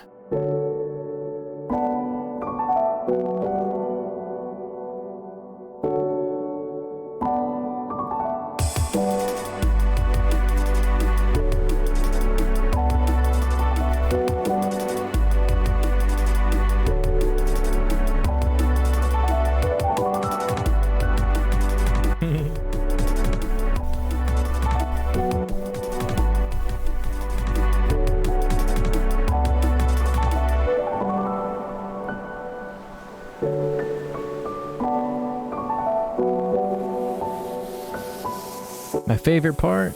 S1: My favorite part?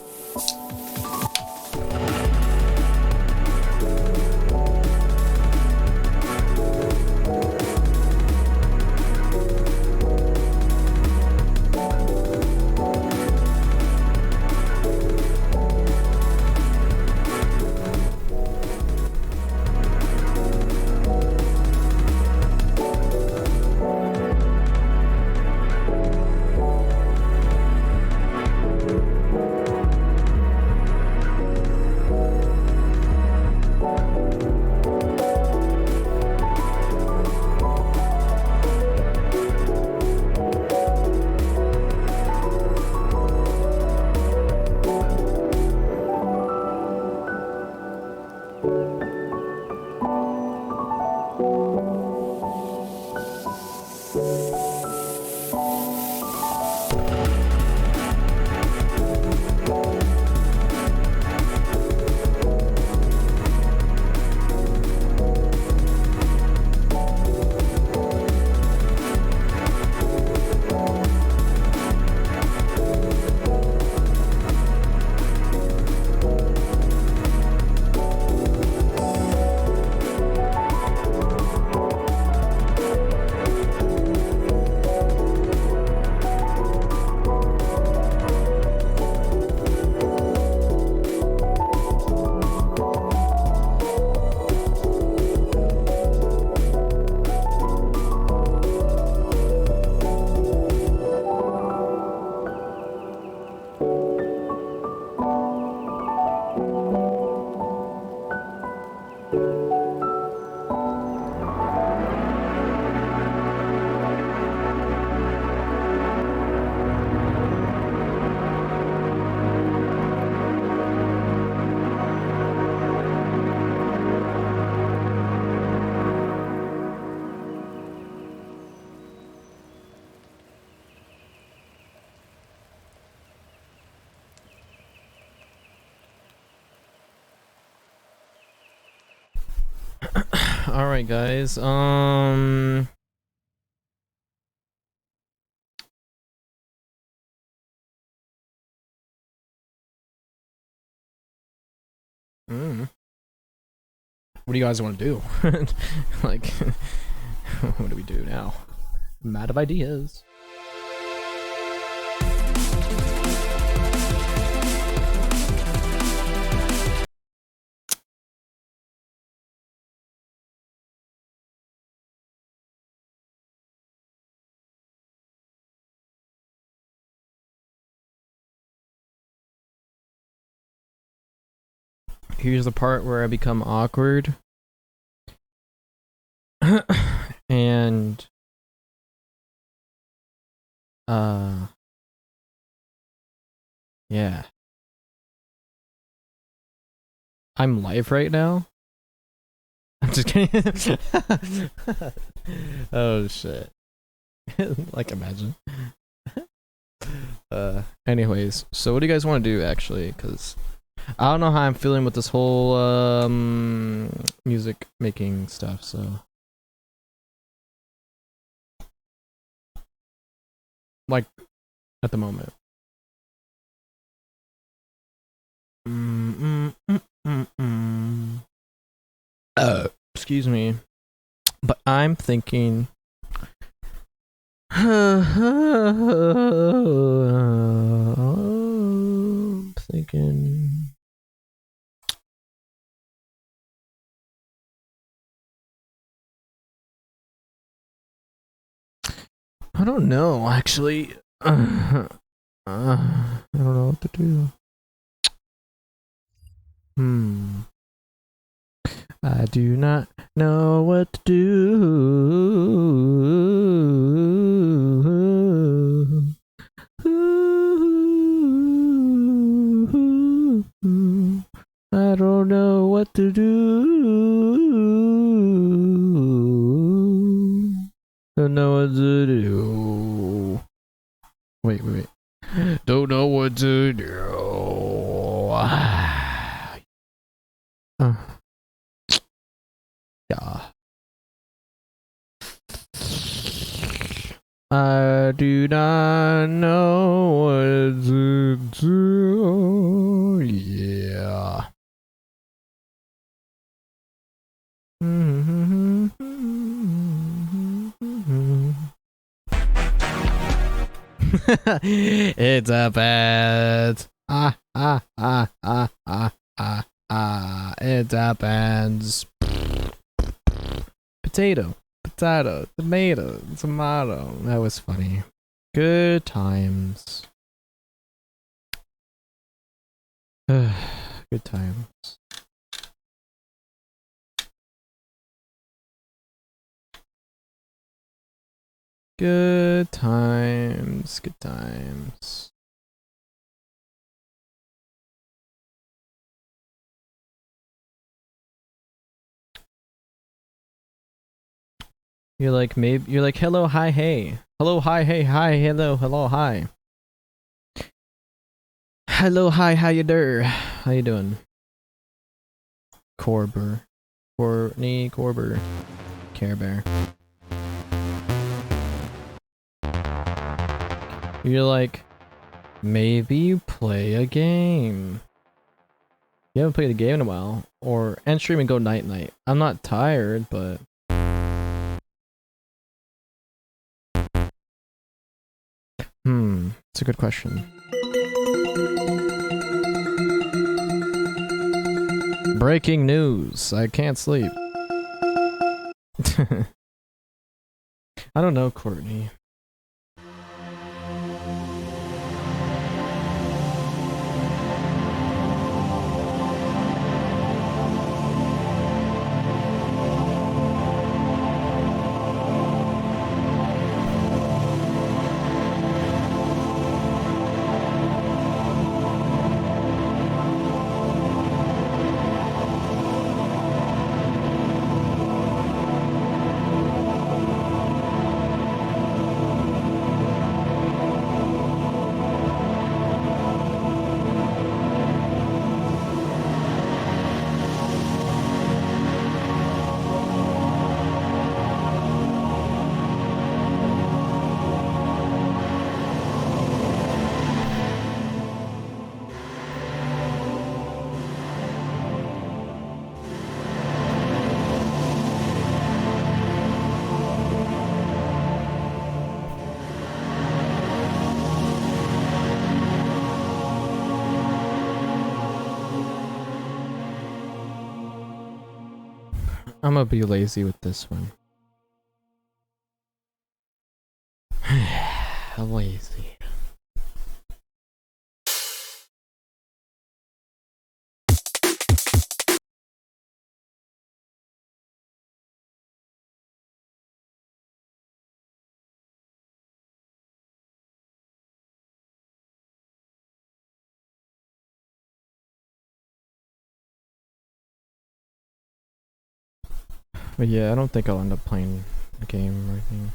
S1: All right, guys. What do you guys want to do? Like, what do we do now? I'm out of ideas. Here's the part where I become awkward. And yeah. I'm live right now. I'm just kidding. Oh shit. Like, imagine. Anyways, so what do you guys want to do actually? Because I don't know how I'm feeling with this whole music making stuff, so like at the moment. Excuse me. But I'm thinking I don't know, actually. I don't know what to do. I do not know what to do. I don't know what to do. Don't know what to do. Wait. Don't know what to do. Yeah. I do not know what to do. Yeah. It's a bad. It happens. Potato, tomato. That was funny. Good times. Good times. Good times. Good times. You're like, maybe you're like, hello, hi, hey. Hello, hi, hey, hi, hello, hi. Hello, hi, how you der? How you doing? Courtney Corber. Care Bear. You're like, maybe you play a game. You haven't played a game in a while. Or end stream and go night. I'm not tired, but it's a good question. Breaking news. I can't sleep. I don't know, Courtney. I'm gonna be lazy with this one. Lazy. But yeah, I don't think I'll end up playing the game right now.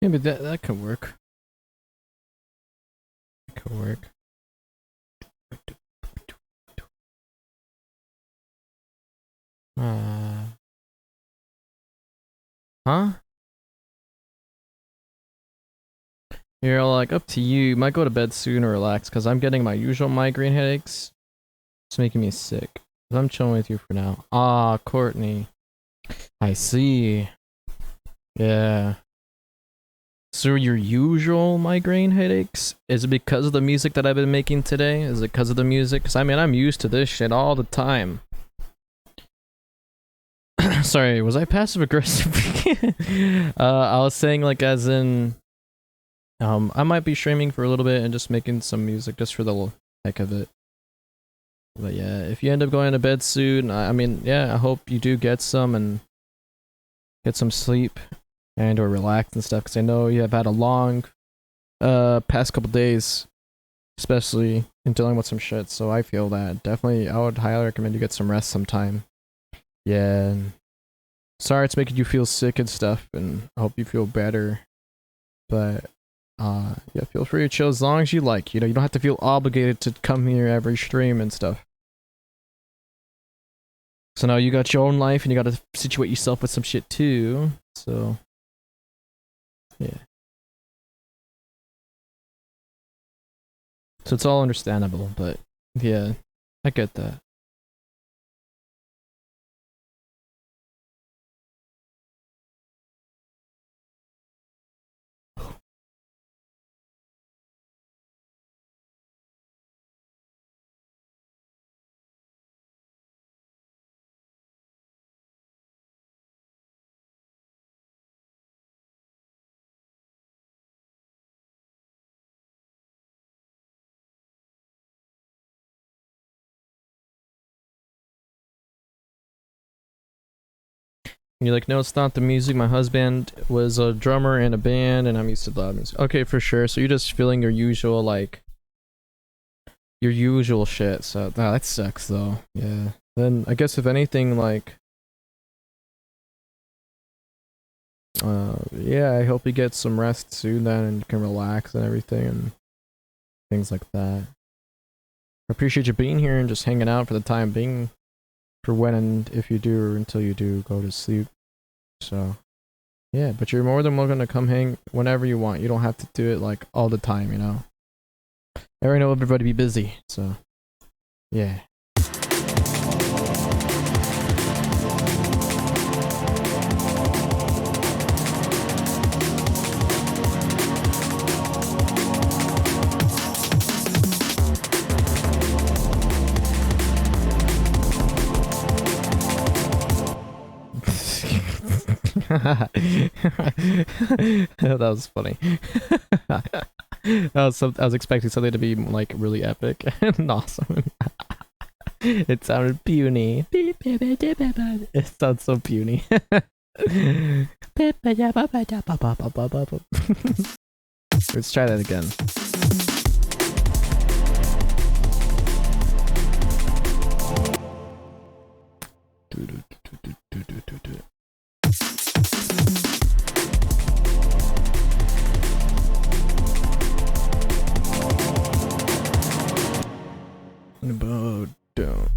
S1: Maybe that could work. That could work. Huh? You're like, up to you. Might go to bed soon or relax, because I'm getting my usual migraine headaches. It's making me sick. I'm chilling with you for now. Ah, Courtney. I see. Yeah. So your usual migraine headaches? Is it because of the music that I've been making today? Is it because of the music? Because I mean, I'm used to this shit all the time. Sorry, was I passive aggressive? I was saying like as in... I might be streaming for a little bit and just making some music just for the heck of it. But yeah, if you end up going to bed soon, I mean, yeah, I hope you do get some and get some sleep and or relax and stuff, because I know you have had a long past couple days, especially in dealing with some shit, so I feel that. Definitely, I would highly recommend you get some rest sometime. Yeah, and sorry it's making you feel sick and stuff, and I hope you feel better. But yeah, feel free to chill as long as you like. You know, you don't have to feel obligated to come here every stream and stuff. So now you got your own life and you gotta situate yourself with some shit too. So yeah. So it's all understandable, but yeah, I get that. And you're like, no, it's not the music. My husband was a drummer in a band and I'm used to loud music. Okay, for sure. So you're just feeling your usual, like, your usual shit. So that sucks though. Yeah. Then I guess if anything, like, yeah, I hope you get some rest soon then and you can relax and everything and things like that. I appreciate you being here and just hanging out for the time being, for when and if you do or until you do go to sleep. So yeah, but you're more than welcome to come hang whenever you want. You don't have to do it like all the time, you know. I already know everybody be busy, so yeah. That was funny. I was expecting something to be like really epic and awesome. It sounded puny. It sounds so puny. Let's try that again. About down.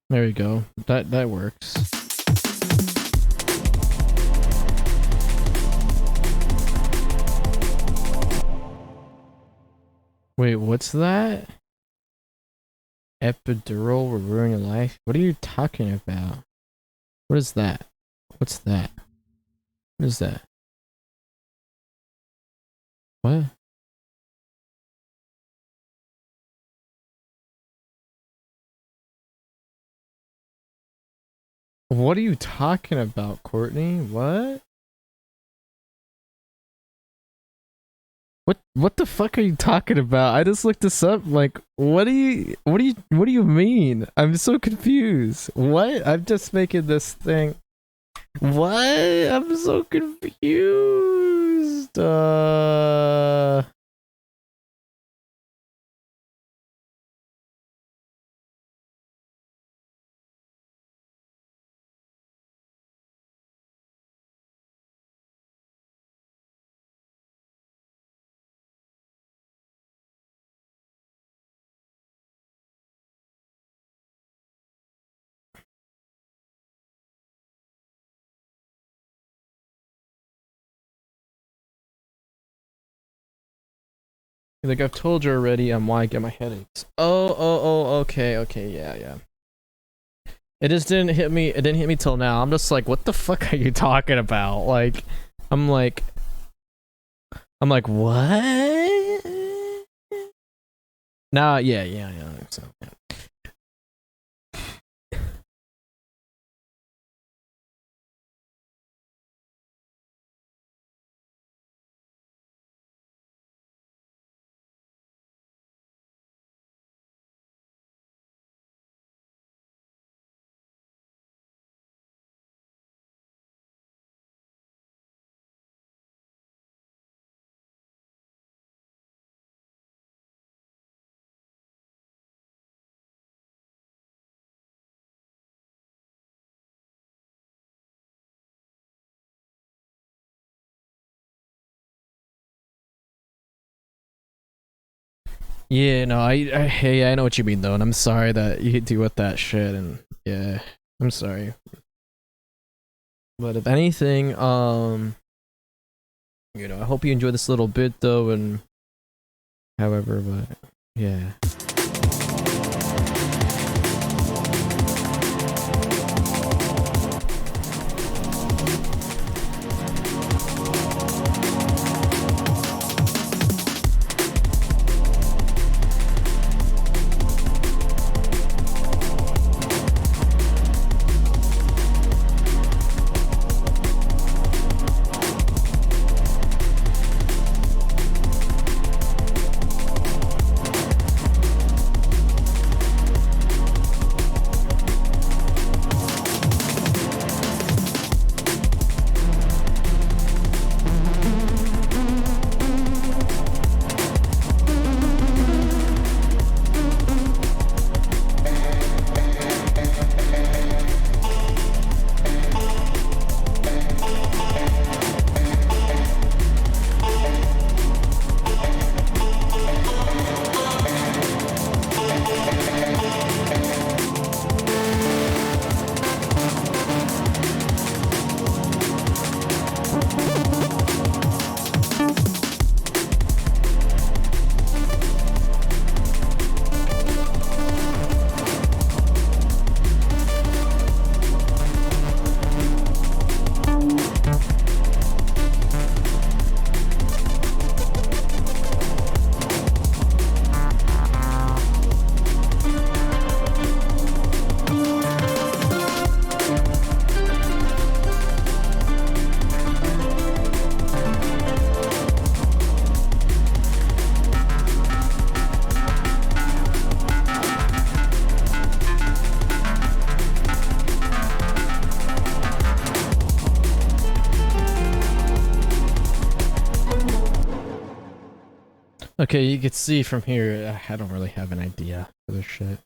S1: There you go. That works. Wait, what's that? Epidural will ruin your life? What are you talking about? What is that? What's that? What is that? What? What are you talking about, Courtney? What? What the fuck are you talking about? I just looked this up. Like, what do you mean? I'm so confused. What? I'm just making this thing. What? I'm so confused. Like I've told you already, I'm why I get my headaches. Okay, yeah. It just didn't hit me. It didn't hit me till now. I'm just like, what the fuck are you talking about? Like, I'm like, what? Nah, yeah. So, yeah. Yeah, no, hey, I know what you mean though, and I'm sorry that you deal with that shit, and yeah, I'm sorry. But if anything, you know, I hope you enjoy this little bit though, and however, but yeah. Okay, you can see from here, I don't really have an idea for this shit.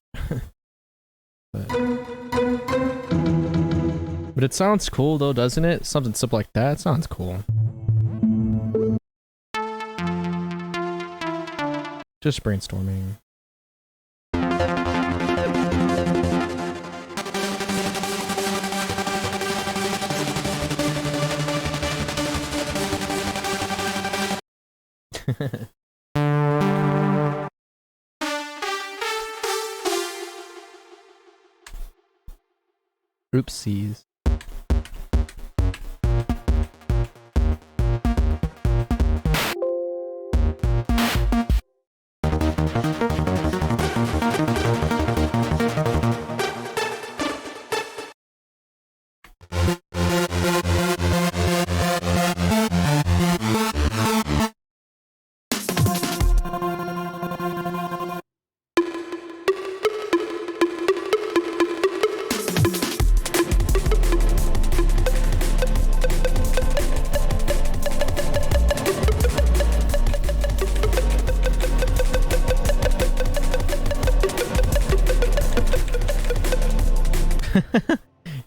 S1: But it sounds cool though, doesn't it? Something simple like that sounds cool. Just brainstorming. Oopsies.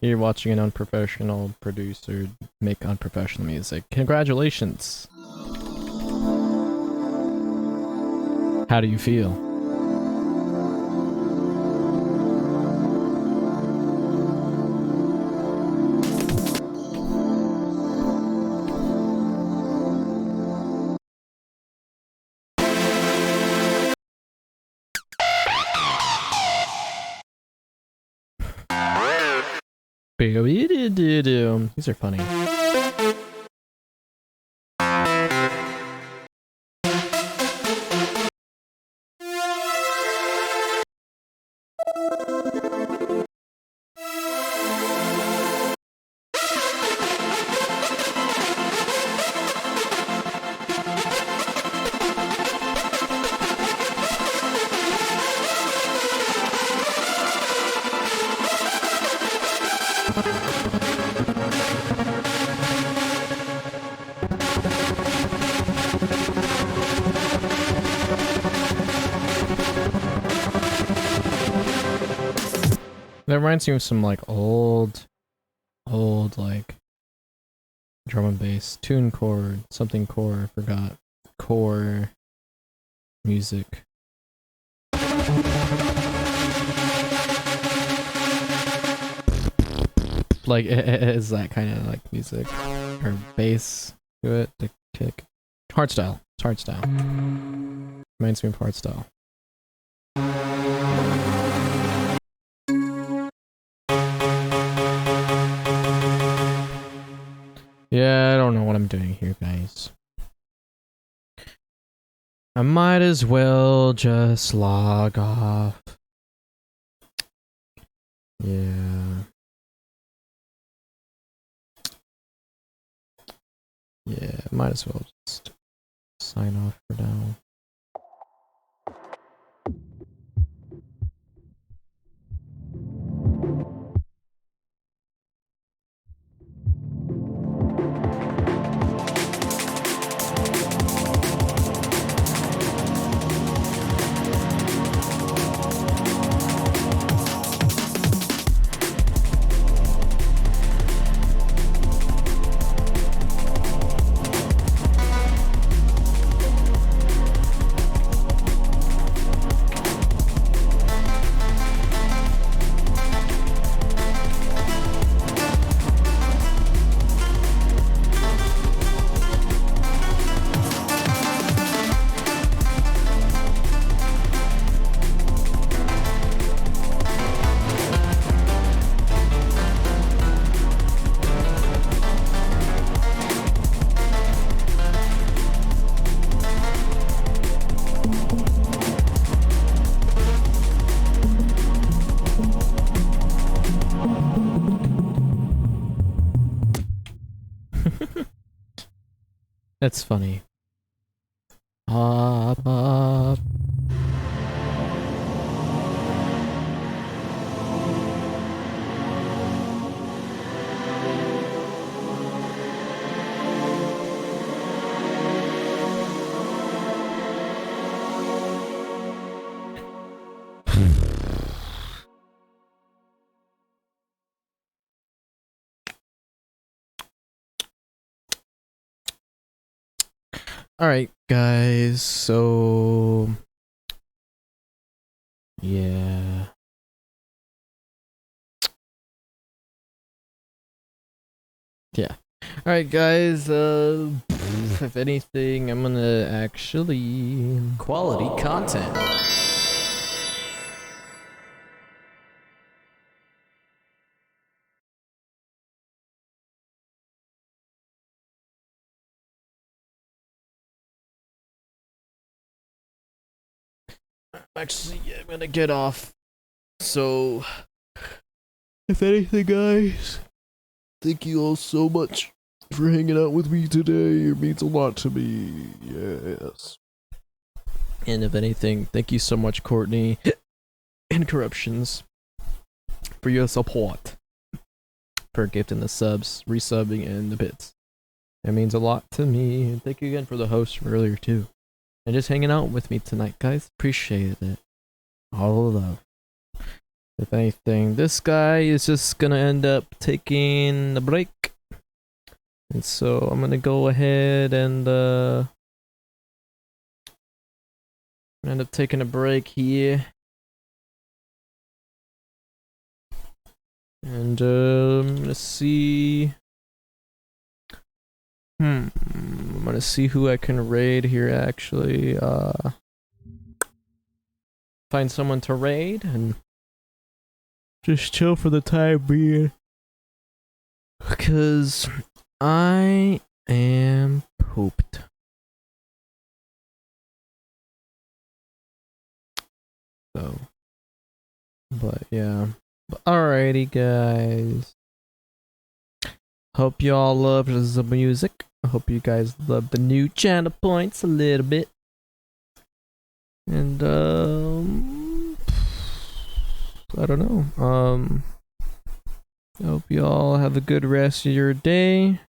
S1: You're watching an unprofessional producer make unprofessional music. Congratulations. How do you feel? These are funny. That reminds me of some like old like drum and bass, tune chord, something core, I forgot. Core music. Like it is that kind of like music or bass to it, the kick. Hardstyle. It's hardstyle. Reminds me of hardstyle. Yeah, I don't know what I'm doing here, guys. I might as well just log off. Yeah. Yeah, might as well just sign off for now. That's funny. Up, up. Alright, guys, so... yeah... yeah. Alright, guys, if anything, I'm gonna actually...
S9: Quality content.
S1: Actually, yeah, I'm gonna get off. So, if anything, guys, thank you all so much for hanging out with me today. It means a lot to me. Yes. And if anything, thank you so much, Courtney and Corruptions, for your support, for gifting the subs, resubbing, and the bits. It means a lot to me. And thank you again for the host from earlier, too. And just hanging out with me tonight, guys. Appreciate it. All the love. If anything, this guy is just gonna end up taking a break. And so I'm gonna go ahead and end up taking a break here. And I'm gonna see. I'm gonna see who I can raid here actually. Find someone to raid and just chill for the time being. Because I am pooped. So, but yeah. But alrighty, guys. Hope y'all loved the music. I hope you guys loved the new channel points a little bit. And I don't know. I hope y'all have a good rest of your day.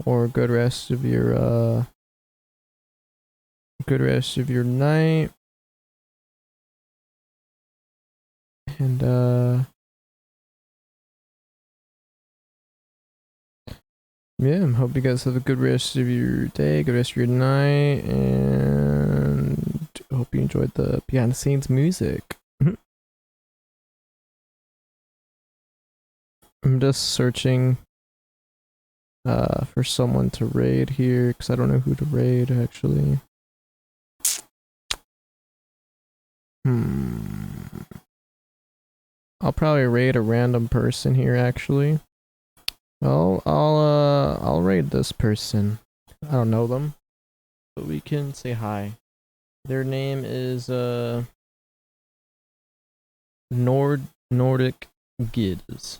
S1: Or a good rest of your night. And yeah, I hope you guys have a good rest of your day, good rest of your night, and I hope you enjoyed the behind the scenes music. I'm just searching for someone to raid here because I don't know who to raid actually. I'll probably raid a random person here actually. Well, I'll raid this person. I don't know them, but we can say hi. Their name is Nordic Gids.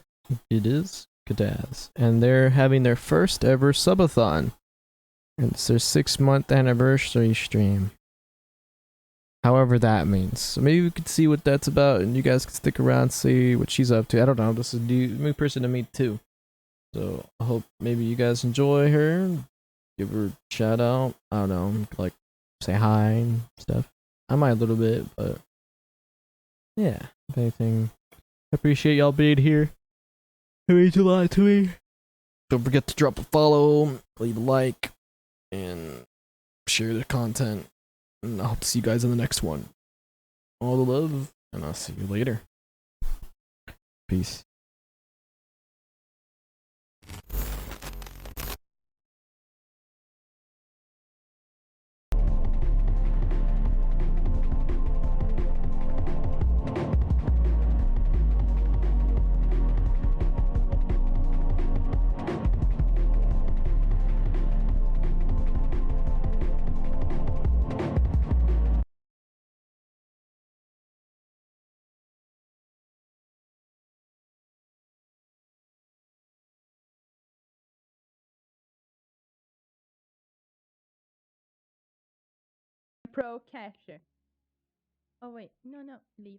S1: Gadaz. And they're having their first ever subathon. And it's their 6-month anniversary stream. However that means. So maybe we could see what that's about and you guys can stick around, see what she's up to. I don't know, this is a new person to meet too. So I hope maybe you guys enjoy her. Give her a shout out. I don't know, like say hi and stuff. I might a little bit, but yeah, if anything. I appreciate y'all being here. It means a lot to me. Don't forget to drop a follow, leave a like, and share the content. And I hope to see you guys in the next one. All the love, and I'll see you later. Peace.
S14: Pro catcher. Oh wait, no, leave.